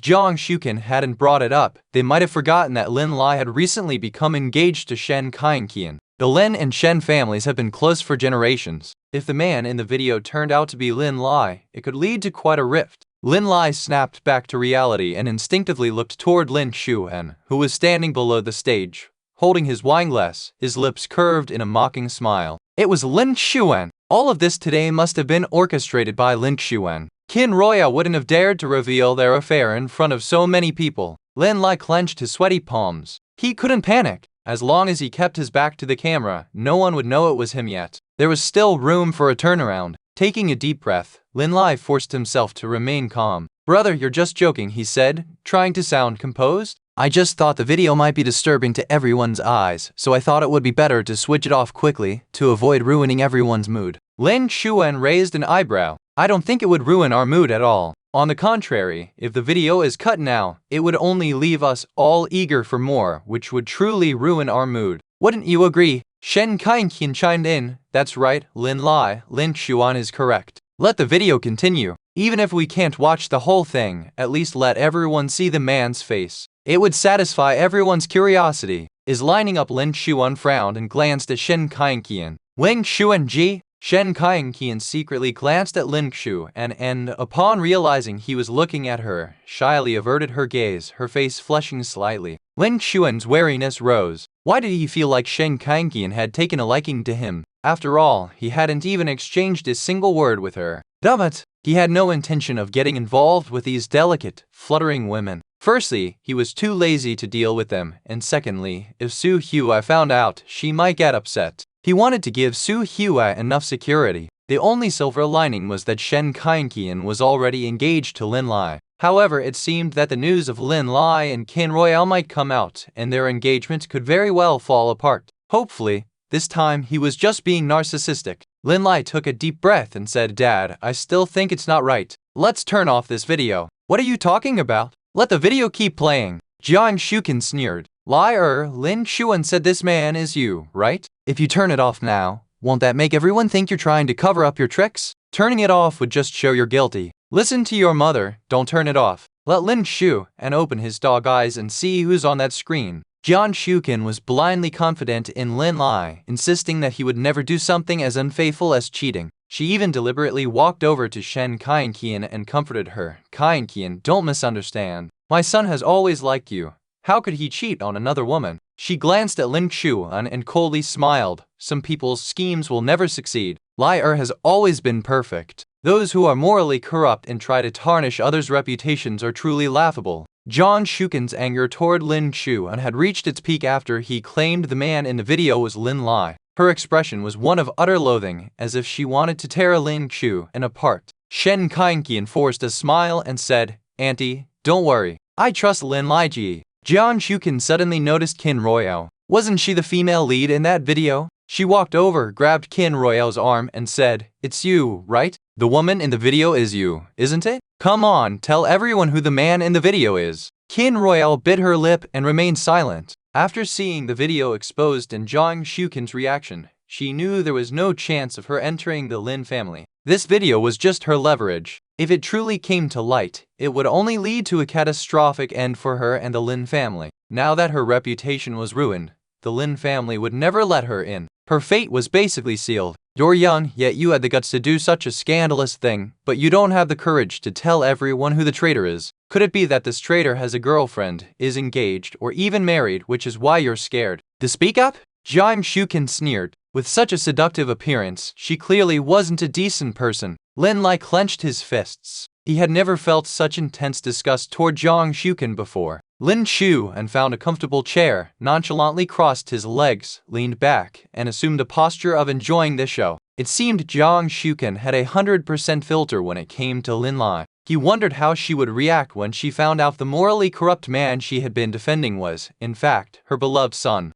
[SPEAKER 1] Jiang Shuken hadn't brought it up, they might have forgotten that Lin Lai had recently become engaged to Shen Kind Kian. The Lin and Shen families have been close for generations. If the man in the video turned out to be Lin Lai, it could lead to quite a rift. Lin Lai snapped back to reality and instinctively looked toward Lin Xuan, who was standing below the stage, holding his wine glass, his lips curved in a mocking smile. It was Lin Xuan. All of this today must have been orchestrated by Lin Xuan. Qin Royale wouldn't have dared to reveal their affair in front of so many people. Lin Lai clenched his sweaty palms. He couldn't panic. As long as he kept his back to the camera, no one would know it was him yet. There was still room for a turnaround. Taking a deep breath, Lin Lai forced himself to remain calm. Brother, you're just joking, he said, trying to sound composed. I just thought the video might be disturbing to everyone's eyes, so I thought it would be better to switch it off quickly to avoid ruining everyone's mood. Lin Xuan raised an eyebrow. I don't think it would ruin our mood at all. On the contrary, if the video is cut now, it would only leave us all eager for more, which would truly ruin our mood. Wouldn't you agree? Shen Kainqian chimed in. That's right, Lin Lai, Lin Xuan is correct. Let the video continue. Even if we can't watch the whole thing, at least let everyone see the man's face. It would satisfy everyone's curiosity. Is lining up. Lin Xuan frowned and glanced at Shen Kainqian. Wang Xuanji? Shen Kainqian secretly glanced at Lin Xu and upon realizing he was looking at her, shyly averted her gaze, her face flushing slightly. Lin Xuan's wariness rose. Why did he feel like Shen Kainqian had taken a liking to him? After all, he hadn't even exchanged a single word with her. Damn it! He had no intention of getting involved with these delicate, fluttering women. Firstly, he was too lazy to deal with them, and secondly, if Su Hua found out, she might get upset. He wanted to give Su Hua enough security. The only silver lining was that Shen Kainqian was already engaged to Lin Lai. However, it seemed that the news of Lin Lai and Qin Royale might come out, and their engagement could very well fall apart. Hopefully, this time he was just being narcissistic. Lin Lai took a deep breath and said, Dad, I still think it's not right. Let's turn off this video. What are you talking about? Let the video keep playing. Jiang Shuken sneered. Liar, Lin Xuan said this man is you, right? If you turn it off now, won't that make everyone think you're trying to cover up your tricks? Turning it off would just show you're guilty. Listen to your mother, don't turn it off. Let Lin Xu and open his dog eyes and see who's on that screen. Jiang Shuken was blindly confident in Lin Lai, insisting that he would never do something as unfaithful as cheating. She even deliberately walked over to Shen Kainqian and comforted her. Kainqian, don't misunderstand. My son has always liked you. How could he cheat on another woman? She glanced at Lin Xuan and coldly smiled. Some people's schemes will never succeed. Liar has always been perfect. Those who are morally corrupt and try to tarnish others' reputations are truly laughable. Jiang Shuken's anger toward Lin Xuan had reached its peak after he claimed the man in the video was Lin Lai. Her expression was one of utter loathing, as if she wanted to tear Lin Xuan apart. Shen Kainqian forced a smile and said, Auntie, don't worry. I trust Lin Lai ji. Jiang Shuken suddenly noticed Qin Royale. Wasn't she the female lead in that video? She walked over, grabbed Qin Royale's arm and said, It's you, right? The woman in the video is you, isn't it? Come on, tell everyone who the man in the video is. Qin Royale bit her lip and remained silent. After seeing the video exposed and Jiang Shuken's reaction, she knew there was no chance of her entering the Lin family. This video was just her leverage. If it truly came to light, it would only lead to a catastrophic end for her and the Lin family. Now that her reputation was ruined, the Lin family would never let her in. Her fate was basically sealed. You're young, yet you had the guts to do such a scandalous thing, but you don't have the courage to tell everyone who the traitor is. Could it be that this traitor has a girlfriend, is engaged, or even married, which is why you're scared? To speak up? Jiang Shuken sneered. With such a seductive appearance, she clearly wasn't a decent person. Lin Lai clenched his fists. He had never felt such intense disgust toward Jiang Shuken before. Lin Xu and found a comfortable chair, nonchalantly crossed his legs, leaned back, and assumed a posture of enjoying the show. It seemed Jiang Shuken had 100% filter when it came to Lin Lai. He wondered how she would react when she found out the morally corrupt man she had been defending was, in fact, her beloved son.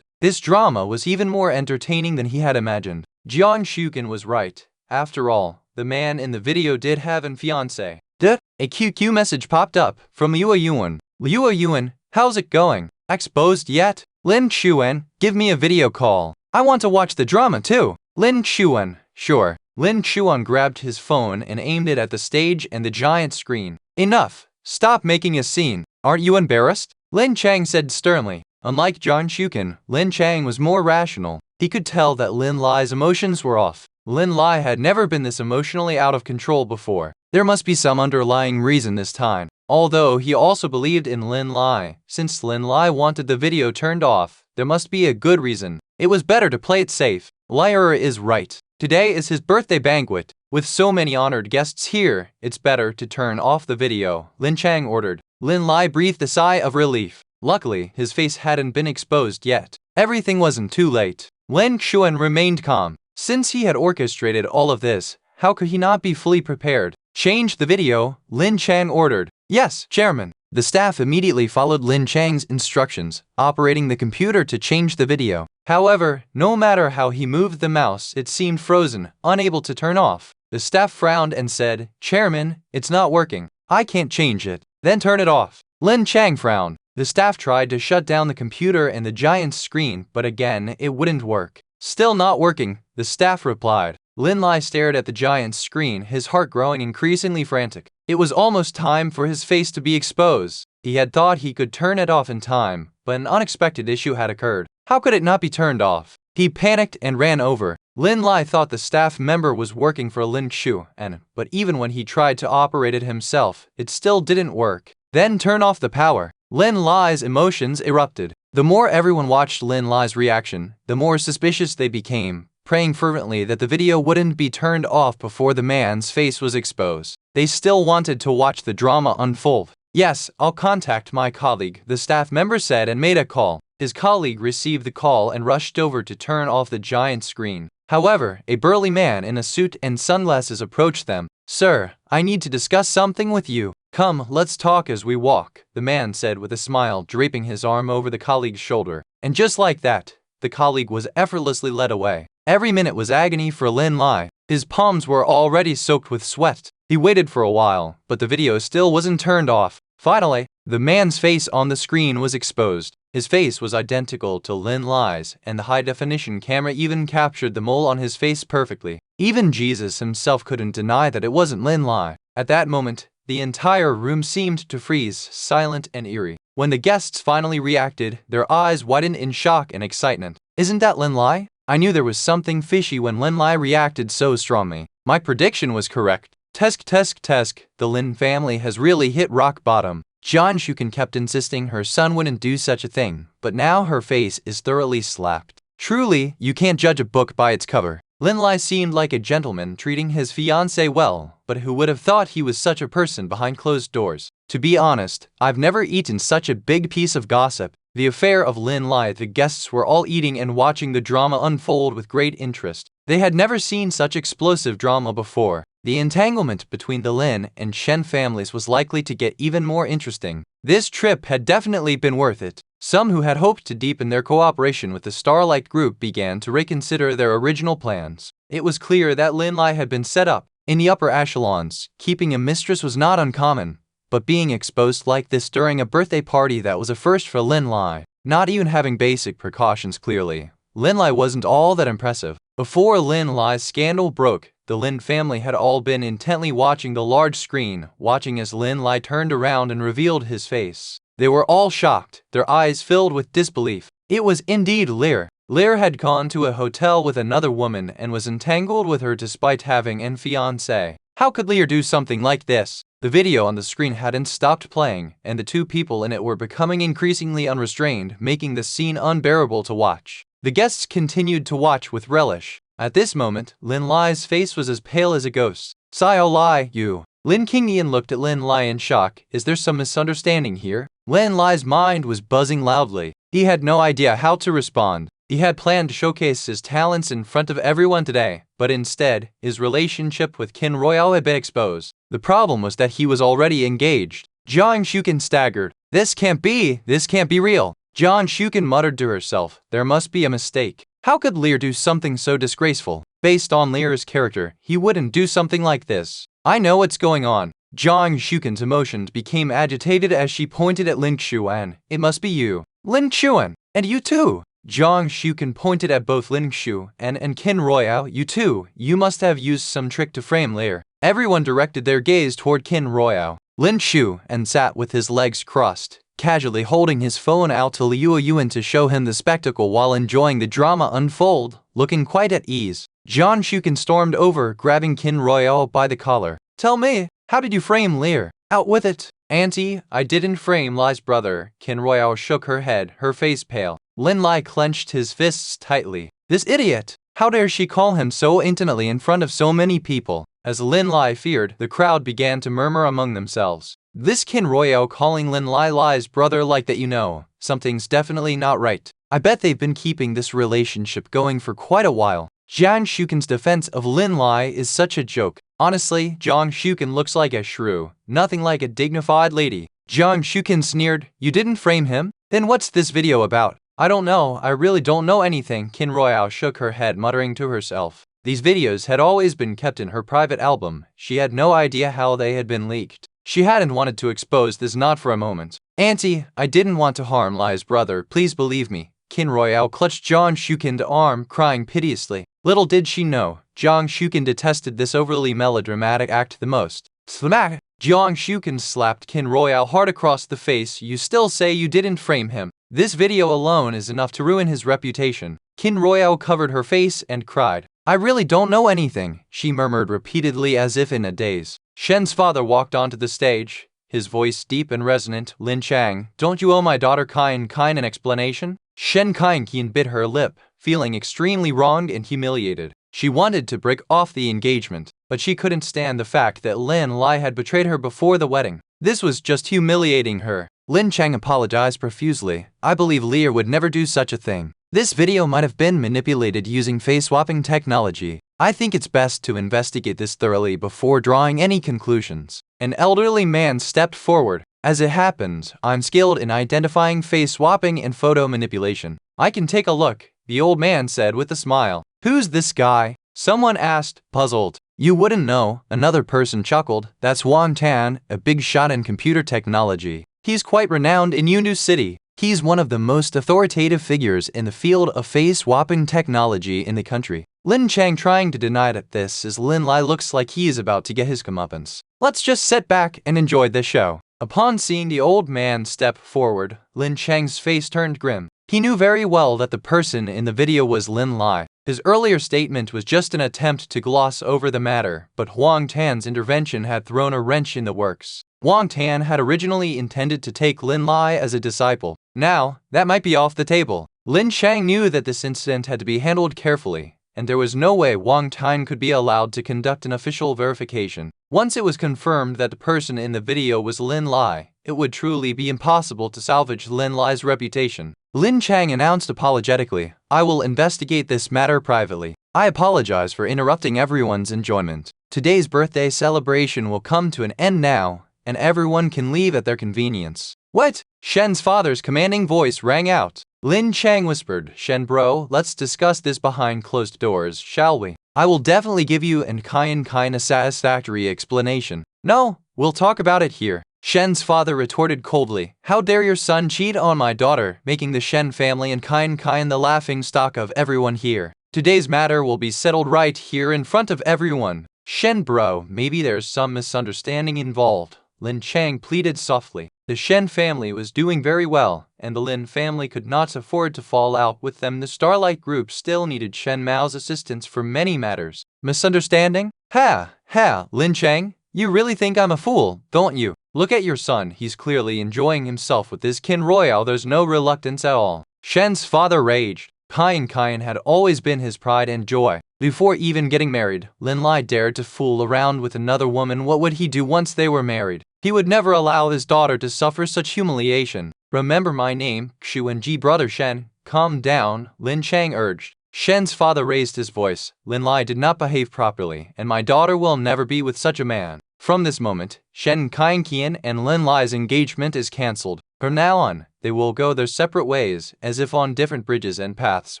[SPEAKER 1] This drama was even more entertaining than he had imagined. Jiang Shuken was right. After all, the man in the video did have a fiancé. A QQ message popped up from Liu Yuan. Liu Yuan, how's it going? Exposed yet? Lin Chuan, give me a video call. I want to watch the drama too. Lin Chuan, sure. Lin Chuan grabbed his phone and aimed it at the stage and the giant screen. Enough. Stop making a scene. Aren't you embarrassed? Lin Chang said sternly. Unlike Jiang Shuken, Lin Chang was more rational. He could tell that Lin Lai's emotions were off. Lin Lai had never been this emotionally out of control before. There must be some underlying reason this time. Although he also believed in Lin Lai. Since Lin Lai wanted the video turned off, there must be a good reason. It was better to play it safe. Liar is right. Today is his birthday banquet. With so many honored guests here, it's better to turn off the video, Lin Chang ordered. Lin Lai breathed a sigh of relief. Luckily, his face hadn't been exposed yet. Everything wasn't too late. Lin Chuan remained calm. Since he had orchestrated all of this, how could he not be fully prepared? Change the video, Lin Chang ordered. Yes, Chairman. The staff immediately followed Lin Chang's instructions, operating the computer to change the video. However, no matter how he moved the mouse, it seemed frozen, unable to turn off. The staff frowned and said, Chairman, it's not working. I can't change it. Then turn it off. Lin Chang frowned. The staff tried to shut down the computer and the giant screen, but again, it wouldn't work. Still not working, the staff replied. Lin Lai stared at the giant screen, his heart growing increasingly frantic. It was almost time for his face to be exposed. He had thought he could turn it off in time, but an unexpected issue had occurred. How could it not be turned off? He panicked and ran over. Lin Lai thought the staff member was working for Lin Chuan, but even when he tried to operate it himself, it still didn't work. Then turn off the power. Lin Lai's emotions erupted. The more everyone watched Lin Lai's reaction, the more suspicious they became, praying fervently that the video wouldn't be turned off before the man's face was exposed. They still wanted to watch the drama unfold. Yes, I'll contact my colleague, the staff member said and made a call. His colleague received the call and rushed over to turn off the giant screen. However, a burly man in a suit and sunglasses approached them. Sir, I need to discuss something with you. Come, let's talk as we walk, the man said with a smile, draping his arm over the colleague's shoulder. And just like that, the colleague was effortlessly led away. Every minute was agony for Lin Lai. His palms were already soaked with sweat. He waited for a while, but the video still wasn't turned off. Finally, the man's face on the screen was exposed. His face was identical to Lin Lai's, and the high-definition camera even captured the mole on his face perfectly. Even Jesus himself couldn't deny that it wasn't Lin Lai. At that moment, the entire room seemed to freeze, silent and eerie. When the guests finally reacted, their eyes widened in shock and excitement. Isn't that Lin Lai? I knew there was something fishy when Lin Lai reacted so strongly. My prediction was correct. Tesk, the Lin family has really hit rock bottom. Jiang Shuken kept insisting her son wouldn't do such a thing, but now her face is thoroughly slapped. Truly, you can't judge a book by its cover. Lin Lai seemed like a gentleman treating his fiancée well, but who would have thought he was such a person behind closed doors? To be honest, I've never eaten such a big piece of gossip. The affair of Lin Lai, the guests were all eating and watching the drama unfold with great interest. They had never seen such explosive drama before. The entanglement between the Lin and Chen families was likely to get even more interesting. This trip had definitely been worth it. Some who had hoped to deepen their cooperation with the Starlight Group began to reconsider their original plans. It was clear that Lin Lai had been set up. In the upper echelons, keeping a mistress was not uncommon, but being exposed like this during a birthday party, that was a first for Lin Lai. Not even having basic precautions clearly, Lin Lai wasn't all that impressive. Before Lin Lai's scandal broke, the Lin family had all been intently watching the large screen, watching as Lin Lai turned around and revealed his face. They were all shocked, their eyes filled with disbelief. It was indeed Lear. Lear had gone to a hotel with another woman and was entangled with her despite having a fiancé. How could Lear do something like this? The video on the screen hadn't stopped playing, and the two people in it were becoming increasingly unrestrained, making the scene unbearable to watch. The guests continued to watch with relish. At this moment, Lin Lai's face was as pale as a ghost. Xiao Lai, you. Lin Qingyan looked at Lin Lai in shock. Is there some misunderstanding here? Lin Lai's mind was buzzing loudly. He had no idea how to respond. He had planned to showcase his talents in front of everyone today, but instead, his relationship with Kin Royale had been exposed. The problem was that he was already engaged. Jiang Shukin staggered. This can't be real. Jiang Shukin muttered to herself, there must be a mistake. How could Lear do something so disgraceful? Based on Lear's character, he wouldn't do something like this. I know what's going on. Jiang Shukin's emotions became agitated as she pointed at Lin Xuan. It must be you. Lin Xuan, and you too. Jiang Shukin pointed at both Lin Xuan and Kin Royale. You too. You must have used some trick to frame Lear. Everyone directed their gaze toward Kin Royale. Lin Xuan sat with his legs crossed, casually holding his phone out to Liu Yuan to show him the spectacle while enjoying the drama unfold, looking quite at ease. Jiang Shukin stormed over, grabbing Kin Royale by the collar. Tell me, how did you frame Lear? Out with it. Auntie, I didn't frame Lai's brother. Kin Royale shook her head, her face pale. Lin Lai clenched his fists tightly. This idiot! How dare she call him so intimately in front of so many people? As Lin Lai feared, the crowd began to murmur among themselves. This Kin Royale calling Lin Lai Lai's brother like that, something's definitely not right. I bet they've been keeping this relationship going for quite a while. Jiang Shukin's defense of Lin Lai is such a joke. Honestly, Jiang Shukin looks like a shrew, nothing like a dignified lady. Jiang Shukin sneered, you didn't frame him? Then what's this video about? I don't know, I really don't know anything. Kin Royale shook her head, muttering to herself. These videos had always been kept in her private album. She had no idea how they had been leaked. She hadn't wanted to expose this, not for a moment. Auntie, I didn't want to harm Lai's brother, please believe me. Kin Royale clutched Jiang Shukin's arm, crying piteously. Little did she know, Jiang Shukin detested this overly melodramatic act the most. Smack! Jiang Shukin slapped Kin Royale hard across the face. You still say you didn't frame him? This video alone is enough to ruin his reputation. Kin Royale covered her face and cried. I really don't know anything, she murmured repeatedly as if in a daze. Shen's father walked onto the stage, his voice deep and resonant. Lin Chang, don't you owe my daughter Kain an explanation? Shen Kain bit her lip, feeling extremely wronged and humiliated. She wanted to break off the engagement, but she couldn't stand the fact that Lin Lai had betrayed her before the wedding. This was just humiliating her. Lin Chang apologized profusely. I believe Lear would never do such a thing. This video might have been manipulated using face-swapping technology. I think it's best to investigate this thoroughly before drawing any conclusions. An elderly man stepped forward. As it happens, I'm skilled in identifying face-swapping and photo manipulation. I can take a look, the old man said with a smile. Who's this guy? Someone asked, puzzled. You wouldn't know, another person chuckled. That's Wang Tan, a big shot in computer technology. He's quite renowned in Yundu City. He's one of the most authoritative figures in the field of face-swapping technology in the country. Lin Chang trying to deny that this as Lin Lai looks like he is about to get his comeuppance. Let's just sit back and enjoy the show. Upon seeing the old man step forward, Lin Chang's face turned grim. He knew very well that the person in the video was Lin Lai. His earlier statement was just an attempt to gloss over the matter, but Wang Tan's intervention had thrown a wrench in the works. Wang Tan had originally intended to take Lin Lai as a disciple. Now, that might be off the table. Lin Chang knew that this incident had to be handled carefully, and there was no way Wang Tan could be allowed to conduct an official verification. Once it was confirmed that the person in the video was Lin Lai, it would truly be impossible to salvage Lin Lai's reputation. Lin Chang announced apologetically, I will investigate this matter privately. I apologize for interrupting everyone's enjoyment. Today's birthday celebration will come to an end now, and everyone can leave at their convenience. What? Shen's father's commanding voice rang out. Lin Chang whispered, Shen bro, let's discuss this behind closed doors, shall we? I will definitely give you and Kain a satisfactory explanation. No, we'll talk about it here. Shen's father retorted coldly, how dare your son cheat on my daughter, making the Shen family and Kain the laughing stock of everyone here. Today's matter will be settled right here in front of everyone. Shen bro, maybe there's some misunderstanding involved. Lin Chang pleaded softly. The Shen family was doing very well, and the Lin family could not afford to fall out with them. The Starlight Group still needed Shen Mao's assistance for many matters. Misunderstanding? Lin Chang, you really think I'm a fool, don't you? Look at your son, he's clearly enjoying himself with his Kin Royale, there's no reluctance at all. Shen's father raged. Kain had always been his pride and joy. Before even getting married, Lin Lai dared to fool around with another woman. What would he do once they were married? He would never allow his daughter to suffer such humiliation. Remember my name, Xuanji brother Shen. Calm down, Lin Chang urged. Shen's father raised his voice. Lin Lai did not behave properly, and my daughter will never be with such a man. From this moment, Shen Kaiqian and Lin Lai's engagement is cancelled. From now on, they will go their separate ways, as if on different bridges and paths,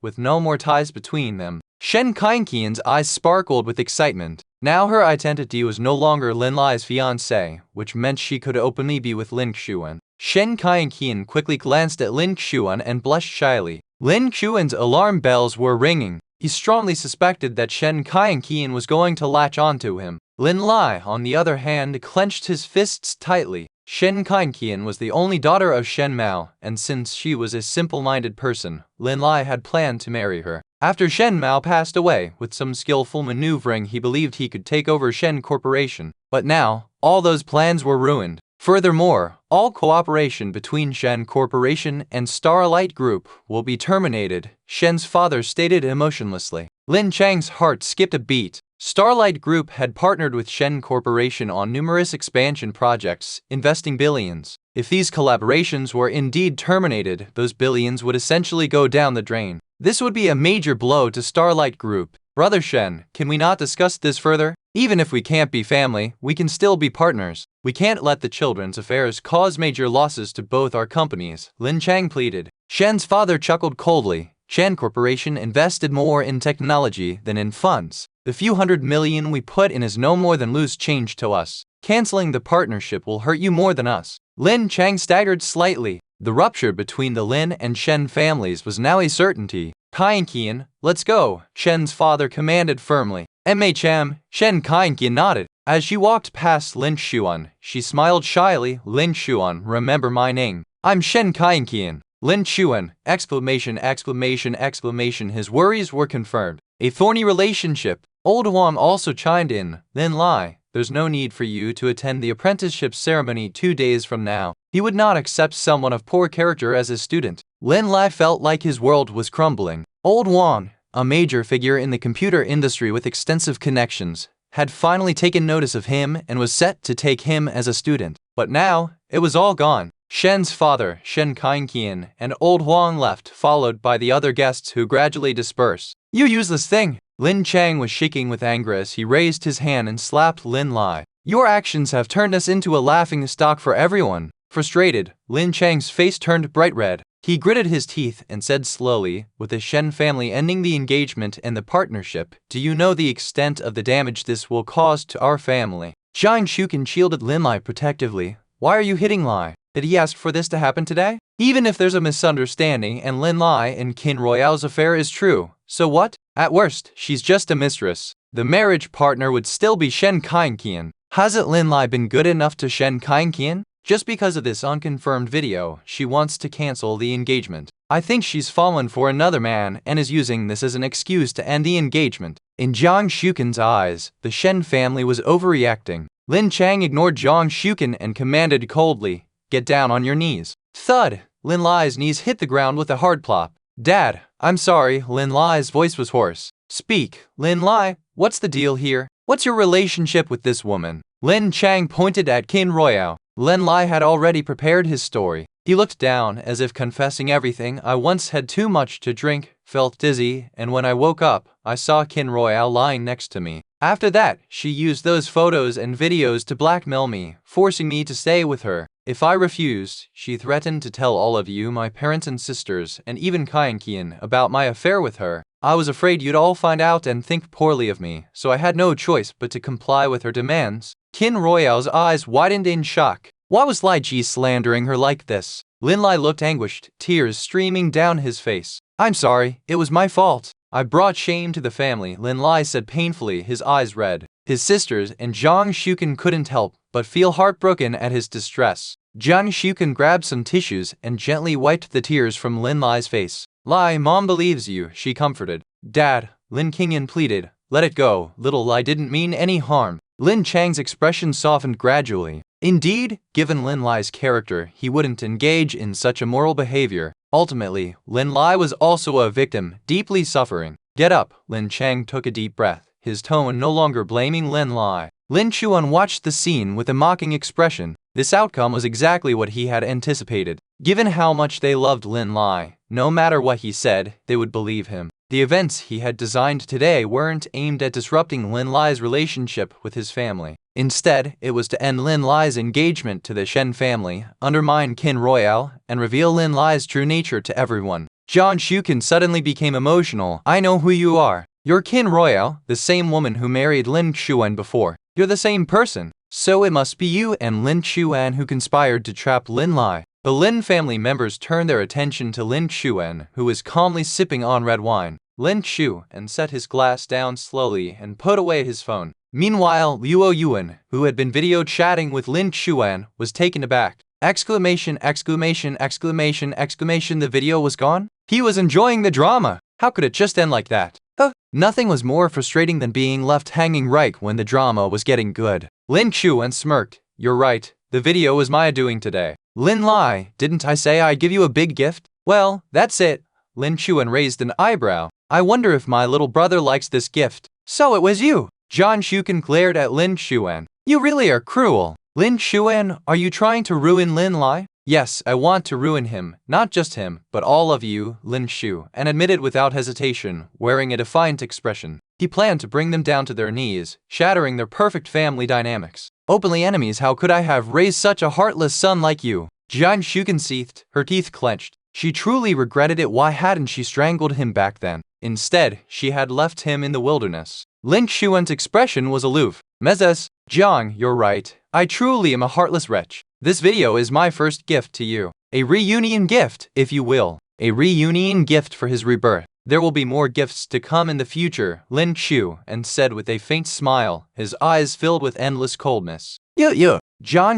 [SPEAKER 1] with no more ties between them. Shen Kaiqian's eyes sparkled with excitement. Now her identity was no longer Lin Lai's fiancé, which meant she could openly be with Lin Xuan. Shen Kaiqian quickly glanced at Lin Xuan and blushed shyly. Lin Xuan's alarm bells were ringing. He strongly suspected that Shen Kaiqian was going to latch onto him. Lin Lai, on the other hand, clenched his fists tightly. Shen Kaiqian was the only daughter of Shen Mao, and since she was a simple-minded person, Lin Lai had planned to marry her. After Shen Mao passed away, with some skillful maneuvering he believed he could take over Shen Corporation. But now, all those plans were ruined. Furthermore, all cooperation between Shen Corporation and Starlight Group will be terminated, Shen's father stated emotionlessly. Lin Chang's heart skipped a beat. Starlight Group had partnered with Shen Corporation on numerous expansion projects, investing billions. If these collaborations were indeed terminated, those billions would essentially go down the drain. This would be a major blow to Starlight Group. Brother Shen, can we not discuss this further? Even if we can't be family, we can still be partners. We can't let the children's affairs cause major losses to both our companies, Lin Chang pleaded. Shen's father chuckled coldly. Shen Corporation invested more in technology than in funds. The few $100 million we put in is no more than loose change to us. Canceling the partnership will hurt you more than us. Lin Chang staggered slightly. The rupture between the Lin and Shen families was now a certainty. Kaiqian, let's go, Shen's father commanded firmly. M.H.M., Shen Kaiqian nodded. As she walked past Lin Xuan, she smiled shyly. Lin Xuan, remember my name. I'm Shen Kaiqian. Lin Xuan, exclamation, exclamation, exclamation. His worries were confirmed. A thorny relationship. Old Wang also chimed in. Lin Lai, there's no need for you to attend the apprenticeship ceremony 2 days from now. He would not accept someone of poor character as a student. Lin Lai felt like his world was crumbling. Old Wang, a major figure in the computer industry with extensive connections, had finally taken notice of him and was set to take him as a student. But now, it was all gone. Shen's father, Shen Kaiqian, and Old Wang left, followed by the other guests who gradually dispersed. You useless thing! Lin Chang was shaking with anger as he raised his hand and slapped Lin Lai. Your actions have turned us into a laughingstock for everyone. Frustrated, Lin Chang's face turned bright red. He gritted his teeth and said slowly, with the Shen family ending the engagement and the partnership, do you know the extent of the damage this will cause to our family? Zhang Shuken shielded Lin Lai protectively. Why are you hitting Lai? Did he ask for this to happen today? Even if there's a misunderstanding and Lin Lai and Qin Royale's affair is true, so what? At worst, she's just a mistress. The marriage partner would still be Shen Kaiqian. Hasn't Lin Lai been good enough to Shen Kaiqian? Just because of this unconfirmed video, she wants to cancel the engagement. I think she's fallen for another man and is using this as an excuse to end the engagement. In Zhang Shuken's eyes, the Shen family was overreacting. Lin Chang ignored Zhang Shuken and commanded coldly, get down on your knees. Thud! Lin Lai's knees hit the ground with a hard plop. Dad, I'm sorry, Lin Lai's voice was hoarse. Speak, Lin Lai, what's the deal here? What's your relationship with this woman? Lin Chang pointed at Qin Royale. Lin Lai had already prepared his story. He looked down, as if confessing everything. I once had too much to drink, felt dizzy, and when I woke up, I saw Qin Royale lying next to me. After that, she used those photos and videos to blackmail me, forcing me to stay with her. If I refused, she threatened to tell all of you, my parents and sisters, and even Kaiqian, about my affair with her. I was afraid you'd all find out and think poorly of me, so I had no choice but to comply with her demands. Qin Royale's eyes widened in shock. Why was Lai Ji slandering her like this? Lin Lai looked anguished, tears streaming down his face. I'm sorry, it was my fault. I brought shame to the family, Lin Lai said painfully, his eyes red. His sisters and Zhang Shuken couldn't help but feel heartbroken at his distress. Zhang Shuken grabbed some tissues and gently wiped the tears from Lin Lai's face. Lai, Mom believes you, she comforted. Dad, Lin Qingyan pleaded. Let it go, little Lai didn't mean any harm. Lin Chang's expression softened gradually. Indeed, given Lin Lai's character, he wouldn't engage in such immoral behavior. Ultimately, Lin Lai was also a victim, deeply suffering. Get up, Lin Chang took a deep breath, his tone no longer blaming Lin Lai. Lin Chuan watched the scene with a mocking expression. This outcome was exactly what he had anticipated. Given how much they loved Lin Lai, no matter what he said, they would believe him. The events he had designed today weren't aimed at disrupting Lin Lai's relationship with his family. Instead, it was to end Lin Lai's engagement to the Shen family, undermine Qin Royale, and reveal Lin Lai's true nature to everyone. Zhang Shuken suddenly became emotional. I know who you are. You're Qin Royale, the same woman who married Lin Xuan before. You're the same person. So it must be you and Lin Xuan who conspired to trap Lin Lai. The Lin family members turned their attention to Lin Xuan, who was calmly sipping on red wine. Lin Xuan set his glass down slowly and put away his phone. Meanwhile, Luo Yuan, who had been video chatting with Lin Xuan, was taken aback. Exclamation, exclamation, exclamation, exclamation, the video was gone? He was enjoying the drama. How could it just end like that? Nothing was more frustrating than being left hanging right when the drama was getting good. Lin Xuan smirked. You're right. The video was my doing today. Lin Lai, didn't I say I'd give you a big gift? Well, that's it. Lin Xuan raised an eyebrow. I wonder if my little brother likes this gift. So it was you. Zhang Shuken glared at Lin Xuan. You really are cruel. Lin Xuan, are you trying to ruin Lin Lai? Yes, I want to ruin him. Not just him, but all of you, Lin Xuan admitted without hesitation, wearing a defiant expression. He planned to bring them down to their knees, shattering their perfect family dynamics. Openly enemies, how could I have raised such a heartless son like you? Zhang Shuken seethed, her teeth clenched. She truly regretted it. Why hadn't she strangled him back then? Instead, she had left him in the wilderness. Lin Xuan's expression was aloof. Mezes, Zhang, you're right. I truly am a heartless wretch. This video is my first gift to you. A reunion gift, if you will. A reunion gift for his rebirth. There will be more gifts to come in the future, Lin Xuan said with a faint smile, his eyes filled with endless coldness. Zhang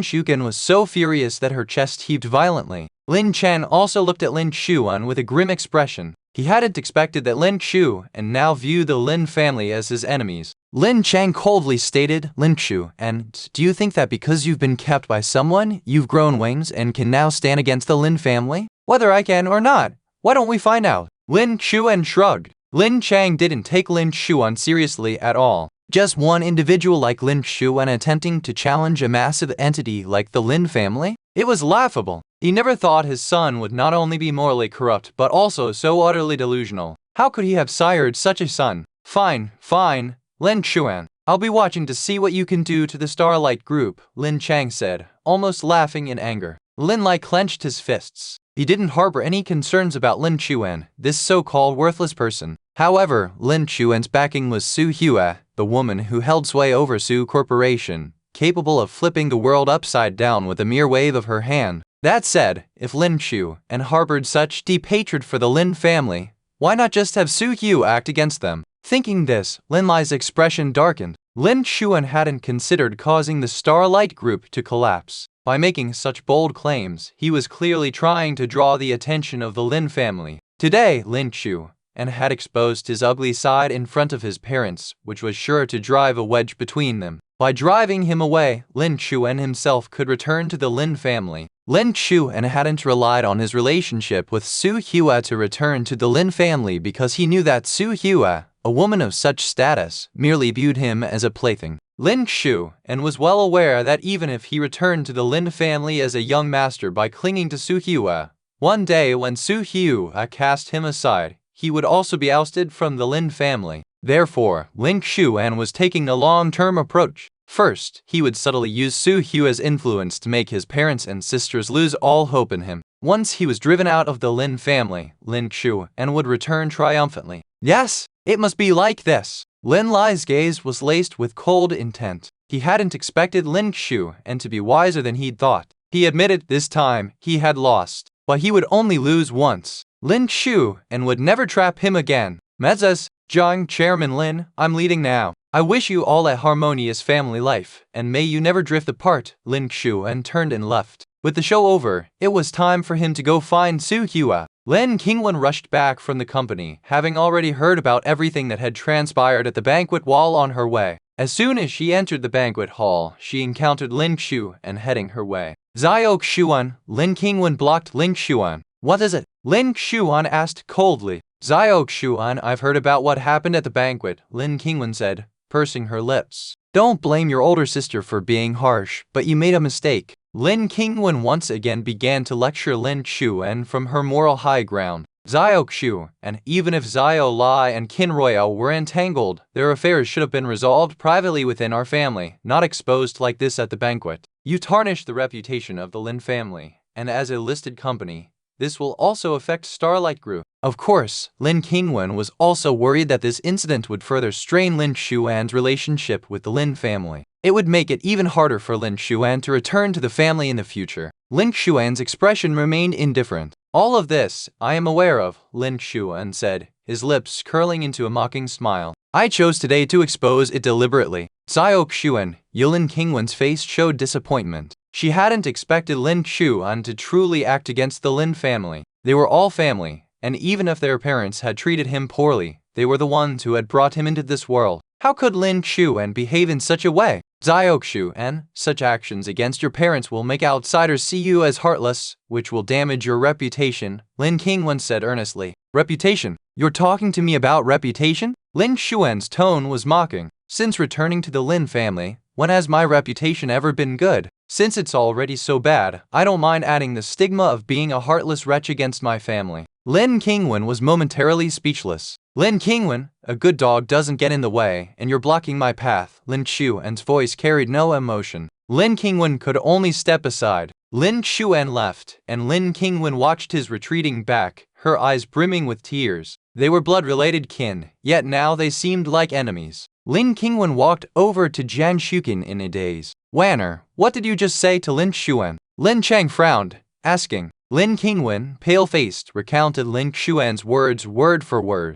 [SPEAKER 1] Shuken was so furious that her chest heaved violently. Lin Chen also looked at Lin Xuan with a grim expression. He hadn't expected that Lin Xuan now viewed the Lin family as his enemies. Lin Chang coldly stated, Lin Xuan, do you think that because you've been kept by someone, you've grown wings and can now stand against the Lin family? Whether I can or not, why don't we find out? Lin Xuan shrugged. Lin Chang didn't take Lin Xuan seriously at all. Just one individual like Lin Xuan attempting to challenge a massive entity like the Lin family? It was laughable. He never thought his son would not only be morally corrupt but also so utterly delusional. How could he have sired such a son? Fine, fine, Lin Xuan. I'll be watching to see what you can do to the Starlight Group, Lin Chang said, almost laughing in anger. Lin Lai clenched his fists. He didn't harbor any concerns about Lin Xuan, this so-called worthless person. However, Lin Xuan's backing was Su Hua, the woman who held sway over Su Corporation, capable of flipping the world upside down with a mere wave of her hand. That said, if Lin Xuan harbored such deep hatred for the Lin family, why not just have Su Hua act against them? Thinking this, Lin Lai's expression darkened. Lin Xuan hadn't considered causing the Starlight Group to collapse. By making such bold claims, he was clearly trying to draw the attention of the Lin family. Today, Lin Xuan had exposed his ugly side in front of his parents, which was sure to drive a wedge between them. By driving him away, Lin Xuan himself could return to the Lin family. Lin Xuan hadn't relied on his relationship with Su Hua to return to the Lin family because he knew that Su Hua, a woman of such status, merely viewed him as a plaything. Lin Xuan was well aware that even if he returned to the Lin family as a young master by clinging to Su Hua, one day when Su Hua cast him aside, he would also be ousted from the Lin family. Therefore, Lin Xuan was taking a long-term approach. First, he would subtly use Su Hua's influence to make his parents and sisters lose all hope in him. Once he was driven out of the Lin family, Lin Xuan would return triumphantly. Yes, it must be like this. Lin Lai's gaze was laced with cold intent. He hadn't expected Lin Xuan to be wiser than he'd thought. He admitted this time he had lost, but he would only lose once. Lin Xuan would never trap him again. Mezes, Zhang, Chairman Lin, I'm leading now. I wish you all a harmonious family life, and may you never drift apart. Lin Xuan turned and left. With the show over, it was time for him to go find Su Hua. Lin Qingwen rushed back from the company, having already heard about everything that had transpired at the banquet while on her way. As soon as she entered the banquet hall, she encountered Lin Xuan heading her way. Xiao Xuan, Lin Qingwen blocked Lin Xuan. What is it? Lin Xuan asked coldly. Xiao Xuan, I've heard about what happened at the banquet, Lin Qingwen said, pursing her lips. Don't blame your older sister for being harsh, but you made a mistake. Lin Qingwen once again began to lecture Lin Xuan from her moral high ground. Xiao Xu, and even if Xiao Lai and Qin Royale were entangled, their affairs should have been resolved privately within our family, not exposed like this at the banquet. You tarnish the reputation of the Lin family, and as a listed company, this will also affect Starlight Group. Of course, Lin Qingwen was also worried that this incident would further strain Lin Xuan's relationship with the Lin family. It would make it even harder for Lin Xuan to return to the family in the future. Lin Xuan's expression remained indifferent. All of this, I am aware of, Lin Xuan said, his lips curling into a mocking smile. I chose today to expose it deliberately. Xiao Xuan, Lin Qingwen's face showed disappointment. She hadn't expected Lin Xuan to truly act against the Lin family. They were all family, and even if their parents had treated him poorly, they were the ones who had brought him into this world. How could Lin Xuan behave in such a way? Xiao Xuan, such actions against your parents will make outsiders see you as heartless, which will damage your reputation, Lin Qingwen said earnestly. Reputation? You're talking to me about reputation? Lin Xuan's tone was mocking. Since returning to the Lin family, when has my reputation ever been good? Since it's already so bad, I don't mind adding the stigma of being a heartless wretch against my family. Lin Qingwen was momentarily speechless. Lin Qingwen, a good dog doesn't get in the way, and you're blocking my path. Lin Xuan's voice carried no emotion. Lin Qingwen could only step aside. Lin Xuan left, and Lin Qingwen watched his retreating back, her eyes brimming with tears. They were blood-related kin, yet now they seemed like enemies. Lin Qingwen walked over to Jiang Shuqin in a daze. Wanner, what did you just say to Lin Xuan? Lin Chang frowned, asking. Lin Qingwen, pale-faced, recounted Lin Xuan's words word for word.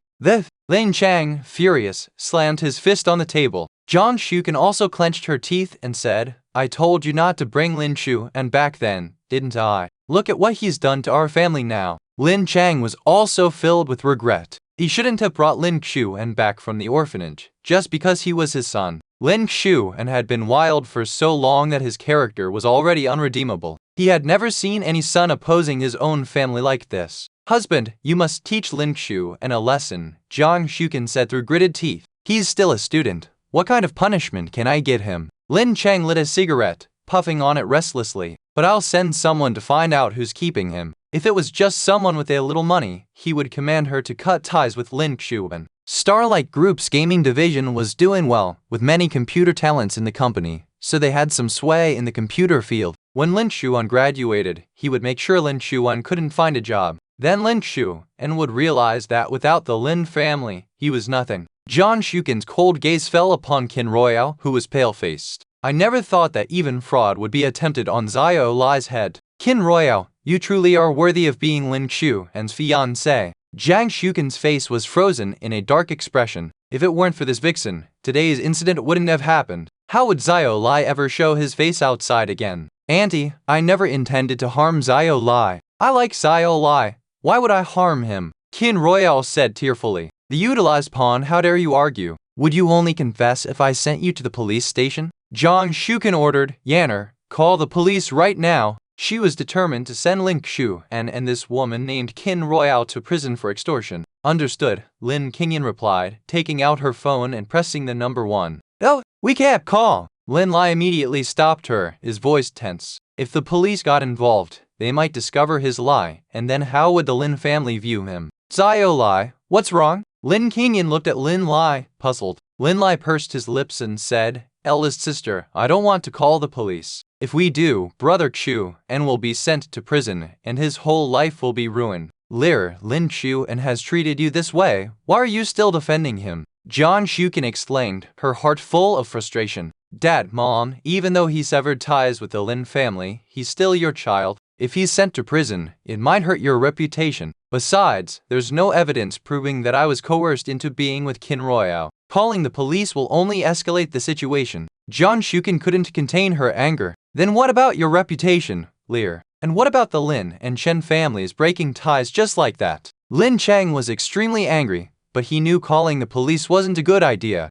[SPEAKER 1] Lin Chang, furious, slammed his fist on the table. Jiang Shuqin also clenched her teeth and said, I told you not to bring Lin Xuan back then, didn't I? Look at what he's done to our family now. Lin Chang was also filled with regret. He shouldn't have brought Lin Xuan back from the orphanage, just because he was his son. Lin Xuan had been wild for so long that his character was already unredeemable. He had never seen any son opposing his own family like this. Husband, you must teach Lin Xuan a lesson, Jiang Shuqin said through gritted teeth. He's still a student. What kind of punishment can I give him? Lin Chang lit a cigarette, puffing on it restlessly. But I'll send someone to find out who's keeping him. If it was just someone with a little money, he would command her to cut ties with Lin Xuan. Starlight Group's gaming division was doing well, with many computer talents in the company, so they had some sway in the computer field. When Lin Xuan graduated, he would make sure Lin Xuan couldn't find a job. Then Lin Xuan would realize that without the Lin family, he was nothing. Jiang Shuqin's cold gaze fell upon Qin Royale, who was pale-faced. I never thought that even fraud would be attempted on Xiao Lai's head. Qin Royale, you truly are worthy of being Lin Xuan's fiancé. Jiang Shuqin's face was frozen in a dark expression. If it weren't for this vixen, today's incident wouldn't have happened. How would Xiao Lai ever show his face outside again? Auntie, I never intended to harm Xiao Lai. I like Xiao Lai. Why would I harm him? Qin Royale said tearfully. The utilized pawn, how dare you argue? Would you only confess if I sent you to the police station? Jiang Shuqin ordered, Yanner, call the police right now. She was determined to send Lin Xuan and this woman named Qin Royale to prison for extortion. Understood, Lin Qingyan replied, taking out her phone and pressing the number 1. Oh, we can't call. Lin Lai immediately stopped her, his voice tense. If the police got involved, they might discover his lie, and then how would the Lin family view him? Xiao Lai, what's wrong? Lin Qingyan looked at Lin Lai, puzzled. Lin Lai pursed his lips and said, Eldest sister, I don't want to call the police. If we do, Brother Xuan will be sent to prison, and his whole life will be ruined. Lin Xuan has treated you this way. Why are you still defending him? Jiang Shuqin exclaimed, her heart full of frustration. Dad, Mom, even though he severed ties with the Lin family, he's still your child. If he's sent to prison, it might hurt your reputation. Besides, there's no evidence proving that I was coerced into being with Qin Royale. Calling the police will only escalate the situation. Jiang Shuqin couldn't contain her anger. Then what about your reputation, Lear? And what about the Lin and Chen families breaking ties just like that? Lin Chang was extremely angry, but he knew calling the police wasn't a good idea.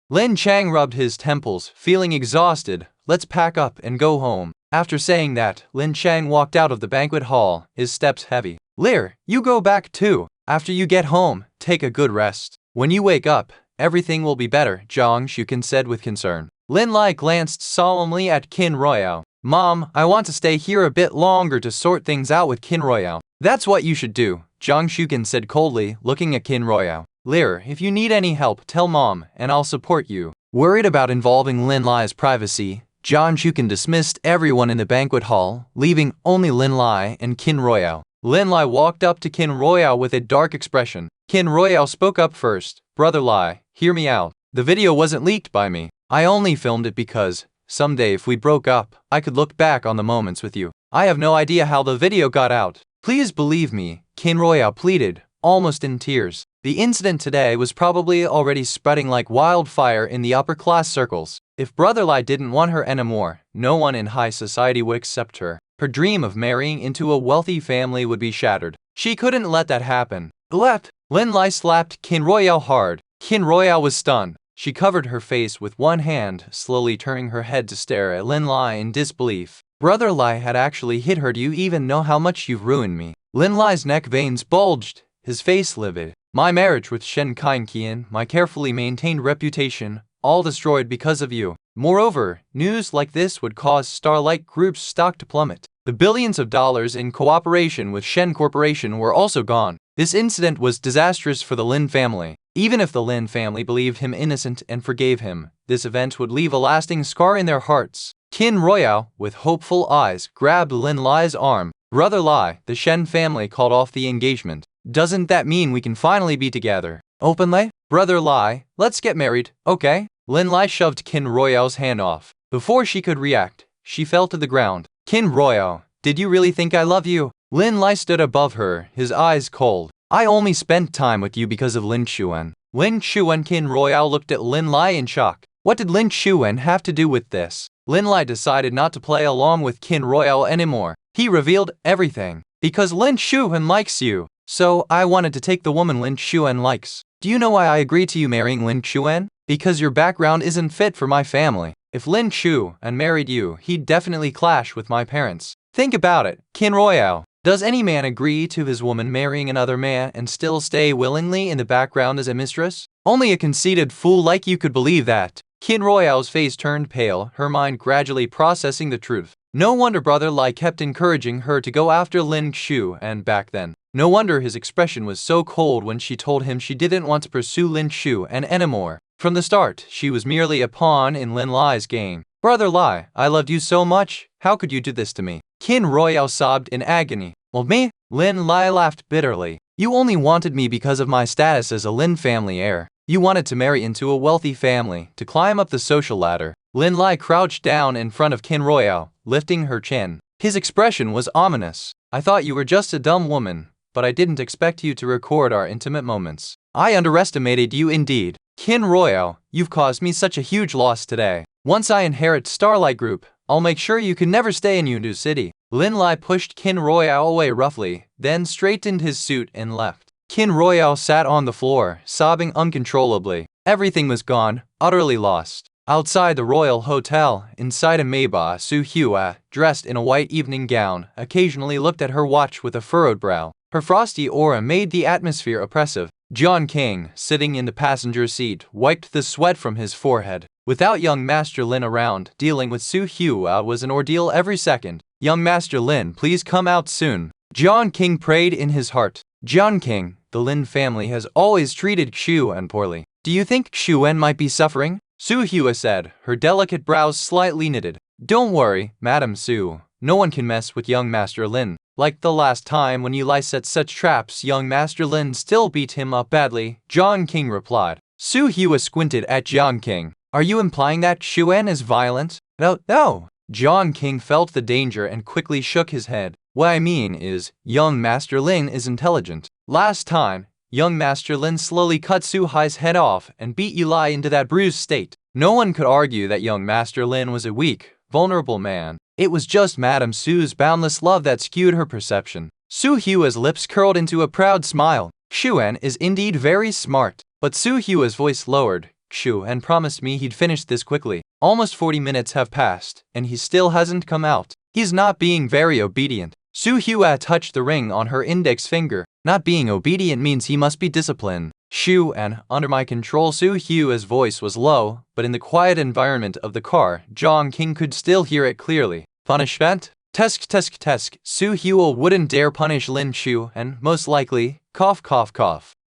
[SPEAKER 1] Lin Chang rubbed his temples, feeling exhausted. Let's pack up and go home. After saying that, Lin Chang walked out of the banquet hall, his steps heavy. Lear, you go back too. After you get home, take a good rest. When you wake up, everything will be better, Jiang Shuqin said with concern. Lin Lai glanced solemnly at Qin Royale. Mom, I want to stay here a bit longer to sort things out with Kin Royale. That's what you should do, Jang Shukin said coldly, looking at Kin Royale. Lear, if you need any help, tell Mom, and I'll support you. Worried about involving Lin Lai's privacy, Jang Shukin dismissed everyone in the banquet hall, leaving only Lin Lai and Kin Royale. Lin Lai walked up to Kin Royale with a dark expression. Kin Royale spoke up first. Brother Lai, hear me out. The video wasn't leaked by me. I only filmed it because, someday if we broke up, I could look back on the moments with you. I have no idea how the video got out. Please believe me, Kin Royale pleaded, almost in tears. The incident today was probably already spreading like wildfire in the upper-class circles. If Brother Lai didn't want her anymore, no one in high society would accept her. Her dream of marrying into a wealthy family would be shattered. She couldn't let that happen. Lin Lai slapped Kin Royale hard. Kin Royale was stunned. She covered her face with one hand, slowly turning her head to stare at Lin Lai in disbelief. Brother Lai had actually hit her. Do you even know how much you've ruined me? Lin Lai's neck veins bulged, his face livid. My marriage with Shen Kainqian, my carefully maintained reputation, all destroyed because of you. Moreover, news like this would cause Starlight Group's stock to plummet. The billions of dollars in cooperation with Shen Corporation were also gone. This incident was disastrous for the Lin family. Even if the Lin family believed him innocent and forgave him, this event would leave a lasting scar in their hearts. Kin Royale, with hopeful eyes, grabbed Lin Lai's arm. Brother Lai, the Shen family called off the engagement. Doesn't that mean we can finally be together? Openly? Brother Lai, let's get married, okay? Lin Lai shoved Kin Royale's hand off. Before she could react, she fell to the ground. Kin Royale, did you really think I love you? Lin Lai stood above her, his eyes cold. I only spent time with you because of Lin Chuan. Lin Chuan. Kin Royale looked at Lin Lai in shock. What did Lin Chuan have to do with this? Lin Lai decided not to play along with Kin Royale anymore. He revealed everything. Because Lin Chuan likes you. So I wanted to take the woman Lin Chuan likes. Do you know why I agreed to you marrying Lin Chuan? Because your background isn't fit for my family. If Lin Chuan married you, he'd definitely clash with my parents. Think about it, Kin Royale. Does any man agree to his woman marrying another man and still stay willingly in the background as a mistress? Only a conceited fool like you could believe that. Kin Royale's face turned pale, her mind gradually processing the truth. No wonder Brother Lai kept encouraging her to go after Lin Chuan back then. No wonder his expression was so cold when she told him she didn't want to pursue Lin Chuan anymore. From the start, she was merely a pawn in Lin Lai's game. Brother Lai, I loved you so much. How could you do this to me? Kin Royale sobbed in agony. Well, me? Lin Lai laughed bitterly. You only wanted me because of my status as a Lin family heir. You wanted to marry into a wealthy family, to climb up the social ladder. Lin Lai crouched down in front of Kin Royale, lifting her chin. His expression was ominous. I thought you were just a dumb woman, but I didn't expect you to record our intimate moments. I underestimated you indeed. Kin Royale, you've caused me such a huge loss today. Once I inherit Starlight Group, I'll make sure you can never stay in Yundu City. Lin Lai pushed Kin Royale away roughly, then straightened his suit and left. Kin Royale sat on the floor, sobbing uncontrollably. Everything was gone, utterly lost. Outside the Royal Hotel, inside a Maybach, Su Hua, dressed in a white evening gown, occasionally looked at her watch with a furrowed brow. Her frosty aura made the atmosphere oppressive. John King, sitting in the passenger seat, wiped the sweat from his forehead. Without young Master Lin around, dealing with Su Hua was an ordeal every second. Young Master Lin, please come out soon. John King prayed in his heart. John King, the Lin family has always treated Xuan poorly. Do you think Xuan might be suffering? Su Hua said, her delicate brows slightly knitted. Don't worry, Madam Su. No one can mess with young Master Lin. Like the last time when Eli set such traps, young Master Lin still beat him up badly, John King replied. Su Hua squinted at John King. Are you implying that Xuan is violent? No. John King felt the danger and quickly shook his head. What I mean is, young Master Lin is intelligent. Last time, young Master Lin slowly cut Su Hai's head off and beat Eli into that bruised state. No one could argue that young Master Lin was a weak, vulnerable man. It was just Madame Su's boundless love that skewed her perception. Su Hua's lips curled into a proud smile. Xuan is indeed very smart. But Su Hua's voice lowered. Xuan promised me he'd finish this quickly. Almost 40 minutes have passed, and he still hasn't come out. He's not being very obedient. Su Hua touched the ring on her index finger. Not being obedient means he must be disciplined. Xuan, under my control. Su Hua's voice was low, but in the quiet environment of the car, John King could still hear it clearly. Punishment? Tesk. Su Hua wouldn't dare punish Lin Shu, and most likely, cough.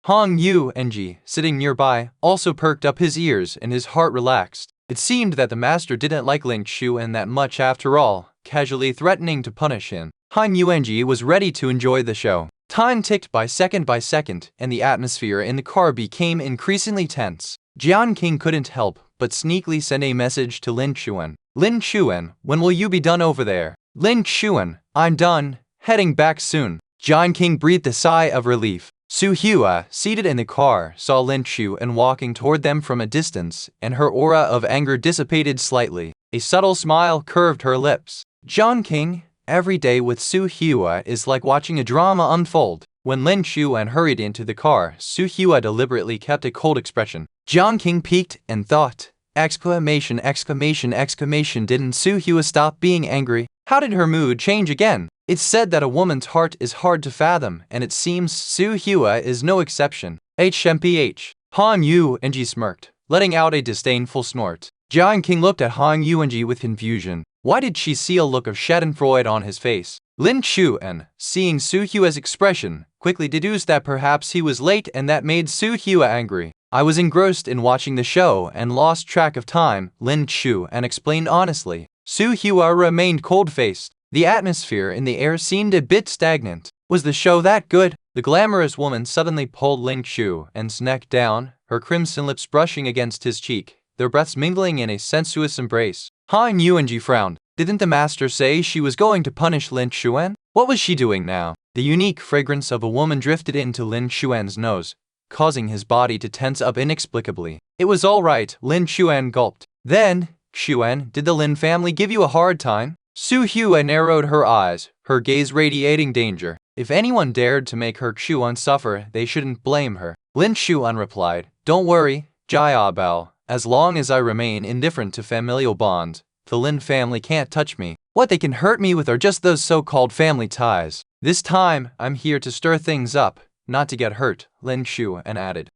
[SPEAKER 1] Hong Yu Ng, sitting nearby, also perked up his ears and his heart relaxed. It seemed that the master didn't like Lin Shu and that much after all, casually threatening to punish him. Han Yuanji was ready to enjoy the show. Time ticked by second, and the atmosphere in the car became increasingly tense. Jian King couldn't help but sneakily send a message to Lin Xuan. Lin Xuan, when will you be done over there? Lin Xuan, I'm done, heading back soon. Jian King breathed a sigh of relief. Su Hua, seated in the car, saw Lin Xuan walking toward them from a distance, and her aura of anger dissipated slightly. A subtle smile curved her lips. Jian King, every day with Su Hua is like watching a drama unfold. When Lin Xuan hurried into the car, Su Hua deliberately kept a cold expression. Jian King peeked and thought, exclamation. Didn't Su Hua stop being angry? How did her mood change again? It's said that a woman's heart is hard to fathom, and it seems Su Hua is no exception. HMPH. Han Yu Ng smirked, letting out a disdainful snort. Jian King looked at Han Yu Ng with confusion. Why did she see a look of schadenfreude on his face? Lin Xuan, seeing Su Hua's expression, quickly deduced that perhaps he was late and that made Su Hua angry. I was engrossed in watching the show and lost track of time, Lin Xuan explained honestly. Su Hua remained cold-faced. The atmosphere in the air seemed a bit stagnant. Was the show that good? The glamorous woman suddenly pulled Lin Xuan's neck down, her crimson lips brushing against his cheek, their breaths mingling in a sensuous embrace. Han Yuanji frowned. Didn't the master say she was going to punish Lin Xuan? What was she doing now? The unique fragrance of a woman drifted into Lin Xuan's nose, causing his body to tense up inexplicably. It was all right, Lin Xuan gulped. Then, Xuan, did the Lin family give you a hard time? Su Hua narrowed her eyes, her gaze radiating danger. If anyone dared to make her Xuan suffer, they shouldn't blame her. Lin Xuan replied, Don't worry, Jia Bao. As long as I remain indifferent to familial bonds, the Lin family can't touch me. What they can hurt me with are just those so-called family ties. This time, I'm here to stir things up, not to get hurt, Lin Xuan added.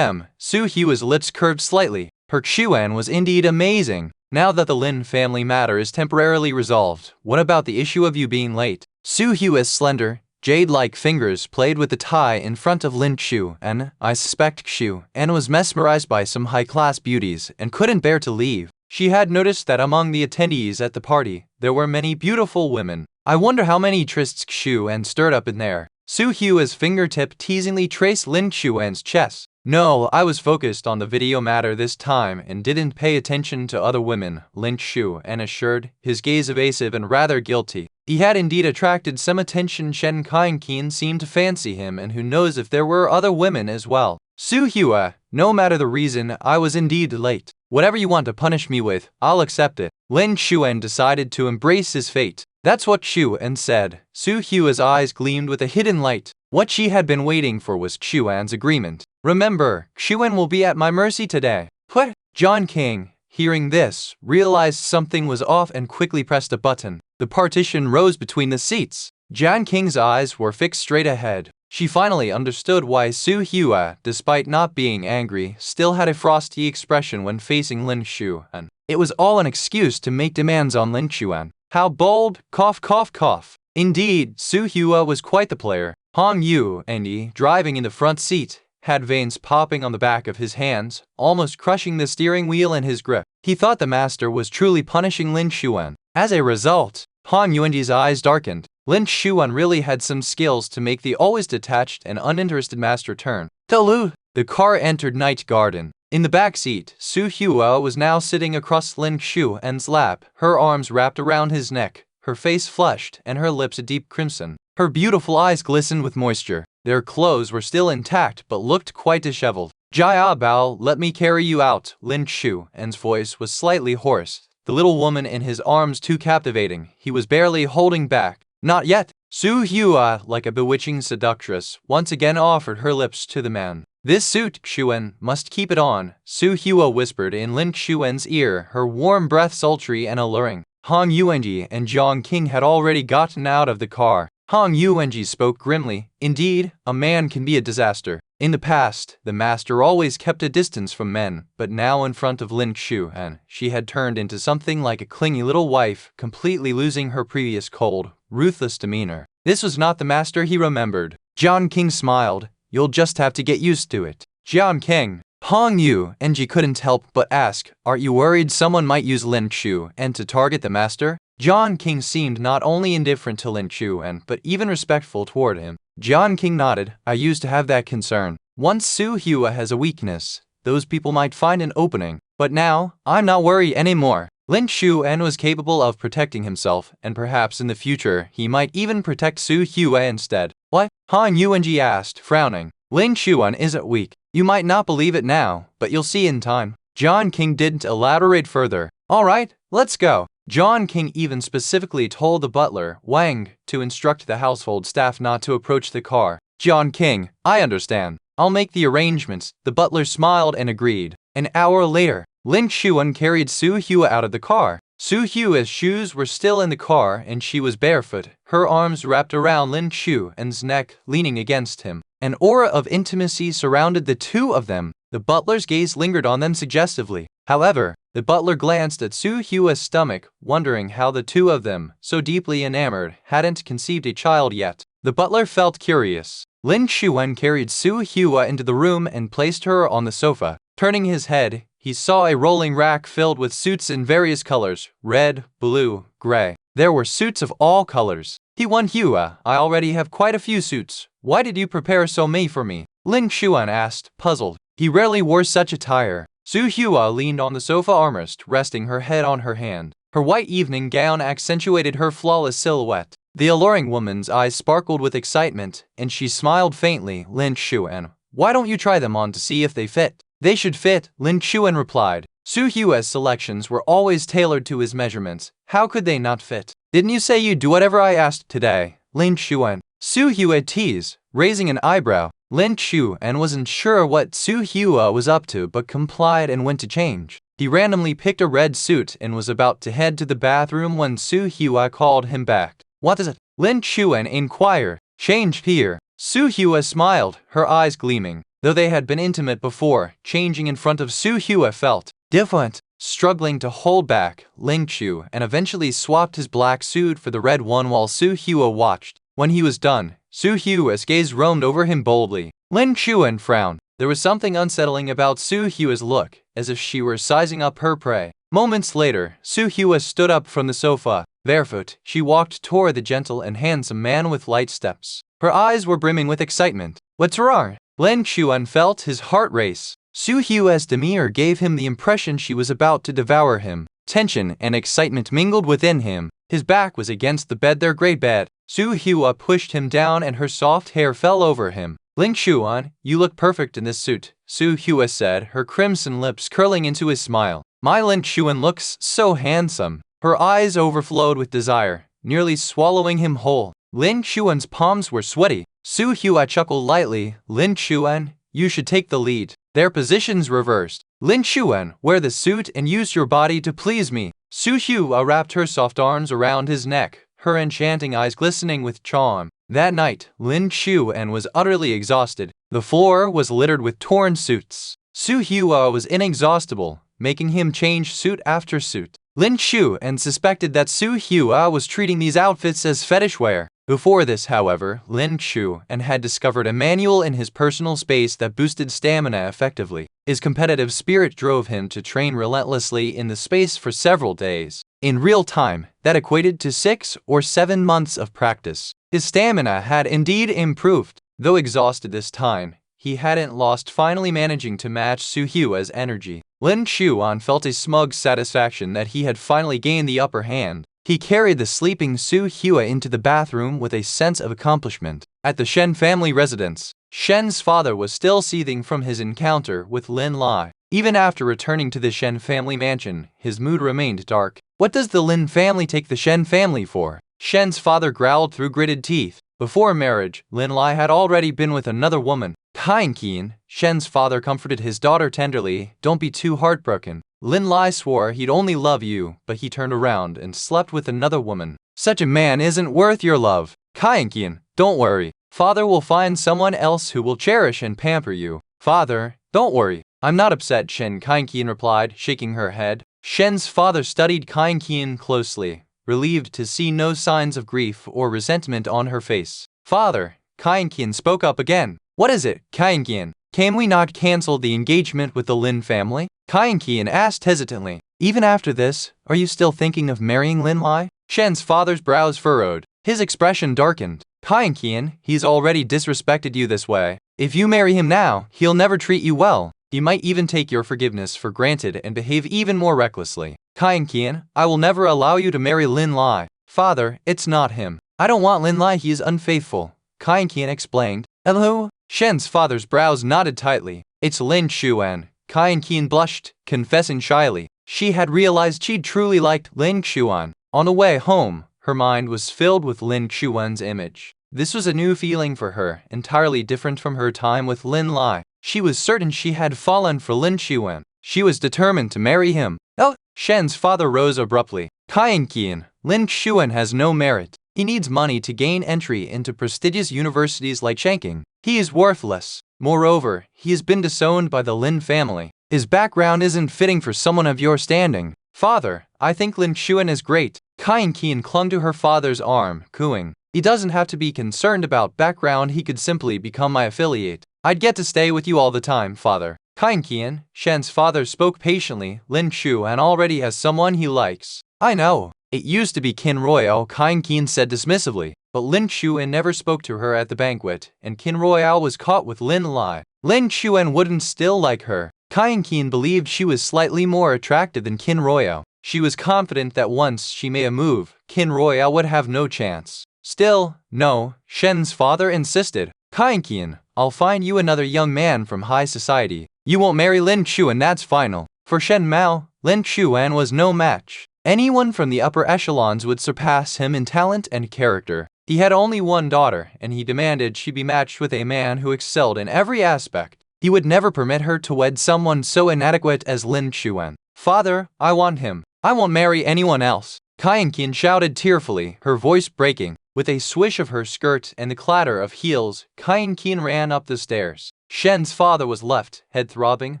[SPEAKER 1] Su Hua's lips curved slightly. Her Xuan was indeed amazing. Now that the Lin family matter is temporarily resolved, what about the issue of you being late? Su Hua's slender, jade-like fingers played with the tie in front of Lin Xuan. I suspect Xuan was mesmerized by some high-class beauties and couldn't bear to leave. She had noticed that among the attendees at the party, there were many beautiful women. I wonder how many trysts Xuan stirred up in there. Su Hua's fingertip teasingly traced Lin Xuan's chest. No, I was focused on the video matter this time and didn't pay attention to other women, Lin Xuan assured, his gaze evasive and rather guilty. He had indeed attracted some attention. Shen Kainqin seemed to fancy him, and who knows if there were other women as well. Su Hua, no matter the reason, I was indeed late. Whatever you want to punish me with, I'll accept it. Lin Xuan decided to embrace his fate. That's what Xuan said. Su Hua's eyes gleamed with a hidden light. What she had been waiting for was Xuan's agreement. Remember, Xuan will be at my mercy today. What? Jian King, hearing this, realized something was off and quickly pressed a button. The partition rose between the seats. Jian King's eyes were fixed straight ahead. She finally understood why Su Hua, despite not being angry, still had a frosty expression when facing Lin Xuan. It was all an excuse to make demands on Lin Xuan. How bold, cough. Indeed, Su Hua was quite the player. Han Yu Ng, driving in the front seat, had veins popping on the back of his hands, almost crushing the steering wheel in his grip. He thought the master was truly punishing Lin Xuan. As a result, Han Yuanji's eyes darkened. Lin Xuan really had some skills to make the always detached and uninterested master turn. Tolu! The car entered Night Garden. In the back seat, Su Hua was now sitting across Lin Xuan's lap, her arms wrapped around his neck, her face flushed and her lips a deep crimson. Her beautiful eyes glistened with moisture. Their clothes were still intact but looked quite disheveled. Jia Bao, let me carry you out. Lin Xuan's voice was slightly hoarse, the little woman in his arms too captivating. He was barely holding back. Not yet. Su Hua, like a bewitching seductress, once again offered her lips to the man. This suit, Xuan, must keep it on, Su Hua whispered in Lin Xuan's ear, her warm breath sultry and alluring. Han Yuanji and Jiang King had already gotten out of the car. Han Yuanji spoke grimly. Indeed, a man can be a disaster. In the past, the master always kept a distance from men, but now in front of Lin Xuan, she had turned into something like a clingy little wife, completely losing her previous cold, ruthless demeanor. This was not the master he remembered. Jian King smiled. You'll just have to get used to it. Jian King. Hong Yu and Ji couldn't help but ask, aren't you worried someone might use Lin Xuan to target the master? Jian King seemed not only indifferent to Lin Xuan, but even respectful toward him. Jian King nodded. I used to have that concern. Once Su Hua has a weakness, those people might find an opening. But now, I'm not worried anymore. Lin Xuan was capable of protecting himself, and perhaps in the future, he might even protect Su Hua instead. What? Han Yuanji asked, frowning. Lin Xuan isn't weak. You might not believe it now, but you'll see in time. Jian King didn't elaborate further. Alright, let's go. Jian King even specifically told the butler, Wang, to instruct the household staff not to approach the car. Jian King, I understand. I'll make the arrangements. The butler smiled and agreed. An hour later, Lin Xuan carried Su Hua out of the car. Su Hua's shoes were still in the car and she was barefoot, her arms wrapped around Lin Xuan's neck, leaning against him. An aura of intimacy surrounded the two of them. The butler's gaze lingered on them suggestively. However, the butler glanced at Su Hua's stomach, wondering how the two of them, so deeply enamored, hadn't conceived a child yet. The butler felt curious. Lin Xuan carried Su Hua into the room and placed her on the sofa. Turning his head, he saw a rolling rack filled with suits in various colors, red, blue, gray. There were suits of all colors. T1 Hua, I already have quite a few suits. Why did you prepare so many for me? Lin Xuan asked, puzzled. He rarely wore such attire. Su Hua leaned on the sofa armrest, resting her head on her hand. Her white evening gown accentuated her flawless silhouette. The alluring woman's eyes sparkled with excitement, and she smiled faintly. Lin Xuan, why don't you try them on to see if they fit? They should fit, Lin Xuan replied. Su Hua's selections were always tailored to his measurements. How could they not fit? Didn't you say you'd do whatever I asked today? Lin Xuan. Su Hua teased, raising an eyebrow. Lin Xuan wasn't sure what Su Hua was up to but complied and went to change. He randomly picked a red suit and was about to head to the bathroom when Su Hua called him back. What is it? Lin Xuan inquired. Change here. Su Hua smiled, her eyes gleaming. Though they had been intimate before, changing in front of Su Hua felt different. Struggling to hold back, Ling Chu and eventually swapped his black suit for the red one while Su Hua watched. When he was done, Su Hua's gaze roamed over him boldly. Lin Chuan frowned. There was something unsettling about Su Hua's look, as if she were sizing up her prey. Moments later, Su Hua stood up from the sofa. Barefoot, she walked toward the gentle and handsome man with light steps. Her eyes were brimming with excitement. What's wrong? Lin Chuan felt his heart race. Su Hua's demeanor gave him the impression she was about to devour him. Tension and excitement mingled within him. His back was against the bed, their great bed. Su Hua pushed him down and her soft hair fell over him. Ling Xuan, you look perfect in this suit, Su Hua said, her crimson lips curling into a smile. My Lin Xuan looks so handsome. Her eyes overflowed with desire, nearly swallowing him whole. Lin Xuan's palms were sweaty. Su Hua chuckled lightly. Lin Xuan, you should take the lead. Their positions reversed. Lin Xuan, wear the suit and use your body to please me. Su Hua wrapped her soft arms around his neck, her enchanting eyes glistening with charm. That night, Lin Xuan was utterly exhausted. The floor was littered with torn suits. Su Hua was inexhaustible, making him change suit after suit. Lin Xuan suspected that Su Hua was treating these outfits as fetish wear. Before this, however, Lin Xuan had discovered a manual in his personal space that boosted stamina effectively. His competitive spirit drove him to train relentlessly in the space for several days. In real time, that equated to 6 or 7 months of practice. His stamina had indeed improved. Though exhausted this time, he hadn't lost, finally managing to match Su Hua's energy. Lin Xuan felt a smug satisfaction that he had finally gained the upper hand. He carried the sleeping Su Hua into the bathroom with a sense of accomplishment. At the Shen family residence, Shen's father was still seething from his encounter with Lin Lai. Even after returning to the Shen family mansion, his mood remained dark. What does the Lin family take the Shen family for? Shen's father growled through gritted teeth. Before marriage, Lin Lai had already been with another woman. Kien, Shen's father comforted his daughter tenderly. Don't be too heartbroken. Lin Lai swore he'd only love you, but he turned around and slept with another woman. Such a man isn't worth your love. Kien, don't worry. Father will find someone else who will cherish and pamper you. Father, don't worry. I'm not upset, Shen Kainqian replied, shaking her head. Shen's father studied Kainqian closely, relieved to see no signs of grief or resentment on her face. Father, Kainqian spoke up again. What is it, Kainqian? Can we not cancel the engagement with the Lin family? Kainqian asked hesitantly. Even after this, are you still thinking of marrying Lin Lai? Shen's father's brows furrowed. His expression darkened. Kainqian, he's already disrespected you this way. If you marry him now, he'll never treat you well. He might even take your forgiveness for granted and behave even more recklessly. Kainqian, I will never allow you to marry Lin Lai. Father, it's not him. I don't want Lin Lai, he is unfaithful. Kainqian explained. Hello? Shen's father's brows knotted tightly. It's Lin Xuan. Kainqian blushed, confessing shyly. She had realized she truly liked Lin Xuan. On the way home, her mind was filled with Lin Xuan's image. This was a new feeling for her, entirely different from her time with Lin Lai. She was certain she had fallen for Lin Xuan. She was determined to marry him. Oh! Shen's father rose abruptly. Kainqian, Lin Xuan has no merit. He needs money to gain entry into prestigious universities like Shanking. He is worthless. Moreover, he has been disowned by the Lin family. His background isn't fitting for someone of your standing. Father, I think Lin Xuan is great. Kainqian clung to her father's arm, cooing. He doesn't have to be concerned about background, he could simply become my affiliate. I'd get to stay with you all the time, father. Kainqian, Shen's father spoke patiently, Lin Xuan already has someone he likes. I know. It used to be Qin Royale, Kainqian said dismissively, but Lin Xuan never spoke to her at the banquet, and Qin Royale was caught with Lin Lai. Lin Xuan wouldn't still like her. Kainqian believed she was slightly more attractive than Qin Royale. She was confident that once she made a move, Qin Royale would have no chance. Still, no, Shen's father insisted. Kainqian, I'll find you another young man from high society. You won't marry Lin Xuan, that's final. For Shen Mao, Lin Xuan was no match. Anyone from the upper echelons would surpass him in talent and character. He had only one daughter, and he demanded she be matched with a man who excelled in every aspect. He would never permit her to wed someone so inadequate as Lin Xuan. Father, I want him. I won't marry anyone else. Kainqian shouted tearfully, her voice breaking. With a swish of her skirt and the clatter of heels, Kainqian ran up the stairs. Shen's father was left, head throbbing,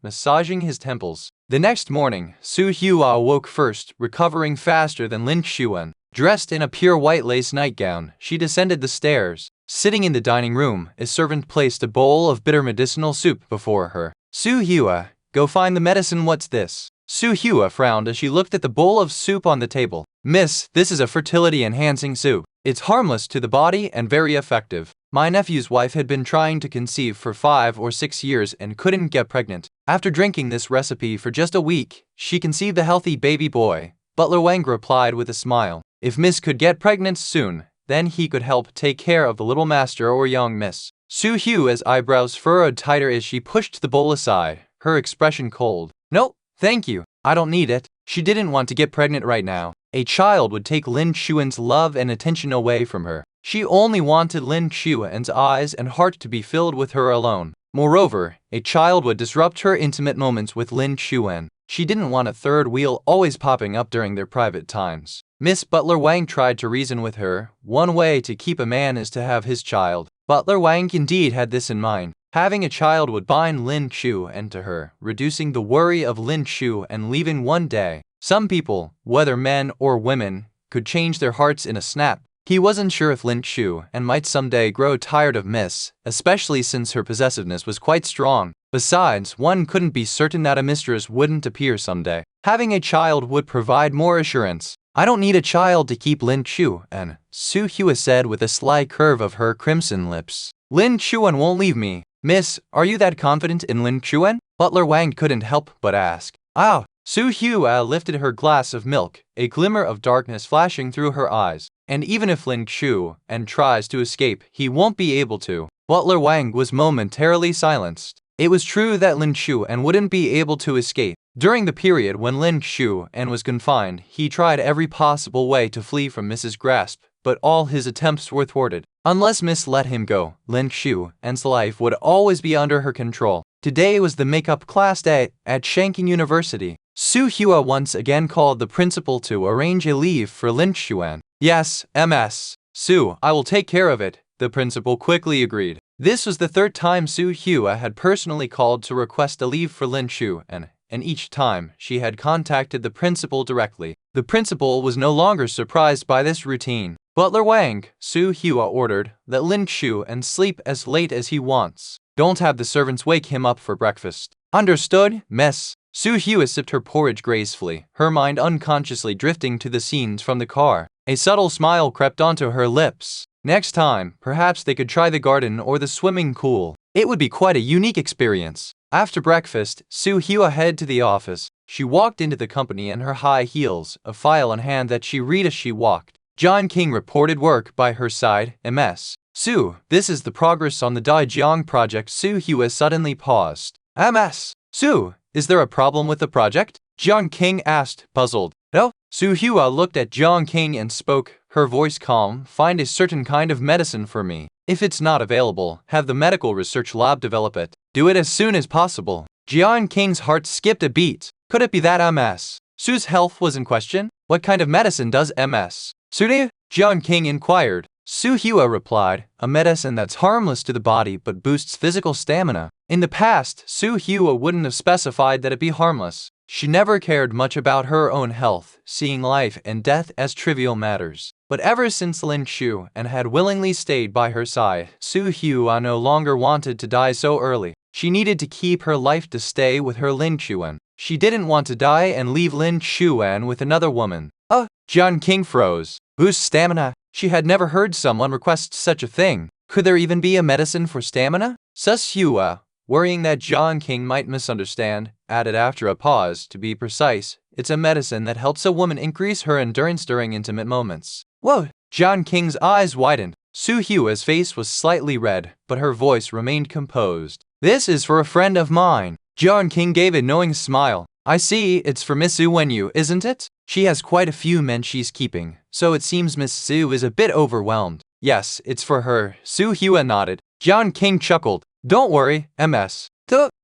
[SPEAKER 1] massaging his temples. The next morning, Su Hua awoke first, recovering faster than Lin Xuan. Dressed in a pure white lace nightgown, she descended the stairs. Sitting in the dining room, a servant placed a bowl of bitter medicinal soup before her. Su Hua, go find the medicine, what's this? Su Hua frowned as she looked at the bowl of soup on the table. Miss, this is a fertility-enhancing soup. It's harmless to the body and very effective. My nephew's wife had been trying to conceive for 5 or 6 years and couldn't get pregnant. After drinking this recipe for just a week, she conceived a healthy baby boy. Butler Wang replied with a smile. If Miss could get pregnant soon, then he could help take care of the little master or young Miss. Su Hua's eyebrows furrowed tighter as she pushed the bowl aside, her expression cold. Nope, thank you. I don't need it. She didn't want to get pregnant right now. A child would take Lin Xuan's love and attention away from her. She only wanted Lin Xuan's eyes and heart to be filled with her alone. Moreover, a child would disrupt her intimate moments with Lin Xuan. She didn't want a third wheel always popping up during their private times. Miss Butler Wang tried to reason with her. One way to keep a man is to have his child. Butler Wang indeed had this in mind. Having a child would bind Lin Xuan to her, reducing the worry of Lin Xuan and leaving one day. Some people, whether men or women, could change their hearts in a snap. He wasn't sure if Lin Xuan might someday grow tired of Miss, especially since her possessiveness was quite strong. Besides, one couldn't be certain that a mistress wouldn't appear someday. Having a child would provide more assurance. I don't need a child to keep Lin Xuan, Su Hua said with a sly curve of her crimson lips. Lin Xuan won't leave me. Miss, are you that confident in Lin Xuan? Butler Wang couldn't help but ask. Ah! Su Hua lifted her glass of milk, a glimmer of darkness flashing through her eyes. And even if Lin Xuan tries to escape, he won't be able to. Butler Wang was momentarily silenced. It was true that Lin Xuan wouldn't be able to escape. During the period when Lin Xuan was confined, he tried every possible way to flee from Mrs. Grasp, but all his attempts were thwarted. Unless Miss let him go, Lin Xuan's life would always be under her control. Today was the makeup class day at Shanking University. Su Hua once again called the principal to arrange a leave for Lin Xuan. Yes, Ms. Su, I will take care of it. The principal quickly agreed. This was the third time Su Hua had personally called to request a leave for Lin Shu, and each time she had contacted the principal directly. The principal was no longer surprised by this routine. Butler Wang, Su Hua ordered, let Lin Shu and sleep as late as he wants. Don't have the servants wake him up for breakfast. Understood, miss. Su Hua sipped her porridge gracefully, her mind unconsciously drifting to the scenes from the car. A subtle smile crept onto her lips. Next time, perhaps they could try the garden or the swimming pool. It would be quite a unique experience. After breakfast, Su Hua headed to the office. She walked into the company in her high heels, a file in hand that she read as she walked. John King reported work by her side. MS. Su, this is the progress on the Daijiang project. Su Hua suddenly paused. MS. Su, is there a problem with the project? John King asked, puzzled. No. Su Hua looked at John King and spoke, her voice calm. Find a certain kind of medicine for me. If it's not available, have the medical research lab develop it. Do it as soon as possible. John King's heart skipped a beat. Could it be that MS? Su's health was in question? What kind of medicine does MS? Su, John King inquired. Su Hua replied, a medicine that's harmless to the body but boosts physical stamina. In the past, Su Hua wouldn't have specified that it be harmless. She never cared much about her own health, seeing life and death as trivial matters. But ever since Lin Shu and had willingly stayed by her side, Su Hua no longer wanted to die so early. She needed to keep her life to stay with her Lin Chuan. She didn't want to die and leave Lin Chuan with another woman. John King froze. Boost stamina? She had never heard someone request such a thing. Could there even be a medicine for stamina? Sus Hua, worrying that John King might misunderstand, added after a pause, to be precise, it's a medicine that helps a woman increase her endurance during intimate moments. Whoa! John King's eyes widened. Su Hua's face was slightly red, but her voice remained composed. This is for a friend of mine. John King gave a knowing smile. I see, it's for Miss Su Wenyu, isn't it? She has quite a few men she's keeping, so it seems Miss Su is a bit overwhelmed. Yes, it's for her. Su Hua nodded. John King chuckled. Don't worry, MS.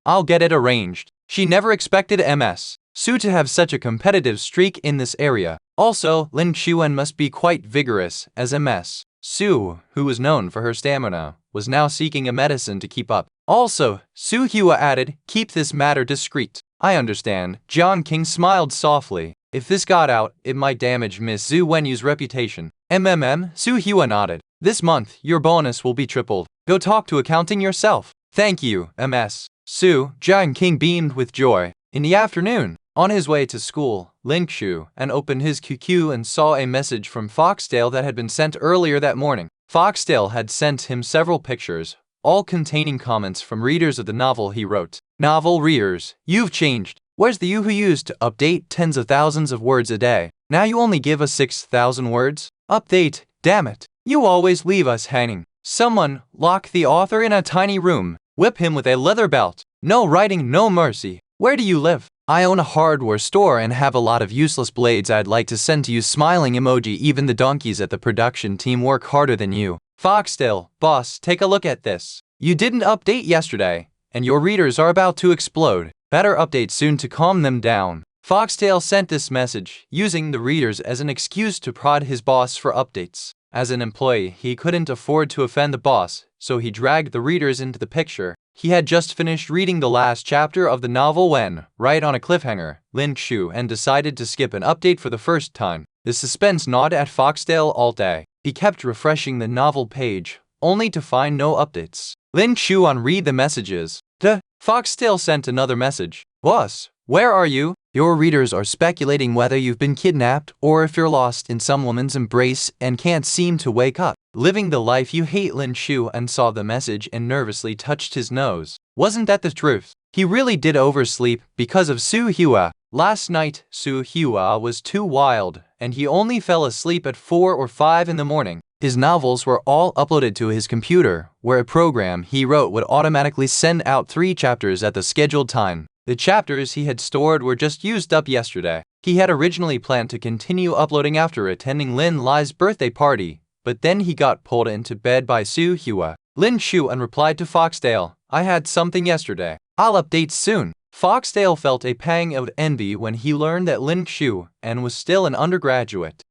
[SPEAKER 1] I'll get it arranged. She never expected MS. Su to have such a competitive streak in this area. Also, Lin Chuan must be quite vigorous, as MS. Su, who was known for her stamina, was now seeking a medicine to keep up. Also, Su Hua added, keep this matter discreet. I understand. John King smiled softly. If this got out, it might damage Miss Su Wenyu's reputation. Su Hua nodded. This month, your bonus will be tripled. Go talk to accounting yourself. Thank you, MS. Su, John King beamed with joy. In the afternoon, on his way to school, Lin Shu and opened his QQ and saw a message from Foxdale that had been sent earlier that morning. Foxdale had sent him several pictures, all containing comments from readers of the novel he wrote. Novel readers, you've changed. Where's the you who used to update tens of thousands of words a day? Now you only give us 6,000 words? Update, damn it. You always leave us hanging. Someone, lock the author in a tiny room. Whip him with a leather belt. No writing, no mercy. Where do you live? I own a hardware store and have a lot of useless blades I'd like to send to you. Smiling emoji. Even the donkeys at the production team work harder than you. Foxdale, boss, take a look at this. You didn't update yesterday, and your readers are about to explode. Better update soon to calm them down. Foxdale sent this message, using the readers as an excuse to prod his boss for updates. As an employee, he couldn't afford to offend the boss, so he dragged the readers into the picture. He had just finished reading the last chapter of the novel when, right on a cliffhanger, Lin Shu and decided to skip an update for the first time. The suspense gnawed at Foxdale all day. He kept refreshing the novel page, only to find no updates. Lin Shu unread the messages. Foxdale sent another message. Boss, where are you? Your readers are speculating whether you've been kidnapped or if you're lost in some woman's embrace and can't seem to wake up. Living the life you hate. Lin Shu and saw the message and nervously touched his nose. Wasn't that the truth? He really did oversleep because of Su Hua. Last night, Su Hua was too wild, and he only fell asleep at 4 or 5 in the morning. His novels were all uploaded to his computer, where a program he wrote would automatically send out 3 chapters at the scheduled time. The chapters he had stored were just used up yesterday. He had originally planned to continue uploading after attending Lin Lai's birthday party, but then he got pulled into bed by Su Hua. Lin Shu and replied to Foxdale, I had something yesterday. I'll update soon. Foxdale felt a pang of envy when he learned that Lin Shu and was still an undergraduate.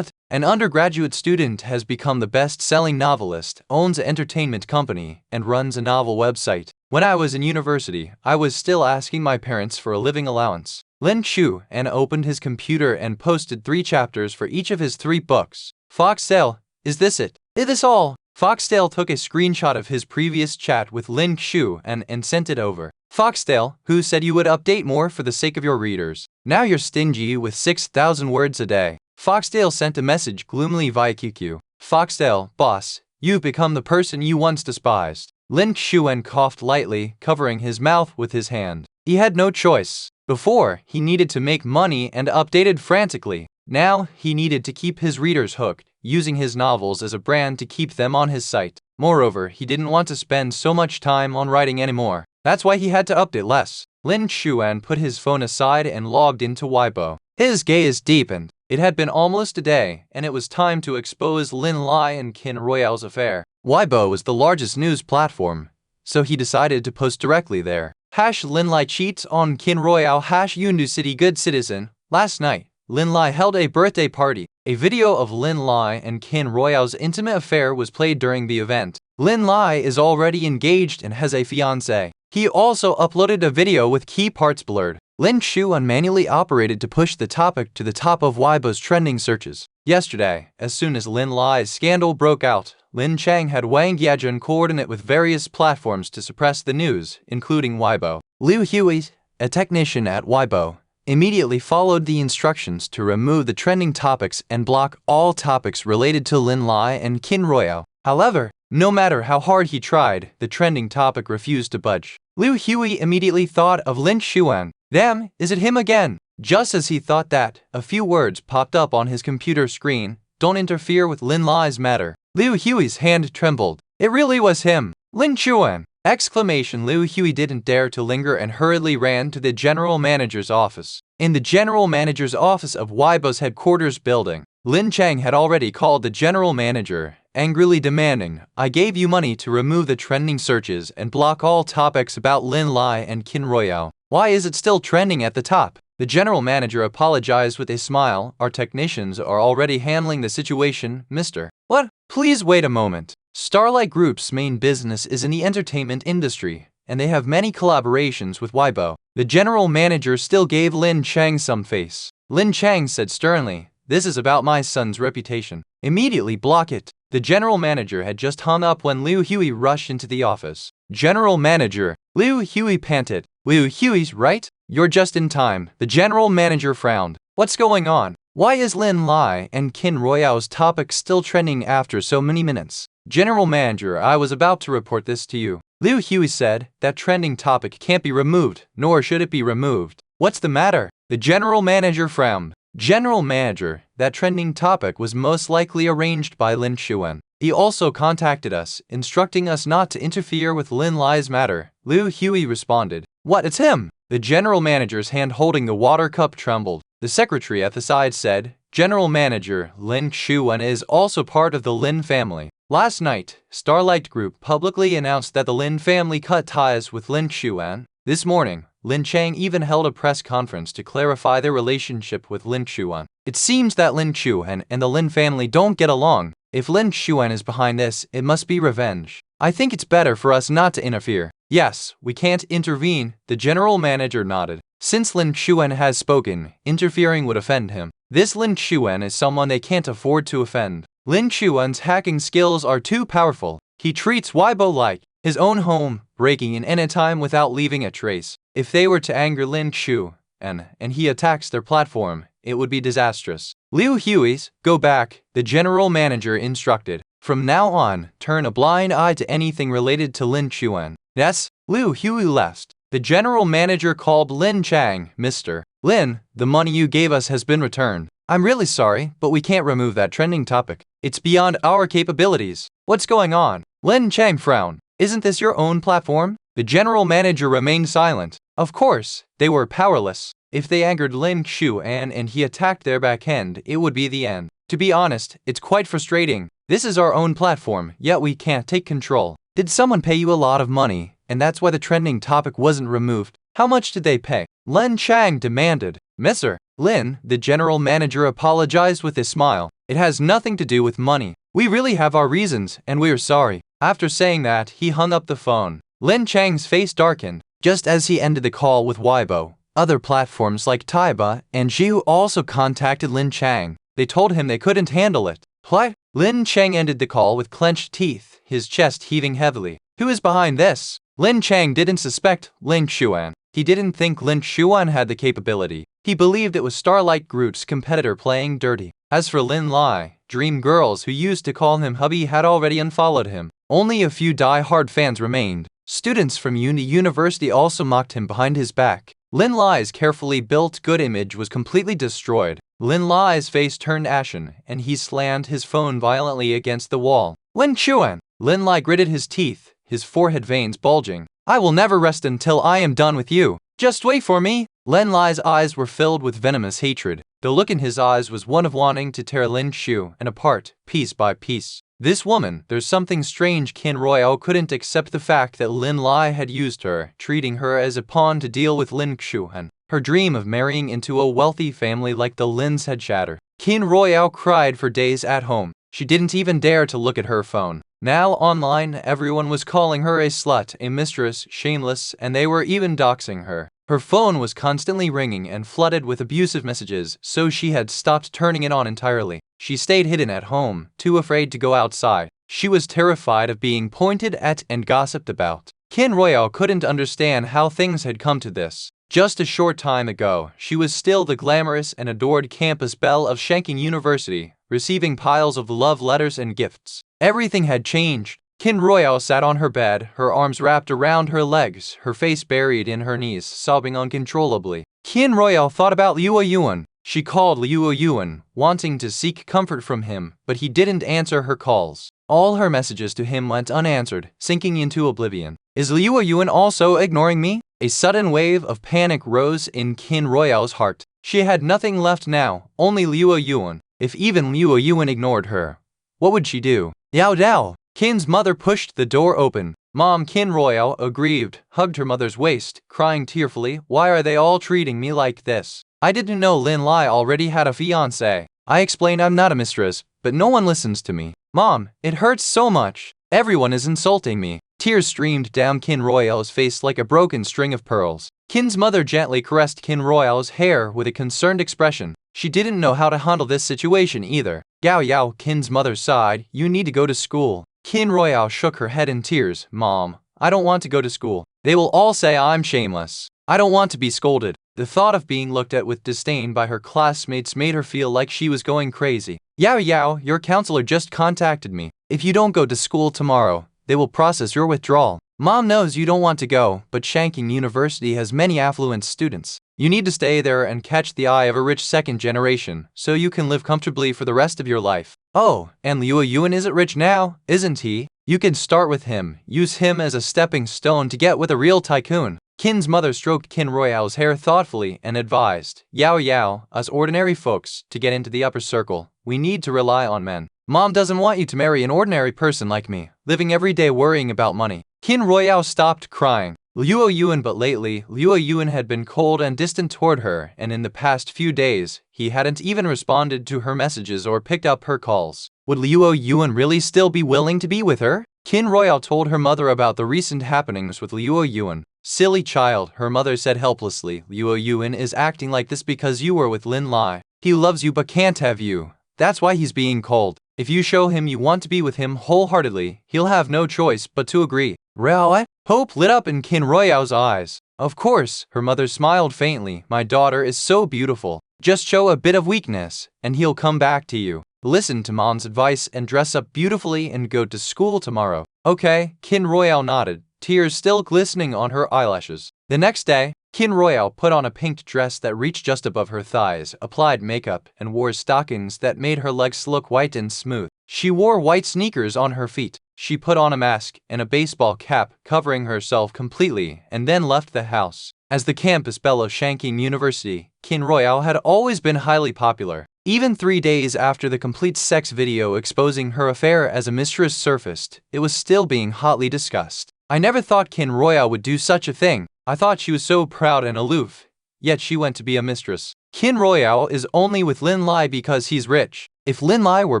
[SPEAKER 1] An undergraduate student has become the best-selling novelist, owns an entertainment company, and runs a novel website. When I was in university, I was still asking my parents for a living allowance. Lin Chuan opened his computer and posted 3 chapters for each of his 3 books. Foxtail, is this it? Is this all? Foxtail took a screenshot of his previous chat with Lin Chuan and sent it over. Foxtail, who said you would update more for the sake of your readers. Now you're stingy with 6,000 words a day. Foxtail sent a message gloomily via QQ. Foxtail, boss, you've become the person you once despised. Lin Chuan coughed lightly, covering his mouth with his hand. He had no choice. Before, he needed to make money and updated frantically. Now, he needed to keep his readers hooked, using his novels as a brand to keep them on his site. Moreover, he didn't want to spend so much time on writing anymore. That's why he had to update less. Lin Chuan put his phone aside and logged into Weibo. His gaze deepened. It had been almost a day, and it was time to expose Lin Lai and Qin Royale's affair. Weibo was the largest news platform, so he decided to post directly there. #Lin Lai cheats on Qin Royale #Yundu City Good Citizen. Last night, Lin Lai held a birthday party. A video of Lin Lai and Qin Royale's intimate affair was played during the event. Lin Lai is already engaged and has a fiancé. He also uploaded a video with key parts blurred. Lin Chuan manually operated to push the topic to the top of Weibo's trending searches. Yesterday, as soon as Lin Lai's scandal broke out, Lin Chang had Wang Yajun coordinate with various platforms to suppress the news, including Weibo. Liu Hui, a technician at Weibo, immediately followed the instructions to remove the trending topics and block all topics related to Lin Lai and Qin Royale. However, no matter how hard he tried, the trending topic refused to budge. Liu Hui immediately thought of Lin Chuan. Damn, is it him again? Just as he thought that, a few words popped up on his computer screen. Don't interfere with Lin Lai's matter. Liu Hui's hand trembled. It really was him. Lin Chuan! Exclamation. Liu Hui didn't dare to linger and hurriedly ran to the general manager's office. In the general manager's office of Weibo's headquarters building, Lin Chang had already called the general manager, angrily demanding, I gave you money to remove the trending searches and block all topics about Lin Lai and Qin Royale. Why is it still trending at the top? The general manager apologized with a smile. Our technicians are already handling the situation, mister. What? Please wait a moment. Starlight Group's main business is in the entertainment industry, and they have many collaborations with Weibo. The general manager still gave Lin Chang some face. Lin Chang said sternly, this is about my son's reputation. Immediately block it. The general manager had just hung up when Liu Hui rushed into the office. General manager, Liu Hui panted. Liu Hui's right? You're just in time. The general manager frowned. What's going on? Why is Lin Lai and Qin Royale's topic still trending after so many minutes? General manager, I was about to report this to you. Liu Hui said, that trending topic can't be removed, nor should it be removed. What's the matter? The general manager frowned. General manager, that trending topic was most likely arranged by Lin Chuan. He also contacted us, instructing us not to interfere with Lin Lai's matter. Liu Hui responded. What, it's him? The general manager's hand holding the water cup trembled. The secretary at the side said, General manager, Lin Chuan is also part of the Lin family. Last night, Starlight Group publicly announced that the Lin family cut ties with Lin Chuan. This morning, Lin Chang even held a press conference to clarify their relationship with Lin Chuan. It seems that Lin Chuan and the Lin family don't get along. If Lin Chuan is behind this, it must be revenge. I think it's better for us not to interfere. Yes, we can't intervene, the general manager nodded. Since Lin Chuan has spoken, interfering would offend him. This Lin Chuan is someone they can't afford to offend. Lin Chuan's hacking skills are too powerful. He treats Weibo like his own home, breaking in any time without leaving a trace. If they were to anger Lin Chuan, and he attacks their platform, it would be disastrous. Liu Hui's, go back, the general manager instructed. From now on, turn a blind eye to anything related to Lin Chuan. Yes, Liu Hui left. The general manager called Lin Chang, Mr. Lin, the money you gave us has been returned. I'm really sorry, but we can't remove that trending topic. It's beyond our capabilities. What's going on? Lin Chang frowned. Isn't this your own platform? The general manager remained silent. Of course, they were powerless. If they angered Lin Chuan and he attacked their backend, it would be the end. To be honest, it's quite frustrating. This is our own platform, yet we can't take control. Did someone pay you a lot of money, and that's why the trending topic wasn't removed? How much did they pay? Lin Chang demanded. Mister, Lin, the general manager, apologized with a smile. It has nothing to do with money. We really have our reasons, and we are sorry. After saying that, he hung up the phone. Lin Chang's face darkened. Just as he ended the call with Weibo, other platforms like Taiba and Jiu also contacted Lin Chang. They told him they couldn't handle it. What? Lin Chang ended the call with clenched teeth, his chest heaving heavily. Who is behind this? Lin Chang didn't suspect Lin Xuan. He didn't think Lin Xuan had the capability. He believed it was Starlight Group's competitor playing dirty. As for Lin Lai, dream girls who used to call him hubby had already unfollowed him. Only a few die-hard fans remained. Students from University also mocked him behind his back. Lin Lai's carefully built good image was completely destroyed. Lin Lai's face turned ashen, and he slammed his phone violently against the wall. Lin Xuan! Lin Lai gritted his teeth, his forehead veins bulging. I will never rest until I am done with you. Just wait for me. Lin Lai's eyes were filled with venomous hatred. The look in his eyes was one of wanting to tear Lin Xuan apart, piece by piece. This woman, there's something strange. Qin Royale couldn't accept the fact that Lin Lai had used her, treating her as a pawn to deal with Lin Xuan. Her dream of marrying into a wealthy family like the Lins had shattered. Qin Royale cried for days at home. She didn't even dare to look at her phone. Now online, everyone was calling her a slut, a mistress, shameless, and they were even doxing her. Her phone was constantly ringing and flooded with abusive messages, so she had stopped turning it on entirely. She stayed hidden at home, too afraid to go outside. She was terrified of being pointed at and gossiped about. Qin Royale couldn't understand how things had come to this. Just a short time ago, she was still the glamorous and adored campus belle of Shanking University, receiving piles of love letters and gifts. Everything had changed. Qin Royale sat on her bed, her arms wrapped around her legs, her face buried in her knees, sobbing uncontrollably. Qin Royale thought about Liu Yuan. She called Liu Yuan, wanting to seek comfort from him, but he didn't answer her calls. All her messages to him went unanswered, sinking into oblivion. Is Liu Yuan also ignoring me? A sudden wave of panic rose in Qin Royale's heart. She had nothing left now, only Liu Yuan. If even Liu Yuan ignored her, what would she do? Yao Dao! Qin's mother pushed the door open. Mom, Qin Royale, aggrieved, hugged her mother's waist, crying tearfully, why are they all treating me like this? I didn't know Lin Lai already had a fiancé. I explained I'm not a mistress, but no one listens to me. Mom, it hurts so much. Everyone is insulting me. Tears streamed down Qin Royale's face like a broken string of pearls. Qin's mother gently caressed Qin Royale's hair with a concerned expression. She didn't know how to handle this situation either. Gao Yao, Qin's mother sighed, you need to go to school. Qin Royale shook her head in tears. Mom, I don't want to go to school. They will all say I'm shameless. I don't want to be scolded. The thought of being looked at with disdain by her classmates made her feel like she was going crazy. Yao Yao, your counselor just contacted me. If you don't go to school tomorrow, they will process your withdrawal. Mom knows you don't want to go, but Shanking University has many affluent students. You need to stay there and catch the eye of a rich second generation, so you can live comfortably for the rest of your life. Oh, and Liu Yuan isn't rich now, isn't he? You can start with him, use him as a stepping stone to get with a real tycoon. Qin's mother stroked Qin Royale's hair thoughtfully and advised, Yao Yao, us ordinary folks, to get into the upper circle, we need to rely on men. Mom doesn't want you to marry an ordinary person like me, living every day worrying about money. Qin Royale stopped crying. Liu Yuan, but lately, Liu Yuan had been cold and distant toward her, and in the past few days, he hadn't even responded to her messages or picked up her calls. Would Liu Yuan really still be willing to be with her? Qin Royale told her mother about the recent happenings with Liu Yuan. Silly child, her mother said helplessly, Liu Yuan is acting like this because you were with Lin Lai. He loves you but can't have you. That's why he's being cold. If you show him you want to be with him wholeheartedly, he'll have no choice but to agree. What? Hope lit up in Qin Royale's eyes. Of course, her mother smiled faintly. My daughter is so beautiful. Just show a bit of weakness, and he'll come back to you. Listen to Mom's advice and dress up beautifully and go to school tomorrow. Okay, Qin Royale nodded, tears still glistening on her eyelashes. The next day, Qin Royale put on a pink dress that reached just above her thighs, applied makeup, and wore stockings that made her legs look white and smooth. She wore white sneakers on her feet. She put on a mask and a baseball cap, covering herself completely, and then left the house. As the campus belle of Shanking University, Qin Royale had always been highly popular. Even 3 days after the complete sex video exposing her affair as a mistress surfaced, it was still being hotly discussed. I never thought Qin Royale would do such a thing. I thought she was so proud and aloof, yet she went to be a mistress. Qin Royale is only with Lin Lai because he's rich. If Lin Lai were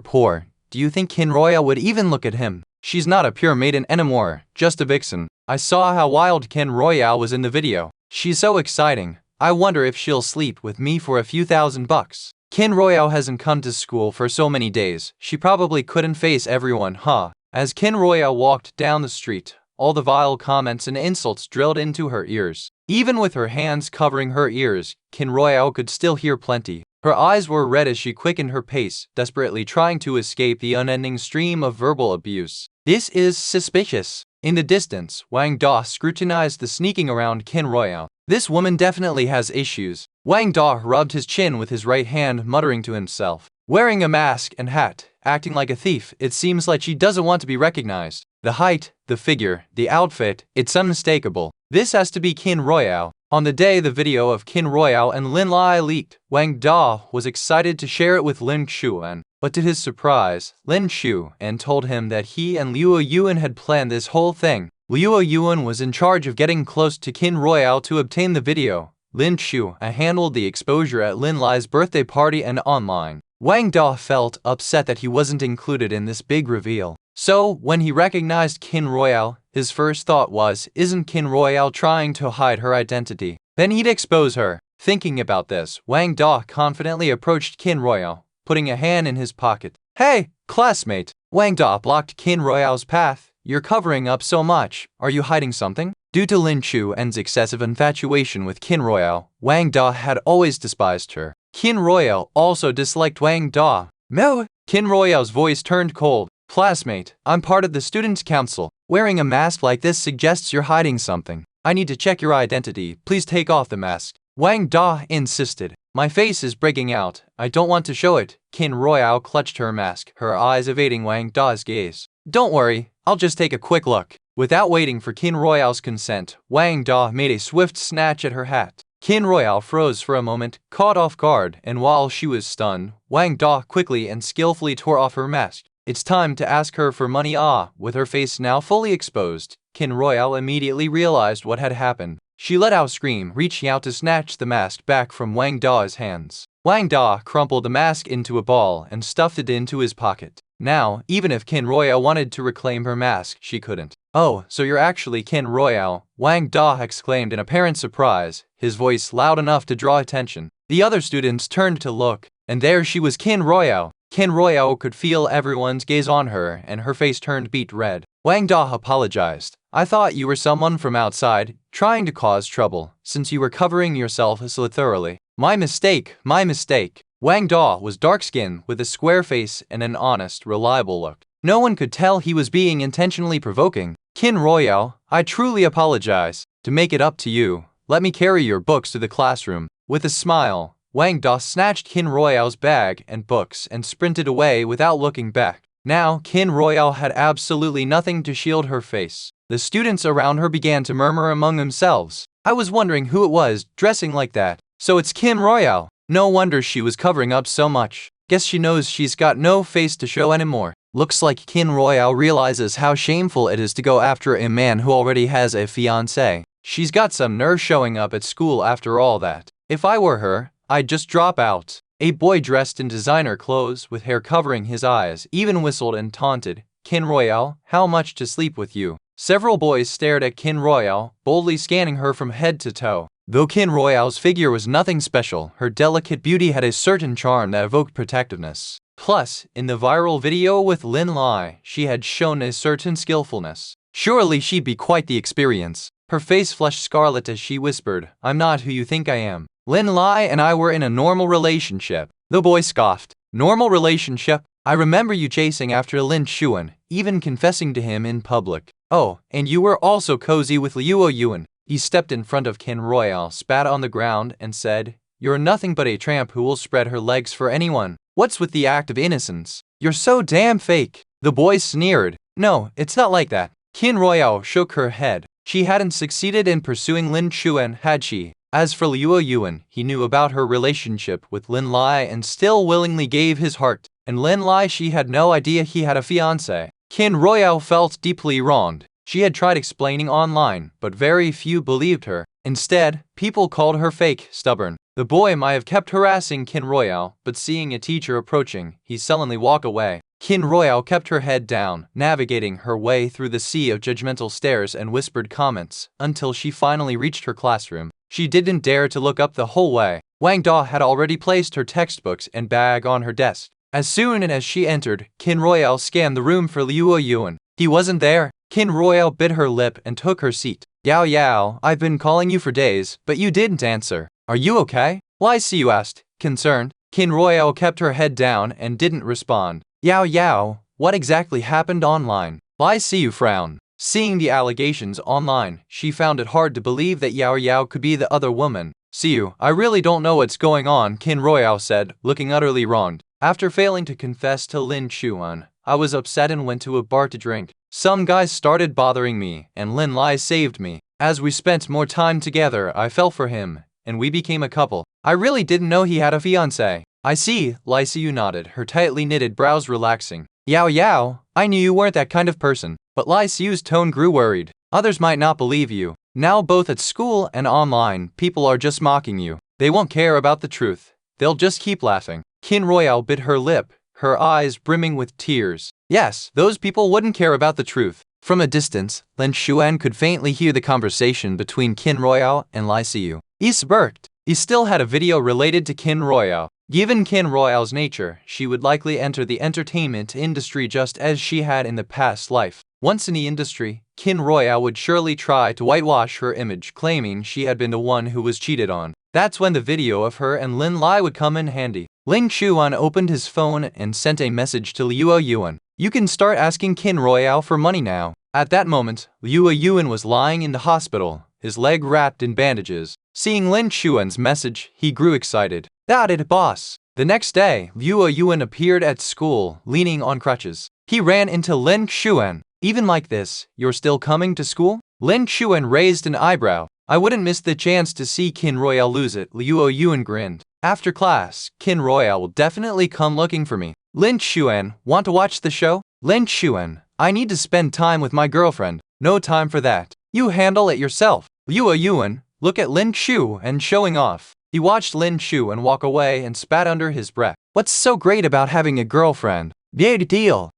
[SPEAKER 1] poor, do you think Qin Royale would even look at him? She's not a pure maiden anymore, just a vixen. I saw how wild Qin Royale was in the video. She's so exciting. I wonder if she'll sleep with me for a few $1,000. Qin Royale hasn't come to school for so many days. She probably couldn't face everyone, huh? As Qin Royale walked down the street, all the vile comments and insults drilled into her ears. Even with her hands covering her ears, Qin Royale could still hear plenty. Her eyes were red as she quickened her pace, desperately trying to escape the unending stream of verbal abuse. This is suspicious. In the distance, Wang Da scrutinized the sneaking around Qin Royale. This woman definitely has issues. Wang Da rubbed his chin with his right hand, muttering to himself. Wearing a mask and hat, acting like a thief, it seems like she doesn't want to be recognized. The height, the figure, the outfit, it's unmistakable. This has to be Qin Royale. On the day the video of Qin Royale and Lin Lai leaked, Wang Da was excited to share it with Lin Xuan. But to his surprise, Lin Xuan told him that he and Liu Yuan had planned this whole thing. Liu Yuan was in charge of getting close to Qin Royale to obtain the video. Lin Xuan handled the exposure at Lin Lai's birthday party and online. Wang Da felt upset that he wasn't included in this big reveal. So, when he recognized Qin Royale, his first thought was, isn't Qin Royale trying to hide her identity? Then he'd expose her. Thinking about this, Wang Da confidently approached Qin Royale, putting a hand in his pocket. Hey, classmate! Wang Da blocked Qin Royale's path. You're covering up so much. Are you hiding something? Due to Lin Xuan's excessive infatuation with Qin Royale, Wang Da had always despised her. Qin Royale also disliked Wang Da. No! Qin Royale's voice turned cold. Classmate, I'm part of the students' council. Wearing a mask like this suggests you're hiding something. I need to check your identity. Please take off the mask. Wang Da insisted. My face is breaking out. I don't want to show it. Qin Royale clutched her mask, her eyes evading Wang Da's gaze. Don't worry, I'll just take a quick look. Without waiting for Qin Royale's consent, Wang Da made a swift snatch at her hat. Qin Royale froze for a moment, caught off guard, and while she was stunned, Wang Da quickly and skillfully tore off her mask. It's time to ask her for money. With her face now fully exposed, Qin Royale immediately realized what had happened. She let out a scream, reaching out to snatch the mask back from Wang Da's hands. Wang Da crumpled the mask into a ball and stuffed it into his pocket. Now, even if Qin Royale wanted to reclaim her mask, she couldn't. Oh, so you're actually Qin Royale, Wang Da exclaimed in apparent surprise, his voice loud enough to draw attention. The other students turned to look, and there she was, Qin Royale. Qin Royale could feel everyone's gaze on her, and her face turned beet red. Wang Da apologized. I thought you were someone from outside, trying to cause trouble, since you were covering yourself so thoroughly. My mistake, my mistake. Wang Da was dark-skinned, with a square face and an honest, reliable look. No one could tell he was being intentionally provoking. Qin Royale, I truly apologize. To make it up to you, let me carry your books to the classroom. With a smile, Wang Da snatched Qin Royale's bag and books and sprinted away without looking back. Now, Qin Royale had absolutely nothing to shield her face. The students around her began to murmur among themselves. I was wondering who it was dressing like that. So it's Qin Royale. No wonder she was covering up so much. Guess she knows she's got no face to show anymore. Looks like Qin Royale realizes how shameful it is to go after a man who already has a fiancé. She's got some nerve showing up at school after all that. If I were her, I'd just drop out. A boy dressed in designer clothes with hair covering his eyes even whistled and taunted. Qin Royale, how much to sleep with you? Several boys stared at Qin Royale, boldly scanning her from head to toe. Though Qin Royale's figure was nothing special, her delicate beauty had a certain charm that evoked protectiveness. Plus, in the viral video with Lin Lai, she had shown a certain skillfulness. Surely she'd be quite the experience. Her face flushed scarlet as she whispered, I'm not who you think I am. Lin Lai and I were in a normal relationship. The boy scoffed. Normal relationship? I remember you chasing after Lin Xuan, even confessing to him in public. Oh, and you were also cozy with Liu Yuan. He stepped in front of Qin Royale, spat on the ground, and said, You're nothing but a tramp who will spread her legs for anyone. What's with the act of innocence? You're so damn fake. The boy sneered. No, it's not like that. Qin Royale shook her head. She hadn't succeeded in pursuing Lin Xuan, had she? As for Liu Yuan, he knew about her relationship with Lin Lai and still willingly gave his heart. And Lin Lai, she had no idea he had a fiancé. Qin Royale felt deeply wronged. She had tried explaining online, but very few believed her. Instead, people called her fake, stubborn. The boy might have kept harassing Kin Royale, but seeing a teacher approaching, he sullenly walked away. Kin Royale kept her head down, navigating her way through the sea of judgmental stares and whispered comments, until she finally reached her classroom. She didn't dare to look up the whole way. Wang Da had already placed her textbooks and bag on her desk. As soon as she entered, Kin Royale scanned the room for Liu Yuan. He wasn't there. Kin Royale bit her lip and took her seat. Yao Yao, I've been calling you for days, but you didn't answer. Are you okay? Why, see you asked, concerned. Kin Royale kept her head down and didn't respond. Yao Yao, what exactly happened online? Why, see you frown. Seeing the allegations online, she found it hard to believe that Yao Yao could be the other woman. See you, I really don't know what's going on, Kin Royale said, looking utterly wronged. After failing to confess to Lin Chuan, I was upset and went to a bar to drink. Some guys started bothering me, and Lin Lai saved me. As we spent more time together, I fell for him, and we became a couple. I really didn't know he had a fiancé. I see, Lai Siu nodded, her tightly knitted brows relaxing. Yao Yao, I knew you weren't that kind of person. But Lai Siu's tone grew worried. Others might not believe you. Now both at school and online, people are just mocking you. They won't care about the truth. They'll just keep laughing. Kin Royale bit her lip, her eyes brimming with tears. Yes, those people wouldn't care about the truth. From a distance, Lin Xuan could faintly hear the conversation between Kin Royale and Lai Siu. He smirked. He still had a video related to Kin Royale. Given Kin Royale's nature, she would likely enter the entertainment industry just as she had in the past life. Once in the industry, Kin Royale would surely try to whitewash her image, claiming she had been the one who was cheated on. That's when the video of her and Lin Lai would come in handy. Lin Chuan opened his phone and sent a message to Liu Yuan. You can start asking Kin Royale for money now. At that moment, Liu Yuan was lying in the hospital, his leg wrapped in bandages. Seeing Lin Chuan's message, he grew excited. That it, boss. The next day, Liu Yuan appeared at school, leaning on crutches. He ran into Lin Chuan. Even like this, you're still coming to school? Lin Chuan raised an eyebrow. I wouldn't miss the chance to see Kin Royale lose it, Liu Yuan grinned. After class, Kin Royale will definitely come looking for me. Lin Chuan, want to watch the show? Lin Chuan, I need to spend time with my girlfriend. No time for that. You handle it yourself. Liu Yuan, look at Lin Chuan showing off. He watched Lin Chuan walk away and spat under his breath. What's so great about having a girlfriend? Big deal.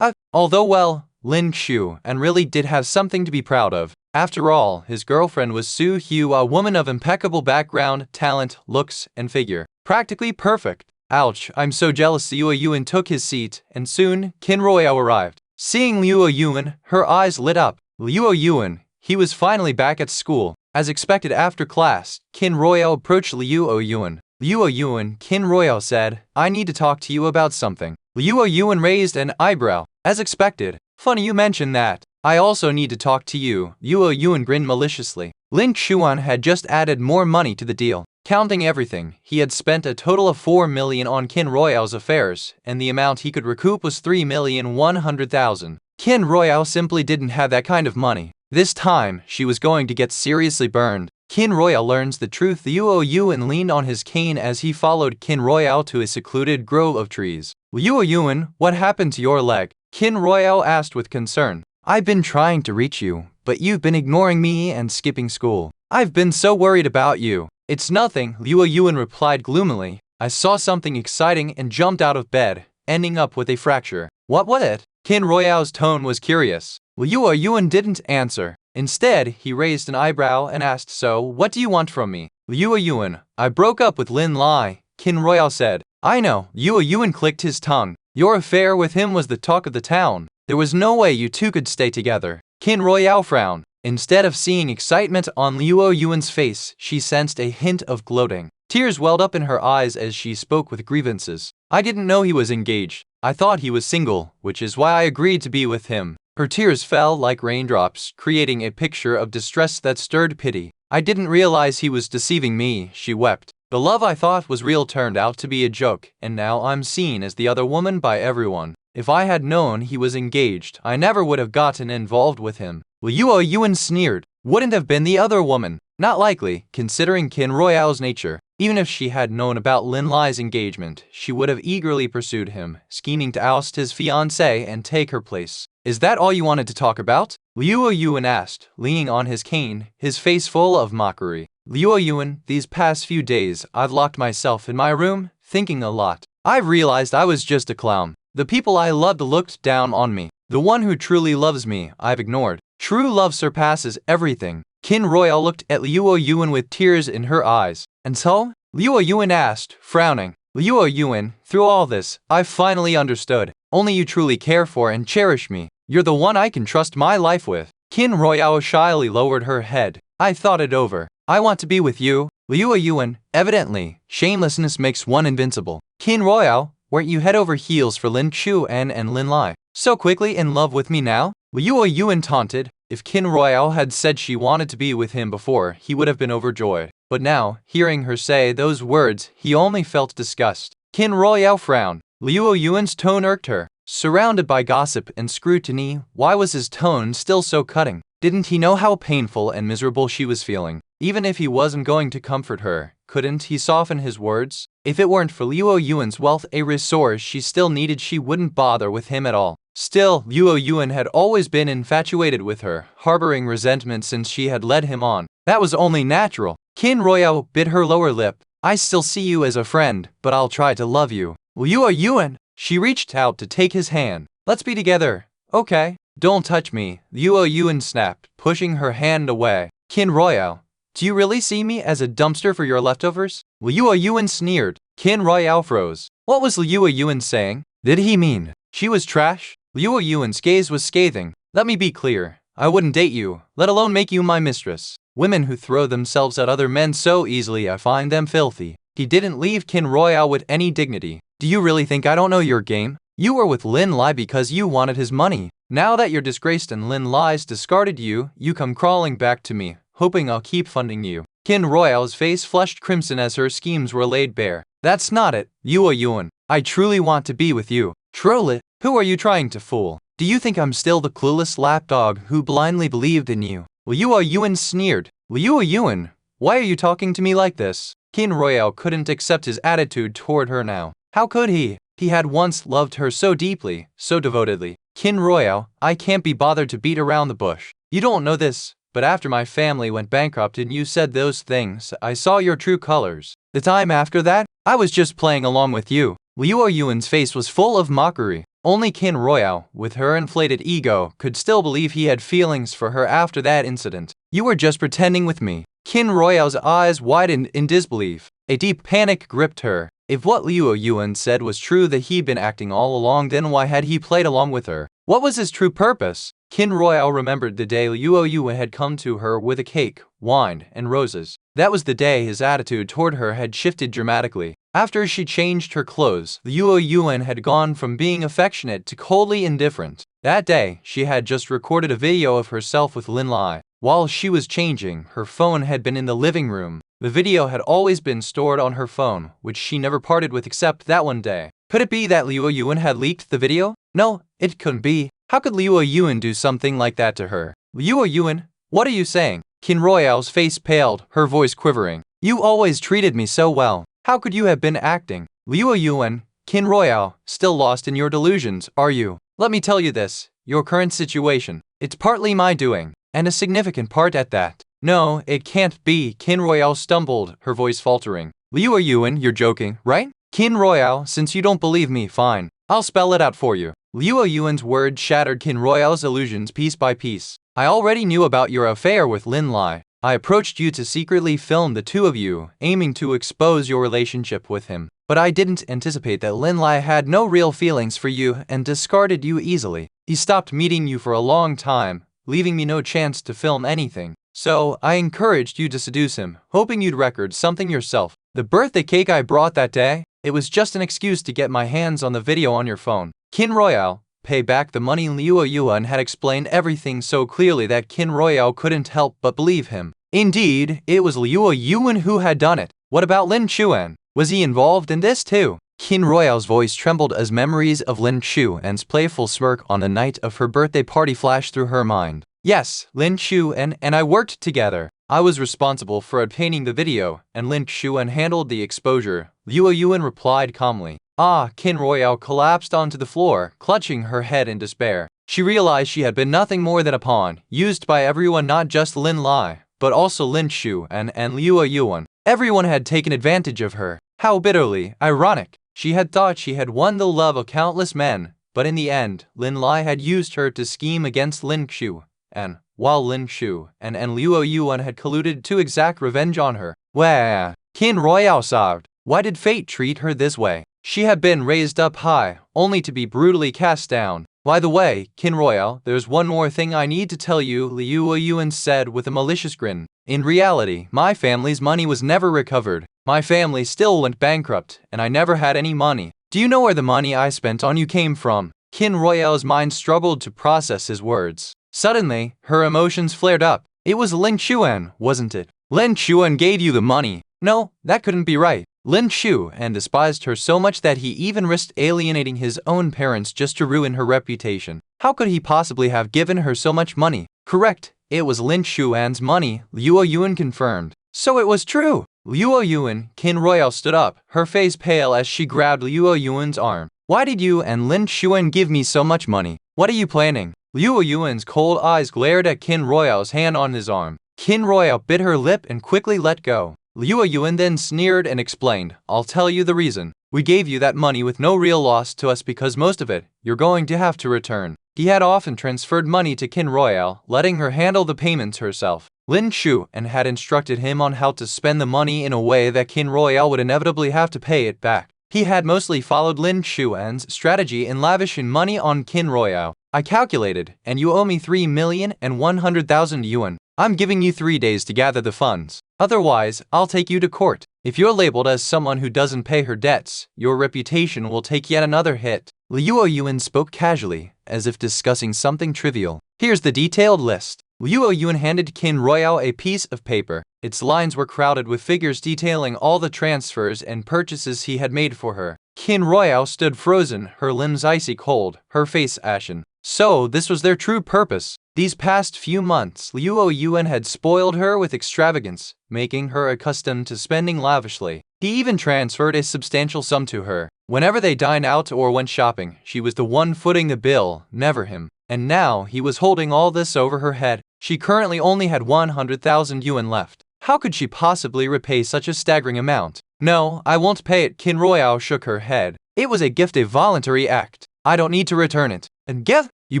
[SPEAKER 1] Although well, Lin Chuan really did have something to be proud of. After all, his girlfriend was Su Hu, a woman of impeccable background, talent, looks, and figure. Practically perfect. Ouch, I'm so jealous. Liu Yuan took his seat, and soon, Kin Royale arrived. Seeing Liu Yuan, her eyes lit up. Liu Yuan, he was finally back at school. As expected after class, Kin Royale approached Liu Yuan. Liu Yuan, Kin Royale said, I need to talk to you about something. Liu Yuan raised an eyebrow. As expected. Funny you mention that. I also need to talk to you. Liu Yuan grinned maliciously. Lin Chuan had just added more money to the deal. Counting everything, he had spent a total of 4 million on Kin Royale's affairs, and the amount he could recoup was 3,100,000. Kin Royale simply didn't have that kind of money. This time, she was going to get seriously burned. Kin Royale learns the truth. Liu Yuan leaned on his cane as he followed Kin Royale to a secluded grove of trees. Liu Yuan, what happened to your leg? Kin Royale asked with concern. I've been trying to reach you, but you've been ignoring me and skipping school. I've been so worried about you. It's nothing, Liu Yuan replied gloomily. I saw something exciting and jumped out of bed, ending up with a fracture. What was it? Kin Royale's tone was curious. Liu Yuan didn't answer. Instead, he raised an eyebrow and asked, so, what do you want from me? Liu Yuan, I broke up with Lin Lai, Kin Royale said. I know, Liu Yuan clicked his tongue. Your affair with him was the talk of the town. There was no way you two could stay together. Kin Royale frowned. Instead of seeing excitement on Liu Yuan's face, she sensed a hint of gloating. Tears welled up in her eyes as she spoke with grievances. I didn't know he was engaged. I thought he was single, which is why I agreed to be with him. Her tears fell like raindrops, creating a picture of distress that stirred pity. I didn't realize he was deceiving me, she wept. The love I thought was real turned out to be a joke, and now I'm seen as the other woman by everyone. If I had known he was engaged, I never would have gotten involved with him. Liu Yuan sneered. Wouldn't have been the other woman. Not likely, considering Kin Royale's nature. Even if she had known about Lin Lai's engagement, she would have eagerly pursued him, scheming to oust his fiancée and take her place. Is that all you wanted to talk about? Liu Yuan asked, leaning on his cane, his face full of mockery. Liu Yuan, these past few days, I've locked myself in my room, thinking a lot. I've realized I was just a clown. The people I loved looked down on me. The one who truly loves me, I've ignored. True love surpasses everything. Qin Royale looked at Liu Yuan with tears in her eyes. And so? Liu Yuan asked, frowning. Liu Yuan, through all this, I've finally understood. Only you truly care for and cherish me. You're the one I can trust my life with. Qin Royale shyly lowered her head. I thought it over. I want to be with you. Liu Yuan, evidently, shamelessness makes one invincible. Qin Royale, weren't you head over heels for Lin Chuan and Lin Lai? So quickly in love with me now? Liu Yuan taunted. If Qin Royale had said she wanted to be with him before, he would have been overjoyed. But now, hearing her say those words, he only felt disgust. Qin Royale frowned. Liu Yuan's tone irked her. Surrounded by gossip and scrutiny, why was his tone still so cutting? Didn't he know how painful and miserable she was feeling? Even if he wasn't going to comfort her, couldn't he soften his words? If it weren't for Liu Yuan's wealth, a resource she still needed, she wouldn't bother with him at all. Still, Liu Yuan had always been infatuated with her, harboring resentment since she had led him on. That was only natural. Qin Royale bit her lower lip. I still see you as a friend, but I'll try to love you. Liu Yuan! She reached out to take his hand. Let's be together. Okay. Don't touch me, Liu Yuan snapped, pushing her hand away. Qin Royale, do you really see me as a dumpster for your leftovers? Liu Yuan sneered. Qin Royale froze. What was Liu Yuan saying? Did he mean she was trash? Liu Yuan's gaze was scathing. Let me be clear. I wouldn't date you, let alone make you my mistress. Women who throw themselves at other men so easily, I find them filthy. He didn't leave Qin Royale with any dignity. Do you really think I don't know your game? You were with Lin Lai because you wanted his money. Now that you're disgraced and Lin Lai's discarded you, you come crawling back to me, hoping I'll keep funding you. Qin Royale's face flushed crimson as her schemes were laid bare. That's not it, Liu Yuan. I truly want to be with you. Troll it. Who are you trying to fool? Do you think I'm still the clueless lapdog who blindly believed in you? Liu Yuan sneered. Liu Yuan, why are you talking to me like this? Qin Royale couldn't accept his attitude toward her now. How could he? He had once loved her so deeply, so devotedly. Qin Royale, I can't be bothered to beat around the bush. You don't know this, but after my family went bankrupt and you said those things, I saw your true colors. The time after that, I was just playing along with you. Liu Yuan's face was full of mockery. Only Qin Royale, with her inflated ego, could still believe he had feelings for her after that incident. You were just pretending with me. Qin Royale's eyes widened in disbelief. A deep panic gripped her. If what Liu Yuan said was true, that he'd been acting all along, then why had he played along with her? What was his true purpose? Qin Royale remembered the day Liu Yuan had come to her with a cake, wine, and roses. That was the day his attitude toward her had shifted dramatically. After she changed her clothes, Liu Yuan had gone from being affectionate to coldly indifferent. That day, she had just recorded a video of herself with Lin Lai. While she was changing, her phone had been in the living room. The video had always been stored on her phone, which she never parted with except that one day. Could it be that Liu Yuan had leaked the video? No, it couldn't be. How could Liu Yuan do something like that to her? Liu Yuan, what are you saying? Qin Royale's face paled, her voice quivering. You always treated me so well. How could you have been acting? Liu Yuan, Qin Royale, still lost in your delusions, are you? Let me tell you this, your current situation, it's partly my doing, and a significant part at that. No, it can't be, Qin Royale stumbled, her voice faltering. Liu Yuan, you're joking, right? Qin Royale, since you don't believe me, fine. I'll spell it out for you. Liu Yuan's words shattered Qin Royale's illusions piece by piece. I already knew about your affair with Lin Lai. I approached you to secretly film the two of you, aiming to expose your relationship with him. But I didn't anticipate that Lin Lai had no real feelings for you and discarded you easily. He stopped meeting you for a long time, leaving me no chance to film anything. So, I encouraged you to seduce him, hoping you'd record something yourself. The birthday cake I brought that day, it was just an excuse to get my hands on the video on your phone. Qin Royale, pay back the money. Liu Yuan had explained everything so clearly that Qin Royale couldn't help but believe him. Indeed, it was Liu Yuan who had done it. What about Lin Chuan? Was he involved in this too? Qin Royale's voice trembled as memories of Lin Chuan's playful smirk on the night of her birthday party flashed through her mind. Yes, Lin Chuan and I worked together. I was responsible for obtaining the video, and Lin Chuan handled the exposure, Liu Yuan replied calmly. Qin Royale collapsed onto the floor, clutching her head in despair. She realized she had been nothing more than a pawn, used by everyone, not just Lin Lai, but also Lin Shu and Liu Yuan. Everyone had taken advantage of her. How bitterly ironic. She had thought she had won the love of countless men, but in the end, Lin Lai had used her to scheme against Lin Shu, and while Lin Shu and Liu Yuan had colluded to exact revenge on her. Wah! Qin Royale sobbed. Why did fate treat her this way? She had been raised up high, only to be brutally cast down. By the way, Qin Royale, there's one more thing I need to tell you, Liu Yuan said with a malicious grin. In reality, my family's money was never recovered. My family still went bankrupt, and I never had any money. Do you know where the money I spent on you came from? Qin Royale's mind struggled to process his words. Suddenly, her emotions flared up. It was Lin Chuan, wasn't it? Lin Chuan gave you the money. No, that couldn't be right. Lin Chuan despised her so much that he even risked alienating his own parents just to ruin her reputation. How could he possibly have given her so much money? Correct, it was Lin Chuan's money, Liu Yuan confirmed. So it was true. Liu Yuan, Qin Royale stood up, her face pale as she grabbed Liu Yuan's arm. Why did you and Lin Chuan give me so much money? What are you planning? Liu Yuan's cold eyes glared at Qin Royale's hand on his arm. Qin Royale bit her lip and quickly let go. Liu Yuan then sneered and explained, I'll tell you the reason. We gave you that money with no real loss to us because most of it, you're going to have to return. He had often transferred money to Qin Royale, letting her handle the payments herself. Lin Shu had instructed him on how to spend the money in a way that Qin Royale would inevitably have to pay it back. He had mostly followed Lin Chuan's strategy in lavishing money on Qin Royale. I calculated, and you owe me 3,100,000 yuan. I'm giving you 3 days to gather the funds. Otherwise, I'll take you to court. If you're labeled as someone who doesn't pay her debts, your reputation will take yet another hit. Liu Yuan spoke casually, as if discussing something trivial. Here's the detailed list. Liu Yuan handed Qin Royale a piece of paper. Its lines were crowded with figures detailing all the transfers and purchases he had made for her. Qin Royale stood frozen, her limbs icy cold, her face ashen. So, this was their true purpose. These past few months, Liu Yuan had spoiled her with extravagance, making her accustomed to spending lavishly. He even transferred a substantial sum to her. Whenever they dined out or went shopping, she was the one footing the bill, never him. And now, he was holding all this over her head. She currently only had 100,000 yuan left. How could she possibly repay such a staggering amount? No, I won't pay it. Qin Royale shook her head. It was a gift, a voluntary act. I don't need to return it. And gift? You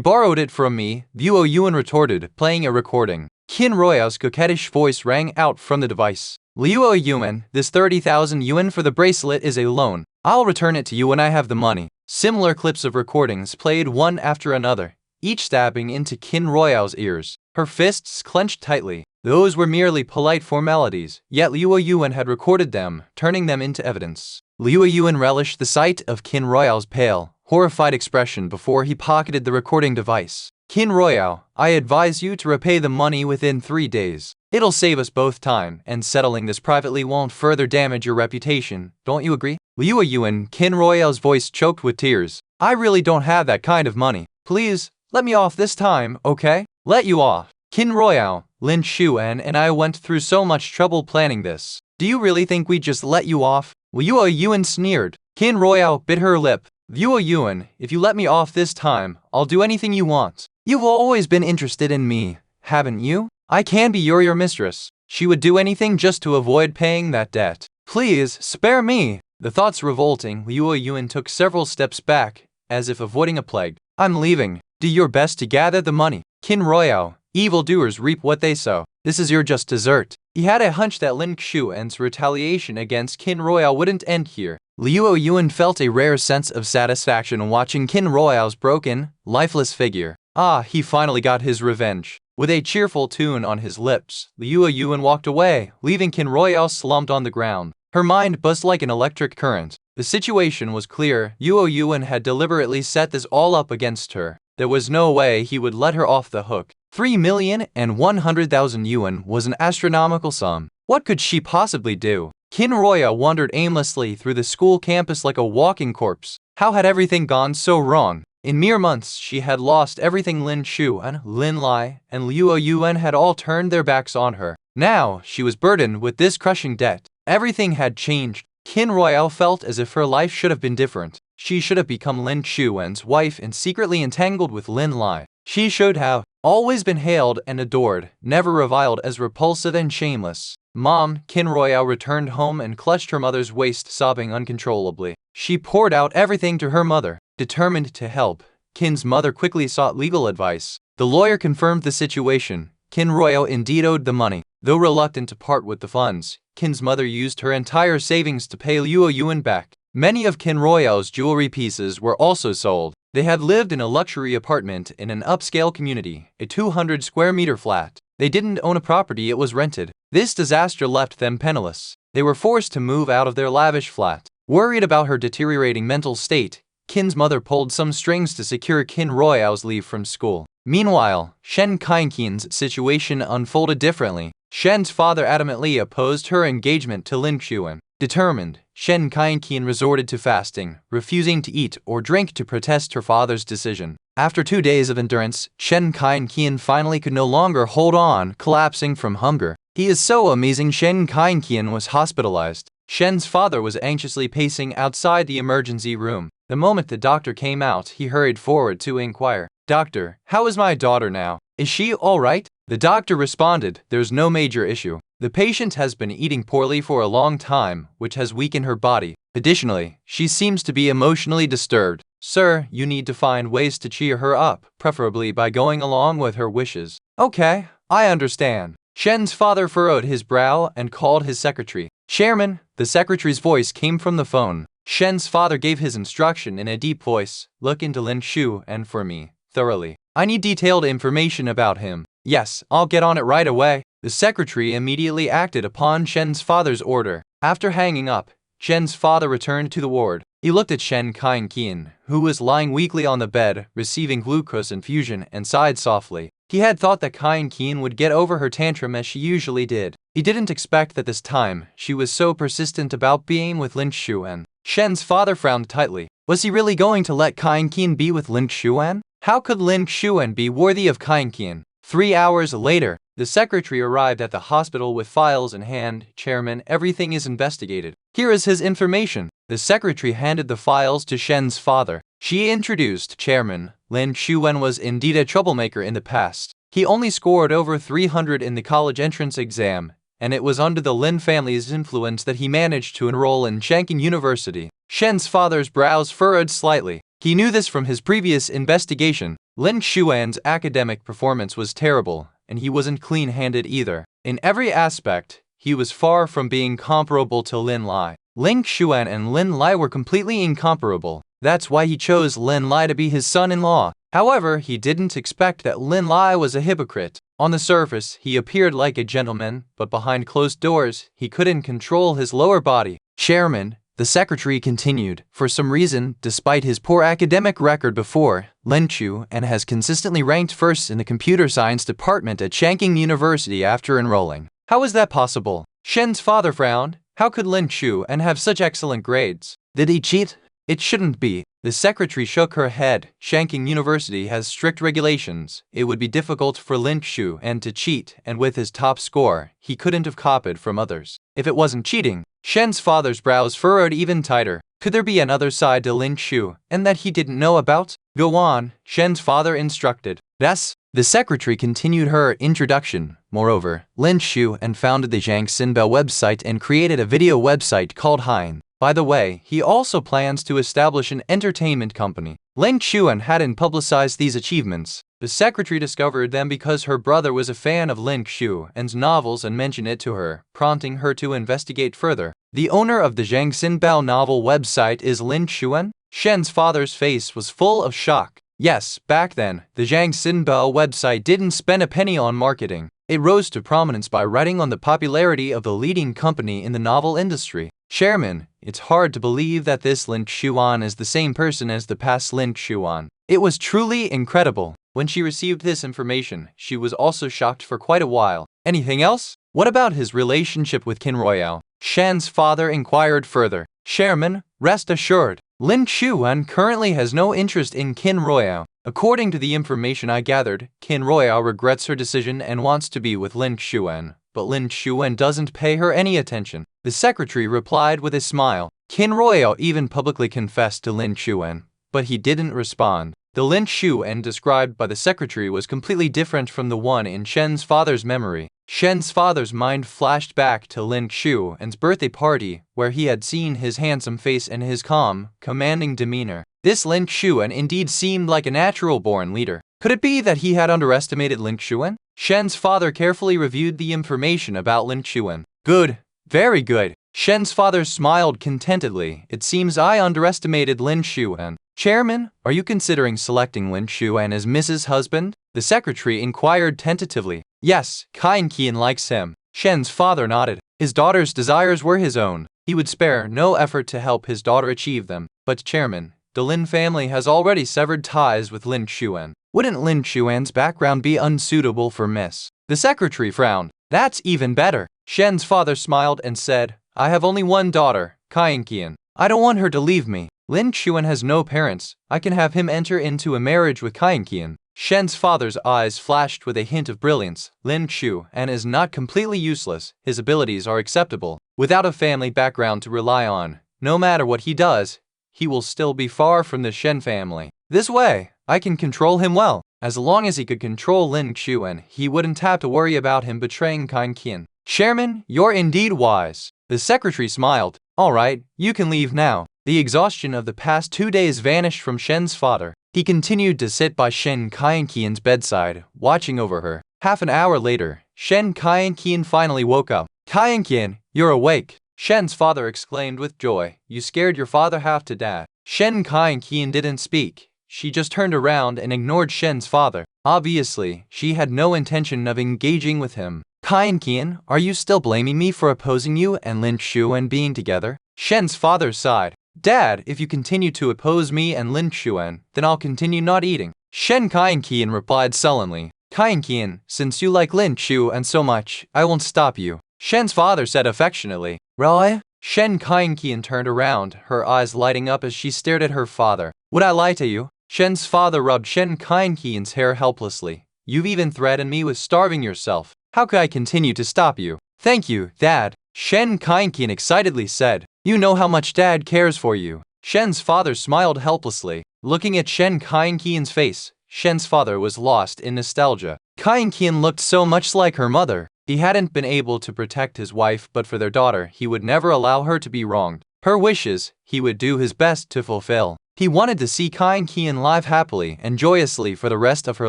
[SPEAKER 1] borrowed it from me, Liu Yuan retorted, playing a recording. Qin Royale's coquettish voice rang out from the device. Liu Yuan, this 30,000 yuan for the bracelet is a loan. I'll return it to you when I have the money. Similar clips of recordings played one after another, each stabbing into Qin Royale's ears. Her fists clenched tightly. Those were merely polite formalities, yet Liu Yuan had recorded them, turning them into evidence. Liu Yuan relished the sight of Qin Royale's pale, horrified expression before he pocketed the recording device. Qin Royale, I advise you to repay the money within 3 days. It'll save us both time, and settling this privately won't further damage your reputation, don't you agree? Liu Yuan, Qin Royale's voice choked with tears. I really don't have that kind of money. Please, let me off this time, okay? Let you off. Qin Royale, Lin Chuan and I went through so much trouble planning this. Do you really think we just let you off? Liu Yuan sneered. Qin Royale bit her lip. Liu Yuan, if you let me off this time, I'll do anything you want. You've always been interested in me, haven't you? I can be your mistress. She would do anything just to avoid paying that debt. Please, spare me. The thoughts revolting, Liu Yuan took several steps back, as if avoiding a plague. I'm leaving. Do your best to gather the money. Qin Royale, evildoers reap what they sow. This is your just dessert. He had a hunch that Lin Chuan's retaliation against Qin Royale wouldn't end here. Liu Yuan felt a rare sense of satisfaction watching Qin Royale's broken, lifeless figure. Ah, he finally got his revenge. With a cheerful tune on his lips, Liu Yuan walked away, leaving Qin Royale slumped on the ground. Her mind buzzed like an electric current. The situation was clear. Liu Yuan had deliberately set this all up against her. There was no way he would let her off the hook. 3,100,000 yuan was an astronomical sum. What could she possibly do? Qin Royale wandered aimlessly through the school campus like a walking corpse. How had everything gone so wrong? In mere months, she had lost everything. Lin Chuan, Lin Lai, and Liu Yuan had all turned their backs on her. Now, she was burdened with this crushing debt. Everything had changed. Qin Royale felt as if her life should have been different. She should have become Lin Chuan's wife and secretly entangled with Lin Lai. She should have. always been hailed and adored, never reviled as repulsive and shameless. Mom, Kin Royale returned home and clutched her mother's waist, sobbing uncontrollably. She poured out everything to her mother, determined to help. Kin's mother quickly sought legal advice. The lawyer confirmed the situation. Kin Royale indeed owed the money. Though reluctant to part with the funds, Kin's mother used her entire savings to pay Luo Yuan back. Many of Kin Royale's jewelry pieces were also sold. They had lived in a luxury apartment in an upscale community, a 200 square meter flat. They didn't own a property, it was rented. This disaster left them penniless. They were forced to move out of their lavish flat. Worried about her deteriorating mental state, Kin's mother pulled some strings to secure Kin Royale's leave from school. Meanwhile, Shen Kainkin's situation unfolded differently. Shen's father adamantly opposed her engagement to Lin Xuan. Determined, Shen Kainkin resorted to fasting, refusing to eat or drink to protest her father's decision. After 2 days of endurance, Shen Kainkin finally could no longer hold on, collapsing from hunger. "He is so amazing." Shen Kainkin was hospitalized. Shen's father was anxiously pacing outside the emergency room. The moment the doctor came out, he hurried forward to inquire, "Doctor, how is my daughter now? Is she all right?" The doctor responded, "There's no major issue. The patient has been eating poorly for a long time, which has weakened her body. Additionally, she seems to be emotionally disturbed. Sir, you need to find ways to cheer her up, preferably by going along with her wishes." "Okay, I understand." Shen's father furrowed his brow and called his secretary. "Chairman." The secretary's voice came from the phone. Shen's father gave his instruction in a deep voice, "Look into Lin Xuan for me, thoroughly. I need detailed information about him." "Yes, I'll get on it right away." The secretary immediately acted upon Shen's father's order. After hanging up, Shen's father returned to the ward. He looked at Shen Kainkin, who was lying weakly on the bed, receiving glucose infusion, and sighed softly. He had thought that Kainkin would get over her tantrum as she usually did. He didn't expect that this time she was so persistent about being with Lin Xuan. Shen's father frowned tightly. Was he really going to let Kainkin be with Lin Xuan? How could Lin Xuan be worthy of Kainkin? 3 hours later, the secretary arrived at the hospital with files in hand. "Chairman, everything is investigated. Here is his information." The secretary handed the files to Shen's father. She introduced, "Chairman, Lin Xuan was indeed a troublemaker in the past. He only scored over 300 in the college entrance exam, and it was under the Lin family's influence that he managed to enroll in Shanking University." Shen's father's brows furrowed slightly. He knew this from his previous investigation. Lin Xuan's academic performance was terrible, and he wasn't clean-handed either. In every aspect, he was far from being comparable to Lin Lai. Lin Xuan and Lin Lai were completely incomparable. That's why he chose Lin Lai to be his son-in-law. However, he didn't expect that Lin Lai was a hypocrite. On the surface, he appeared like a gentleman, but behind closed doors, he couldn't control his lower body. "Chairman," the secretary continued, "for some reason, despite his poor academic record before, Lin Xuan has consistently ranked first in the computer science department at Shanking University after enrolling. How is that possible?" Shen's father frowned. How could Lin Xuan have such excellent grades? Did he cheat? It shouldn't be. The secretary shook her head. Shanking University has strict regulations. It would be difficult for Lin Xuan to cheat, and with his top score, he couldn't have copied from others. If it wasn't cheating, Shen's father's brows furrowed even tighter. Could there be another side to Lin Xuan that he didn't know about? "Go on," Shen's father instructed. "Yes." The secretary continued her introduction. Moreover, Lin Xuan founded the Zhang Xinbao website and created a video website called Hein. By the way, he also plans to establish an entertainment company. Lin Xuan hadn't publicized these achievements. The secretary discovered them because her brother was a fan of Lin Xuan's novels and mentioned it to her, prompting her to investigate further. The owner of the Zhang Xinbao novel website is Lin Xuan? Shen's father's face was full of shock. Yes, back then, the Zhang Xinbao website didn't spend a penny on marketing. It rose to prominence by riding on the popularity of the leading company in the novel industry. "Chairman, it's hard to believe that this Lin Xuan is the same person as the past Lin Xuan. It was truly incredible." When she received this information, she was also shocked for quite a while. "Anything else? What about his relationship with Kin Royale?" Shen's father inquired further. "Chairman, rest assured, Lin Xuan currently has no interest in Kin Royale. According to the information I gathered, Kin Royale regrets her decision and wants to be with Lin Xuan, but Lin Xuan doesn't pay her any attention." The secretary replied with a smile. Kin Royale even publicly confessed to Lin Xuan, but he didn't respond. The Lin Xuan described by the secretary was completely different from the one in Shen's father's memory. Shen's father's mind flashed back to Lin Xuan's birthday party, where he had seen his handsome face and his calm, commanding demeanor. This Lin Xuan indeed seemed like a natural-born leader. Could it be that he had underestimated Lin Xuan? Shen's father carefully reviewed the information about Lin Xuan. Good. Very good. Shen's father smiled contentedly. It seems I underestimated Lin Xuan. Chairman, are you considering selecting Lin Xuan as Mrs. Husband? The secretary inquired tentatively. Yes, Kain Qian likes him. Shen's father nodded. His daughter's desires were his own. He would spare no effort to help his daughter achieve them. But Chairman, the Lin family has already severed ties with Lin Xuan. Wouldn't Lin Xuan's background be unsuitable for Miss? The secretary frowned. That's even better. Shen's father smiled and said, I have only one daughter, Kain Qian. I don't want her to leave me. Lin Xuan has no parents. I can have him enter into a marriage with Kain Qian. Shen's father's eyes flashed with a hint of brilliance. Lin Xuan is not completely useless. His abilities are acceptable. Without a family background to rely on, no matter what he does, he will still be far from the Shen family. This way, I can control him well. As long as he could control Lin Xuan, he wouldn't have to worry about him betraying Kain Qian. Chairman, you're indeed wise. The secretary smiled. All right, you can leave now. The exhaustion of the past 2 days vanished from Shen's father. He continued to sit by Shen Kain Qian's bedside, watching over her. Half an hour later, Shen Kain Qian finally woke up. Kain Qian, you're awake. Shen's father exclaimed with joy. You scared your father half to death. Shen Kain Qian didn't speak. She just turned around and ignored Shen's father. Obviously, she had no intention of engaging with him. Kain Qian, are you still blaming me for opposing you and Lin Xuan being together? Shen's father sighed. Dad, if you continue to oppose me and Lin Xuan, then I'll continue not eating. Shen Kain Qian replied sullenly. Kain Qian, since you like Lin Xuan so much, I won't stop you. Shen's father said affectionately. Really? Shen Kain Qian turned around, her eyes lighting up as she stared at her father. Would I lie to you? Shen's father rubbed Shen Kain Qian's hair helplessly. You've even threatened me with starving yourself. How could I continue to stop you? Thank you, Dad. Shen Kain Qian excitedly said. You know how much Dad cares for you. Shen's father smiled helplessly. Looking at Shen Kain Qian's face, Shen's father was lost in nostalgia. Kain Qian looked so much like her mother. He hadn't been able to protect his wife, but for their daughter, he would never allow her to be wronged. Her wishes, he would do his best to fulfill. He wanted to see Kain Qian live happily and joyously for the rest of her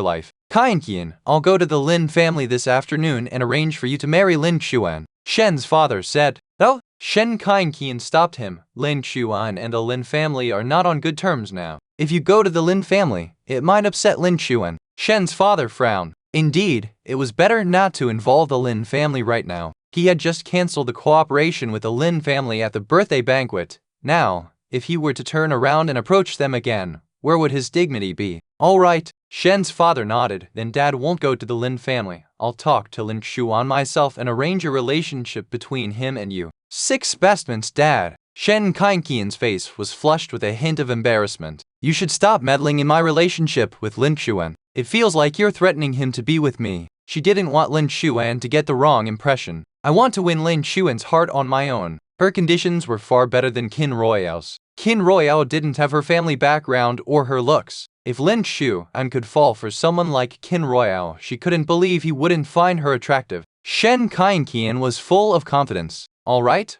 [SPEAKER 1] life. Kain Qian, I'll go to the Lin family this afternoon and arrange for you to marry Lin Xuan. Shen's father said. Oh, Shen Kain Qian stopped him. Lin Xuan and the Lin family are not on good terms now. If you go to the Lin family, it might upset Lin Xuan. Shen's father frowned. Indeed, it was better not to involve the Lin family right now. He had just cancelled the cooperation with the Lin family at the birthday banquet. Now, if he were to turn around and approach them again, where would his dignity be? All right, Shen's father nodded. Then Dad won't go to the Lin family. I'll talk to Lin Xuan myself and arrange a relationship between him and you. 6 specimens, Dad. Shen Kain Qian's face was flushed with a hint of embarrassment. You should stop meddling in my relationship with Lin Xuan. It feels like you're threatening him to be with me. She didn't want Lin Xuan to get the wrong impression. I want to win Lin Xuan's heart on my own. Her conditions were far better than Qin Royale's. Qin Royale didn't have her family background or her looks. If Lin Xuan could fall for someone like Qin Royale, she couldn't believe he wouldn't find her attractive. Shen Kain Qian was full of confidence. All right,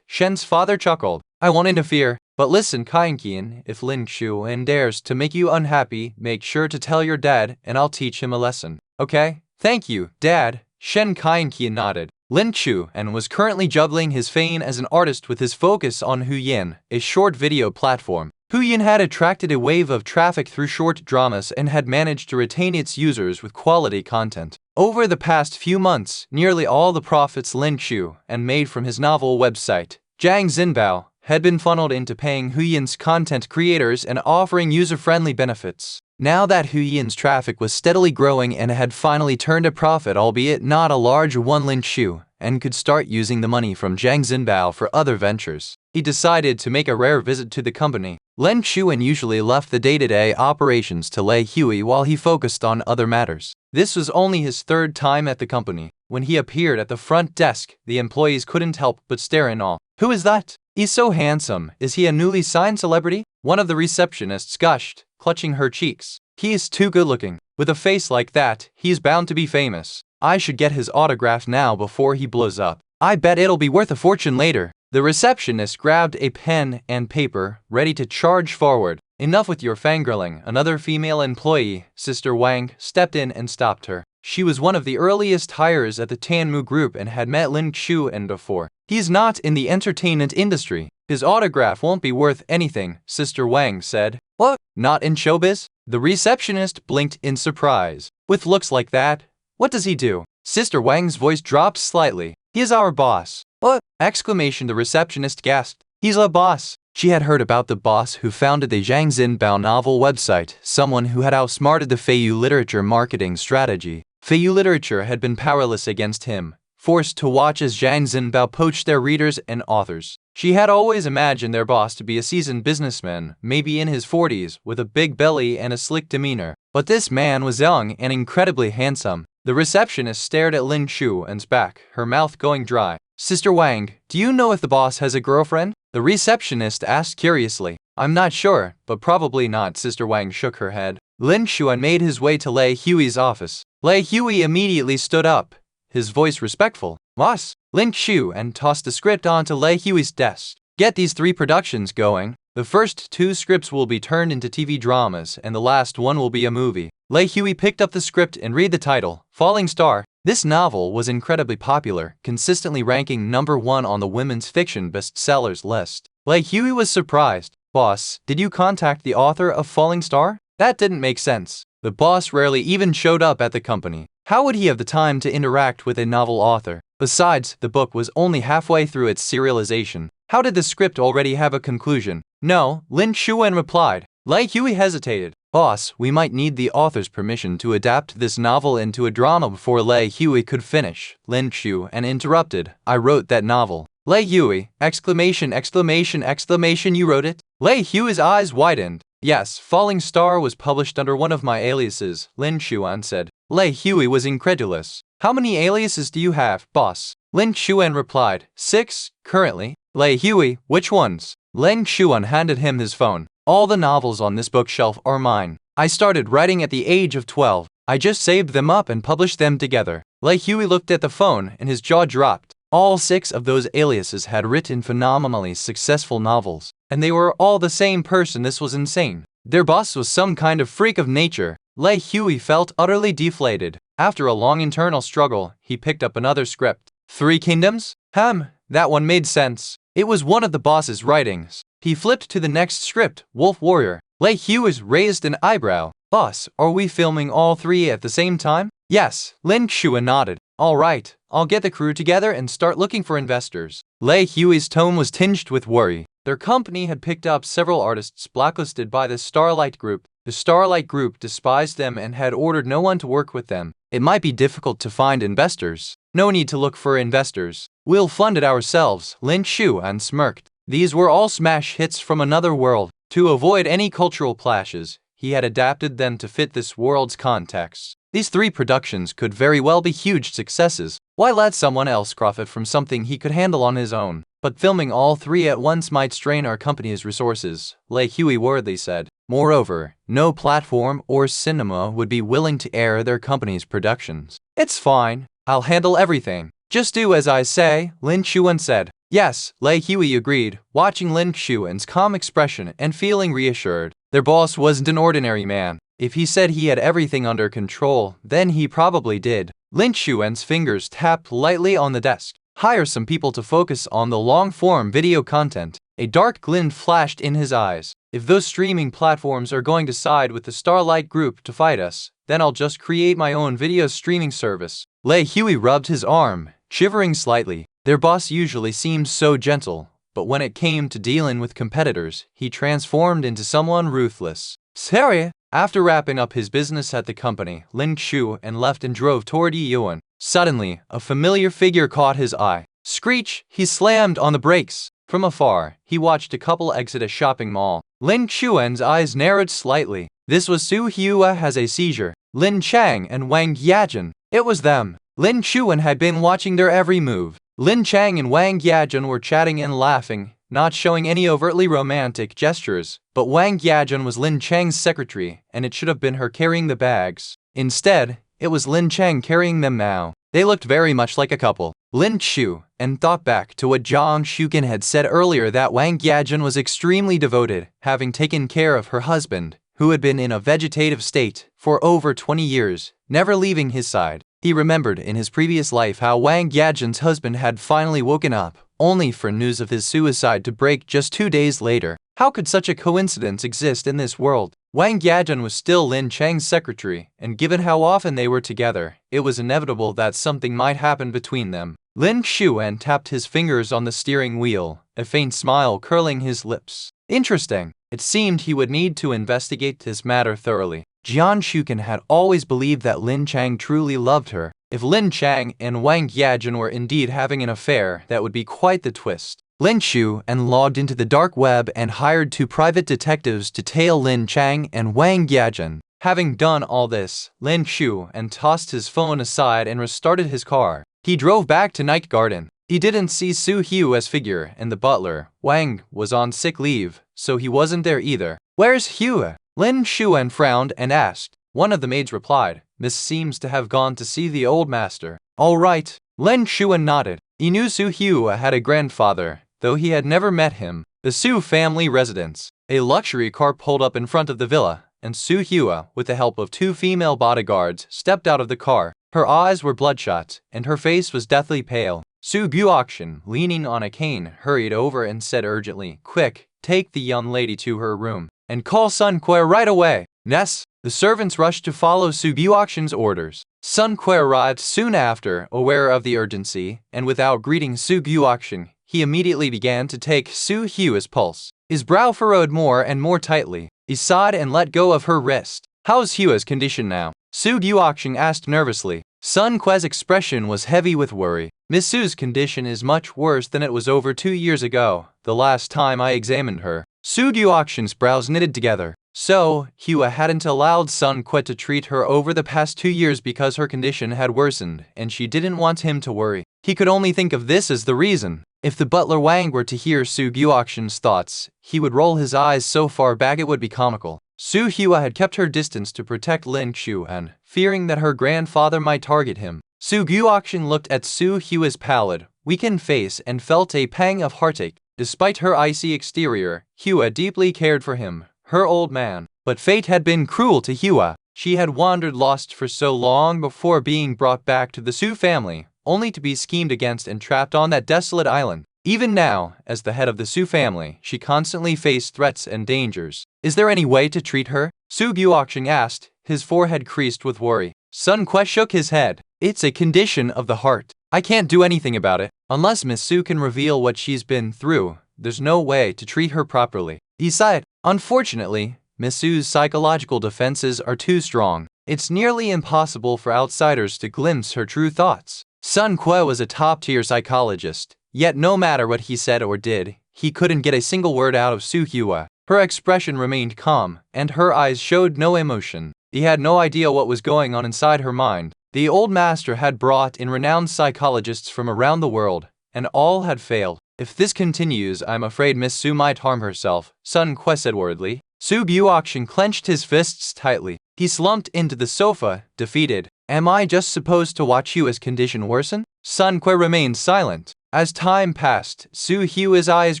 [SPEAKER 1] Shen's father chuckled. I won't interfere. But listen, Kain Qian, if Lin Xuan dares to make you unhappy, make sure to tell your dad and I'll teach him a lesson. Okay? Thank you, Dad. Shen Kain Qian nodded. Lin Xuan was currently juggling his fame as an artist with his focus on Huyin, a short video platform. Huyin had attracted a wave of traffic through short dramas and had managed to retain its users with quality content. Over the past few months, nearly all the profits Lin Xuan made from his novel website, Zhang Xinbao, had been funneled into paying Huyin's content creators and offering user-friendly benefits. Now that Huyin's traffic was steadily growing and had finally turned a profit, albeit not a large one, Lin Xuan could start using the money from Zhang Xinbao for other ventures. He decided to make a rare visit to the company. Lin Xuan usually left the day-to-day operations to Lei Hui while he focused on other matters. This was only his 3rd time at the company. When he appeared at the front desk, the employees couldn't help but stare in awe. Who is that? He's so handsome. Is he a newly signed celebrity? One of the receptionists gushed, clutching her cheeks. He is too good-looking. With a face like that, he's bound to be famous. I should get his autograph now before he blows up. I bet it'll be worth a fortune later. The receptionist grabbed a pen and paper, ready to charge forward. Enough with your fangirling. Another female employee, Sister Wang, stepped in and stopped her. She was one of the earliest hires at the Tanmu Group and had met Lin Xuan before. He's not in the entertainment industry. His autograph won't be worth anything, Sister Wang said. What? Not in showbiz? The receptionist blinked in surprise. With looks like that, what does he do? Sister Wang's voice dropped slightly. He is our boss. What? Exclamation. The receptionist gasped. He's a boss. She had heard about the boss who founded the Zhang Xinbao novel website, someone who had outsmarted the Feiyu literature marketing strategy. Feiyu literature had been powerless against him, forced to watch as Zhang Xinbao poached their readers and authors. She had always imagined their boss to be a seasoned businessman, maybe in his 40s, with a big belly and a slick demeanor. But this man was young and incredibly handsome. The receptionist stared at Lin Xuan's back, her mouth going dry. Sister Wang, do you know if the boss has a girlfriend? The receptionist asked curiously. I'm not sure, but probably not. Sister Wang shook her head. Lin Xuan made his way to Lei Hui's office. Lei Hui immediately stood up, his voice respectful. Boss? Lin Xuan tossed the script onto Lei Hui's desk. Get these 3 productions going. The first 2 scripts will be turned into TV dramas, and the last one will be a movie. Lei Hui picked up the script and read the title, Falling Star. This novel was incredibly popular, consistently ranking #1 on the women's fiction bestsellers list. Lei Hui was surprised. Boss, did you contact the author of Falling Star? That didn't make sense. The boss rarely even showed up at the company. How would he have the time to interact with a novel author? Besides, the book was only halfway through its serialization. How did the script already have a conclusion? No, Lin Xuan replied. Lei Hui hesitated. Boss, we might need the author's permission to adapt this novel into a drama before Lei Hui could finish. Lin Xuan interrupted. I wrote that novel. Lei Hui! Exclamation, exclamation, exclamation, you wrote it? Lei Hui's eyes widened. Yes, Falling Star was published under one of my aliases, Lin Xuan said. Lei Hui was incredulous. How many aliases do you have, boss? Lin Xuan replied. 6, currently. Lei Hui, which ones? Lin Xuan handed him his phone. All the novels on this bookshelf are mine. I started writing at the age of 12. I just saved them up and published them together. Lei Hui looked at the phone and his jaw dropped. All 6 of those aliases had written phenomenally successful novels, and they were all the same person. This was insane. Their boss was some kind of freak of nature. Lei Hui felt utterly deflated. After a long internal struggle, he picked up another script. 3 Kingdoms? That one made sense. It was one of the boss's writings. He flipped to the next script, Wolf Warrior. Lei Hui raised an eyebrow. Boss, are we filming all 3 at the same time? Yes, Lin Xuan nodded. All right, I'll get the crew together and start looking for investors. Lei Hui's tone was tinged with worry. Their company had picked up several artists blacklisted by the Starlight Group. The Starlight Group despised them and had ordered no one to work with them. It might be difficult to find investors. No need to look for investors. We'll fund it ourselves, Lin Xuan smirked. These were all smash hits from another world. To avoid any cultural clashes, he had adapted them to fit this world's context. These 3 productions could very well be huge successes. Why let someone else profit from something he could handle on his own? But filming all 3 at once might strain our company's resources, Lei Hui worriedly said. Moreover, no platform or cinema would be willing to air their company's productions. It's fine. I'll handle everything. Just do as I say, Lin Xuan said. Yes, Lei Hui agreed, watching Lin Xuan's calm expression and feeling reassured. Their boss wasn't an ordinary man. If he said he had everything under control, then he probably did. Lin Xuan's fingers tapped lightly on the desk. Hire some people to focus on the long-form video content. A dark glint flashed in his eyes. If those streaming platforms are going to side with the Starlight Group to fight us, then I'll just create my own video streaming service. Lei Hui rubbed his arm, shivering slightly. Their boss usually seemed so gentle, but when it came to dealing with competitors, he transformed into someone ruthless. Sorry. After wrapping up his business at the company, Lin Xuan left and drove toward Yiyuan. Suddenly, a familiar figure caught his eye. Screech! He slammed on the brakes. From afar, he watched a couple exit a shopping mall. Lin Xuan's eyes narrowed slightly. This was Su Hua has a seizure. Lin Chang and Wang Yajun. It was them. Lin Xuan had been watching their every move. Lin Chang and Wang Yajun were chatting and laughing. not showing any overtly romantic gestures. But Wang Yajun was Lin Chang's secretary, and it should have been her carrying the bags. Instead, it was Lin Chang carrying them now. They looked very much like a couple. Lin Chu and thought back to what Zhang Shuken had said earlier, that Wang Yajun was extremely devoted, having taken care of her husband, who had been in a vegetative state for over 20 years, never leaving his side. He remembered in his previous life how Wang Yajun's husband had finally woken up, only for news of his suicide to break just 2 days later. How could such a coincidence exist in this world? Wang Yajun was still Lin Chang's secretary, and given how often they were together, it was inevitable that something might happen between them. Lin Xuan tapped his fingers on the steering wheel, a faint smile curling his lips. Interesting. It seemed he would need to investigate this matter thoroughly. Jian Shuken had always believed that Lin Chang truly loved her. If Lin Chang and Wang Yajun were indeed having an affair, that would be quite the twist. Lin Shu and logged into the dark web and hired 2 private detectives to tail Lin Chang and Wang Yajun. Having done all this, Lin Shu and tossed his phone aside and restarted his car. He drove back to Night Garden. He didn't see Su Hua's figure, and the butler, Wang, was on sick leave, so he wasn't there either. "Where's Hua?" Lin Xuan frowned and asked. One of the maids replied, "Miss seems to have gone to see the old master." "All right." Lin Xuan nodded. He knew Su Hua had a grandfather, though he had never met him. The Su family residence. A luxury car pulled up in front of the villa, and Su Hua, with the help of 2 female bodyguards, stepped out of the car. Her eyes were bloodshot, and her face was deathly pale. Su Guoxin, leaning on a cane, hurried over and said urgently, "Quick, take the young lady to her room, and call Sun Kui right away." "Yes." The servants rushed to follow Su Guoxin's orders. Sun Kui arrived soon after, aware of the urgency, and without greeting Su Guoxin, he immediately began to take Su Hua's pulse. His brow furrowed more and more tightly. He sighed and let go of her wrist. "How's Hua's condition now?" Su Guoxin asked nervously. Sun Kui's expression was heavy with worry. "Miss Su's condition is much worse than it was over 2 years ago, the last time I examined her." Su Guoxin's brows knitted together. So, Hua hadn't allowed Sun Kui to treat her over the past 2 years because her condition had worsened, and she didn't want him to worry. He could only think of this as the reason. If the butler Wang were to hear Su Guoxin's thoughts, he would roll his eyes so far back it would be comical. Su Hua had kept her distance to protect Lin Xuan, fearing that her grandfather might target him. Su Guoxin looked at Su Hua's pallid, weakened face and felt a pang of heartache. Despite her icy exterior, Hua deeply cared for him, her old man. But fate had been cruel to Hua. She had wandered lost for so long before being brought back to the Su family, only to be schemed against and trapped on that desolate island. Even now, as the head of the Su family, she constantly faced threats and dangers. "Is there any way to treat her?" Su Guoxin asked, his forehead creased with worry. Sun Kui shook his head. "It's a condition of the heart. I can't do anything about it. Unless Miss Su can reveal what she's been through, there's no way to treat her properly." He sighed. "Unfortunately, Miss Su's psychological defenses are too strong. It's nearly impossible for outsiders to glimpse her true thoughts." Sun Kui was a top-tier psychologist, yet no matter what he said or did, he couldn't get a single word out of Su Hua. Her expression remained calm, and her eyes showed no emotion. He had no idea what was going on inside her mind. The old master had brought in renowned psychologists from around the world, and all had failed. "If this continues, I'm afraid Miss Su might harm herself," Sun Kui said worriedly. Su Guoxin clenched his fists tightly. He slumped into the sofa, defeated. "Am I just supposed to watch Hua's condition worsen?" Sun Kui remained silent. As time passed, Su Hua's eyes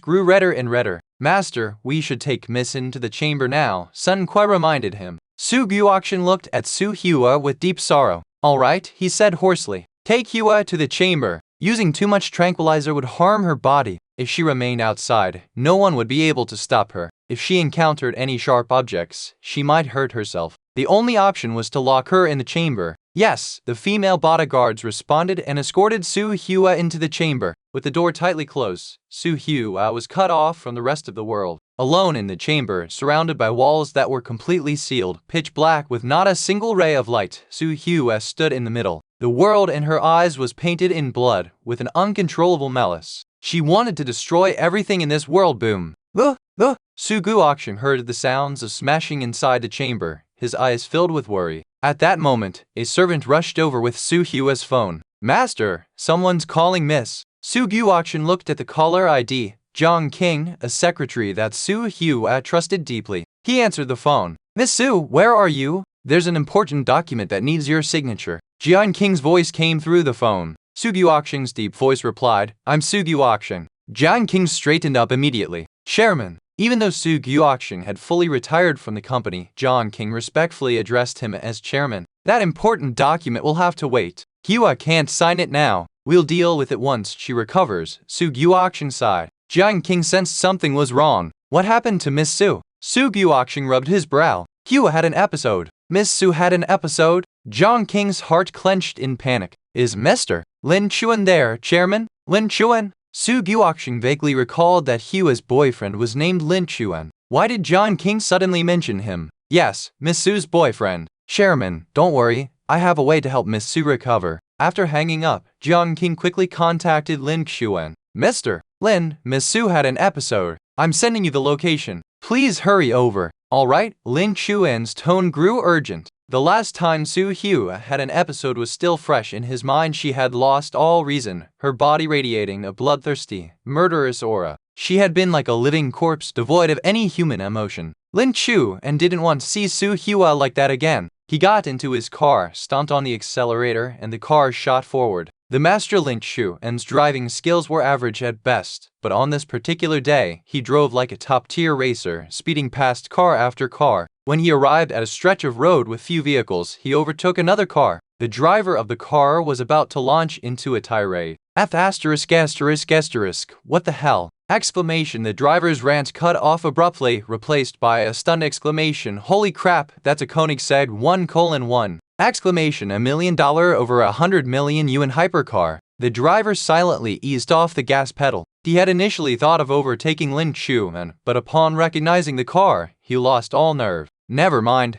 [SPEAKER 1] grew redder and redder. "Master, we should take Miss into the chamber now," Sun Kui reminded him. Su Guoxin looked at Su Hua with deep sorrow. "All right," he said hoarsely. "Take Hua to the chamber. Using too much tranquilizer would harm her body. If she remained outside, no one would be able to stop her. If she encountered any sharp objects, she might hurt herself. The only option was to lock her in the chamber." "Yes," the female bodyguards responded and escorted Su Hua into the chamber. With the door tightly closed, Su Hua was cut off from the rest of the world. Alone in the chamber, surrounded by walls that were completely sealed, pitch black with not a single ray of light, Su Hua stood in the middle. The world in her eyes was painted in blood, with an uncontrollable malice. She wanted to destroy everything in this world. Boom. Su Guoxin heard the sounds of smashing inside the chamber, his eyes filled with worry. At that moment, a servant rushed over with Su Hua's phone. "Master, someone's calling Miss." Su Guoxin looked at the caller ID, Jiang King, a secretary that Su Hua trusted deeply. He answered the phone. Miss Su, where are you? There's an important document that needs your signature. Jiang King's voice came through the phone. Su Guoxing's deep voice replied, I'm Su Guoxing. Jiang King straightened up immediately. Chairman. Even though Su Guoxing had fully retired from the company, Jiang King respectfully addressed him as chairman. That important document will have to wait. Hua can't sign it now. We'll deal with it once she recovers. Su Guoxing sighed. Jiang King sensed something was wrong. What happened to Miss Su? Su Guoxing rubbed his brow. Hua had an episode. Miss Su had an episode? Jiang King's heart clenched in panic. Is Mr. Lin Chuan there, chairman? Lin Chuan? Su Guoxing vaguely recalled that Hua's boyfriend was named Lin Chuan. Why did Jiang King suddenly mention him? Yes, Miss Su's boyfriend. Chairman, don't worry, I have a way to help Miss Su recover. After hanging up, Jiang King quickly contacted Lin Chuan. Mr. Lin, Miss Su had an episode. I'm sending you the location. Please hurry over. Alright, Lin Chuan's tone grew urgent. The last time Su Hua had an episode was still fresh in his mind. She had lost all reason, her body radiating a bloodthirsty, murderous aura. She had been like a living corpse devoid of any human emotion. Lin Chuan didn't want to see Su Hua like that again. He got into his car, stomped on the accelerator, and the car shot forward. The master Lin Chuan's driving skills were average at best, but on this particular day, he drove like a top-tier racer, speeding past car after car. When he arrived at a stretch of road with few vehicles, he overtook another car. The driver of the car was about to launch into a tirade. What the hell? Exclamation. The driver's rant cut off abruptly, replaced by a stunned exclamation. Holy crap, that's a Koenigsegg 1:1. Exclamation. $1 million over 100 million yuan hypercar. The driver silently eased off the gas pedal. He had initially thought of overtaking Lin Chuan, but upon recognizing the car, he lost all nerve. Never mind.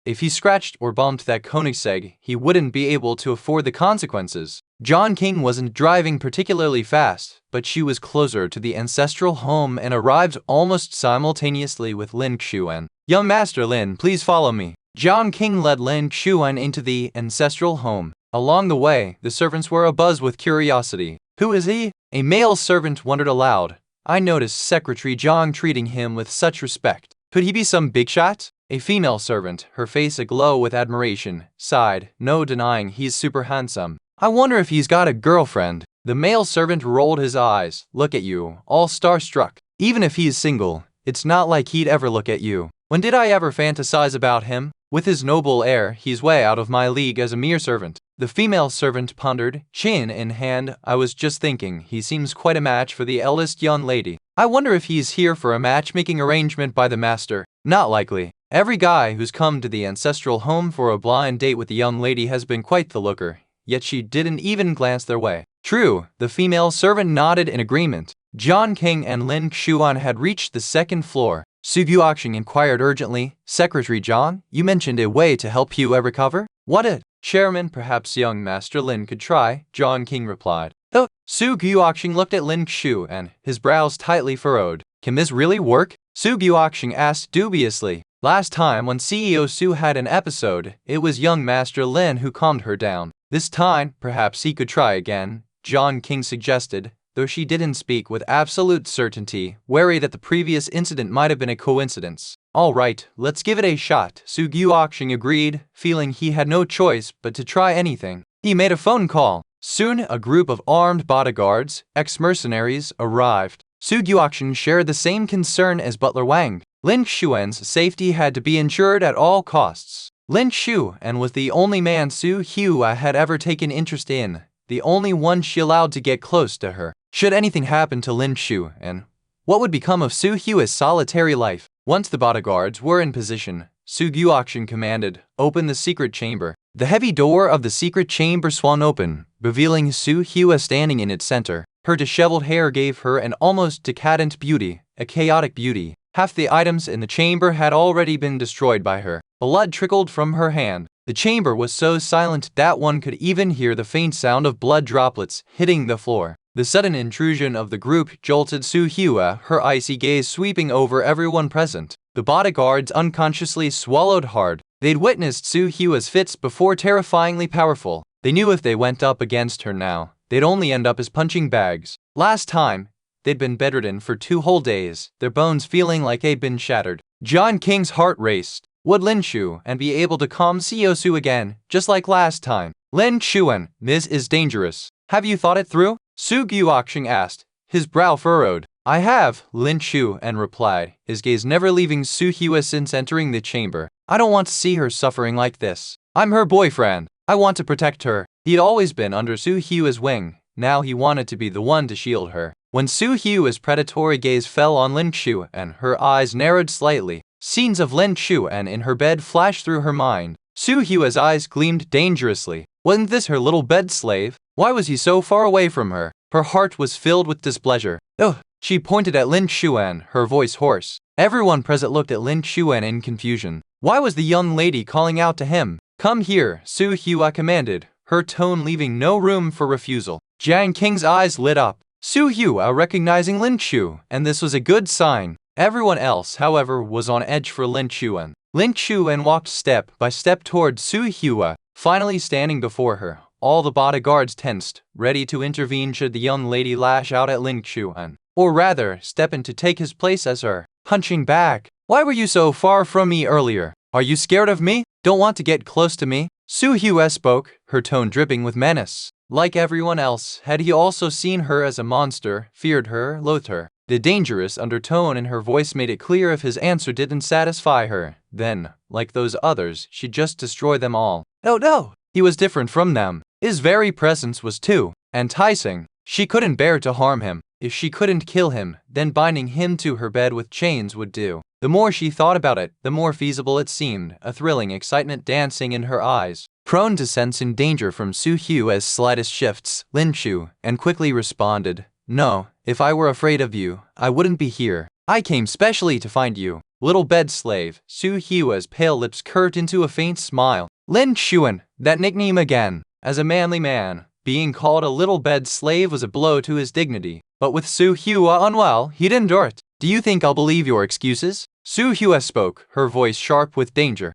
[SPEAKER 1] If he scratched or bumped that Koenigsegg, he wouldn't be able to afford the consequences. Jiang King wasn't driving particularly fast, but she was closer to the ancestral home and arrived almost simultaneously with Lin Chuan. Young Master Lin, please follow me. Jiang King led Lin Chuan into the ancestral home. Along the way, the servants were abuzz with curiosity. Who is he? A male servant wondered aloud. I noticed Secretary Jiang treating him with such respect. Could he be some big shot? A female servant, her face aglow with admiration, sighed. No denying he's super handsome. I wonder if he's got a girlfriend. The male servant rolled his eyes. Look at you, all starstruck. Even if he's single, it's not like he'd ever look at you. When did I ever fantasize about him? With his noble air, he's way out of my league as a mere servant. The female servant pondered, chin in hand. I was just thinking, he seems quite a match for the eldest young lady. I wonder if he's here for a matchmaking arrangement by the master. Not likely. Every guy who's come to the ancestral home for a blind date with the young lady has been quite the looker, yet she didn't even glance their way. True, the female servant nodded in agreement. Jiang King and Lin Chuan had reached the second floor. Su Guoxing inquired urgently, Secretary Jiang, you mentioned a way to help Hua recover? What it? Chairman, perhaps young Master Lin could try, Jiang King replied. Oh, Su Guoxing looked at Lin Chuan, his brows tightly furrowed. Can this really work? Su Guoxing asked dubiously. Last time when CEO Su had an episode, it was young Master Lin who calmed her down. This time, perhaps he could try again, Jiang King suggested, though she didn't speak with absolute certainty, wary that the previous incident might have been a coincidence. All right, let's give it a shot, Su Guoxing agreed, feeling he had no choice but to try anything. He made a phone call. Soon, a group of armed bodyguards, ex-mercenaries, arrived. Su Guoxing shared the same concern as Butler Wang. Lin Chuan's safety had to be ensured at all costs. Lin Chuan was the only man Su Hua had ever taken interest in, the only one she allowed to get close to her. Should anything happen to Lin Chuan, what would become of Su Hua's solitary life? Once the bodyguards were in position, Su Guoxing commanded, open the secret chamber. The heavy door of the secret chamber swung open, revealing Su Hua standing in its center. Her disheveled hair gave her an almost decadent beauty, a chaotic beauty. Half the items in the chamber had already been destroyed by her. Blood trickled from her hand. The chamber was so silent that one could even hear the faint sound of blood droplets hitting the floor. The sudden intrusion of the group jolted Su Hua, her icy gaze sweeping over everyone present. The bodyguards unconsciously swallowed hard. They'd witnessed Su Hua's fits before, terrifyingly powerful. They knew if they went up against her now, they'd only end up as punching bags. Last time, They'd been bedridden for 2 whole days, their bones feeling like they'd been shattered. John King's heart raced. Would Lin Shu and be able to calm Siosu again, just like last time? Lin Chuan, this is dangerous. Have you thought it through? Su Guoxing asked, his brow furrowed. I have, Lin Chuan replied, his gaze never leaving Su Hua since entering the chamber. I don't want to see her suffering like this. I'm her boyfriend. I want to protect her. He'd always been under Su Hua's wing. Now he wanted to be the one to shield her. When Su Hua's predatory gaze fell on Lin Chuan, her eyes narrowed slightly. Scenes of Lin Chuan in her bed flashed through her mind. Su Hua's eyes gleamed dangerously. Wasn't this her little bed slave? Why was he so far away from her? Her heart was filled with displeasure. Ugh! She pointed at Lin Chuan, her voice hoarse. Everyone present looked at Lin Chuan in confusion. Why was the young lady calling out to him? Come here, Su Hua commanded, her tone leaving no room for refusal. Jiang King's eyes lit up. Su Hua recognizing Lin Chuan, and this was a good sign. Everyone else, however, was on edge for Lin Chuan. Lin Chuan walked step by step toward Su Hua, finally standing before her. All the bodyguards tensed, ready to intervene should the young lady lash out at Lin Chuan, or rather, step in to take his place as her. Punching back. Why were you so far from me earlier? Are you scared of me? Don't want to get close to me? Su Hua spoke, her tone dripping with menace. Like everyone else, had he also seen her as a monster, feared her, loathed her. The dangerous undertone in her voice made it clear if his answer didn't satisfy her, then, like those others, she'd just destroy them all. Oh no! He was different from them. His very presence was too enticing. She couldn't bear to harm him. If she couldn't kill him, then binding him to her bed with chains would do. The more she thought about it, the more feasible it seemed, a thrilling excitement dancing in her eyes. Prone to sensing danger from Su Hua's slightest shifts, Lin Chuan quickly responded, No, if I were afraid of you, I wouldn't be here. I came specially to find you. Little bed slave. Su Hua's pale lips curved into a faint smile. Lin Chuan, that nickname again. As a manly man, being called a little bed slave was a blow to his dignity. But with Su Hua unwell, he'd endure it. Do you think I'll believe your excuses? Su Hua spoke, her voice sharp with danger.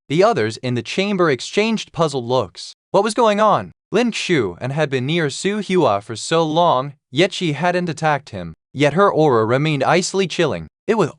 [SPEAKER 1] The others in the chamber exchanged puzzled looks. What was going on? Lin Chuan had been near Su Hua for so long, yet she hadn't attacked him. Yet her aura remained icily chilling. It was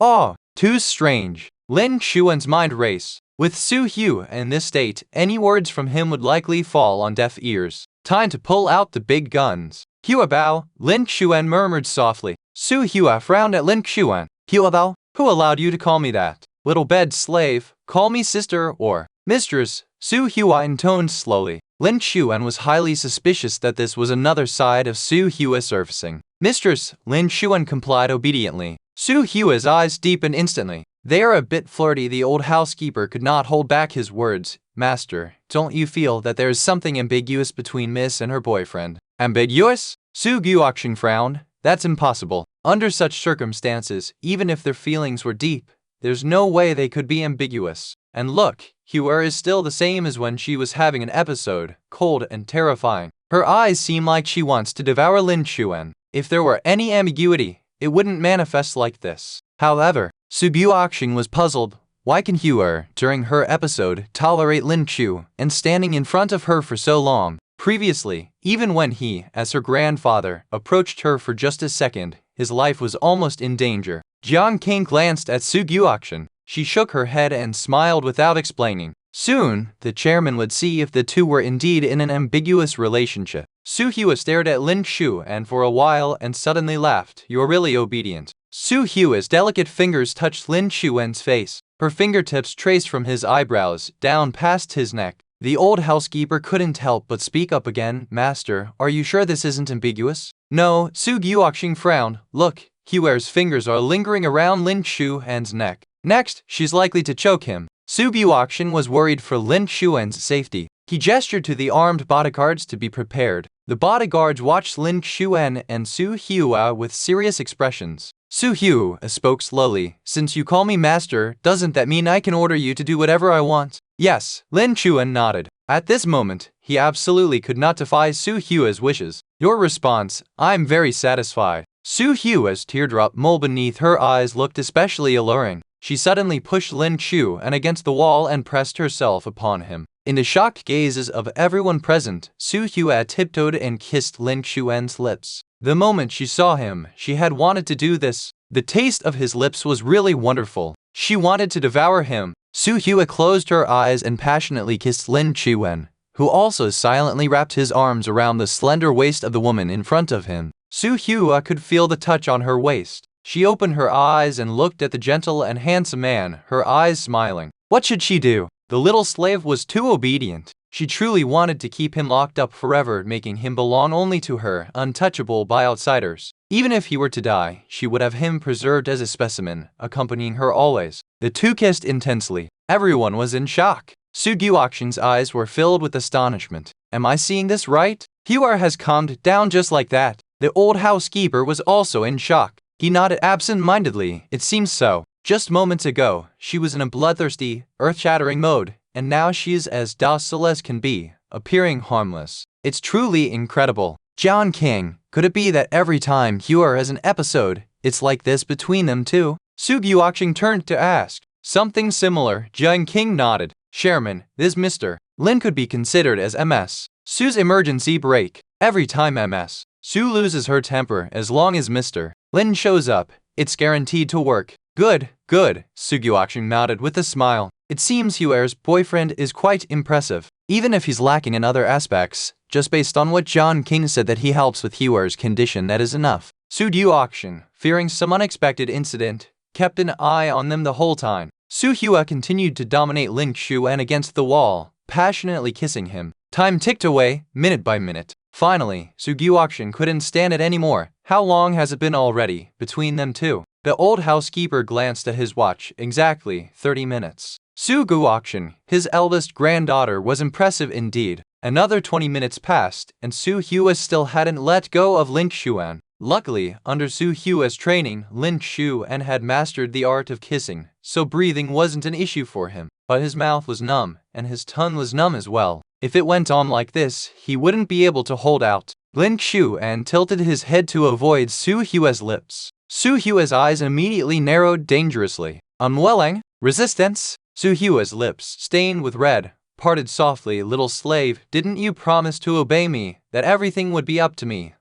[SPEAKER 1] too strange. Lin Chuan's mind raced. With Su Hua in this state, any words from him would likely fall on deaf ears. Time to pull out the big guns. Hua Bao, Lin Chuan murmured softly. Su Hua frowned at Lin Chuan. Hua Bao, who allowed you to call me that? Little bed slave, call me sister or mistress, Su Hua intoned slowly. Lin Chuan was highly suspicious that this was another side of Su Hua surfacing. Mistress, Lin Chuan complied obediently. Su Hua's eyes deepened instantly. They are a bit flirty. The old housekeeper could not hold back his words. Master, don't you feel that there is something ambiguous between Miss and her boyfriend? Ambiguous? Su Guoxing frowned. That's impossible. Under such circumstances, even if their feelings were deep, there's no way they could be ambiguous. And look, Hua is still the same as when she was having an episode, cold and terrifying. Her eyes seem like she wants to devour Lin Chuan. If there were any ambiguity, it wouldn't manifest like this. However, Su Guoxing was puzzled. Why can Hua, during her episode, tolerate Lin Chuan and standing in front of her for so long? Previously, even when he, as her grandfather, approached her for just a second, his life was almost in danger. Jiang King glanced at Su Guoxing. She shook her head and smiled without explaining. Soon, the chairman would see if the two were indeed in an ambiguous relationship. Su Hua stared at Lin Chuan for a while and suddenly laughed. You're really obedient. Su Hua's delicate fingers touched Lin Chuan's face. Her fingertips traced from his eyebrows, down past his neck. The old housekeeper couldn't help but speak up again. Master, are you sure this isn't ambiguous? No, Su Guoxing frowned. Look, Hua's fingers are lingering around Lin Chuan's neck. Next, she's likely to choke him. Su Guoxing was worried for Lin Chuan's safety. He gestured to the armed bodyguards to be prepared. The bodyguards watched Lin Chuan and Su Hua with serious expressions. Su Hua spoke slowly. Since you call me master, doesn't that mean I can order you to do whatever I want? Yes, Lin Chuan nodded. At this moment, he absolutely could not defy Su Hua's wishes. Your response, I'm very satisfied. Su Hua's teardrop mole beneath her eyes looked especially alluring. She suddenly pushed Lin Chuan against the wall and pressed herself upon him. In the shocked gazes of everyone present, Su Hua tiptoed and kissed Lin Chuan's lips. The moment she saw him, she had wanted to do this. The taste of his lips was really wonderful. She wanted to devour him. Su Hua closed her eyes and passionately kissed Lin Chuan, who also silently wrapped his arms around the slender waist of the woman in front of him. Su Hua could feel the touch on her waist. She opened her eyes and looked at the gentle and handsome man, her eyes smiling. What should she do? The little slave was too obedient. She truly wanted to keep him locked up forever, making him belong only to her, untouchable by outsiders. Even if he were to die, she would have him preserved as a specimen, accompanying her always. The two kissed intensely. Everyone was in shock. Su Guoxin's eyes were filled with astonishment. Am I seeing this right? Hua has calmed down just like that. The old housekeeper was also in shock. He nodded absent-mindedly. It seems so. Just moments ago, she was in a bloodthirsty, earth-shattering mode, and now she is as docile as can be, appearing harmless. It's truly incredible. John King, could it be that every time Hua has an episode, it's like this between them two? Su Guoxin turned to ask. Something similar. John King nodded. Chairman, this Mr. Lin could be considered as MS. Su's emergency brake. Every time MS. Su loses her temper as long as Mr. Lin shows up, it's guaranteed to work. Good, good, Su Guoxin nodded with a smile. It seems Hua's boyfriend is quite impressive, even if he's lacking in other aspects. Just based on what John King said that he helps with Hua's condition, that is enough. Su Guoxin, fearing some unexpected incident, kept an eye on them the whole time. Su Hua continued to dominate Lin Chuan against the wall, passionately kissing him. Time ticked away, minute by minute. Finally, Su Guoxin couldn't stand it anymore. How long has it been already, between them two? The old housekeeper glanced at his watch. Exactly 30 minutes. Su Guoxin, his eldest granddaughter, was impressive indeed. Another 20 minutes passed, and Su Hua still hadn't let go of Lin Chuan. Luckily, under Su Hua's training, Lin Chuan had mastered the art of kissing, so breathing wasn't an issue for him. But his mouth was numb, and his tongue was numb as well. If it went on like this, he wouldn't be able to hold out. Lin Chuan tilted his head to avoid Su Hua's lips. Su Hua's eyes immediately narrowed dangerously. Unwilling? Resistance? Su Hua's lips, stained with red, parted softly. Little slave, didn't you promise to obey me, that everything would be up to me,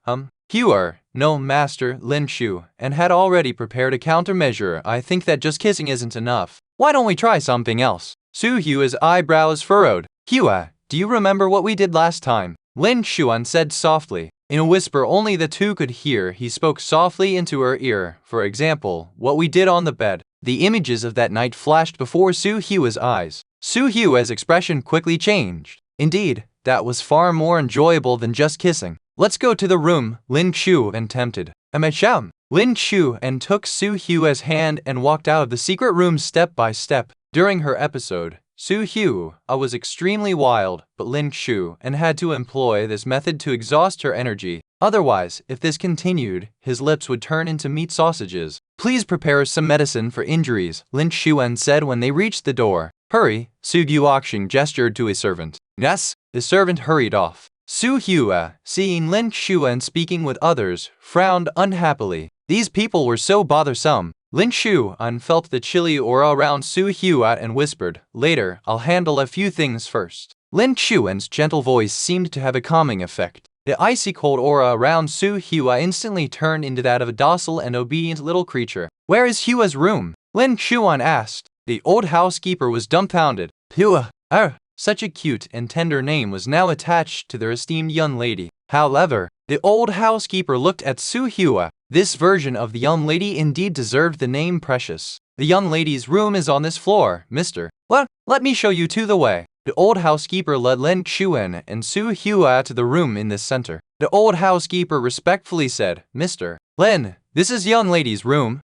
[SPEAKER 1] Hua, no, Master, Lin Chuan had already prepared a countermeasure. I think that just kissing isn't enough. Why don't we try something else? Su Hua's eyebrows furrowed. Hua, do you remember what we did last time? Lin Chuan said softly. In a whisper only the two could hear, he spoke softly into her ear. For example, what we did on the bed. The images of that night flashed before Su Hua's eyes. Su Hua's expression quickly changed. Indeed, that was far more enjoyable than just kissing. Let's go to the room, Lin Chuan tempted. Lin Chuan took Su Hua's hand and walked out of the secret room step by step. During her episode, Su Hua was extremely wild, but Lin Chuan had to employ this method to exhaust her energy. Otherwise, if this continued, his lips would turn into meat sausages. Please prepare some medicine for injuries, Lin Chuan said when they reached the door. Hurry, Su Guoxin gestured to a servant. Yes, the servant hurried off. Su Hua, seeing Lin Chuan speaking with others, frowned unhappily. These people were so bothersome. Lin Chuan felt the chilly aura around Su Hua and whispered, later, I'll handle a few things first. Lin Chuan's gentle voice seemed to have a calming effect. The icy cold aura around Su Hua instantly turned into that of a docile and obedient little creature. Where is Hua's room? Lin Chuan asked. The old housekeeper was dumbfounded. Hua, such a cute and tender name was now attached to their esteemed young lady. However, the old housekeeper looked at Su Hua. This version of the young lady indeed deserved the name Precious. The young lady's room is on this floor, Mr. Let me show you to the way. The old housekeeper led Lin Chuan and Su Hua to the room in the center. The old housekeeper respectfully said, Mr. Lin, this is young lady's room.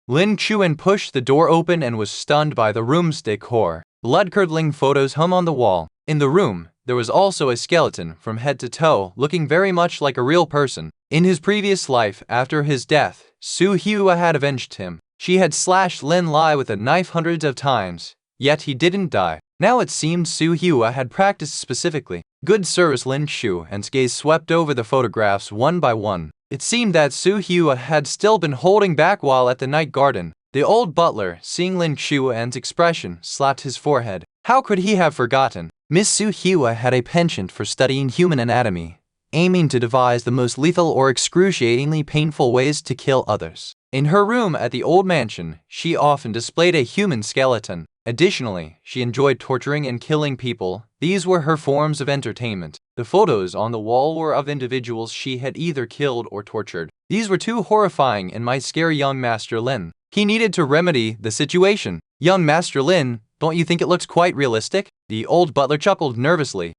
[SPEAKER 1] Lin Chuan pushed the door open and was stunned by the room's decor. Blood-curdling photos hung on the wall. In the room, there was also a skeleton from head to toe, looking very much like a real person. In his previous life, after his death, Su Hua had avenged him. She had slashed Lin Lai with a knife hundreds of times, yet he didn't die. Now it seemed Su Hua had practiced specifically. Good service. Lin Chuan's gaze swept over the photographs one by one. It seemed that Su Hua had still been holding back while at the night garden. The old butler, seeing Lin Chuan's expression, slapped his forehead. How could he have forgotten? Miss Su Hua had a penchant for studying human anatomy, aiming to devise the most lethal or excruciatingly painful ways to kill others. In her room at the old mansion, she often displayed a human skeleton. Additionally, she enjoyed torturing and killing people. These were her forms of entertainment. The photos on the wall were of individuals she had either killed or tortured. These were too horrifying and might scare young Master Lin. He needed to remedy the situation. Young Master Lin, don't you think it looks quite realistic? The old butler chuckled nervously.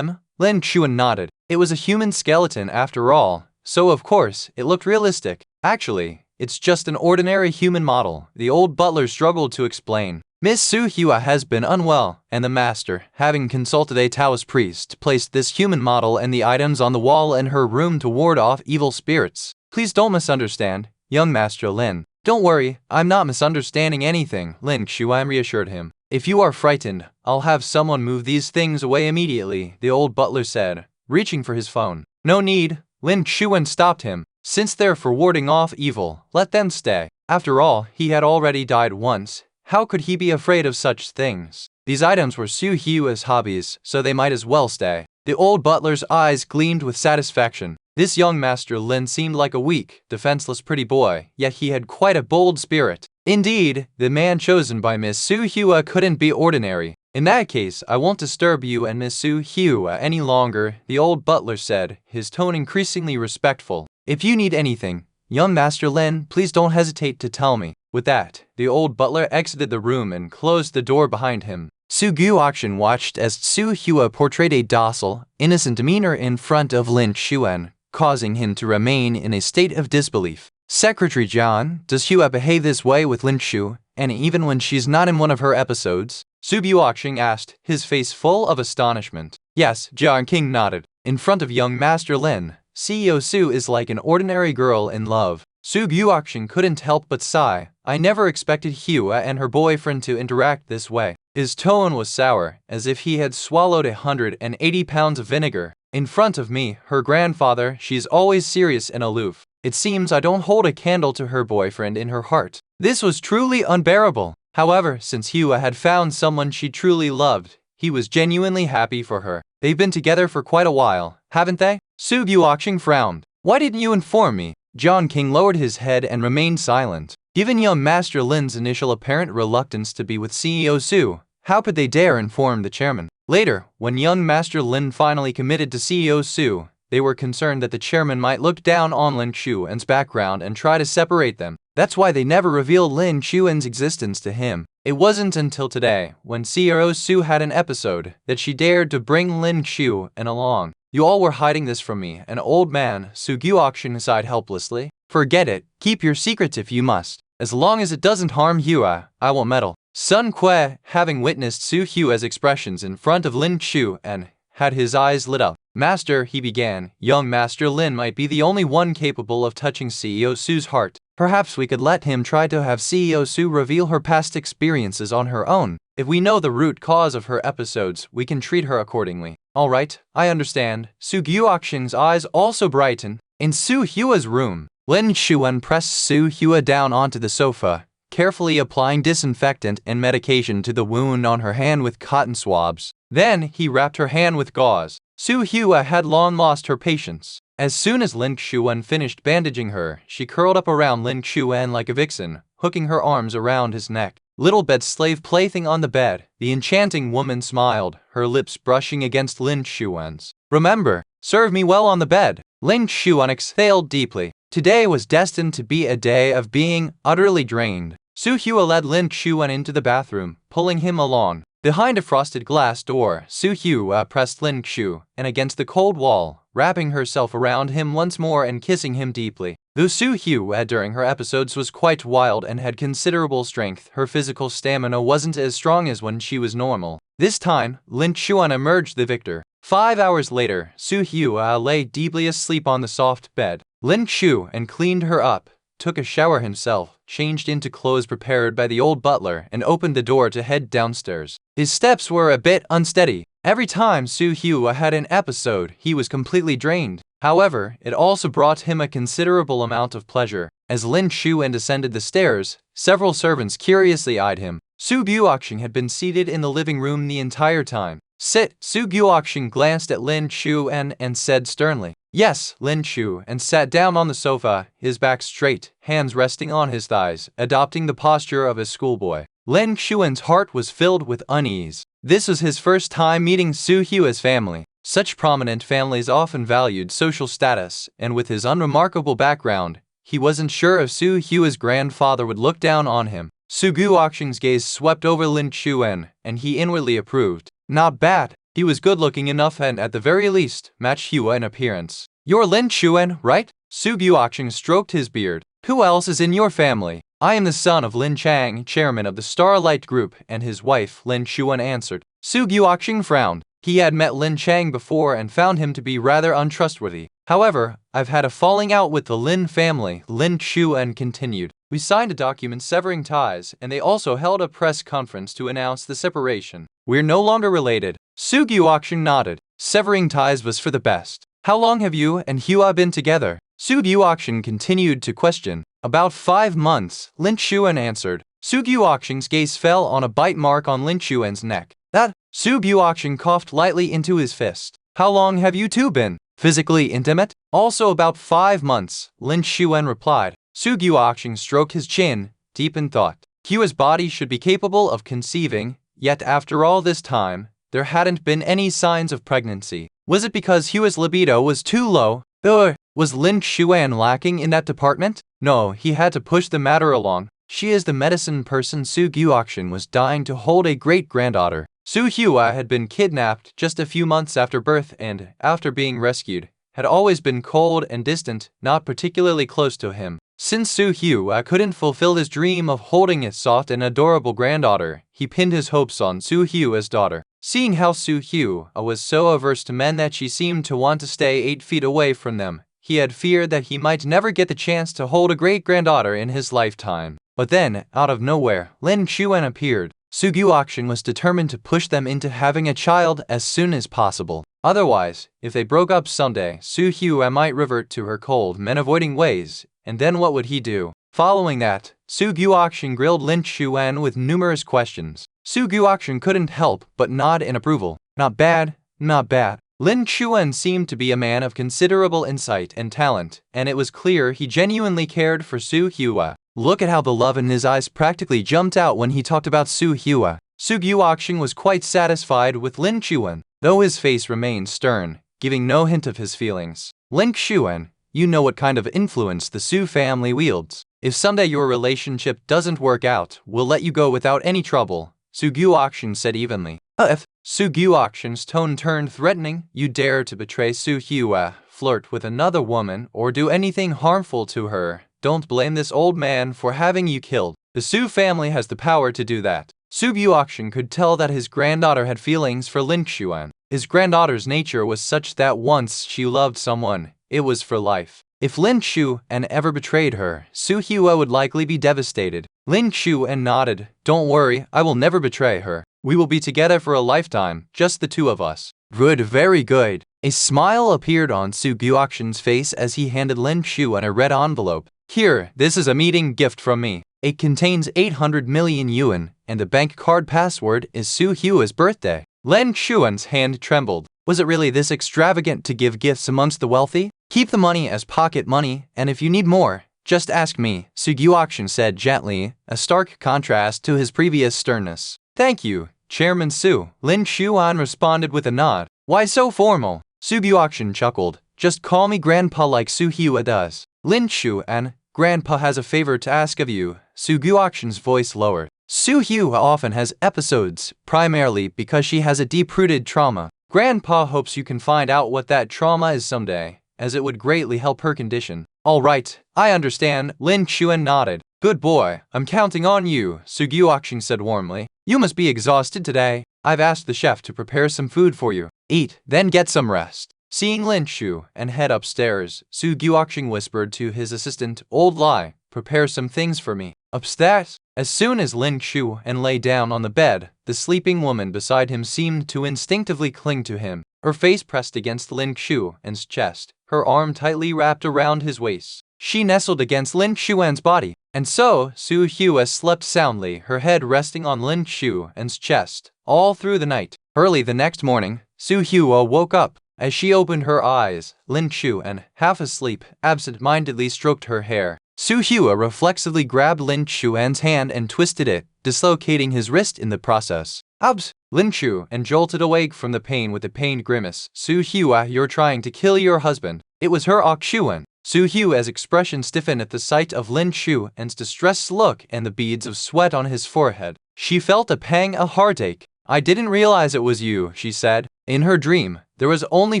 [SPEAKER 1] Lin Chuan nodded. It was a human skeleton after all, so of course, it looked realistic. Actually, it's just an ordinary human model, the old butler struggled to explain. Miss Su Hua has been unwell, and the master, having consulted a Taoist priest, placed this human model and the items on the wall in her room to ward off evil spirits. Please don't misunderstand, young Master Lin. Don't worry, I'm not misunderstanding anything, Lin Xuan reassured him. If you are frightened, I'll have someone move these things away immediately, the old butler said, reaching for his phone. No need, Lin Xuan stopped him. Since they're for warding off evil, let them stay. After all, he had already died once. How could he be afraid of such things? These items were Su Hua's hobbies, so they might as well stay. The old butler's eyes gleamed with satisfaction. This young Master Lin seemed like a weak, defenseless pretty boy, yet he had quite a bold spirit. Indeed, the man chosen by Miss Su Hua couldn't be ordinary. In that case, I won't disturb you and Miss Su Hua any longer, the old butler said, his tone increasingly respectful. If you need anything, young Master Lin, please don't hesitate to tell me. With that, the old butler exited the room and closed the door behind him. Su Guoxin watched as Su Hua portrayed a docile, innocent demeanor in front of Lin Xuan, causing him to remain in a state of disbelief. Secretary John, does Hua behave this way with Lin Xu, and even when she's not in one of her episodes? Su Guoxin asked, his face full of astonishment. Yes, Jiang King nodded. In front of young Master Lin, CEO Su is like an ordinary girl in love. Su Guoxin couldn't help but sigh. I never expected Hua and her boyfriend to interact this way. His tone was sour, as if he had swallowed 180 pounds of vinegar. In front of me, her grandfather, she's always serious and aloof. It seems I don't hold a candle to her boyfriend in her heart. This was truly unbearable. However, since Hua had found someone she truly loved, he was genuinely happy for her. They've been together for quite a while, haven't they? Su Guoxin frowned. Why didn't you inform me? John King lowered his head and remained silent. Given young Master Lin's initial apparent reluctance to be with CEO Su, how could they dare inform the chairman? Later, when young Master Lin finally committed to CEO Su, they were concerned that the chairman might look down on Lin Xuan's background and try to separate them. That's why they never revealed Lin Xuan's existence to him. It wasn't until today, when CEO Su had an episode, that she dared to bring Lin Xuan along. You all were hiding this from me, an old man, Su Guoxin sighed helplessly. Forget it, keep your secrets if you must. As long as it doesn't harm Hua, I won't meddle. Sun Kuei, having witnessed Su Hua's expressions in front of Lin Xuan, had his eyes lit up. Master, he began, young Master Lin might be the only one capable of touching CEO Su's heart. Perhaps we could let him try to have CEO Su reveal her past experiences on her own. If we know the root cause of her episodes, we can treat her accordingly. Alright, I understand. Su Guoxin's eyes also brightened. In Su Hua's room, Lin Xuan pressed Su Hua down onto the sofa, carefully applying disinfectant and medication to the wound on her hand with cotton swabs. Then, he wrapped her hand with gauze. Su Hua had long lost her patience. As soon as Lin Xuan finished bandaging her, she curled up around Lin Xuan like a vixen, hooking her arms around his neck. Little bed slave plaything on the bed, the enchanting woman smiled, her lips brushing against Lin Xuan's. Remember, serve me well on the bed. Lin Xuan exhaled deeply. Today was destined to be a day of being utterly drained. Su Hua led Lin Xuan into the bathroom, pulling him along. Behind a frosted glass door, Su Hua pressed Lin Xuan against the cold wall, wrapping herself around him once more and kissing him deeply. Though Su Hua during her episodes was quite wild and had considerable strength, her physical stamina wasn't as strong as when she was normal. This time, Lin Xuan emerged the victor. 5 hours later, Su Hua lay deeply asleep on the soft bed. Lin Xuan cleaned her up, took a shower himself, changed into clothes prepared by the old butler, and opened the door to head downstairs. His steps were a bit unsteady. Every time Su Hua had an episode, he was completely drained. However, it also brought him a considerable amount of pleasure. As Lin Xuan descended the stairs, several servants curiously eyed him. Su Guoxin had been seated in the living room the entire time. Sit! Su Guoxin glanced at Lin Xuan and said sternly. Yes, Lin Chu, and sat down on the sofa, his back straight, hands resting on his thighs, adopting the posture of a schoolboy. Lin Chuan's heart was filled with unease. This was his first time meeting Su Hua's family. Such prominent families often valued social status, and with his unremarkable background, he wasn't sure if Su Hua's grandfather would look down on him. Su Guoqing's gaze swept over Lin Chuan, and he inwardly approved. Not bad. He was good-looking enough and, at the very least, matched Hua in appearance. You're Lin Chuan, right? Su Guoqing stroked his beard. Who else is in your family? I am the son of Lin Chang, chairman of the Starlight Group, and his wife, Lin Chuan answered. Su Guoqing frowned. He had met Lin Chang before and found him to be rather untrustworthy. However, I've had a falling out with the Lin family, Lin Chuan continued. We signed a document severing ties, and they also held a press conference to announce the separation. We're no longer related. Su Guoqing nodded. Severing ties was for the best. How long have you and Hua been together? Su Guoqing continued to question. About 5 months, Lin Chuan answered. Su Guoqing's gaze fell on a bite mark on Lin Chuan's neck. That? Su Guoqing coughed lightly into his fist. How long have you two been physically intimate? Also about 5 months, Lin Chuan replied. Su Guoqing stroked his chin, deep in thought. Hua's body should be capable of conceiving, yet after all this time, there hadn't been any signs of pregnancy. Was it because Hua's libido was too low? Or was Lin Chuan lacking in that department? No, he had to push the matter along. She is the medicine person. Su Guoqing was dying to hold a great-granddaughter. Su Hua had been kidnapped just a few months after birth and, after being rescued, had always been cold and distant, not particularly close to him. Since Su Hua couldn't fulfill his dream of holding his soft and adorable granddaughter, he pinned his hopes on Su Hua's daughter. Seeing how Su Hua was so averse to men that she seemed to want to stay 8 feet away from them, he had feared that he might never get the chance to hold a great-granddaughter in his lifetime. But then, out of nowhere, Lin Chuan appeared. Su Guoqing was determined to push them into having a child as soon as possible. Otherwise, if they broke up someday, Su Hua might revert to her cold, men-avoiding ways, and then what would he do? Following that, Su Guoqing grilled Lin Chuan with numerous questions. Su Guoqing couldn't help but nod in approval. Not bad, not bad. Lin Chuan seemed to be a man of considerable insight and talent, and it was clear he genuinely cared for Su Hua. Look at how the love in his eyes practically jumped out when he talked about Su Hua. Su Guoqing was quite satisfied with Lin Chuan, though his face remained stern, giving no hint of his feelings. Lin Chuan, you know what kind of influence the Su family wields. If someday your relationship doesn't work out, we'll let you go without any trouble, Su Guoqing said evenly. If Su Guoqing's tone turned threatening, you dare to betray Su Hua, flirt with another woman, or do anything harmful to her, don't blame this old man for having you killed. The Su family has the power to do that. Su Guoqing could tell that his granddaughter had feelings for Lin Chuan. His granddaughter's nature was such that once she loved someone, it was for life. If Lin Chuan ever betrayed her, Su Hua would likely be devastated. Lin Chuan nodded. Don't worry, I will never betray her. We will be together for a lifetime, just the two of us. Good, very good. A smile appeared on Su Guoqing's face as he handed Lin Chuan a red envelope. Here, this is a meeting gift from me. It contains 800 million yuan, and the bank card password is Su Hua's birthday. Lin Chuan's hand trembled. Was it really this extravagant to give gifts amongst the wealthy? Keep the money as pocket money, and if you need more, just ask me, Su Guoqing said gently, a stark contrast to his previous sternness. Thank you, Chairman Su. Lin Chuan responded with a nod. Why so formal? Su Guoqing chuckled. Just call me Grandpa like Su Hua does. Lin Chuan, Grandpa has a favor to ask of you. Su Guoqing's voice lowered. Su Hua often has episodes, primarily because she has a deep-rooted trauma. Grandpa hopes you can find out what that trauma is someday, as it would greatly help her condition. All right, I understand, Lin Chuan nodded. Good boy, I'm counting on you, Su Guoqing said warmly. You must be exhausted today. I've asked the chef to prepare some food for you. Eat, then get some rest. Seeing Lin Chuan head upstairs, Su Guoqing whispered to his assistant, Old Lai, prepare some things for me. Upstairs? As soon as Lin Chuan lay down on the bed, the sleeping woman beside him seemed to instinctively cling to him. Her face pressed against Lin Chuan's chest, her arm tightly wrapped around his waist. She nestled against Lin Chuan's body, and so Su Hua slept soundly, her head resting on Lin Chuan's chest, all through the night. Early the next morning, Su Hua woke up. As she opened her eyes, Lin Chuan, half asleep, absent-mindedly stroked her hair. Su Hua reflexively grabbed Lin Chuan's hand and twisted it, dislocating his wrist in the process. Ouch! Lin Chuan jolted awake from the pain with a pained grimace. Su Hua, you're trying to kill your husband. It was her Chuan. Su Hua's expression stiffened at the sight of Lin Chuan's distressed look and the beads of sweat on his forehead. She felt a pang, a heartache. I didn't realize it was you, she said. In her dream, there was only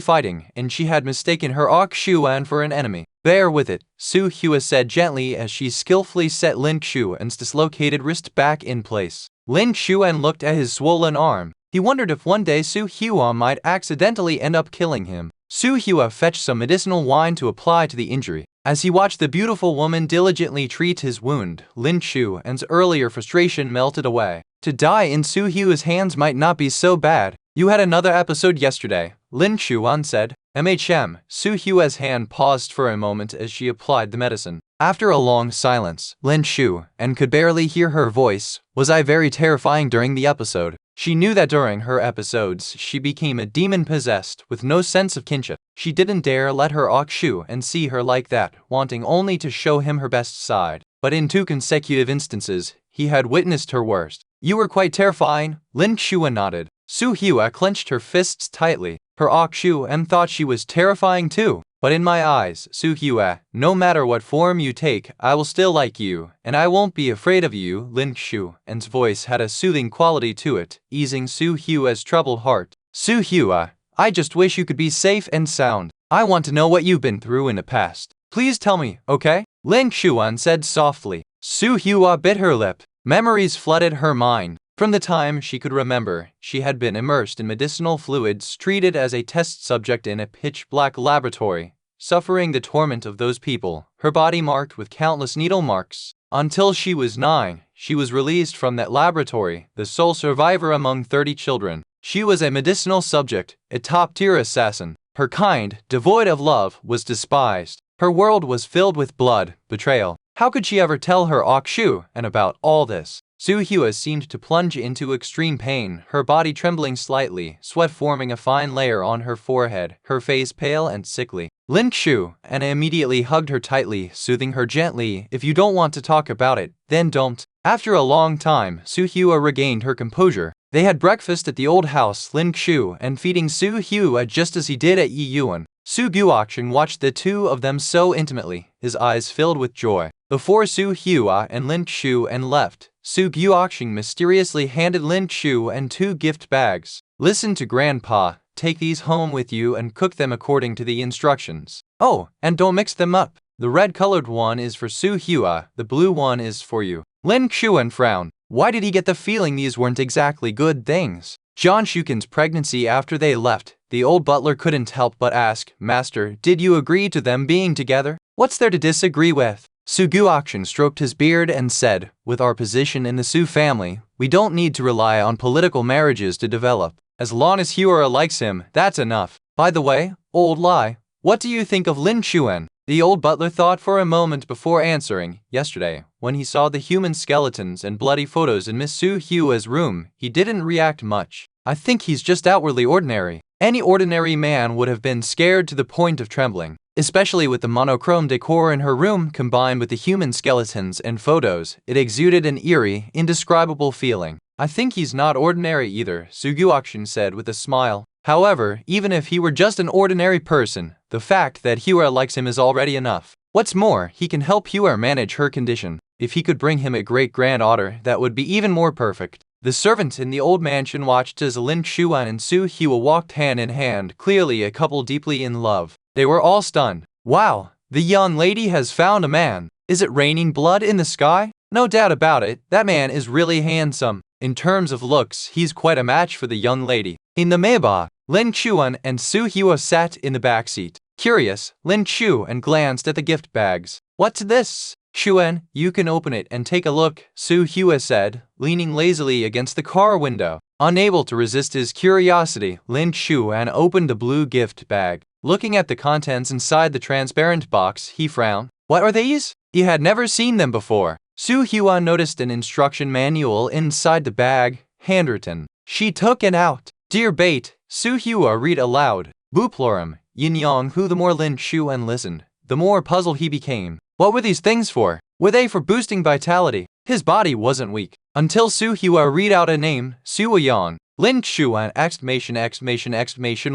[SPEAKER 1] fighting, and she had mistaken her Chuan for an enemy. Bear with it, Su Hua said gently as she skillfully set Lin Chuan's dislocated wrist back in place. Lin Chuan looked at his swollen arm. He wondered if one day Su Hua might accidentally end up killing him. Su Hua fetched some medicinal wine to apply to the injury. As he watched the beautiful woman diligently treat his wound, Lin Chuan's earlier frustration melted away. To die in Su Hua's hands might not be so bad. You had another episode yesterday, Lin Chuan said. Su Hua's hand paused for a moment as she applied the medicine. After a long silence, Lin Chuan could barely hear her voice. Was I very terrifying during the episode? She knew that during her episodes, she became a demon-possessed with no sense of kinship. She didn't dare let her Chuan see her like that, wanting only to show him her best side. But in 2 consecutive instances, he had witnessed her worst. You were quite terrifying, Lin Chuan nodded. Su Hua clenched her fists tightly. Her Chuan thought she was terrifying too. But in my eyes, Su Hua, no matter what form you take, I will still like you, and I won't be afraid of you. Lin Chuan's voice had a soothing quality to it, easing Su Hua's troubled heart. Su Hua, I just wish you could be safe and sound. I want to know what you've been through in the past. Please tell me, okay? Lin Chuan said softly. Su Hua bit her lip. Memories flooded her mind. From the time she could remember, she had been immersed in medicinal fluids, treated as a test subject in a pitch-black laboratory, suffering the torment of those people, her body marked with countless needle marks. Until she was 9, she was released from that laboratory, the sole survivor among 30 children. She was a medicinal subject, a top-tier assassin. Her kind, devoid of love, was despised. Her world was filled with blood, betrayal. How could she ever tell her Chuan about all this? Su Hua seemed to plunge into extreme pain, her body trembling slightly, sweat forming a fine layer on her forehead, her face pale and sickly. Lin Chuan immediately hugged her tightly, soothing her gently. If you don't want to talk about it, then don't. After a long time, Su Hua regained her composure. They had breakfast at the old house, Lin Chuan feeding Su Hua just as he did at Yiyuan. Su Guoqing watched the two of them so intimately, his eyes filled with joy. Before Su Hua and Lin Chuan left, Su Guoqing mysteriously handed Lin Chuan 2 gift bags. Listen to Grandpa, take these home with you and cook them according to the instructions. Oh, and don't mix them up. The red-colored one is for Su Hua, the blue one is for you. Lin Chuan frowned. Why did he get the feeling these weren't exactly good things? John Shukin's pregnancy. After they left, the old butler couldn't help but ask, Master, did you agree to them being together? What's there to disagree with? Su Guoqing stroked his beard and said, with our position in the Su family, we don't need to rely on political marriages to develop. As long as Hua likes him, that's enough. By the way, old Lai, what do you think of Lin Chuan? The old butler thought for a moment before answering. Yesterday, when he saw the human skeletons and bloody photos in Miss Su Hua's room, he didn't react much. I think he's just outwardly ordinary. Any ordinary man would have been scared to the point of trembling. Especially with the monochrome decor in her room combined with the human skeletons and photos, it exuded an eerie, indescribable feeling. I think he's not ordinary either, Su Guoqing said with a smile. However, even if he were just an ordinary person, the fact that Hua likes him is already enough. What's more, he can help Hua manage her condition. If he could bring him a great-granddaughter, that would be even more perfect. The servant in the old mansion watched as Lin Chuan and Su Hua walked hand in hand, clearly a couple deeply in love. They were all stunned. Wow, the young lady has found a man. Is it raining blood in the sky? No doubt about it, that man is really handsome. In terms of looks, he's quite a match for the young lady. In the Maybach, Lin Chuan and Su Hua sat in the back seat. Curious, Lin Chuan glanced at the gift bags. What's this? Chuan, you can open it and take a look, Su Hua said, leaning lazily against the car window. Unable to resist his curiosity, Lin Chuan opened the blue gift bag. Looking at the contents inside the transparent box, he frowned. What are these? He had never seen them before. Su Hua noticed an instruction manual inside the bag, handwritten. She took it out. Dear Bait, Su Hua read aloud. Buplorum, Yin Yang who the more Lin Xuan listened, the more puzzled he became. What were these things for? Were they for boosting vitality? His body wasn't weak. Until Su Hua read out a name, Su Yang. Lin Xuan!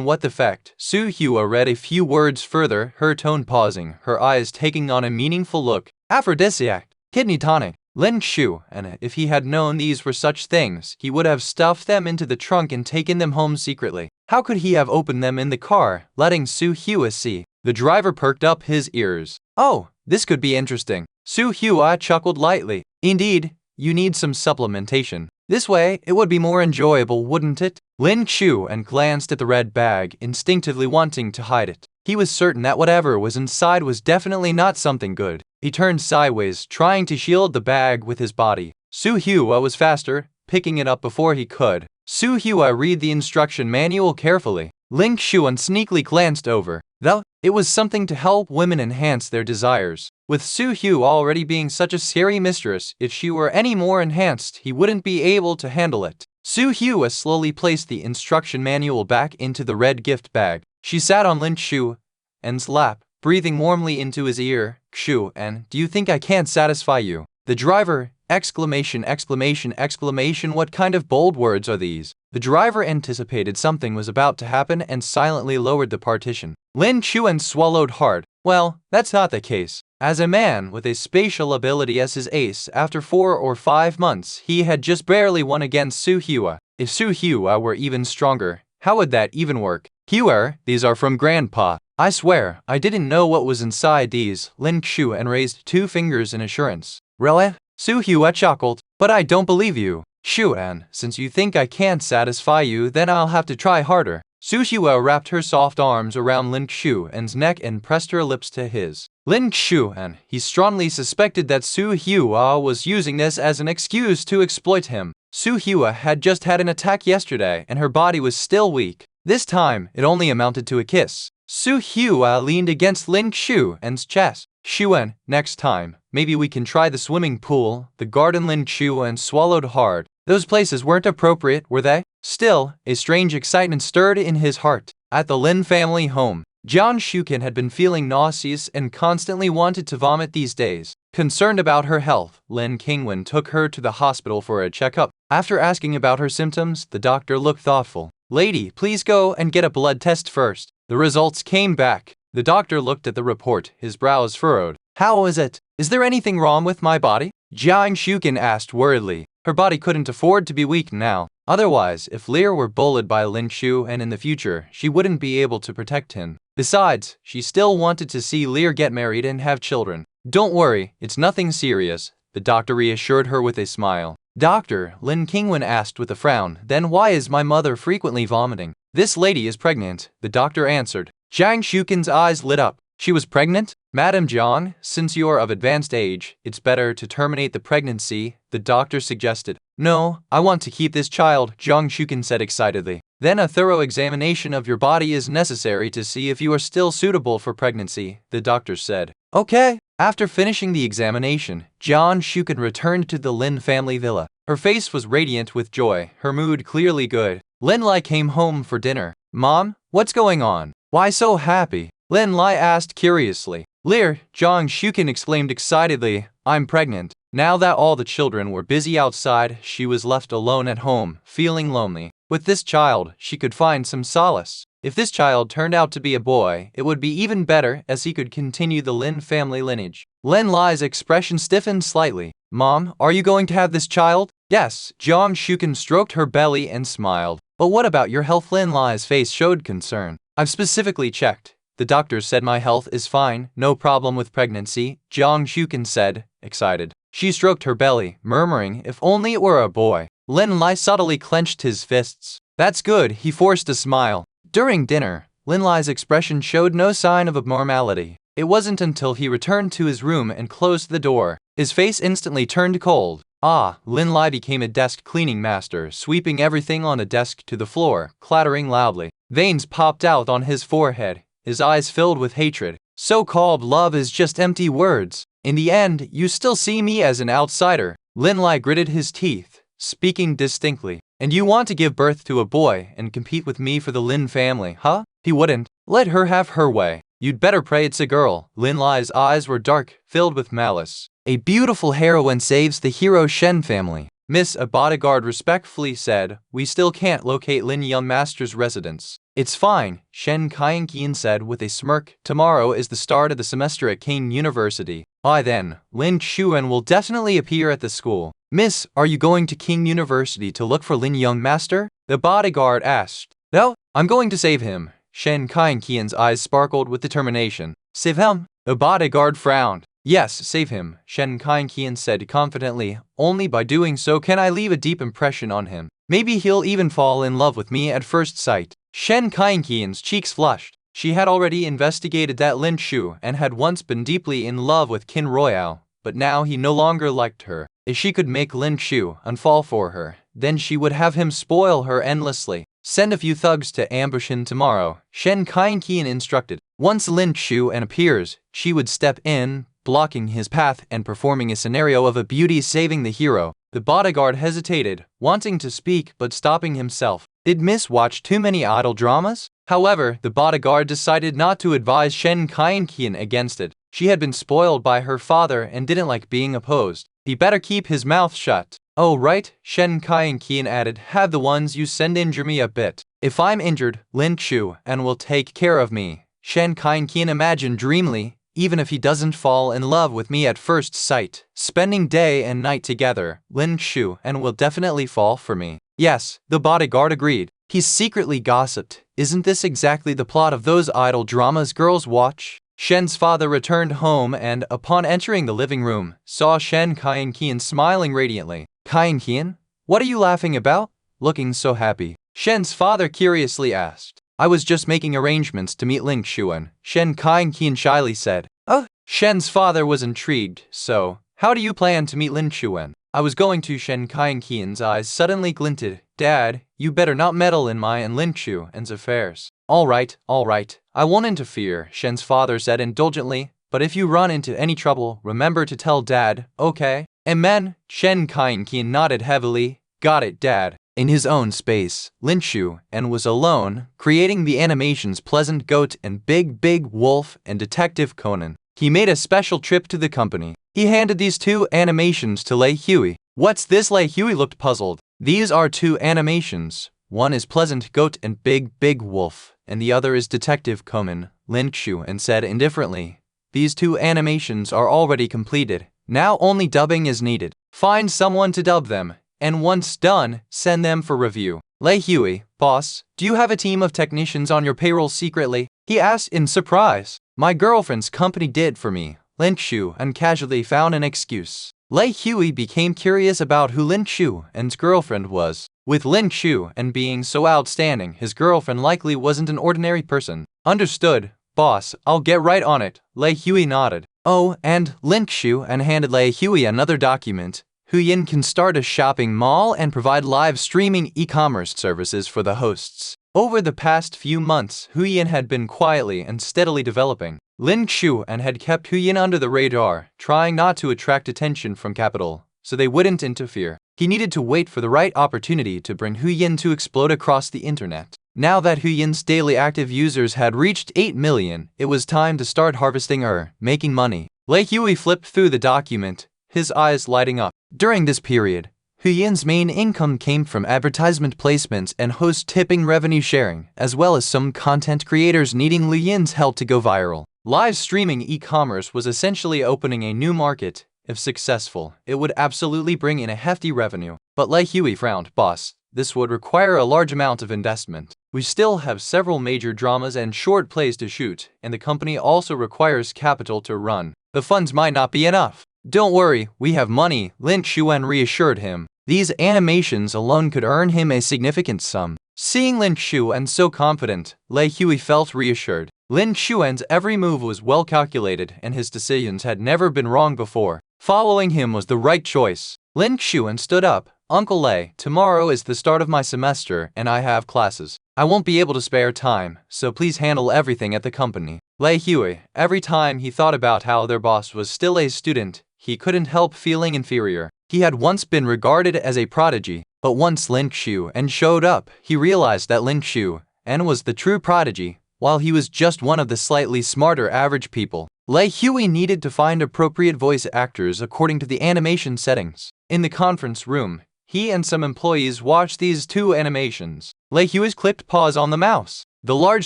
[SPEAKER 1] What the feck? Su Hua read a few words further, her tone pausing, her eyes taking on a meaningful look. Aphrodisiac. Kidney tonic. Lin Xu, and if he had known these were such things, he would have stuffed them into the trunk and taken them home secretly. How could he have opened them in the car, letting Su Hua see? The driver perked up his ears. Oh, this could be interesting. Su Hua chuckled lightly. Indeed, you need some supplementation. This way, it would be more enjoyable, wouldn't it? Lin Xu and glanced at the red bag, instinctively wanting to hide it. He was certain that whatever was inside was definitely not something good. He turned sideways, trying to shield the bag with his body. Su Hua was faster, picking it up before he could. Su Hua read the instruction manual carefully. Lin Xuan sneakily glanced over. Though, it was something to help women enhance their desires. With Su Hua already being such a scary mistress, if she were any more enhanced, he wouldn't be able to handle it. Su Hua slowly placed the instruction manual back into the red gift bag. She sat on Lin Xuan's lap, breathing warmly into his ear. Xuan, do you think I can't satisfy you? The driver! Exclamation! What kind of bold words are these? The driver anticipated something was about to happen and silently lowered the partition. Lin Xuan swallowed hard. Well, that's not the case. As a man with a spatial ability as his ace, after 4 or 5 months, he had just barely won against Su Hua. If Su Hua were even stronger, how would that even work? Hua, these are from Grandpa. I swear, I didn't know what was inside these. Lin Xuan raised 2 fingers in assurance. Really? Su Hua chuckled. But I don't believe you. Xuan, since you think I can't satisfy you, then I'll have to try harder. Su Hua wrapped her soft arms around Lin Xuan's neck and pressed her lips to his. Lin Xuan, he strongly suspected that Su Hua was using this as an excuse to exploit him. Su Hua had just had an attack yesterday and her body was still weak. This time, it only amounted to a kiss. Su Hua leaned against Lin Xuan's chest. Xuan, next time, maybe we can try the swimming pool, the garden. Lin Xuan swallowed hard. Those places weren't appropriate, were they? Still, a strange excitement stirred in his heart. At the Lin family home, Jiang Shukin had been feeling nauseous and constantly wanted to vomit these days. Concerned about her health, Lin Qingwen took her to the hospital for a checkup. After asking about her symptoms, the doctor looked thoughtful. Lady, please go and get a blood test first. The results came back. The doctor looked at the report, his brows furrowed. How is it? Is there anything wrong with my body? Jiang Shukin asked worriedly. Her body couldn't afford to be weak now. Otherwise, if Lear were bullied by Lin Xuan in the future, she wouldn't be able to protect him. Besides, she still wanted to see Lear get married and have children. Don't worry, it's nothing serious, the doctor reassured her with a smile. Doctor, Lin Qingwen asked with a frown, then why is my mother frequently vomiting? This lady is pregnant, the doctor answered. Jiang Shukin's eyes lit up. She was pregnant? Madam Jiang, since you're of advanced age, it's better to terminate the pregnancy, the doctor suggested. No, I want to keep this child, Jiang Shukin said excitedly. Then a thorough examination of your body is necessary to see if you are still suitable for pregnancy, the doctor said. Okay. After finishing the examination, Jiang Shukin returned to the Lin family villa. Her face was radiant with joy, her mood clearly good. Lin Lai came home for dinner. Mom, what's going on? Why so happy? Lin Lai asked curiously. Lear, Jiang Shukin exclaimed excitedly, I'm pregnant. Now that all the children were busy outside, she was left alone at home, feeling lonely. With this child, she could find some solace. If this child turned out to be a boy, it would be even better as he could continue the Lin family lineage. Lin Lai's expression stiffened slightly. Mom, are you going to have this child? Yes, Jiang Shukin stroked her belly and smiled. But what about your health? Lin Lai's face showed concern. I've specifically checked. The doctor said my health is fine, no problem with pregnancy, Jiang Shukin said, excited. She stroked her belly, murmuring, if only it were a boy. Lin Lai subtly clenched his fists. That's good, he forced a smile. During dinner, Lin Lai's expression showed no sign of abnormality. It wasn't until he returned to his room and closed the door. His face instantly turned cold. Lin Lai became a desk cleaning master, sweeping everything on the desk to the floor, clattering loudly. Veins popped out on his forehead, his eyes filled with hatred. So-called love is just empty words. In the end, you still see me as an outsider. Lin Lai gritted his teeth, speaking distinctly. And you want to give birth to a boy and compete with me for the Lin family, huh? he wouldn't let her have her way. You'd better pray it's a girl. Lin Lai's eyes were dark, filled with malice. A beautiful heroine saves the hero Shen family. Miss, a bodyguard respectfully said, we still can't locate Lin Young Master's residence. It's fine, Shen Kaiyan said with a smirk. Tomorrow is the start of the semester at King University. By then, Lin Chuan will definitely appear at the school. Miss, are you going to King University to look for Lin Young Master? The bodyguard asked. No, I'm going to save him. Shen Kaiyan's eyes sparkled with determination. Save him? The bodyguard frowned. Yes, save him, Shen Kaiyan said confidently. Only by doing so can I leave a deep impression on him. Maybe he'll even fall in love with me at first sight. Shen Kaiyan's cheeks flushed. She had already investigated that Lin Shu and had once been deeply in love with Qin Royale, but now he no longer liked her. If she could make Lin Shu unfall for her, then she would have him spoil her endlessly. Send a few thugs to ambush him tomorrow, Shen Kaiyan instructed. Once Lin Shu appears, she would step in, blocking his path and performing a scenario of a beauty saving the hero. The bodyguard hesitated, wanting to speak but stopping himself. Did Miss watch too many idol dramas? However, the bodyguard decided not to advise Shen Kaiyan against it. She had been spoiled by her father and didn't like being opposed. He better keep his mouth shut. Oh right, Shen Kaiyan added, have the ones you send injure me a bit. If I'm injured, Lin Chu will take care of me. Shen Kaiyan imagined dreamily. Even if he doesn't fall in love with me at first sight, spending day and night together, Lin Chu will definitely fall for me. Yes, the bodyguard agreed. He secretly gossiped. Isn't this exactly the plot of those idol dramas girls watch? Shen's father returned home and, upon entering the living room, saw Shen Kaiyan smiling radiantly. Kaiyan, what are you laughing about? Looking so happy. Shen's father curiously asked. I was just making arrangements to meet Lin Chuan, Shen Kaiyan shyly said. Oh, Shen's father was intrigued. So, how do you plan to meet Lin Chuan? I was going to. Shen Kaiyan's eyes suddenly glinted. Dad, you better not meddle in my and Lin Chuan's affairs. All right, I won't interfere, Shen's father said indulgently. But if you run into any trouble, remember to tell Dad, okay? Amen, Shen Kaiyan nodded heavily. Got it, Dad. In his own space, Lin Chu was alone, creating the animations Pleasant Goat and Big Wolf and Detective Conan. He made a special trip to the company. He handed these two animations to Lei Hui. What's this? Lei Hui looked puzzled. These are two animations. One is Pleasant Goat and Big Wolf, and the other is Detective Conan, Lin Chu said indifferently. These two animations are already completed. Now only dubbing is needed. Find someone to dub them. And once done, send them for review. Lei Hui, boss, do you have a team of technicians on your payroll secretly? He asked in surprise. My girlfriend's company did for me. Lin Chu casually found an excuse. Lei Hui became curious about who Lin Chuan's girlfriend was. With Lin Chuan being so outstanding, his girlfriend likely wasn't an ordinary person. Understood, boss, I'll get right on it, Lei Hui nodded. Oh, and Lin Chuan handed Lei Hui another document. Huyin can start a shopping mall and provide live streaming e-commerce services for the hosts. Over the past few months, Huyin had been quietly and steadily developing. Lin Chuan had kept Huyin under the radar, trying not to attract attention from capital, so they wouldn't interfere. He needed to wait for the right opportunity to bring Huyin to explode across the internet. Now that Huyin's daily active users had reached 8 million, it was time to start harvesting making money. Lei Hui flipped through the document, his eyes lighting up. During this period, Huyin's main income came from advertisement placements and host tipping revenue sharing, as well as some content creators needing Huyin's help to go viral. Live streaming e-commerce was essentially opening a new market. If successful, it would absolutely bring in a hefty revenue. But Lei Hui frowned. Boss, this would require a large amount of investment. We still have several major dramas and short plays to shoot, and the company also requires capital to run. The funds might not be enough. Don't worry, we have money, Lin Chuan reassured him. These animations alone could earn him a significant sum. Seeing Lin Chuan so confident, Lei Hui felt reassured. Lin Chuan's every move was well calculated and his decisions had never been wrong before. Following him was the right choice. Lin Chuan stood up. Uncle Lei, tomorrow is the start of my semester and I have classes. I won't be able to spare time, so please handle everything at the company. Lei Hui, every time he thought about how their boss was still a student, he couldn't help feeling inferior. He had once been regarded as a prodigy, but once Lin Chuan showed up, he realized that Lin Chuan was the true prodigy. while he was just one of the slightly smarter average people. Lei Hui needed to find appropriate voice actors according to the animation settings. In the conference room, he and some employees watched these two animations. Lei Hui's clicked pause on the mouse. The large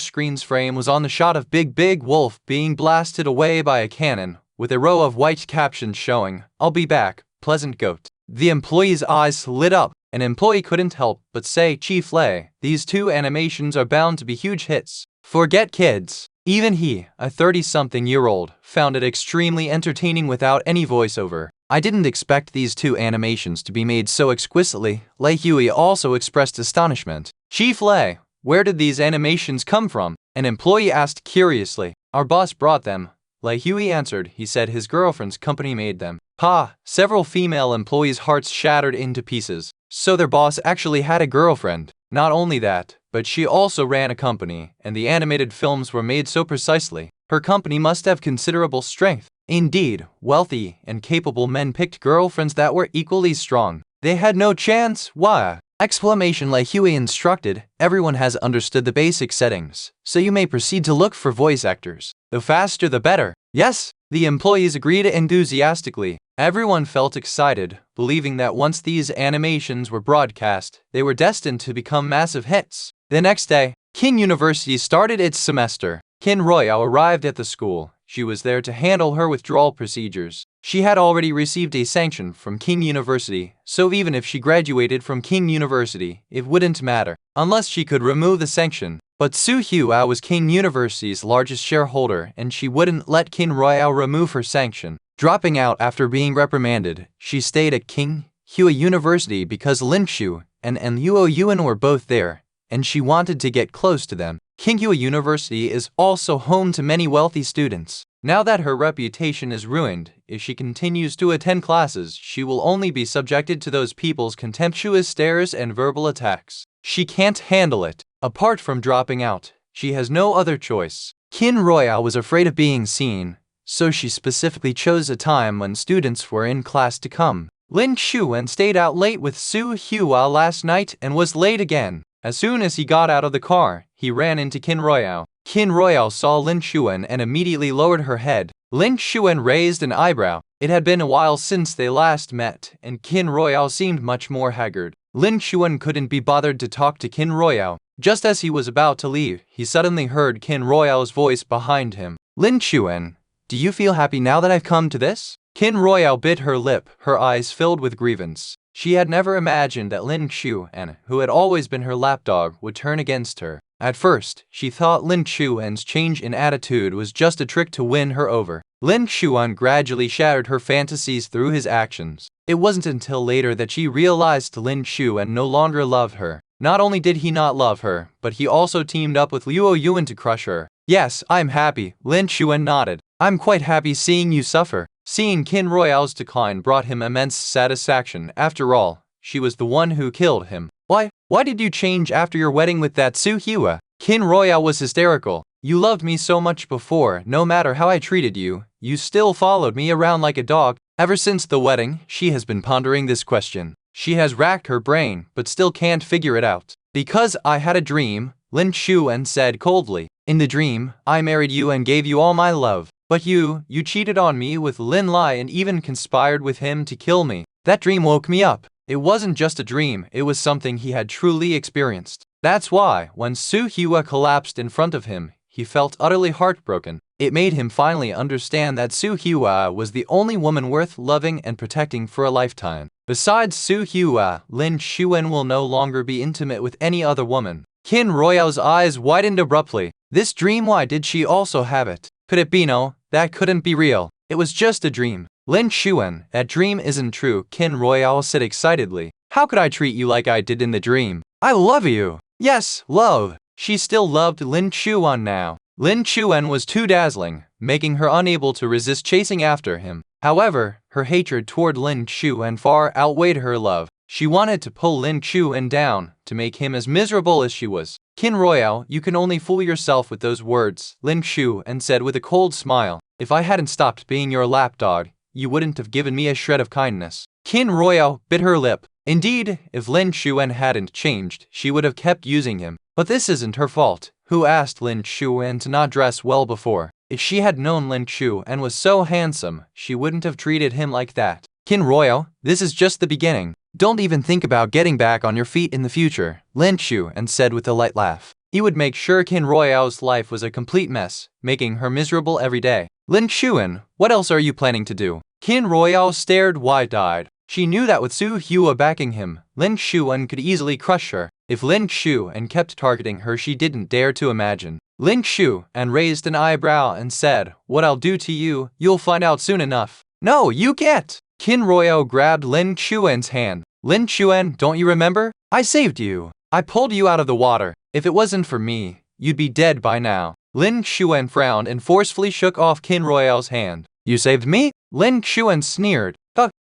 [SPEAKER 1] screen's frame was on the shot of Big Wolf being blasted away by a cannon, with a row of white captions showing, "I'll be back, pleasant goat." The employee's eyes lit up. An employee couldn't help but say, "Chief Lei, these two animations are bound to be huge hits." Forget kids. Even he, a 30-something-year-old, found it extremely entertaining without any voiceover. "I didn't expect these two animations to be made so exquisitely." Lei Hui also expressed astonishment. "Chief Lei, where did these animations come from?" An employee asked curiously. "Our boss brought them." Lei Hui answered. He said his girlfriend's company made them. Ha! Several female employees' hearts shattered into pieces. So their boss actually had a girlfriend. Not only that, but she also ran a company, and the animated films were made so precisely. Her company must have considerable strength. Indeed, wealthy and capable men picked girlfriends that were equally strong. They had no chance. Why? Exclamation. Lei Hui instructed. Everyone has understood the basic settings, so you may proceed to look for voice actors. The faster the better. Yes, the employees agreed enthusiastically. Everyone felt excited, believing that once these animations were broadcast, they were destined to become massive hits. The next day, King University started its semester. Qin Royale arrived at the school. She was there to handle her withdrawal procedures. She had already received a sanction from King University, so even if she graduated from King University, it wouldn't matter, unless she could remove the sanction. But Su Hua was King University's largest shareholder, and she wouldn't let Qin Royale remove her sanction. Dropping out after being reprimanded, she stayed at King Hua University because Lin Shu and Luo Yuan were both there, and she wanted to get close to them. King Hua University is also home to many wealthy students. Now that her reputation is ruined, if she continues to attend classes, she will only be subjected to those people's contemptuous stares and verbal attacks. She can't handle it. Apart from dropping out, she has no other choice. Qin Royale was afraid of being seen, so she specifically chose a time when students were in class to come. Lin Shuwen stayed out late with Su Hua last night and was late again. As soon as he got out of the car, he ran into Qin Royale. Qin Royale saw Lin Shuwen and immediately lowered her head. Lin Shuwen raised an eyebrow. It had been a while since they last met, and Qin Royale seemed much more haggard. Lin Shuwen couldn't be bothered to talk to Qin Royale. Just as he was about to leave, he suddenly heard Qin Royale's voice behind him. "Lin Shuwen, do you feel happy now that I've come to this?" Qin Royale bit her lip, her eyes filled with grievance. She had never imagined that Lin Shuwen, who had always been her lapdog, would turn against her. At first, she thought Lin Shuwen's change in attitude was just a trick to win her over. Lin Shuwen gradually shattered her fantasies through his actions. It wasn't until later that she realized Lin Shuwen no longer loved her. Not only did he not love her, but he also teamed up with Luo Yuan to crush her. "Yes, I'm happy," Lin Shuwen nodded. "I'm quite happy seeing you suffer." Seeing Qin Royale's decline brought him immense satisfaction. After all, she was the one who killed him. Why did you change after your wedding with that Su Hua?" Qin Royale was hysterical. "You loved me so much before. No matter how I treated you, you still followed me around like a dog." Ever since the wedding, she has been pondering this question. She has racked her brain, but still can't figure it out. "Because I had a dream," Lin Shuwen said coldly. "In the dream, I married you and gave you all my love. But you cheated on me with Lin Lai and even conspired with him to kill me. That dream woke me up. It wasn't just a dream, it was something he had truly experienced. That's why, when Su Hua collapsed in front of him, he felt utterly heartbroken. It made him finally understand that Su Hua was the only woman worth loving and protecting for a lifetime. Besides Su Hua, Lin Shuwen will no longer be intimate with any other woman." Qin Royale's eyes widened abruptly. This dream, why did she also have it? Could it be no? That couldn't be real. It was just a dream. "Lin Shuwen, that dream isn't true," Qin Royale said excitedly. "How could I treat you like I did in the dream? I love you." Yes, love. She still loved Lin Shuwen now. Lin Shuwen was too dazzling, making her unable to resist chasing after him. However, her hatred toward Lin Shuwen far outweighed her love. She wanted to pull Lin Shuwen down, to make him as miserable as she was. "Qin Royale, you can only fool yourself with those words," Lin Shuwen said with a cold smile. "If I hadn't stopped being your lapdog, you wouldn't have given me a shred of kindness." Qin Royale bit her lip. Indeed, if Lin Shuwen hadn't changed, she would have kept using him. But this isn't her fault. Who asked Lin Xuan to not dress well before? If she had known Lin Xuan was so handsome, she wouldn't have treated him like that. Qin Royao, this is just the beginning. Don't even think about getting back on your feet in the future, Lin Xuan said with a light laugh. He would make sure Qin Royao's life was a complete mess, making her miserable every day. Lin Xuan, what else are you planning to do? Qin Royao stared wide-eyed. She knew that with Su Hua backing him, Lin Xuan could easily crush her. If Lin Xuan kept targeting her, she didn't dare to imagine. Lin Xuan raised an eyebrow and said, "What I'll do to you, you'll find out soon enough." "No, you can't!" Qin Royao grabbed Lin Xuan's hand. "Lin Xuan, don't you remember? I saved you. I pulled you out of the water. If it wasn't for me, you'd be dead by now." Lin Xuan frowned and forcefully shook off Qin Royao's hand. "You saved me?" Lin Xuan sneered.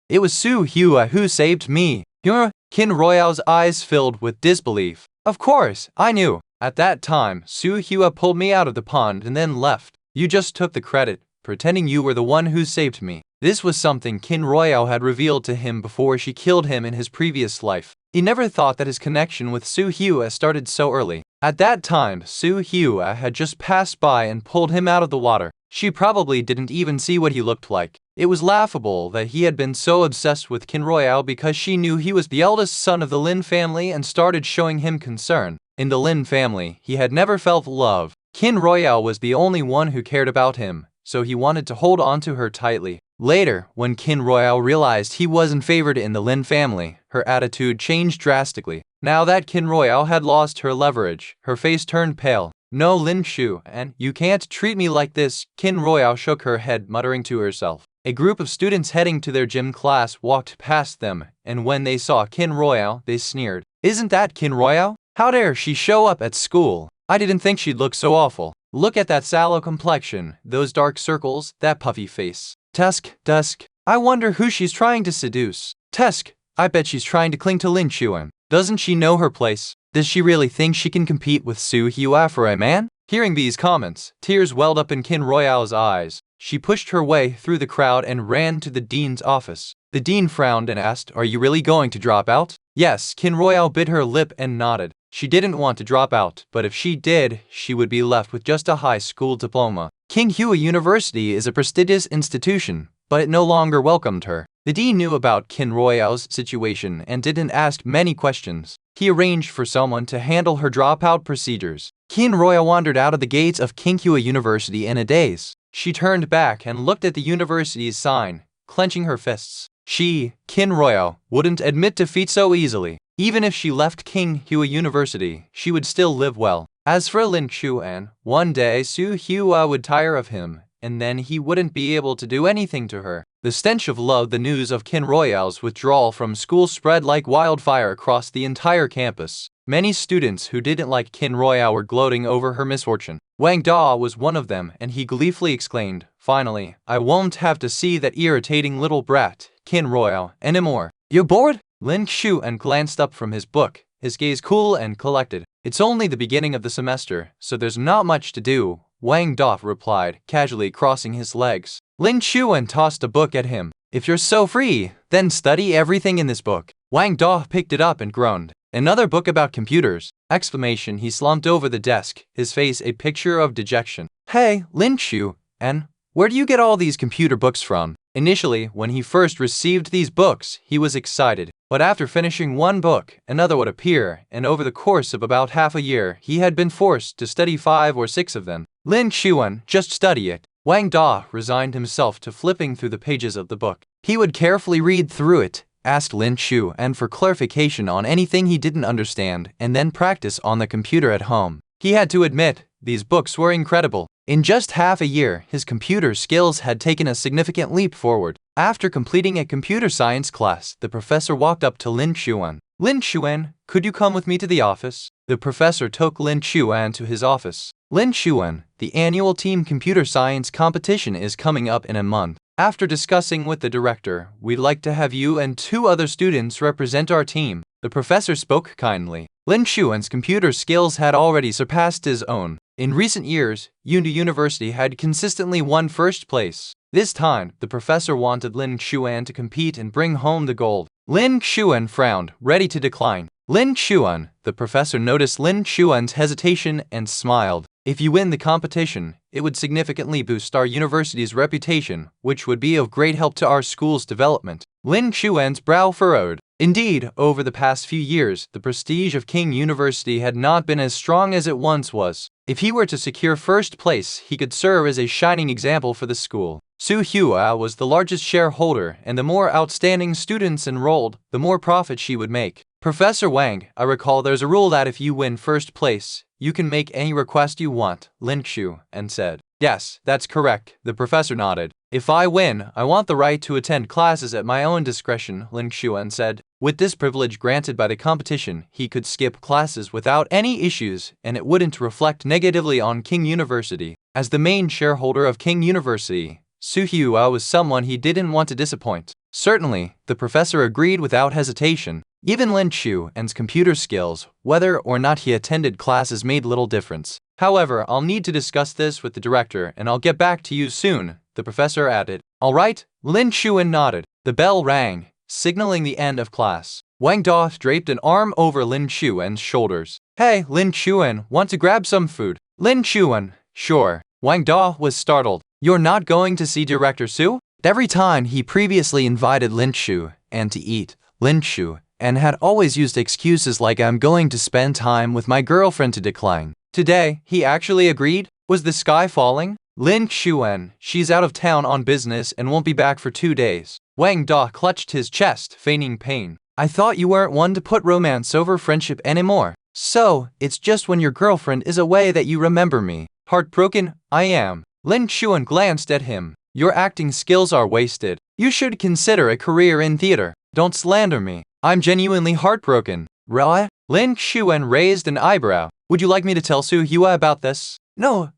[SPEAKER 1] It was Su Hua who saved me." Qin Royao's eyes filled with disbelief. "Of course, I knew. At that time, Su Hua pulled me out of the pond and then left. You just took the credit, pretending you were the one who saved me." This was something Qin Royao had revealed to him before she killed him in his previous life. He never thought that his connection with Su Hua started so early. At that time, Su Hua had just passed by and pulled him out of the water. She probably didn't even see what he looked like. It was laughable that he had been so obsessed with Qin Royao because she knew he was the eldest son of the Lin family and started showing him concern. In the Lin family, he had never felt love. Qin Royao was the only one who cared about him, so he wanted to hold on to her tightly. Later, when Qin Royao realized he wasn't favored in the Lin family, her attitude changed drastically. Now that Qin Royao had lost her leverage, her face turned pale. "No, Lin Xuan, you can't treat me like this." Qin Royao shook her head, muttering to herself. A group of students heading to their gym class walked past them, and when they saw Qin Royao, they sneered. "Isn't that Qin Royao? How dare she show up at school? I didn't think she'd look so awful. Look at that sallow complexion, those dark circles, that puffy face. Dusk. I wonder who she's trying to seduce. Tusk, I bet she's trying to cling to Lin Xuan. Doesn't she know her place? Does she really think she can compete with Su Hua for a man?" Hearing these comments, tears welled up in Qin Royao's eyes. She pushed her way through the crowd and ran to the dean's office. The dean frowned and asked, "Are you really going to drop out?" Yes, Qin Royao bit her lip and nodded. She didn't want to drop out, but if she did, she would be left with just a high school diploma. Tsinghua University is a prestigious institution, but it no longer welcomed her. The dean knew about Qin Royao's situation and didn't ask many questions. He arranged for someone to handle her dropout procedures. Qin Royao wandered out of the gates of Tsinghua University in a daze. She turned back and looked at the university's sign, clenching her fists. She, Qin Royao, wouldn't admit defeat so easily. Even if she left Tsinghua University, she would still live well. As for Lin Xuan, one day Su Hua would tire of him, and then he wouldn't be able to do anything to her. The stench of love, the news of Qin Royao's withdrawal from school spread like wildfire across the entire campus. Many students who didn't like Qin Royao were gloating over her misfortune. Wang Da was one of them, and he gleefully exclaimed, "Finally, I won't have to see that irritating little brat, Qin Royao, anymore." "You bored?" Lin Xuan glanced up from his book, his gaze cool and collected. "It's only the beginning of the semester, so there's not much to do," Wang Da replied, casually crossing his legs. Lin Xuan tossed a book at him. "If you're so free, then study everything in this book." Wang Da picked it up and groaned. "Another book about computers!" Exclamation. He slumped over the desk, his face a picture of dejection. "Hey, Lin Xuan, where do you get all these computer books from?" Initially, when he first received these books, he was excited. But after finishing one book, another would appear, and over the course of about half a year, he had been forced to study 5 or 6 of them. "Lin Xuan, just study it." Wang Da resigned himself to flipping through the pages of the book. He would carefully read through it, ask Lin Xuan for clarification on anything he didn't understand, and then practice on the computer at home. He had to admit, these books were incredible. In just half a year, his computer skills had taken a significant leap forward. After completing a computer science class, the professor walked up to Lin Xuan. "Lin Xuan, could you come with me to the office?" The professor took Lin Xuan to his office. "Lin Xuan, the annual team computer science competition is coming up in a month. After discussing with the director, we'd like to have you and 2 other students represent our team." The professor spoke kindly. Lin Xuan's computer skills had already surpassed his own. In recent years, Yandere University had consistently won first place. This time, the professor wanted Lin Xuan to compete and bring home the gold. Lin Xuan frowned, ready to decline. Lin Chuan. The professor noticed Lin Chuan's hesitation and smiled. If you win the competition, it would significantly boost our university's reputation, which would be of great help to our school's development. Lin Chuan's brow furrowed. Indeed, over the past few years, the prestige of King University had not been as strong as it once was. If he were to secure first place, he could serve as a shining example for the school. Su Hua was the largest shareholder, and the more outstanding students enrolled, the more profit she would make. Professor Wang, I recall there's a rule that if you win first place, you can make any request you want, Lin Chuan said. Yes, that's correct, the professor nodded. If I win, I want the right to attend classes at my own discretion, Lin Chuan said. With this privilege granted by the competition, he could skip classes without any issues, and it wouldn't reflect negatively on King University. As the main shareholder of King University, Su Hua was someone he didn't want to disappoint. Certainly, the professor agreed without hesitation. Even Lin Chuan's computer skills, whether or not he attended classes, made little difference. However, I'll need to discuss this with the director and I'll get back to you soon, the professor added. All right, Lin Chuan nodded. The bell rang, signaling the end of class. Wang Da draped an arm over Lin Chuan's shoulders. Hey, Lin Chuan, want to grab some food? Lin Chuan, sure. Wang Da was startled. You're not going to see Director Su? Every time he previously invited Lin Chuan to eat, Lin Chuan had always used excuses like I'm going to spend time with my girlfriend to decline. Today, he actually agreed? Was the sky falling? Lin Chuan, she's out of town on business and won't be back for 2 days. Wang Da clutched his chest, feigning pain. I thought you weren't one to put romance over friendship anymore. So, it's just when your girlfriend is away that you remember me. Heartbroken, I am. Lin Chuan glanced at him. Your acting skills are wasted. You should consider a career in theater. Don't slander me. I'm genuinely heartbroken. Really? Lin Chuan raised an eyebrow. Would you like me to tell Su Hua about this? No.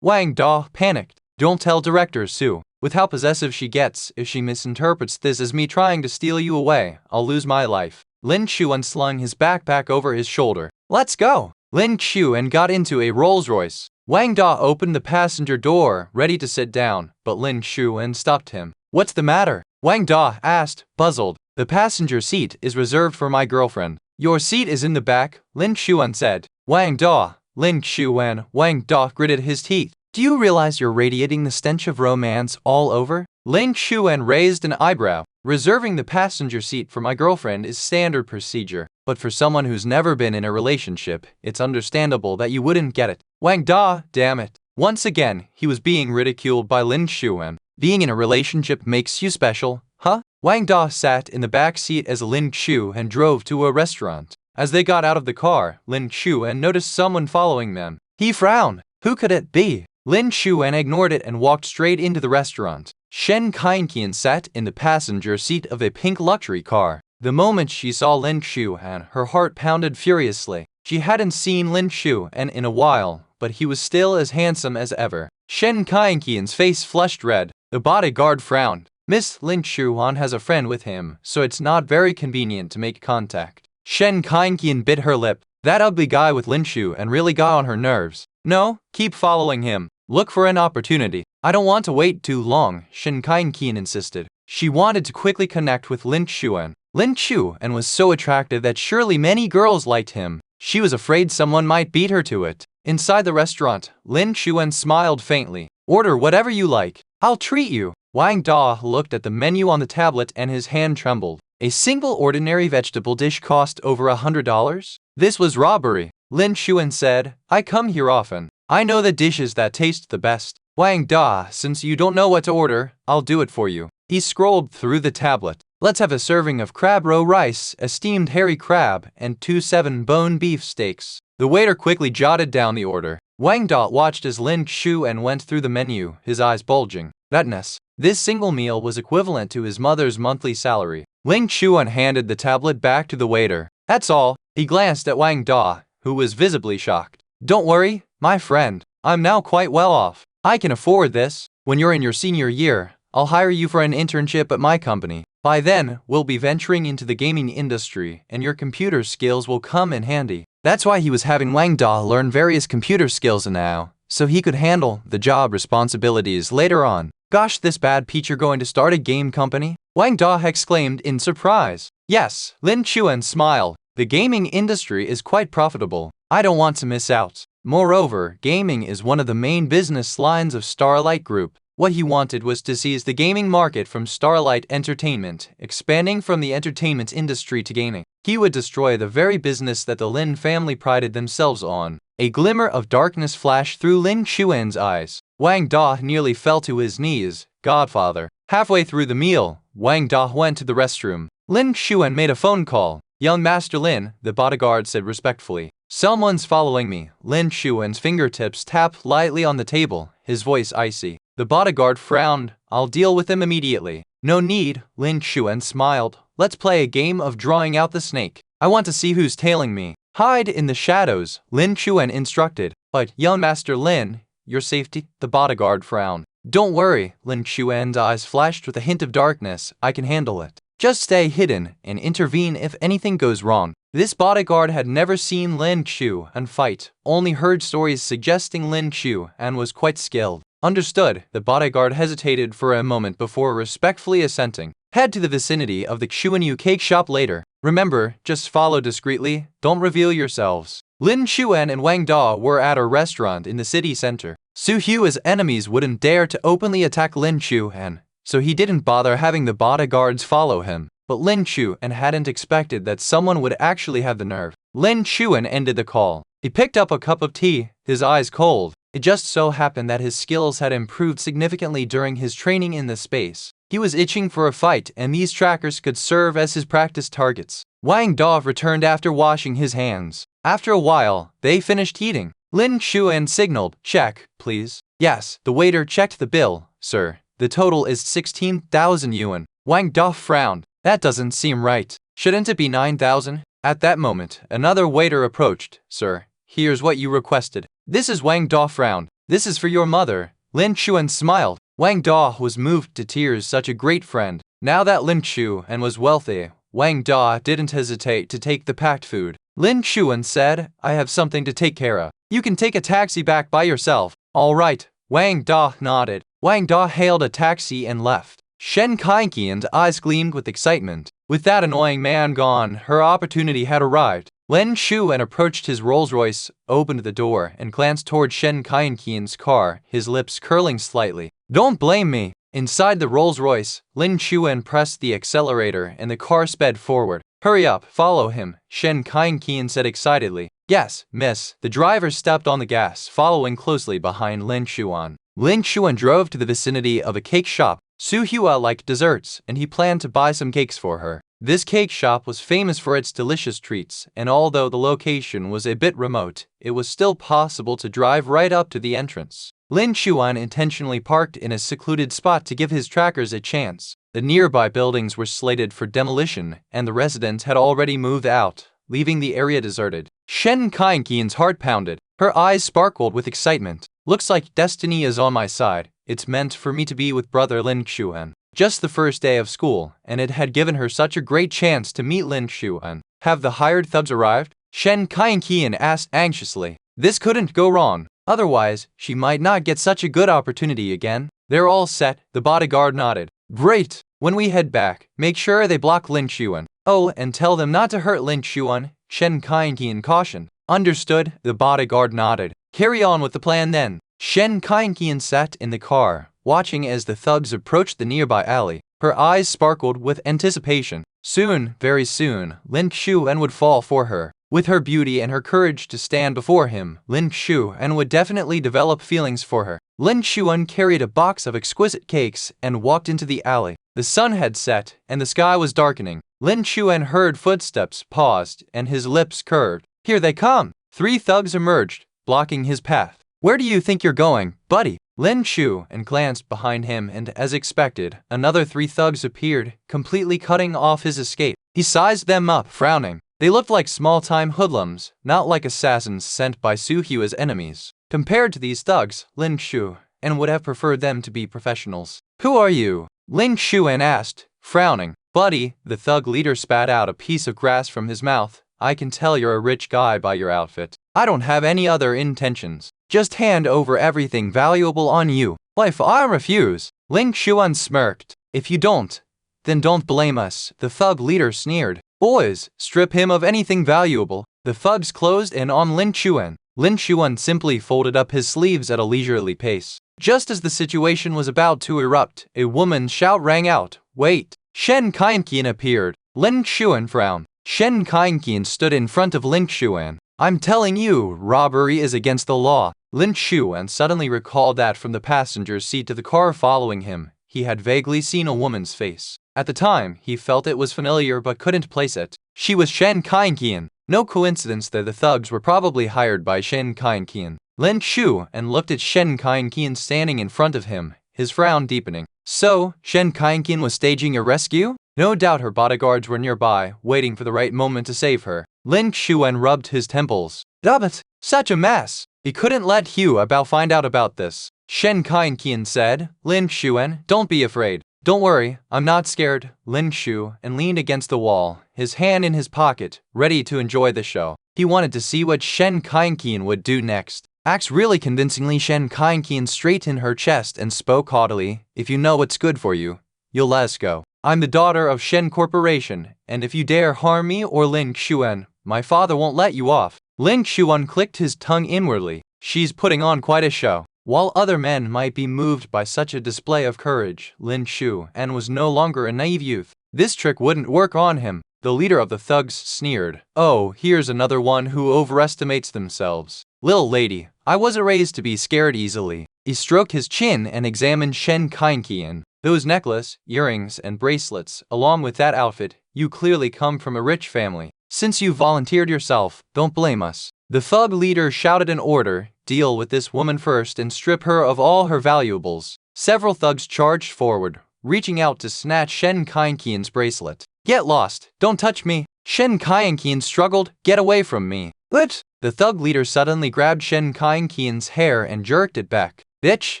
[SPEAKER 1] Wang Da panicked. Don't tell Director Su. With how possessive she gets, if she misinterprets this as me trying to steal you away, I'll lose my life. Lin Chuan slung his backpack over his shoulder. Let's go. Lin Chuan got into a Rolls-Royce. Wang Da opened the passenger door, ready to sit down, but Lin Chuan stopped him. What's the matter? Wang Da asked, puzzled. The passenger seat is reserved for my girlfriend. Your seat is in the back, Lin Chuan said. Wang Da. Lin Chuan. Wang Da gritted his teeth. Do you realize you're radiating the stench of romance all over? Lin Chuan raised an eyebrow. Reserving the passenger seat for my girlfriend is standard procedure, but for someone who's never been in a relationship, it's understandable that you wouldn't get it. Wang Da, damn it. Once again, he was being ridiculed by Lin Chuan. Being in a relationship makes you special, huh? Wang Da sat in the back seat as Lin Chuan drove to a restaurant. As they got out of the car, Lin Chuan noticed someone following them. He frowned. Who could it be? Lin Chuan ignored it and walked straight into the restaurant. Shen Kainqian sat in the passenger seat of a pink luxury car. The moment she saw Lin Chuan, her heart pounded furiously. She hadn't seen Lin Chuan in a while, but he was still as handsome as ever. Shen Kainqian's face flushed red. The bodyguard frowned. Miss Lin Chuan has a friend with him, so it's not very convenient to make contact. Shen Kainqian bit her lip. That ugly guy with Lin Chuan really got on her nerves. No, keep following him. Look for an opportunity. I don't want to wait too long, Shen Kainqian insisted. She wanted to quickly connect with Lin Chuan. Lin Chuan was so attractive that surely many girls liked him. She was afraid someone might beat her to it. Inside the restaurant, Lin Chuan smiled faintly. Order whatever you like. I'll treat you. Wang Da looked at the menu on the tablet and his hand trembled. A single ordinary vegetable dish cost over $100? This was robbery. Lin Chuan said, I come here often. I know the dishes that taste the best. Wang Da, since you don't know what to order, I'll do it for you. He scrolled through the tablet. Let's have a serving of crab roe rice, a steamed hairy crab, and 2 7-bone beef steaks. The waiter quickly jotted down the order. Wang Da watched as Lin Chuan went through the menu, his eyes bulging. Thatness. This single meal was equivalent to his mother's monthly salary. Lin Chuan handed the tablet back to the waiter. That's all. He glanced at Wang Da, who was visibly shocked. Don't worry, my friend. I'm now quite well off. I can afford this. When you're in your senior year, I'll hire you for an internship at my company. By then, we'll be venturing into the gaming industry, and your computer skills will come in handy. That's why he was having Wang Da learn various computer skills now, so he could handle the job responsibilities later on. Gosh, this bad Peach going to start a game company? Wang Da exclaimed in surprise. Yes, Lin Chuan smiled. The gaming industry is quite profitable. I don't want to miss out. Moreover, gaming is one of the main business lines of Starlight Group. What he wanted was to seize the gaming market from Starlight Entertainment, expanding from the entertainment industry to gaming. He would destroy the very business that the Lin family prided themselves on. A glimmer of darkness flashed through Lin Xuan's eyes. Wang Da nearly fell to his knees. Godfather. Halfway through the meal, Wang Da went to the restroom. Lin Xuan made a phone call. Young Master Lin, the bodyguard said respectfully. Someone's following me. Lin Xuan's fingertips tapped lightly on the table, his voice icy. The bodyguard frowned. I'll deal with him immediately. No need, Lin Xuan smiled. Let's play a game of drawing out the snake. I want to see who's tailing me. Hide in the shadows, Lin Xuan instructed. But, young Master Lin, your safety? The bodyguard frowned. Don't worry, Lin Xuan's eyes flashed with a hint of darkness. I can handle it. Just stay hidden and intervene if anything goes wrong. This bodyguard had never seen Lin Xuan fight, only heard stories suggesting Lin Xuan was quite skilled. Understood, the bodyguard hesitated for a moment before respectfully assenting. Head to the vicinity of the Xuanyu cake shop later. Remember, just follow discreetly, don't reveal yourselves. Lin Xuan and Wang Da were at a restaurant in the city center. Su Hua's enemies wouldn't dare to openly attack Lin Xuan, so he didn't bother having the bodyguards follow him. But Lin Xuan hadn't expected that someone would actually have the nerve. Lin Xuan ended the call. He picked up a cup of tea, his eyes cold. It just so happened that his skills had improved significantly during his training in the space. He was itching for a fight, and these trackers could serve as his practice targets. Wang Da returned after washing his hands. After a while, they finished eating. Lin Xuan signaled, check, please. Yes, the waiter checked the bill, sir. The total is 16,000 yuan. Wang Da frowned. That doesn't seem right. Shouldn't it be 9,000? At that moment, another waiter approached. Sir, here's what you requested. This is Wang Da frowned. This is for your mother. Lin Xuan smiled. Wang Da was moved to tears, such a great friend. Now that Lin Xuan was wealthy, Wang Da didn't hesitate to take the packed food. Lin Xuan said, I have something to take care of. You can take a taxi back by yourself. All right. Wang Da nodded. Wang Da hailed a taxi and left. Shen Kaiqian's eyes gleamed with excitement. With that annoying man gone, her opportunity had arrived. Lin Xuan approached his Rolls-Royce, opened the door, and glanced toward Shen Kaiqian's car, his lips curling slightly. Don't blame me. Inside the Rolls-Royce, Lin Xuan pressed the accelerator and the car sped forward. Hurry up, follow him, Shen Kaiqian said excitedly. Yes, miss. The driver stepped on the gas, following closely behind Lin Xuan. Lin Xuan drove to the vicinity of a cake shop. Su Hua liked desserts, and he planned to buy some cakes for her. This cake shop was famous for its delicious treats, and although the location was a bit remote, it was still possible to drive right up to the entrance. Lin Xuan intentionally parked in a secluded spot to give his trackers a chance. The nearby buildings were slated for demolition, and the residents had already moved out, leaving the area deserted. Shen Kaiqian's heart pounded. Her eyes sparkled with excitement. Looks like destiny is on my side. It's meant for me to be with brother Lin Xuan. Just the first day of school, and it had given her such a great chance to meet Lin Xuan. Have the hired thugs arrived? Shen Kaiqian asked anxiously. This couldn't go wrong. Otherwise, she might not get such a good opportunity again. They're all set, the bodyguard nodded. Great! When we head back, make sure they block Lin Xuan. Oh, and tell them not to hurt Lin Xuan, Shen Kaiqian cautioned. Understood, the bodyguard nodded. Carry on with the plan then. Shen Kaiqian sat in the car, watching as the thugs approached the nearby alley. Her eyes sparkled with anticipation. Soon, very soon, Lin Xuan would fall for her. With her beauty and her courage to stand before him, Lin Xuan would definitely develop feelings for her. Lin Xuan carried a box of exquisite cakes and walked into the alley. The sun had set, and the sky was darkening. Lin Xuan heard footsteps, paused, and his lips curved. Here they come! 3 thugs emerged, blocking his path. Where do you think you're going, buddy? Lin Xuan glanced behind him, and as expected, another 3 thugs appeared, completely cutting off his escape. He sized them up, frowning. They looked like small-time hoodlums, not like assassins sent by Su Hua's enemies. Compared to these thugs, Lin Xuan would have preferred them to be professionals. Who are you? Lin Xuan asked, frowning. Buddy, the thug leader spat out a piece of grass from his mouth. I can tell you're a rich guy by your outfit. I don't have any other intentions. Just hand over everything valuable on you. Well, if I refuse, Lin Xuan smirked. If you don't, then don't blame us, the thug leader sneered. Boys, strip him of anything valuable. The thugs closed in on Lin Chuan. Lin Chuan simply folded up his sleeves at a leisurely pace. Just as the situation was about to erupt, a woman's shout rang out. Wait! Shen Kainqian appeared. Lin Chuan frowned. Shen Kainqian stood in front of Lin Chuan. I'm telling you, robbery is against the law. Lin Chuan suddenly recalled that from the passenger seat of the car following him, he had vaguely seen a woman's face. At the time, he felt it was familiar but couldn't place it. She was Shen Kainqian. No coincidence that the thugs were probably hired by Shen Kainqian. Lin Chuan looked at Shen Kainqian standing in front of him, his frown deepening. So, Shen Kainqian was staging a rescue? No doubt her bodyguards were nearby, waiting for the right moment to save her. Lin Chuan rubbed his temples. Dammit! Such a mess! He couldn't let Hugh Bao find out about this. Shen Kainqian said, Lin Chuan, don't be afraid. Don't worry, I'm not scared. Lin Chuan leaned against the wall, his hand in his pocket, ready to enjoy the show. He wanted to see what Shen Kainqian would do next. Acts really convincingly. Shen Kainqian straightened her chest and spoke haughtily. If you know what's good for you, you'll let us go. I'm the daughter of Shen Corporation, and if you dare harm me or Lin Chuan, my father won't let you off. Lin Chuan clicked his tongue inwardly. She's putting on quite a show. While other men might be moved by such a display of courage, Lin Chuan was no longer a naive youth. This trick wouldn't work on him. The leader of the thugs sneered. Oh, here's another one who overestimates themselves. Little lady, I wasn't raised to be scared easily. He stroked his chin and examined Shen Kainqian. Those necklace, earrings, and bracelets, along with that outfit, you clearly come from a rich family. Since you volunteered yourself, don't blame us. The thug leader shouted an order. Deal with this woman first and strip her of all her valuables. Several thugs charged forward, reaching out to snatch Shen Kainqian's bracelet. Get lost, don't touch me. Shen Kainqian struggled. Get away from me. What? The thug leader suddenly grabbed Shen Kainqian's hair and jerked it back. Bitch,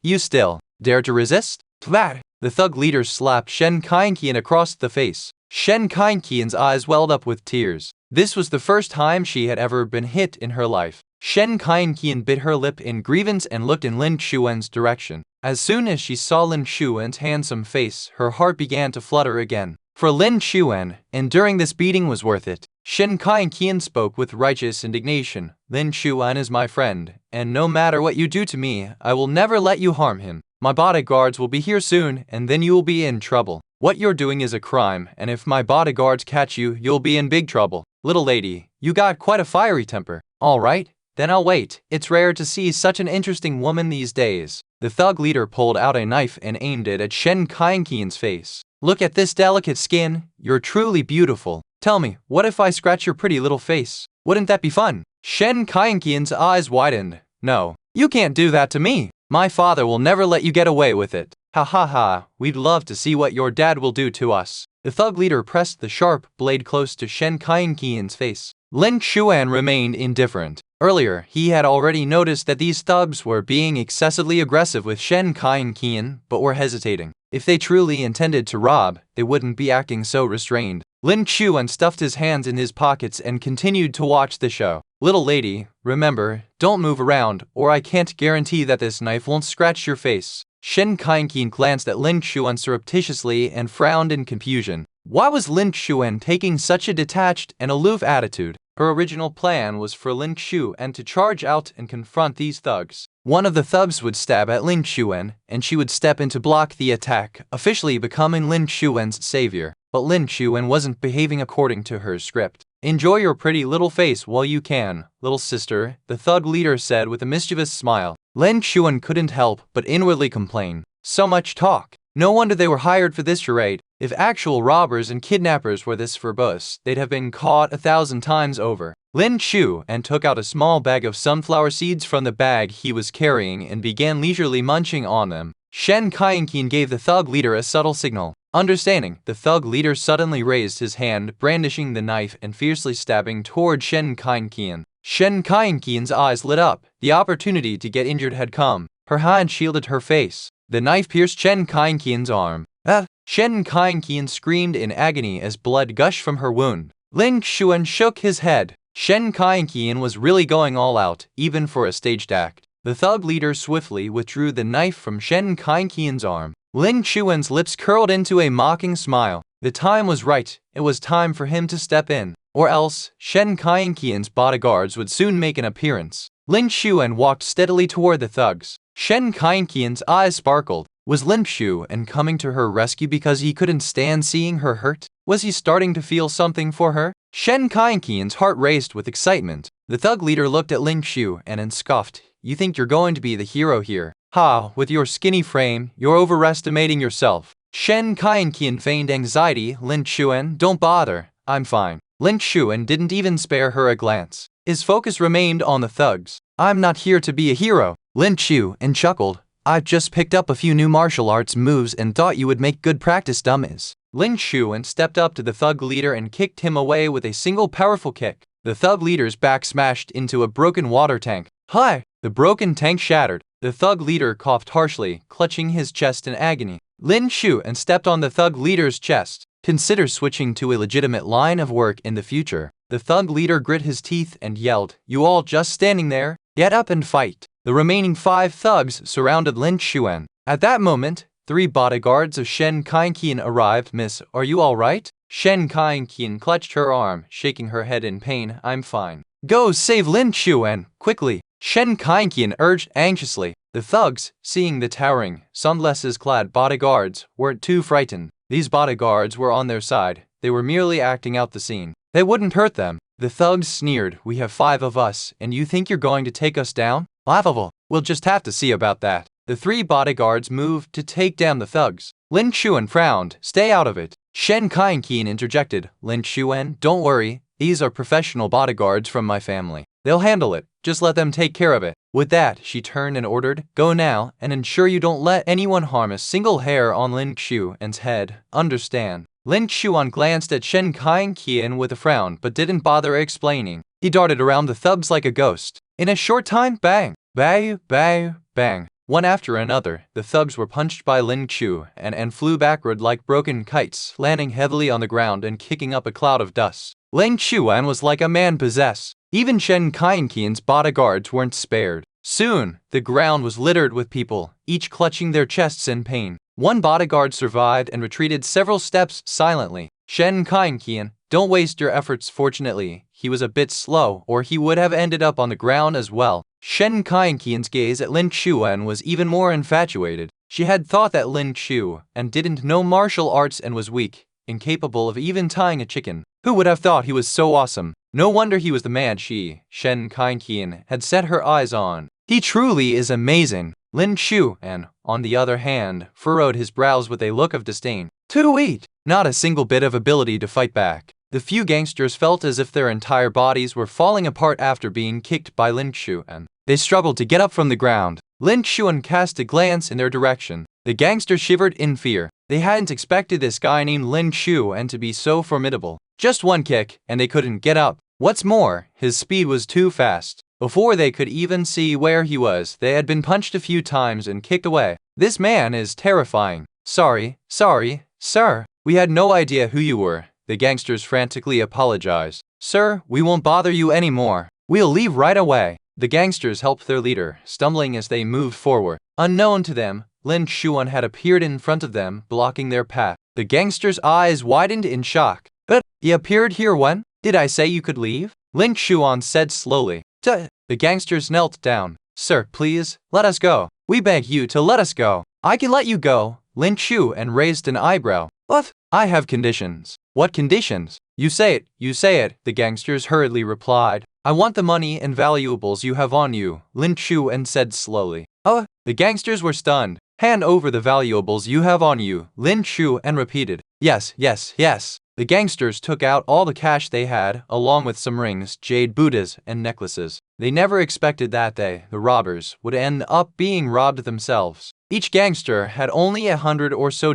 [SPEAKER 1] you still dare to resist? Tvat! The thug leader slapped Shen Kainqian across the face. Shen Kainqian's eyes welled up with tears. This was the first time she had ever been hit in her life. Shen Kainqian bit her lip in grievance and looked in Lin Chuan's direction. As soon as she saw Lin Chuan's handsome face, her heart began to flutter again. For Lin Chuan, enduring this beating was worth it. Shen Kainqian spoke with righteous indignation. Lin Chuan is my friend, and no matter what you do to me, I will never let you harm him. My bodyguards will be here soon, and then you will be in trouble. What you're doing is a crime, and if my bodyguards catch you, you'll be in big trouble. Little lady, you got quite a fiery temper. All right, then I'll wait. It's rare to see such an interesting woman these days. The thug leader pulled out a knife and aimed it at Shen Kainqian's face. Look at this delicate skin. You're truly beautiful. Tell me, what if I scratch your pretty little face? Wouldn't that be fun? Shen Kainqian's eyes widened. No, you can't do that to me. My father will never let you get away with it. Ha ha ha, we'd love to see what your dad will do to us. The thug leader pressed the sharp blade close to Shen Kainqian's face. Lin Chuan remained indifferent. Earlier, he had already noticed that these thugs were being excessively aggressive with Shen Kainqian, but were hesitating. If they truly intended to rob, they wouldn't be acting so restrained. Lin Chuan stuffed his hands in his pockets and continued to watch the show. Little lady, remember, don't move around, or I can't guarantee that this knife won't scratch your face. Shen Kainqian glanced at Lin Chuan surreptitiously and frowned in confusion. Why was Lin Chuan taking such a detached and aloof attitude? Her original plan was for Lin Chuan to charge out and confront these thugs. One of the thugs would stab at Lin Chuan, and she would step in to block the attack, officially becoming Lin Chuan's savior. But Lin Chuan wasn't behaving according to her script. Enjoy your pretty little face while you can, little sister, the thug leader said with a mischievous smile. Lin Chuan couldn't help but inwardly complain. So much talk. No wonder they were hired for this charade. If actual robbers and kidnappers were this verbose, they'd have been caught 1,000 times over. Lin Chuan took out a small bag of sunflower seeds from the bag he was carrying and began leisurely munching on them. Shen Kainqian gave the thug leader a subtle signal. Understanding, the thug leader suddenly raised his hand, brandishing the knife and fiercely stabbing toward Shen Kainqian. Shen Kainqian's eyes lit up. The opportunity to get injured had come. Her hand shielded her face. The knife pierced Shen Kainqian's arm. Shen Kainqian screamed in agony as blood gushed from her wound. Lin Chuan shook his head. Shen Kainqian was really going all out, even for a staged act. The thug leader swiftly withdrew the knife from Shen Kainqian's arm. Lin Chuan's lips curled into a mocking smile. The time was right. It was time for him to step in, or else Shen Kaienqian's bodyguards would soon make an appearance. Lin Xuan walked steadily toward the thugs. Shen Kaienqian's eyes sparkled. Was Lin Xuan coming to her rescue because he couldn't stand seeing her hurt? Was he starting to feel something for her? Shen Kaienqian's heart raced with excitement. The thug leader looked at Lin Xuan and scoffed. You think you're going to be the hero here? Ha, with your skinny frame, you're overestimating yourself. Shen Kaienqian feigned anxiety. Lin Xuan, don't bother, I'm fine. Lin Xuan didn't even spare her a glance. His focus remained on the thugs. I'm not here to be a hero. Lin Xuan chuckled. I've just picked up a few new martial arts moves and thought you would make good practice dummies. Lin Xuan stepped up to the thug leader and kicked him away with a single powerful kick. The thug leader's back smashed into a broken water tank. Hi! The broken tank shattered. The thug leader coughed harshly, clutching his chest in agony. Lin Xuan stepped on the thug leader's chest. Consider switching to a legitimate line of work in the future. The thug leader grit his teeth and yelled, You all just standing there? Get up and fight. The remaining 5 thugs surrounded Lin Xuan. At that moment, 3 bodyguards of Shen Kaienqian arrived. Miss, are you all right? Shen Kaienqian clutched her arm, shaking her head in pain. I'm fine. Go save Lin Xuan, quickly. Shen Kaienqian urged anxiously. The thugs, seeing the towering, sunglasses-clad bodyguards, weren't too frightened. These bodyguards were on their side. They were merely acting out the scene. They wouldn't hurt them. The thugs sneered. We have 5 of us, and you think you're going to take us down? Laughable. We'll just have to see about that. The 3 bodyguards moved to take down the thugs. Lin Xuan frowned. Stay out of it. Shen Kaienqian interjected. Lin Xuan, don't worry. These are professional bodyguards from my family. They'll handle it. Just let them take care of it. With that, she turned and ordered, Go now, and ensure you don't let anyone harm a single hair on Lin Xuan's head. Understand? Lin Xuan glanced at Shen Kaienqian with a frown but didn't bother explaining. He darted around the thugs like a ghost. In a short time, bang, bang, bang, bang. One after another, the thugs were punched by Lin Xuan and flew backward like broken kites, landing heavily on the ground and kicking up a cloud of dust. Lin Xuan was like a man possessed. Even Shen Kaienqian's bodyguards weren't spared. Soon, the ground was littered with people, each clutching their chests in pain. One bodyguard survived and retreated several steps silently. Shen Kaienqian, don't waste your efforts. Fortunately, he was a bit slow, or he would have ended up on the ground as well. Shen Kaienqian's gaze at Lin Xuan was even more infatuated. She had thought that Lin Xuan didn't know martial arts and was weak, incapable of even tying a chicken. Who would have thought he was so awesome? No wonder he was the man Shen Kaienqian, had set her eyes on. He truly is amazing. Lin Xuan, on the other hand, furrowed his brows with a look of disdain. Too weak. Not a single bit of ability to fight back. The few gangsters felt as if their entire bodies were falling apart after being kicked by Lin Xuan. They struggled to get up from the ground. Lin Xuan cast a glance in their direction. The gangsters shivered in fear. They hadn't expected this guy named Lin Xuan to be so formidable. Just one kick, and they couldn't get up. What's more, his speed was too fast. Before they could even see where he was, they had been punched a few times and kicked away. This man is terrifying. Sorry, sir. We had no idea who you were. The gangsters frantically apologized. Sir, we won't bother you anymore. We'll leave right away. The gangsters helped their leader, stumbling as they moved forward. Unknown to them, Lin Xuan had appeared in front of them, blocking their path. The gangsters' eyes widened in shock. But he appeared here when? Did I say you could leave? Lin Xuan said slowly. The gangsters knelt down. Sir, please, let us go. We beg you to let us go. I can let you go. Lin Xuan raised an eyebrow. But I have conditions. What conditions? You say it, the gangsters hurriedly replied. I want the money and valuables you have on you, Lin Xuan said slowly. The gangsters were stunned. Hand over the valuables you have on you, Lin Xuan repeated. Yes. The gangsters took out all the cash they had, along with some rings, jade Buddhas, and necklaces. They never expected that they, the robbers, would end up being robbed themselves. Each gangster had only $100 or so,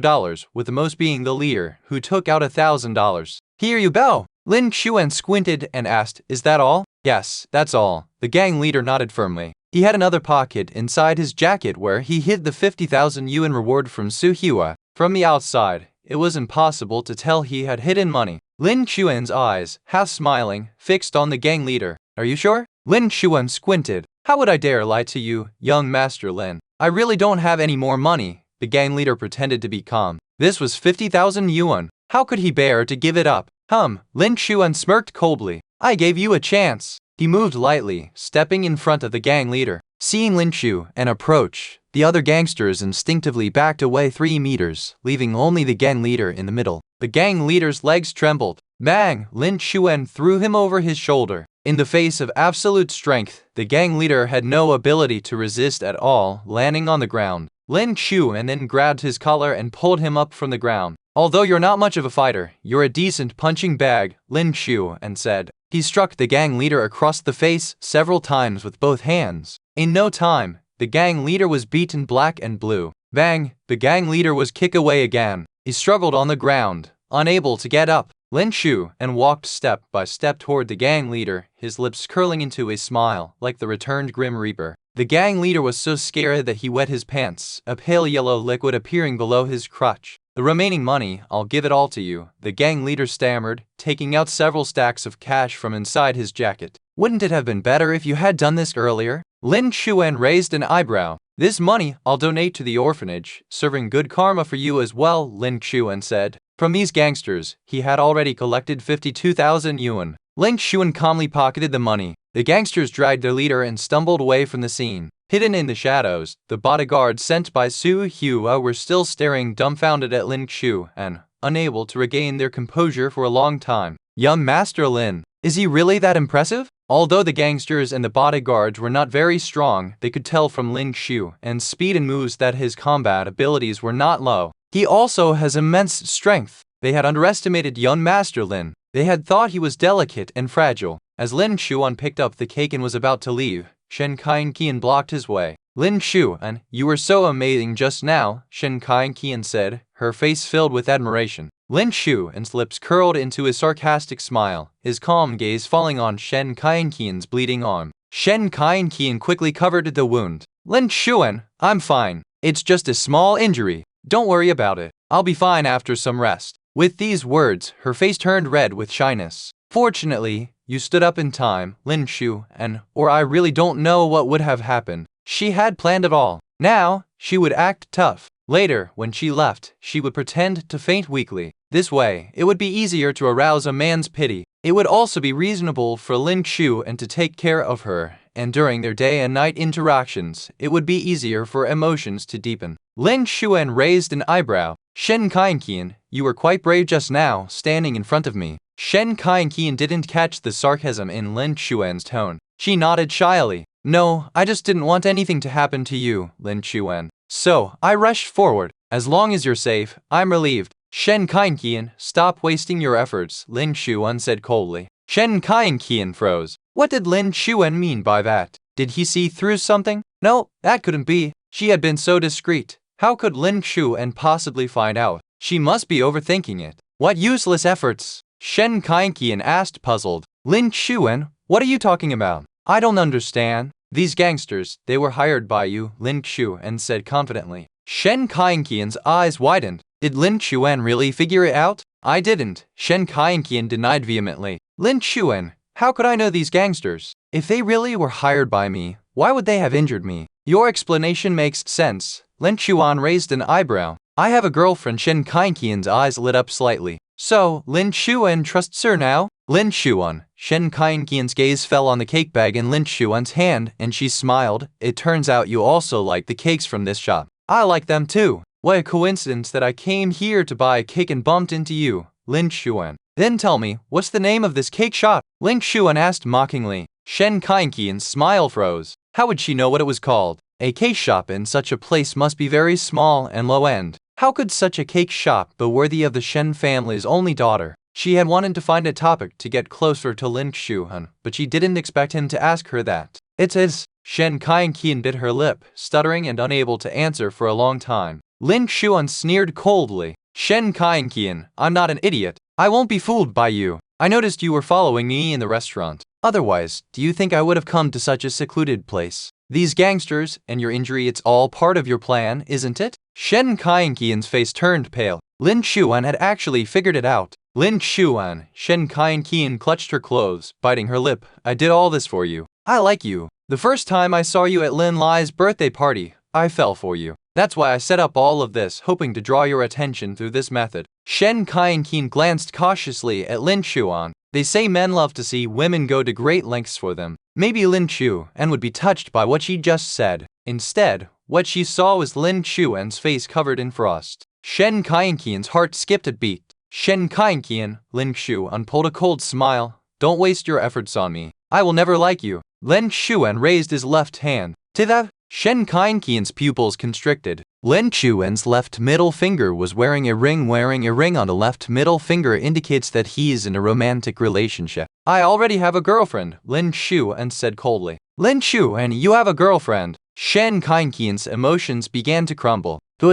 [SPEAKER 1] with the most being the leader, who took out $1,000. Here you go. Lin Xuan squinted and asked, Is that all? Yes, that's all. The gang leader nodded firmly. He had another pocket inside his jacket where he hid the 50,000 yuan reward from Su Hua. From the outside, it was impossible to tell he had hidden money. Lin Xuan's eyes, half smiling, fixed on the gang leader. Are you sure? Lin Xuan squinted. How would I dare lie to you, young Master Lin? I really don't have any more money. The gang leader pretended to be calm. This was 50,000 yuan. How could he bear to give it up? Lin Xuan smirked coldly. I gave you a chance. He moved lightly, stepping in front of the gang leader. Seeing Lin Xuan approach, the other gangsters instinctively backed away 3 meters, leaving only the gang leader in the middle. The gang leader's legs trembled. Bang! Lin Xuan threw him over his shoulder. In the face of absolute strength, the gang leader had no ability to resist at all, landing on the ground. Lin Xuan then grabbed his collar and pulled him up from the ground. Although you're not much of a fighter, you're a decent punching bag, Lin Xuan said. He struck the gang leader across the face several times with both hands. In no time, the gang leader was beaten black and blue. Bang! The gang leader was kicked away again. He struggled on the ground, unable to get up. Lin Xuan walked step by step toward the gang leader, his lips curling into a smile, like the returned Grim Reaper. The gang leader was so scared that he wet his pants, a pale yellow liquid appearing below his crotch. The remaining money, I'll give it all to you, the gang leader stammered, taking out several stacks of cash from inside his jacket. Wouldn't it have been better if you had done this earlier? Lin Xuan raised an eyebrow. This money I'll donate to the orphanage, serving good karma for you as well, Lin Xuan said. From these gangsters, he had already collected 52,000 yuan. Lin Xuan calmly pocketed the money. The gangsters dragged their leader and stumbled away from the scene. Hidden in the shadows, the bodyguards sent by Su Hua were still staring dumbfounded at Lin Xuan, unable to regain their composure for a long time. Young Master Lin, is he really that impressive? Although the gangsters and the bodyguards were not very strong, they could tell from Lin Xuan's speed and moves that his combat abilities were not low. He also has immense strength. They had underestimated young Master Lin. They had thought he was delicate and fragile. As Lin Xuan picked up the cake and was about to leave, Shen Qian blocked his way. Lin Xuan, you were so amazing just now, Shen Qian said, her face filled with admiration. Lin Xuan's lips curled into a sarcastic smile, his calm gaze falling on Shen Qian's bleeding arm. Shen Qian quickly covered the wound. Lin Xuan, I'm fine. It's just a small injury. Don't worry about it. I'll be fine after some rest. With these words, her face turned red with shyness. Fortunately, you stood up in time, Lin Xuan, or I really don't know what would have happened. She had planned it all. Now, she would act tough. Later, when she left, she would pretend to faint weakly. This way, it would be easier to arouse a man's pity. It would also be reasonable for Lin Xuan to take care of her, and during their day and night interactions, it would be easier for emotions to deepen. Lin Xuan raised an eyebrow. Shen Qian, you were quite brave just now, standing in front of me. Shen Qian didn't catch the sarcasm in Lin Xuan's tone. She nodded shyly. No, I just didn't want anything to happen to you, Lin Xuan. So, I rushed forward. As long as you're safe, I'm relieved. Shen Qian, stop wasting your efforts, Lin Xuan said coldly. Shen Qian froze. What did Lin Xuan mean by that? Did he see through something? No, that couldn't be. She had been so discreet. How could Lin Xuan possibly find out? She must be overthinking it. What useless efforts? Shen Qian asked, puzzled. Lin Xuan, what are you talking about? I don't understand. These gangsters, they were hired by you, Lin Xuan said confidently. Shen Qian's eyes widened. Did Lin Xuan really figure it out? I didn't, Shen Qian denied vehemently. Lin Xuan, how could I know these gangsters? If they really were hired by me, why would they have injured me? Your explanation makes sense. Lin Xuan raised an eyebrow. I have a girlfriend. Shen Qian's eyes lit up slightly. So, Lin Xuan trusts her now? Lin Xuan. Shen Qian's gaze fell on the cake bag in Lin Xuan's hand, and she smiled. It turns out you also like the cakes from this shop. I like them too. What a coincidence that I came here to buy a cake and bumped into you, Lin Xuan. Then tell me, what's the name of this cake shop? Lin Xuan asked mockingly. Shen Qian's smile froze. How would she know what it was called? A cake shop in such a place must be very small and low-end. How could such a cake shop be worthy of the Shen family's only daughter? She had wanted to find a topic to get closer to Lin Xuan, but she didn't expect him to ask her that. It is. Shen Qian bit her lip, stuttering and unable to answer for a long time. Lin Xuan sneered coldly. Shen Qian, I'm not an idiot. I won't be fooled by you. I noticed you were following me in the restaurant. Otherwise, do you think I would have come to such a secluded place? These gangsters, and your injury, it's all part of your plan, isn't it? Shen Qian's face turned pale. Lin Xuan had actually figured it out. Lin Xuan, Shen Qian clutched her clothes, biting her lip. I did all this for you. I like you. The first time I saw you at Lin Lai's birthday party, I fell for you. That's why I set up all of this, hoping to draw your attention through this method. Shen Kaiyan glanced cautiously at Lin Chuan. They say men love to see women go to great lengths for them. Maybe Lin Chuan would be touched by what she just said. Instead, what she saw was Lin Chuan's face covered in frost. Shen Kaiyan's heart skipped a beat. Shen Kaiyan, Lin Chuan pulled a cold smile. Don't waste your efforts on me. I will never like you. Lin Chuan raised his left hand. To that, Shen Kaiyan's pupils constricted. Lin Chuan's left middle finger was wearing a ring. Wearing a ring on the left middle finger indicates that he is in a romantic relationship. I already have a girlfriend, Lin Chuan said coldly. Lin Chuan, you have a girlfriend. Shen Kaiyan's emotions began to crumble. Who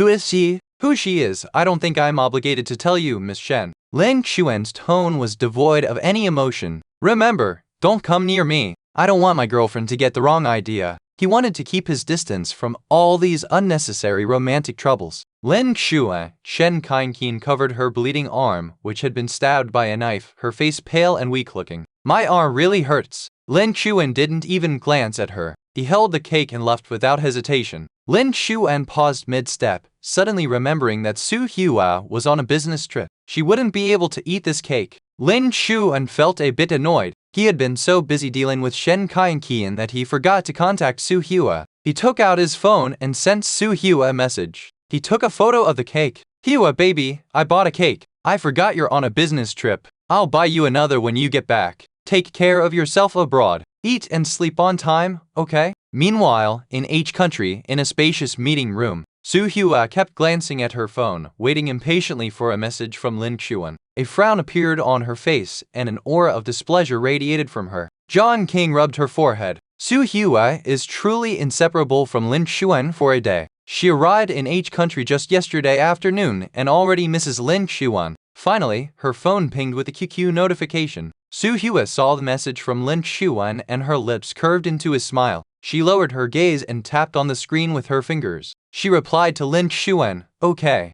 [SPEAKER 1] is she? Who she is, I don't think I'm obligated to tell you, Miss Shen. Lin Chuan's tone was devoid of any emotion. Remember, don't come near me. I don't want my girlfriend to get the wrong idea. He wanted to keep his distance from all these unnecessary romantic troubles. Lin Chuan, Shen Kaiyan covered her bleeding arm, which had been stabbed by a knife, her face pale and weak-looking. My arm really hurts. Lin Chuan didn't even glance at her. He held the cake and left without hesitation. Lin Chuan paused mid-step, suddenly remembering that Su Hua was on a business trip. She wouldn't be able to eat this cake. Lin Chuan felt a bit annoyed. He had been so busy dealing with Shen Kaiyan that he forgot to contact Su Hua. He took out his phone and sent Su Hua a message. He took a photo of the cake. Hua baby, I bought a cake. I forgot you're on a business trip. I'll buy you another when you get back. Take care of yourself abroad. Eat and sleep on time, okay? Meanwhile, in H country, in a spacious meeting room, Su Hua kept glancing at her phone, waiting impatiently for a message from Lin Chuan. A frown appeared on her face, and an aura of displeasure radiated from her. John King rubbed her forehead. Su Hua is truly inseparable from Lin Chuan for a day. She arrived in H country just yesterday afternoon and already misses Lin Chuan. Finally, her phone pinged with a QQ notification. Su Hua saw the message from Lin Chuan and her lips curved into a smile. She lowered her gaze and tapped on the screen with her fingers. She replied to Lin Chuan, okay.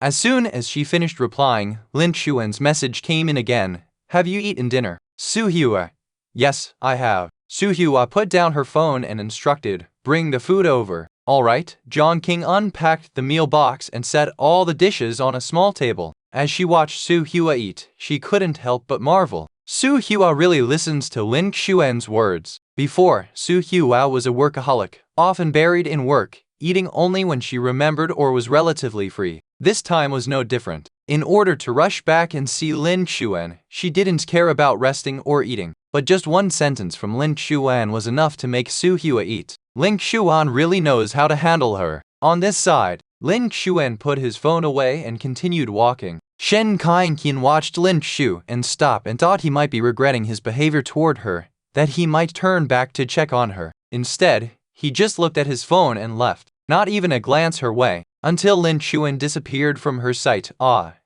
[SPEAKER 1] As soon as she finished replying, Lin Chuan's message came in again. Have you eaten dinner? Su Hua. Yes, I have. Su Hua put down her phone and instructed, bring the food over. All right. John King unpacked the meal box and set all the dishes on a small table. As she watched Su Hua eat, she couldn't help but marvel. Su Hua really listens to Lin Chuan's words. Before, Su Hua was a workaholic, often buried in work, eating only when she remembered or was relatively free. This time was no different. In order to rush back and see Lin Chuan, she didn't care about resting or eating. But just one sentence from Lin Chuan was enough to make Su Hua eat. Lin Chuan really knows how to handle her. On this side, Lin Chuan put his phone away and continued walking. Shen Kaiyan watched Lin Chuan stop and thought he might be regretting his behavior toward her, that he might turn back to check on her. Instead, he just looked at his phone and left, not even a glance her way, until Lin Chuan disappeared from her sight.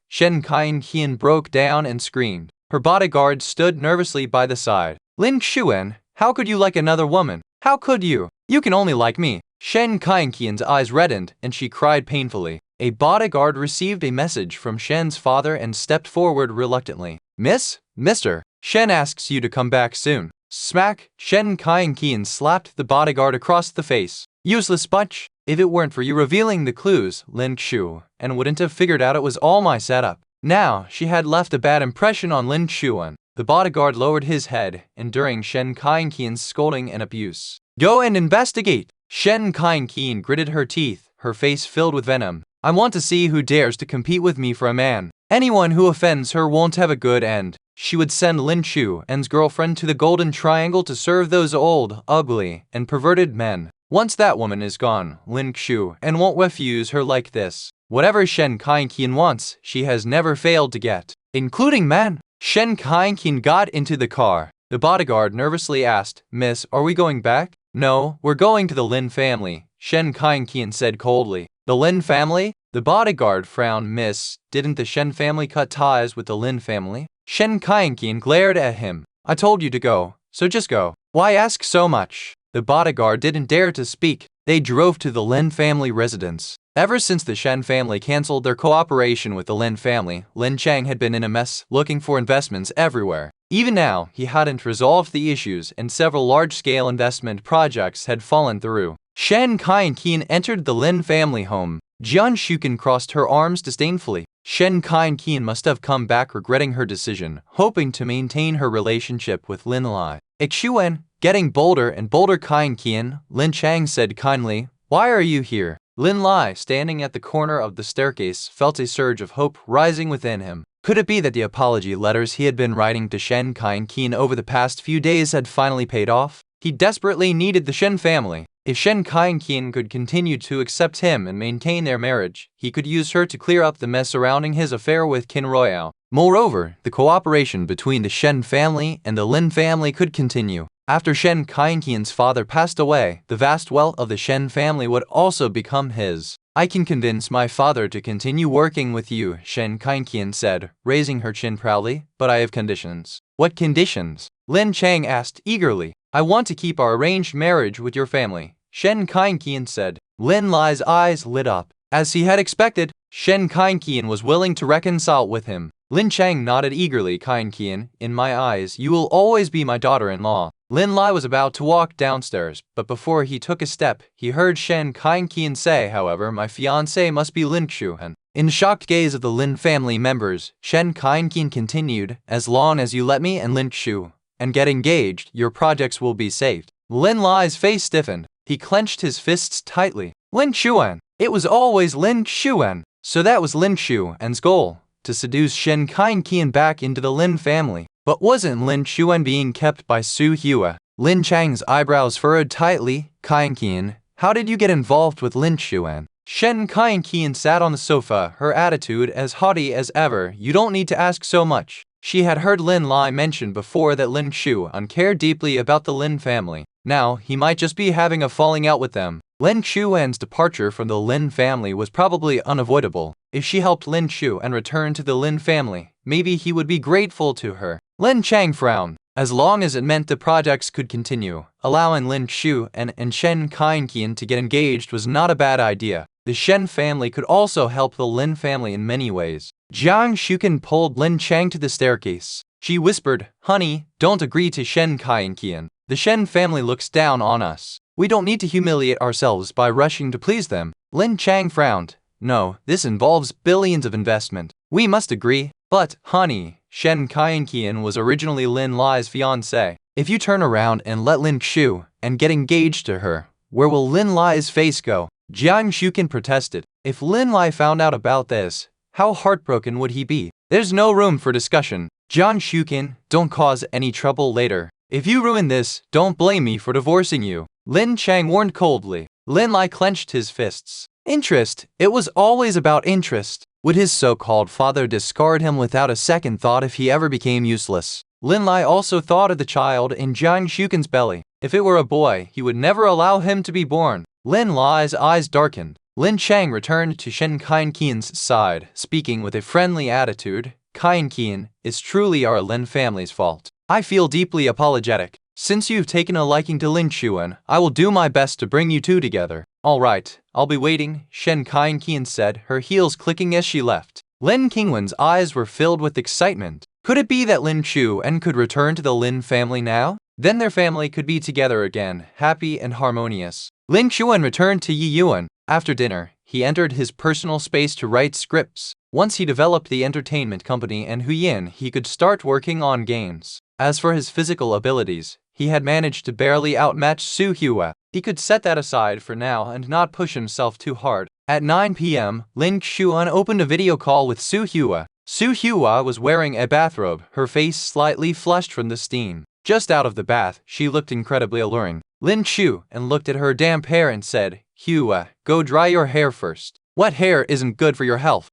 [SPEAKER 1] Shen Kaiyan broke down and screamed. Her bodyguard stood nervously by the side. Lin Chuan, how could you like another woman? How could you? You can only like me. Shen Kaiyan's eyes reddened and she cried painfully. A bodyguard received a message from Shen's father and stepped forward reluctantly. Mister, Shen asks you to come back soon. Smack! Shen Kaiyan slapped the bodyguard across the face. Useless bunch! If it weren't for you revealing the clues, Lin Chuan wouldn't have figured out it was all my setup. Now, she had left a bad impression on Lin Chuan. The bodyguard lowered his head, enduring Shen Kaiyan's scolding and abuse. Go and investigate! Shen Kaiyan gritted her teeth, her face filled with venom. I want to see who dares to compete with me for a man. Anyone who offends her won't have a good end. She would send Lin Chuan's girlfriend to the Golden Triangle to serve those old, ugly, and perverted men. Once that woman is gone, Lin Chuan won't refuse her like this. Whatever Shen Kaiyan wants, she has never failed to get, including men. Shen Kaiyan got into the car. The bodyguard nervously asked, Miss, are we going back? No, we're going to the Lin family, Shen Kaiyan said coldly. The Lin family? The bodyguard frowned. Miss, didn't the Shen family cut ties with the Lin family? Shen Kaiyan glared at him. I told you to go, so just go. Why ask so much? The bodyguard didn't dare to speak. They drove to the Lin family residence. Ever since the Shen family canceled their cooperation with the Lin family, Lin Chang had been in a mess, looking for investments everywhere. Even now, he hadn't resolved the issues and several large-scale investment projects had fallen through. Shen Kaiyan entered the Lin family home. Jian Shuken crossed her arms disdainfully. Shen Kain-kian must have come back regretting her decision, hoping to maintain her relationship with Lin Lai. Ixuan, getting bolder and bolder. Kain-kian, Lin Chang said kindly, "Why are you here?" Lin Lai, standing at the corner of the staircase, felt a surge of hope rising within him. Could it be that the apology letters he had been writing to Shen Kain-kian over the past few days had finally paid off? He desperately needed the Shen family. If Shen Kain-kian could continue to accept him and maintain their marriage, he could use her to clear up the mess surrounding his affair with Qin Royale. Moreover, the cooperation between the Shen family and the Lin family could continue. After Shen Kain-kian's father passed away, the vast wealth of the Shen family would also become his. "I can convince my father to continue working with you," Shen Kain-kian said, raising her chin proudly, "but I have conditions." "What conditions?" Lin Chang asked eagerly. "I want to keep our arranged marriage with your family," Shen Kain-kian said. Lin Lai's eyes lit up. As he had expected, Shen Kain-kian was willing to reconcile with him. Lin Chang nodded eagerly. "Kain-kian, in my eyes, you will always be my daughter-in-law." Lin Lai was about to walk downstairs, but before he took a step, he heard Shen Kain-kian say, "However, my fiancé must be Lin Xuan." In the shocked gaze of the Lin family members, Shen Kain-kian continued, "As long as you let me and Lin Xu and get engaged, your projects will be saved." Lin Lai's face stiffened. He clenched his fists tightly. Lin Xuan! It was always Lin Xuan! So that was Lin Xuan's goal, to seduce Shen Kain-kian back into the Lin family. But wasn't Lin Xuan being kept by Su Hua? Lin Chang's eyebrows furrowed tightly. "Kain-kian, how did you get involved with Lin Xuan?" Shen Kain-kian sat on the sofa, her attitude as haughty as ever. "You don't need to ask so much." She had heard Lin Lai mention before that Lin Xuan cared deeply about the Lin family. Now, he might just be having a falling out with them. Lin Xuan's departure from the Lin family was probably unavoidable. If she helped Lin Xuan return to the Lin family, maybe he would be grateful to her. Lin Chang frowned. As long as it meant the projects could continue, allowing Lin Xuan and Shen Kain-kian to get engaged was not a bad idea. The Shen family could also help the Lin family in many ways. Jiang Shuken pulled Lin Chang to the staircase. She whispered, "Honey, don't agree to Shen Kain-kian. The Shen family looks down on us. We don't need to humiliate ourselves by rushing to please them." Lin Chang frowned. "No, this involves billions of investment. We must agree." "But, honey," Shen Kain-kian was originally Lin Lai's fiancé. "If you turn around and let Lin Xu and get engaged to her, where will Lin Lai's face go?" Jiang Shuken protested. If Lin Lai found out about this, how heartbroken would he be? "There's no room for discussion. Jiang Shuken, don't cause any trouble later. If you ruin this, don't blame me for divorcing you," Lin Chang warned coldly. Lin Lai clenched his fists. Interest. It was always about interest. Would his so-called father discard him without a second thought if he ever became useless? Lin Lai also thought of the child in Jiang Shuken's belly. If it were a boy, he would never allow him to be born. Lin Lai's eyes darkened. Lin Chang returned to Shen Kain-kian's side, speaking with a friendly attitude. "Kain-kian, it's truly our Lin family's fault. I feel deeply apologetic. Since you've taken a liking to Lin Xuan, I will do my best to bring you two together." "All right, I'll be waiting," Shen Kain-kian said, her heels clicking as she left. Lin Qingwen's eyes were filled with excitement. Could it be that Lin Xuan could return to the Lin family now? Then their family could be together again, happy and harmonious. Lin Xuan returned to Yi Yuan. After dinner, he entered his personal space to write scripts. Once he developed the entertainment company and Huyin, he could start working on games. As for his physical abilities, he had managed to barely outmatch Su Hua. He could set that aside for now and not push himself too hard. At 9 p.m., Lin Xuan opened a video call with Su Hua. Su Hua was wearing a bathrobe, her face slightly flushed from the steam. Just out of the bath, she looked incredibly alluring. Lin Xuan looked at her damp hair and said, "Hua, go dry your hair first." "What hair isn't good for your health?"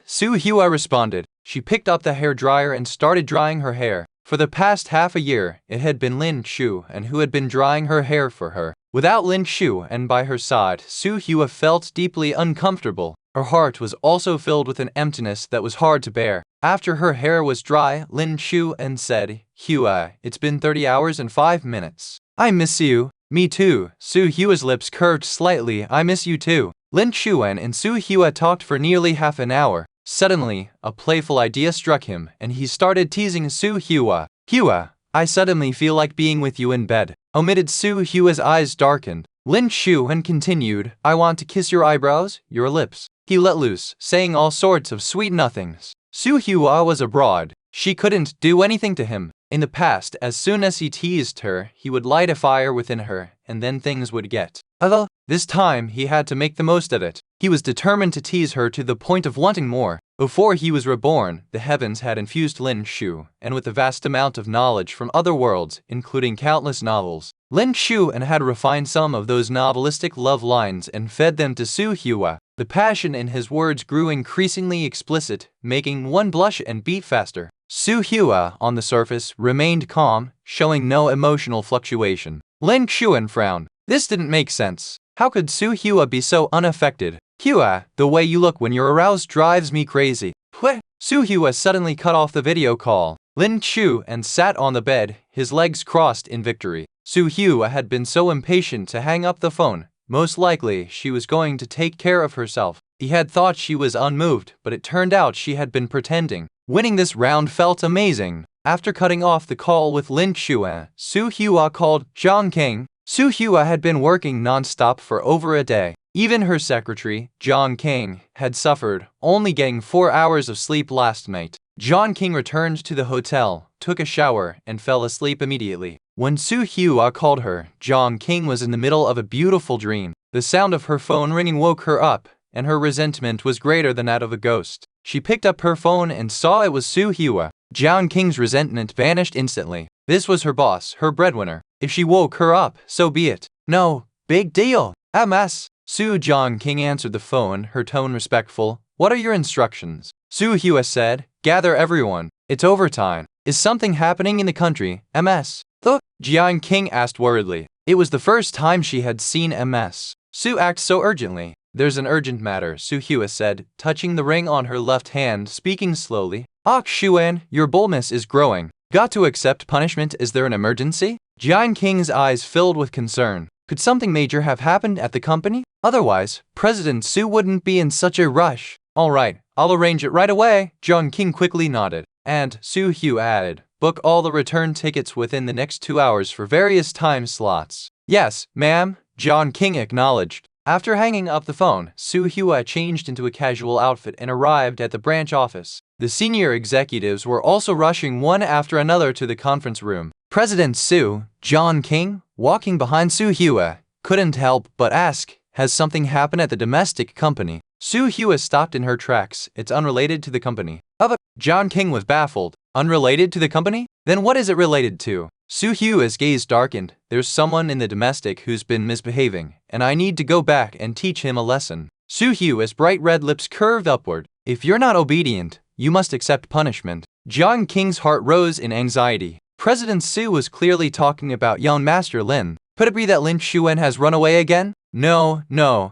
[SPEAKER 1] Su Hua responded. She picked up the hair dryer and started drying her hair. For the past half a year, it had been Lin Xuan who had been drying her hair for her. Without Lin Xuan by her side, Su Hua felt deeply uncomfortable. Her heart was also filled with an emptiness that was hard to bear. After her hair was dry, Lin Xuan said, "Hua, it's been 30 hours and 5 minutes. I miss you." "Me too." Su Hua's lips curved slightly. "I miss you too." Lin Xuan and Su Hua talked for nearly half an hour. Suddenly, a playful idea struck him, and he started teasing Su Hua. "Hua, I suddenly feel like being with you in bed." Omitted Su Hua's eyes darkened. Lin Shuan continued, I want to kiss your eyebrows, your lips. He let loose, saying all sorts of sweet nothings. Su Hua was abroad. She couldn't do anything to him. In the past, as soon as he teased her, he would light a fire within her, and then things would get ugly. This time, he had to make the most of it. He was determined to tease her to the point of wanting more. Before he was reborn, the heavens had infused Lin Shu, and with a vast amount of knowledge from other worlds, including countless novels. Lin Shu and had refined some of those novelistic love lines and fed them to Su Hua. The passion in his words grew increasingly explicit, making one blush and beat faster. Su Hua, on the surface, remained calm, showing no emotional fluctuation. Lin Shuan frowned. This didn't make sense. How could Su Hua be so unaffected? Hua, the way you look when you're aroused drives me crazy. What? Su Hua suddenly cut off the video call. Lin Shu and sat on the bed, his legs crossed in victory. Su Hua had been so impatient to hang up the phone. Most likely, she was going to take care of herself. He had thought she was unmoved, but it turned out she had been pretending. Winning this round felt amazing. After cutting off the call with Lin Shuan, Su Hua called Zhang King. Su Hua had been working non-stop for over a day. Even her secretary, Zhang King, had suffered, only getting 4 hours of sleep last night. Zhang King returned to the hotel, took a shower, and fell asleep immediately. When Su Hua called her, Zhang King was in the middle of a beautiful dream. The sound of her phone ringing woke her up, and her resentment was greater than that of a ghost. She picked up her phone and saw it was Su Hua. Zhang King's resentment vanished instantly. This was her boss, her breadwinner. If she woke her up, so be it. No, big deal. MS. Su Zhang King answered the phone, her tone respectful. What are your instructions? Su Hua said, gather everyone. It's overtime. Is something happening in the country? MS. Zhang King asked worriedly. It was the first time she had seen MS. Su acted so urgently. There's an urgent matter, Su Hua said, touching the ring on her left hand, speaking slowly. Shuan, your boldness is growing. Got to accept punishment. Is there an emergency? Zhang King's eyes filled with concern. Could something major have happened at the company? Otherwise, President Su wouldn't be in such a rush. All right, I'll arrange it right away. Zhang King quickly nodded. And, Su Hua added, book all the return tickets within the next 2 hours for various time slots. Yes, ma'am, Zhang King acknowledged. After hanging up the phone, Su Hua changed into a casual outfit and arrived at the branch office. The senior executives were also rushing one after another to the conference room. President Su, Zhang King, walking behind Su Hua, couldn't help but ask, has something happened at the domestic company? Su Hua stopped in her tracks. It's unrelated to the company. Zhang King was baffled. Unrelated to the company? Then what is it related to? Su Hua's gaze darkened. There's someone in the domestic who's been misbehaving, and I need to go back and teach him a lesson. Su Hua's bright red lips curved upward. If you're not obedient, you must accept punishment. Zhang King's heart rose in anxiety. President Su was clearly talking about young Master Lin. Could it be that Lin Shuan has run away again? No,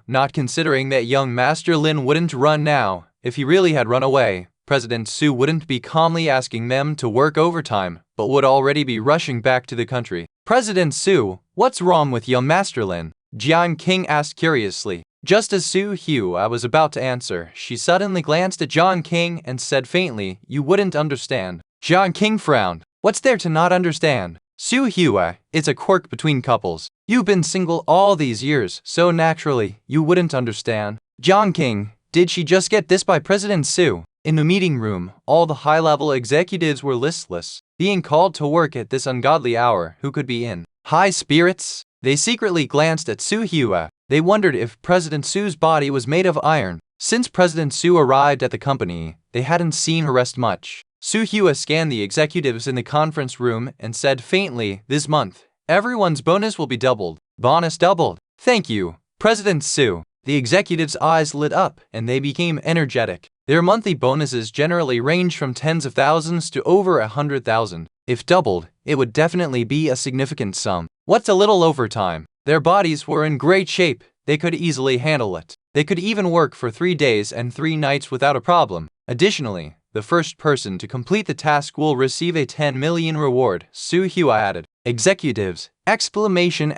[SPEAKER 1] not considering that young Master Lin wouldn't run now. If he really had run away, President Su wouldn't be calmly asking them to work overtime, but would already be rushing back to the country. President Su, what's wrong with young Master Lin? Zhang King asked curiously. Just as Su Hua was about to answer, she suddenly glanced at Zhang King and said faintly, you wouldn't understand. Zhang King frowned. What's there to not understand? Su Hua, it's a quirk between couples. You've been single all these years, so naturally, you wouldn't understand. Zhang King, did she just get this by President Su? In the meeting room, all the high-level executives were listless. Being called to work at this ungodly hour, who could be in high spirits? They secretly glanced at Su Hua. They wondered if President Su's body was made of iron. Since President Su arrived at the company, they hadn't seen her rest much. Su Hua scanned the executives in the conference room and said faintly, this month, everyone's bonus will be doubled. Bonus doubled. Thank you, President Su. The executives' eyes lit up and they became energetic. Their monthly bonuses generally range from tens of thousands to over 100,000. If doubled, it would definitely be a significant sum. What's a little overtime? Their bodies were in great shape. They could easily handle it. They could even work for 3 days and 3 nights without a problem. Additionally, the first person to complete the task will receive a 10 million reward, Su Hua added. Executives! Exclamation!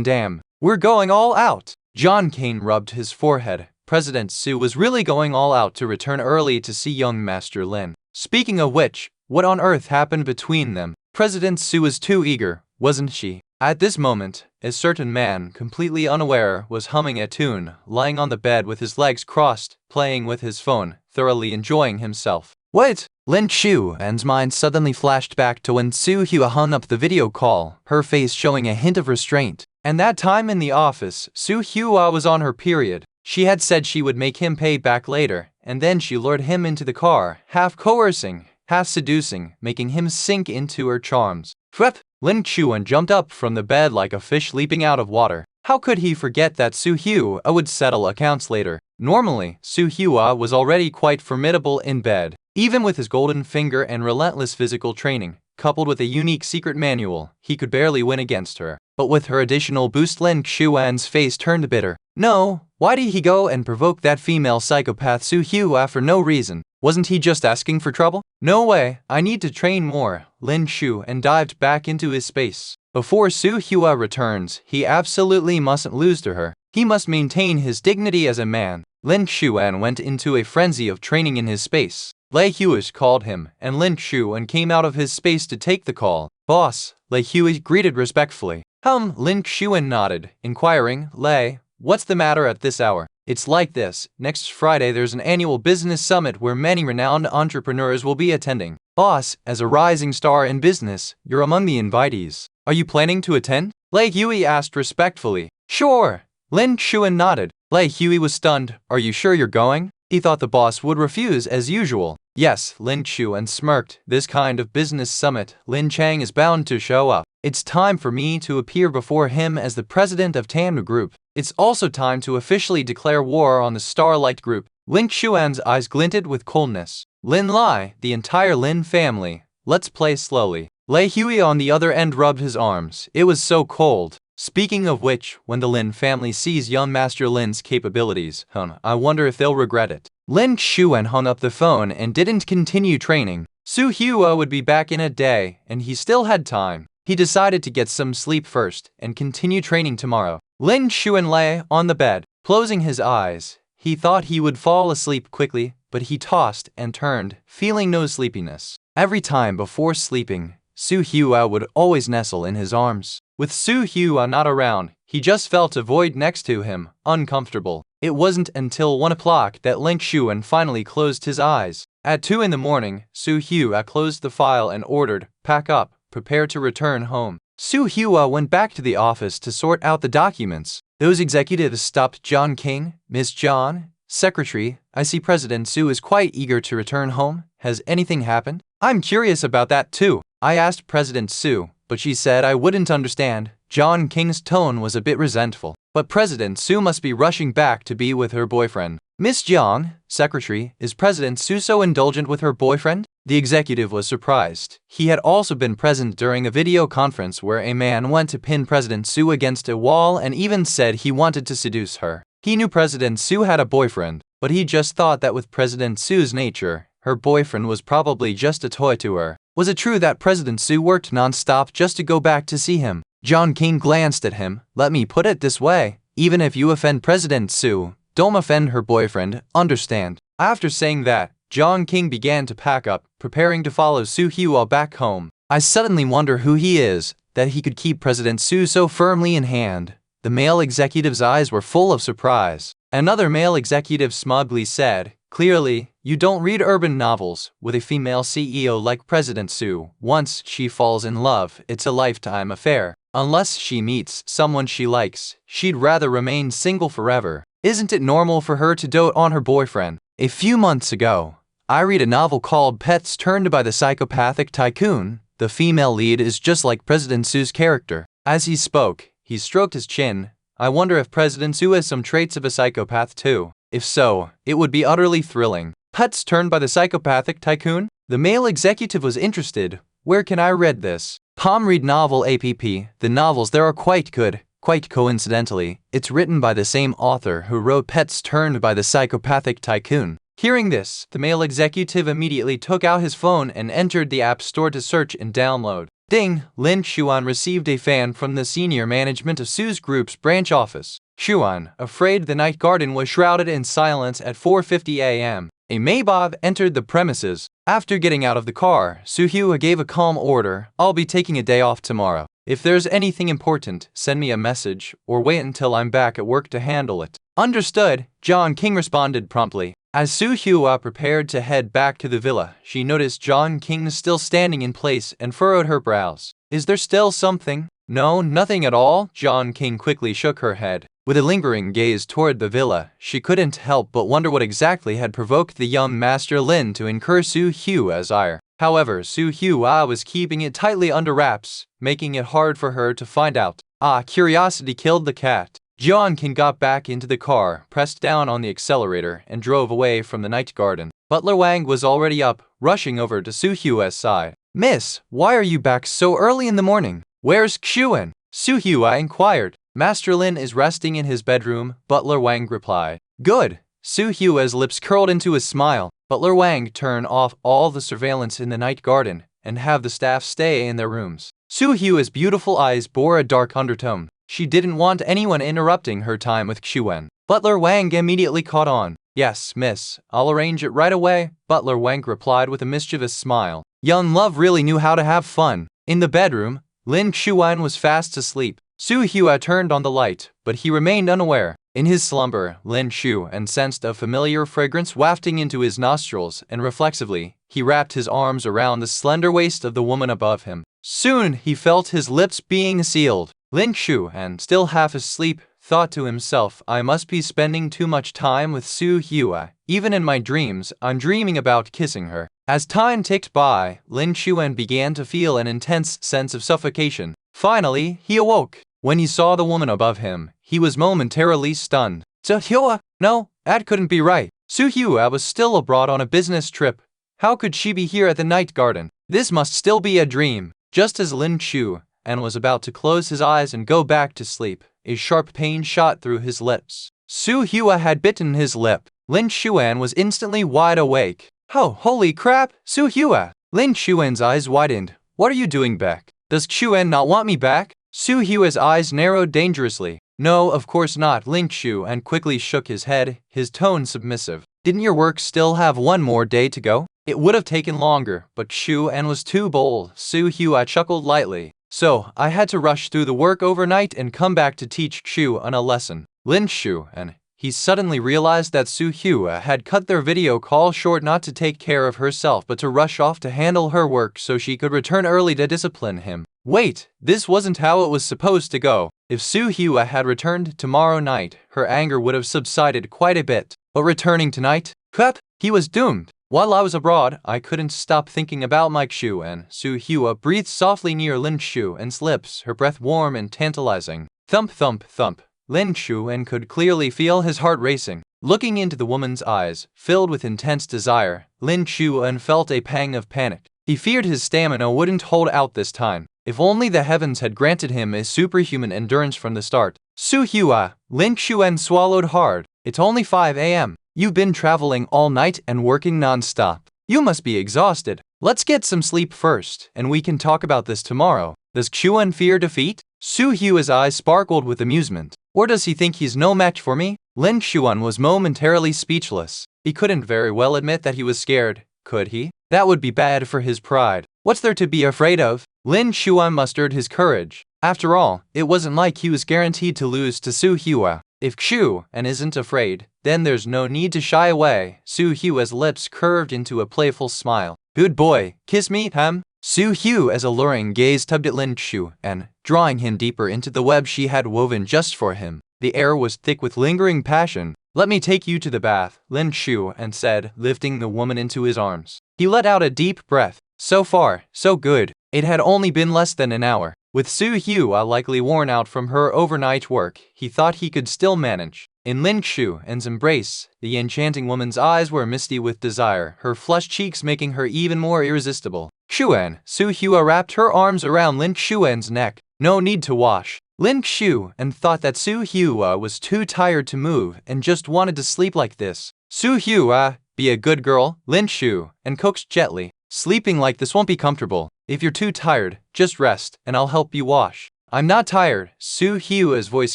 [SPEAKER 1] Damn! We're going all out! John Kane rubbed his forehead. President Su was really going all out to return early to see young Master Lin. Speaking of which, what on earth happened between them? President Su was too eager, wasn't she? At this moment, a certain man, completely unaware, was humming a tune, lying on the bed with his legs crossed, playing with his phone, thoroughly enjoying himself. Wait! Lin Xuan's mind suddenly flashed back to when Su Hua hung up the video call, her face showing a hint of restraint. And that time in the office, Su Hua was on her period. She had said she would make him pay back later, and then she lured him into the car, half coercing, half seducing, making him sink into her charms. Phup! Lin Xuan jumped up from the bed like a fish leaping out of water. How could he forget that Su Hua would settle accounts later? Normally, Su Hua was already quite formidable in bed. Even with his golden finger and relentless physical training, coupled with a unique secret manual, he could barely win against her. But with her additional boost, Lin Xuan's face turned bitter. No, why did he go and provoke that female psychopath Su Hua for no reason? Wasn't he just asking for trouble? No way, I need to train more, Lin Xuan dived back into his space. Before Su Hua returns, he absolutely mustn't lose to her. He must maintain his dignity as a man. Lin Xuan went into a frenzy of training in his space. Lei Huish called him, and Lin Xuan came out of his space to take the call. Boss, Lei Huish greeted respectfully. Lin Xuan nodded, inquiring, Lei, what's the matter at this hour? It's like this, next Friday there's an annual business summit where many renowned entrepreneurs will be attending. Boss, as a rising star in business, you're among the invitees. Are you planning to attend? Lei Hui asked respectfully. Sure. Lin Xuan nodded. Lei Hui was stunned. Are you sure you're going? He thought the boss would refuse as usual. Yes, Lin Xuan smirked. This kind of business summit, Lin Chang is bound to show up. It's time for me to appear before him as the president of Tanmu Group. It's also time to officially declare war on the Starlight Group. Lin Xuan's eyes glinted with coldness. Lin Lai, the entire Lin family. Let's play slowly. Lei Hui on the other end rubbed his arms. It was so cold. Speaking of which, when the Lin family sees young Master Lin's capabilities, I wonder if they'll regret it. Lin Xuan hung up the phone and didn't continue training. Su Hua would be back in a day, and he still had time. He decided to get some sleep first and continue training tomorrow. Lin Xuan lay on the bed, closing his eyes. He thought he would fall asleep quickly, but he tossed and turned, feeling no sleepiness. Every time before sleeping, Su Hua would always nestle in his arms. With Su Hua not around, he just felt a void next to him, uncomfortable. It wasn't until 1 o'clock that Lin Xuan finally closed his eyes. At 2 in the morning, Su Hua closed the file and ordered, pack up, prepare to return home. Su Hua went back to the office to sort out the documents. Those executives stopped John King, Miss John, Secretary, I see President Su is quite eager to return home. Has anything happened? I'm curious about that too. I asked President Su, but she said I wouldn't understand. John King's tone was a bit resentful. But President Su must be rushing back to be with her boyfriend. Miss Jiang, Secretary, is President Su so indulgent with her boyfriend? The executive was surprised. He had also been present during a video conference where a man went to pin President Su against a wall and even said he wanted to seduce her. He knew President Su had a boyfriend, but he just thought that with President Su's nature, her boyfriend was probably just a toy to her. Was it true that President Su worked non-stop just to go back to see him? John King glanced at him. Let me put it this way. Even if you offend President Su, don't offend her boyfriend, understand? After saying that, John King began to pack up, preparing to follow Su Hua back home. I suddenly wonder who he is, that he could keep President Su so firmly in hand. The male executive's eyes were full of surprise. Another male executive smugly said, clearly, you don't read urban novels. With a female CEO like President Su, once she falls in love, it's a lifetime affair. Unless she meets someone she likes, she'd rather remain single forever. Isn't it normal for her to dote on her boyfriend? A few months ago, I read a novel called Pets Turned by the Psychopathic Tycoon. The female lead is just like President Su's character. As he spoke, he stroked his chin. I wonder if President Su has some traits of a psychopath too. If so, it would be utterly thrilling. Pets Turned by the Psychopathic Tycoon? The male executive was interested. Where can I read this? Palm Read Novel app. The novels there are quite good. Quite coincidentally, it's written by the same author who wrote Pets Turned by the Psychopathic Tycoon. Hearing this, the male executive immediately took out his phone and entered the App Store to search and download. Ding! Lin Xuan received a fan from the senior management of Su's group's branch office. Xuan, afraid the night garden was shrouded in silence at 4:50 a.m. A Maybach entered the premises. After getting out of the car, Su Hua gave a calm order. I'll be taking a day off tomorrow. If there's anything important, send me a message, or wait until I'm back at work to handle it. Understood, John King responded promptly. As Su Hua prepared to head back to the villa, she noticed John King still standing in place and furrowed her brows. Is there still something? No, nothing at all, John King quickly shook her head. With a lingering gaze toward the villa, she couldn't help but wonder what exactly had provoked the young Master Lin to incur Su Hua's ire. However, Su Hua was keeping it tightly under wraps, making it hard for her to find out. Curiosity killed the cat. John King got back into the car, pressed down on the accelerator, and drove away from the night garden. Butler Wang was already up, rushing over to Su Hua's side. Miss, why are you back so early in the morning? Where's Xuan? Su Hua inquired. Master Lin is resting in his bedroom, Butler Wang replied. Good. Su Hua's lips curled into a smile. Butler Wang turned off all the surveillance in the night garden and have the staff stay in their rooms. Su Hua's beautiful eyes bore a dark undertone. She didn't want anyone interrupting her time with Xuan. Butler Wang immediately caught on. Yes, miss, I'll arrange it right away, Butler Wang replied with a mischievous smile. Young Love really knew how to have fun. In the bedroom, Lin Xuan was fast asleep. Su Hua turned on the light, but he remained unaware. In his slumber, Lin Xuan sensed a familiar fragrance wafting into his nostrils, and reflexively, he wrapped his arms around the slender waist of the woman above him. Soon, he felt his lips being sealed. Lin Xuan, still half asleep, thought to himself, I must be spending too much time with Su Hua. Even in my dreams, I'm dreaming about kissing her. As time ticked by, Lin Xuan began to feel an intense sense of suffocation. Finally, he awoke. When he saw the woman above him, he was momentarily stunned. Su Hua? No, that couldn't be right. Su Hua was still abroad on a business trip. How could she be here at the night garden? This must still be a dream. Just as Lin Xuan was about to close his eyes and go back to sleep, a sharp pain shot through his lips. Su Hua had bitten his lip. Lin Xuan was instantly wide awake. Oh, holy crap, Su Hua! Lin Xuan's eyes widened. What are you doing back? Does Xuan not want me back? Su Hua's eyes narrowed dangerously. No, of course not, Lin Xuan quickly shook his head, his tone submissive. Didn't your work still have one more day to go? It would have taken longer, but Xuan was too bold. Su Hua chuckled lightly. So, I had to rush through the work overnight and come back to teach Xuan a lesson. Lin Xuan. He suddenly realized that Su Hua had cut their video call short not to take care of herself but to rush off to handle her work so she could return early to discipline him. Wait, this wasn't how it was supposed to go. If Su Hua had returned tomorrow night, her anger would have subsided quite a bit. But returning tonight? Crap, he was doomed. While I was abroad, I couldn't stop thinking about Mike Xuan. Su Hua breathed softly near Lin Xuan's lips, her breath warm and tantalizing. Thump, thump, thump. Lin Xuan could clearly feel his heart racing. Looking into the woman's eyes, filled with intense desire, Lin Xuan felt a pang of panic. He feared his stamina wouldn't hold out this time. If only the heavens had granted him a superhuman endurance from the start. Su Hua, Lin Xuan swallowed hard. It's only 5 a.m. You've been traveling all night and working non-stop. You must be exhausted. Let's get some sleep first, and we can talk about this tomorrow. Does Xuan fear defeat? Su Hua's eyes sparkled with amusement. Or does he think he's no match for me? Lin Xuan was momentarily speechless. He couldn't very well admit that he was scared, could he? That would be bad for his pride. What's there to be afraid of? Lin Xuan mustered his courage. After all, it wasn't like he was guaranteed to lose to Su Hua. If Xuan isn't afraid, then there's no need to shy away. Su Hua's lips curved into a playful smile. Good boy, kiss me, Ham. Su Hua's alluring gaze tugged at Lin Xuan, drawing him deeper into the web she had woven just for him. The air was thick with lingering passion. Let me take you to the bath, Lin Xuan said, lifting the woman into his arms. He let out a deep breath. So far, so good. It had only been less than an hour. With Su Hua likely worn out from her overnight work, he thought he could still manage. In Lin Xuan's embrace, the enchanting woman's eyes were misty with desire, her flushed cheeks making her even more irresistible. Xuan, Su Hua wrapped her arms around Lin Xuan's neck. No need to wash. Lin Xuan thought that Su Hua was too tired to move and just wanted to sleep like this. Su Hua, be a good girl, Lin Xuan coaxed gently. Sleeping like this won't be comfortable. If you're too tired, just rest, and I'll help you wash. I'm not tired. Su Hua's voice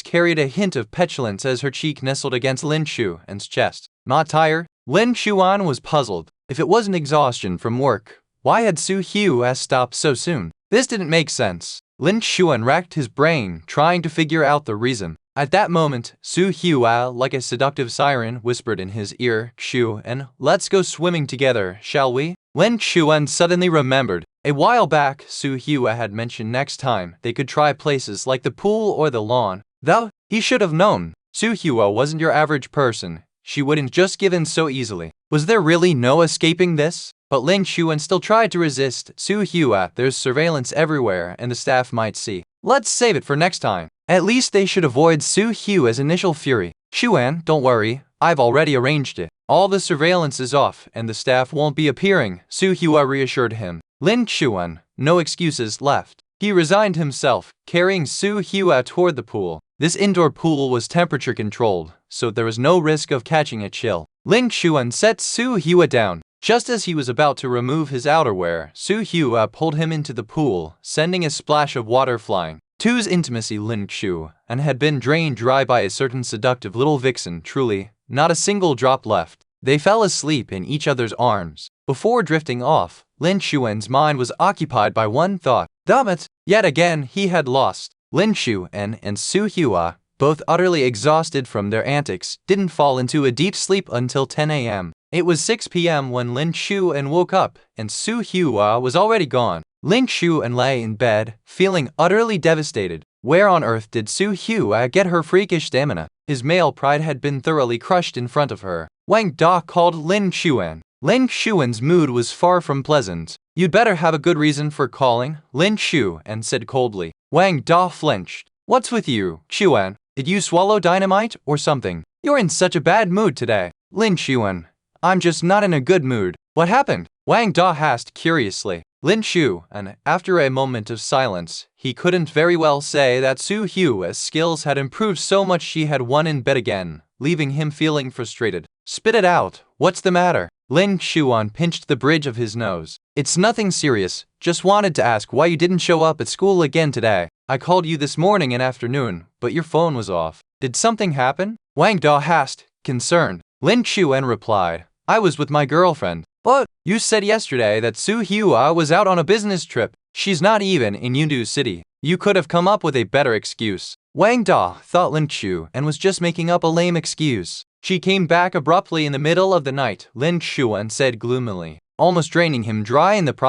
[SPEAKER 1] carried a hint of petulance as her cheek nestled against Lin Xuan's chest. Not tired? Lin Xuan was puzzled. If it wasn't exhaustion from work, why had Su Hua stopped so soon? This didn't make sense. Lin Xuan racked his brain, trying to figure out the reason. At that moment, Su Hua, like a seductive siren, whispered in his ear, "Xuan, let's go swimming together, shall we?" Lin Xuan suddenly remembered. A while back, Su Hua had mentioned next time they could try places like the pool or the lawn. Though, he should have known. Su Hua wasn't your average person. She wouldn't just give in so easily. Was there really no escaping this? But Lin Xuan still tried to resist. Su Hua, there's surveillance everywhere and the staff might see. Let's save it for next time. At least they should avoid Su Hua's initial fury. Xuan, don't worry, I've already arranged it. All the surveillance is off and the staff won't be appearing, Su Hua reassured him. Lin Xuan, no excuses left. He resigned himself, carrying Su Hua toward the pool. This indoor pool was temperature controlled, so there was no risk of catching a chill. Lin Xuan set Su Hua down. Just as he was about to remove his outerwear, Su Hua pulled him into the pool, sending a splash of water flying. Two's intimacy Lin Xu and had been drained dry by a certain seductive little vixen, truly, not a single drop left. They fell asleep in each other's arms. Before drifting off, Lin Xuan's mind was occupied by one thought. Damn it! Yet again he had lost. Lin Xuan and Su Hua, both utterly exhausted from their antics, didn't fall into a deep sleep until 10 a.m. It was 6 p.m. when Lin Xuan woke up, and Su Hua was already gone. Lin Xuan lay in bed, feeling utterly devastated. Where on earth did Su Hua get her freakish stamina? His male pride had been thoroughly crushed in front of her. Wang Da called Lin Xuan. Lin Xuan's mood was far from pleasant. You'd better have a good reason for calling, Lin Xuan said coldly. Wang Da flinched. What's with you, Xuan? Did you swallow dynamite or something? You're in such a bad mood today. Lin Xuan, I'm just not in a good mood. What happened? Wang Da asked curiously. Lin Xuan, after a moment of silence, he couldn't very well say that Su Hua's skills had improved so much she had won in bed again, leaving him feeling frustrated. Spit it out. What's the matter? Lin Xuan pinched the bridge of his nose. It's nothing serious. Just wanted to ask why you didn't show up at school again today. I called you this morning and afternoon, but your phone was off. Did something happen? Wang Da asked, concerned. Lin Xuan replied, I was with my girlfriend. But you said yesterday that Su Hua was out on a business trip. She's not even in Yundu City. You could have come up with a better excuse. Wang Da thought Lin Xuan was just making up a lame excuse. She came back abruptly in the middle of the night, Lin Xuan said gloomily, almost draining him dry in the process.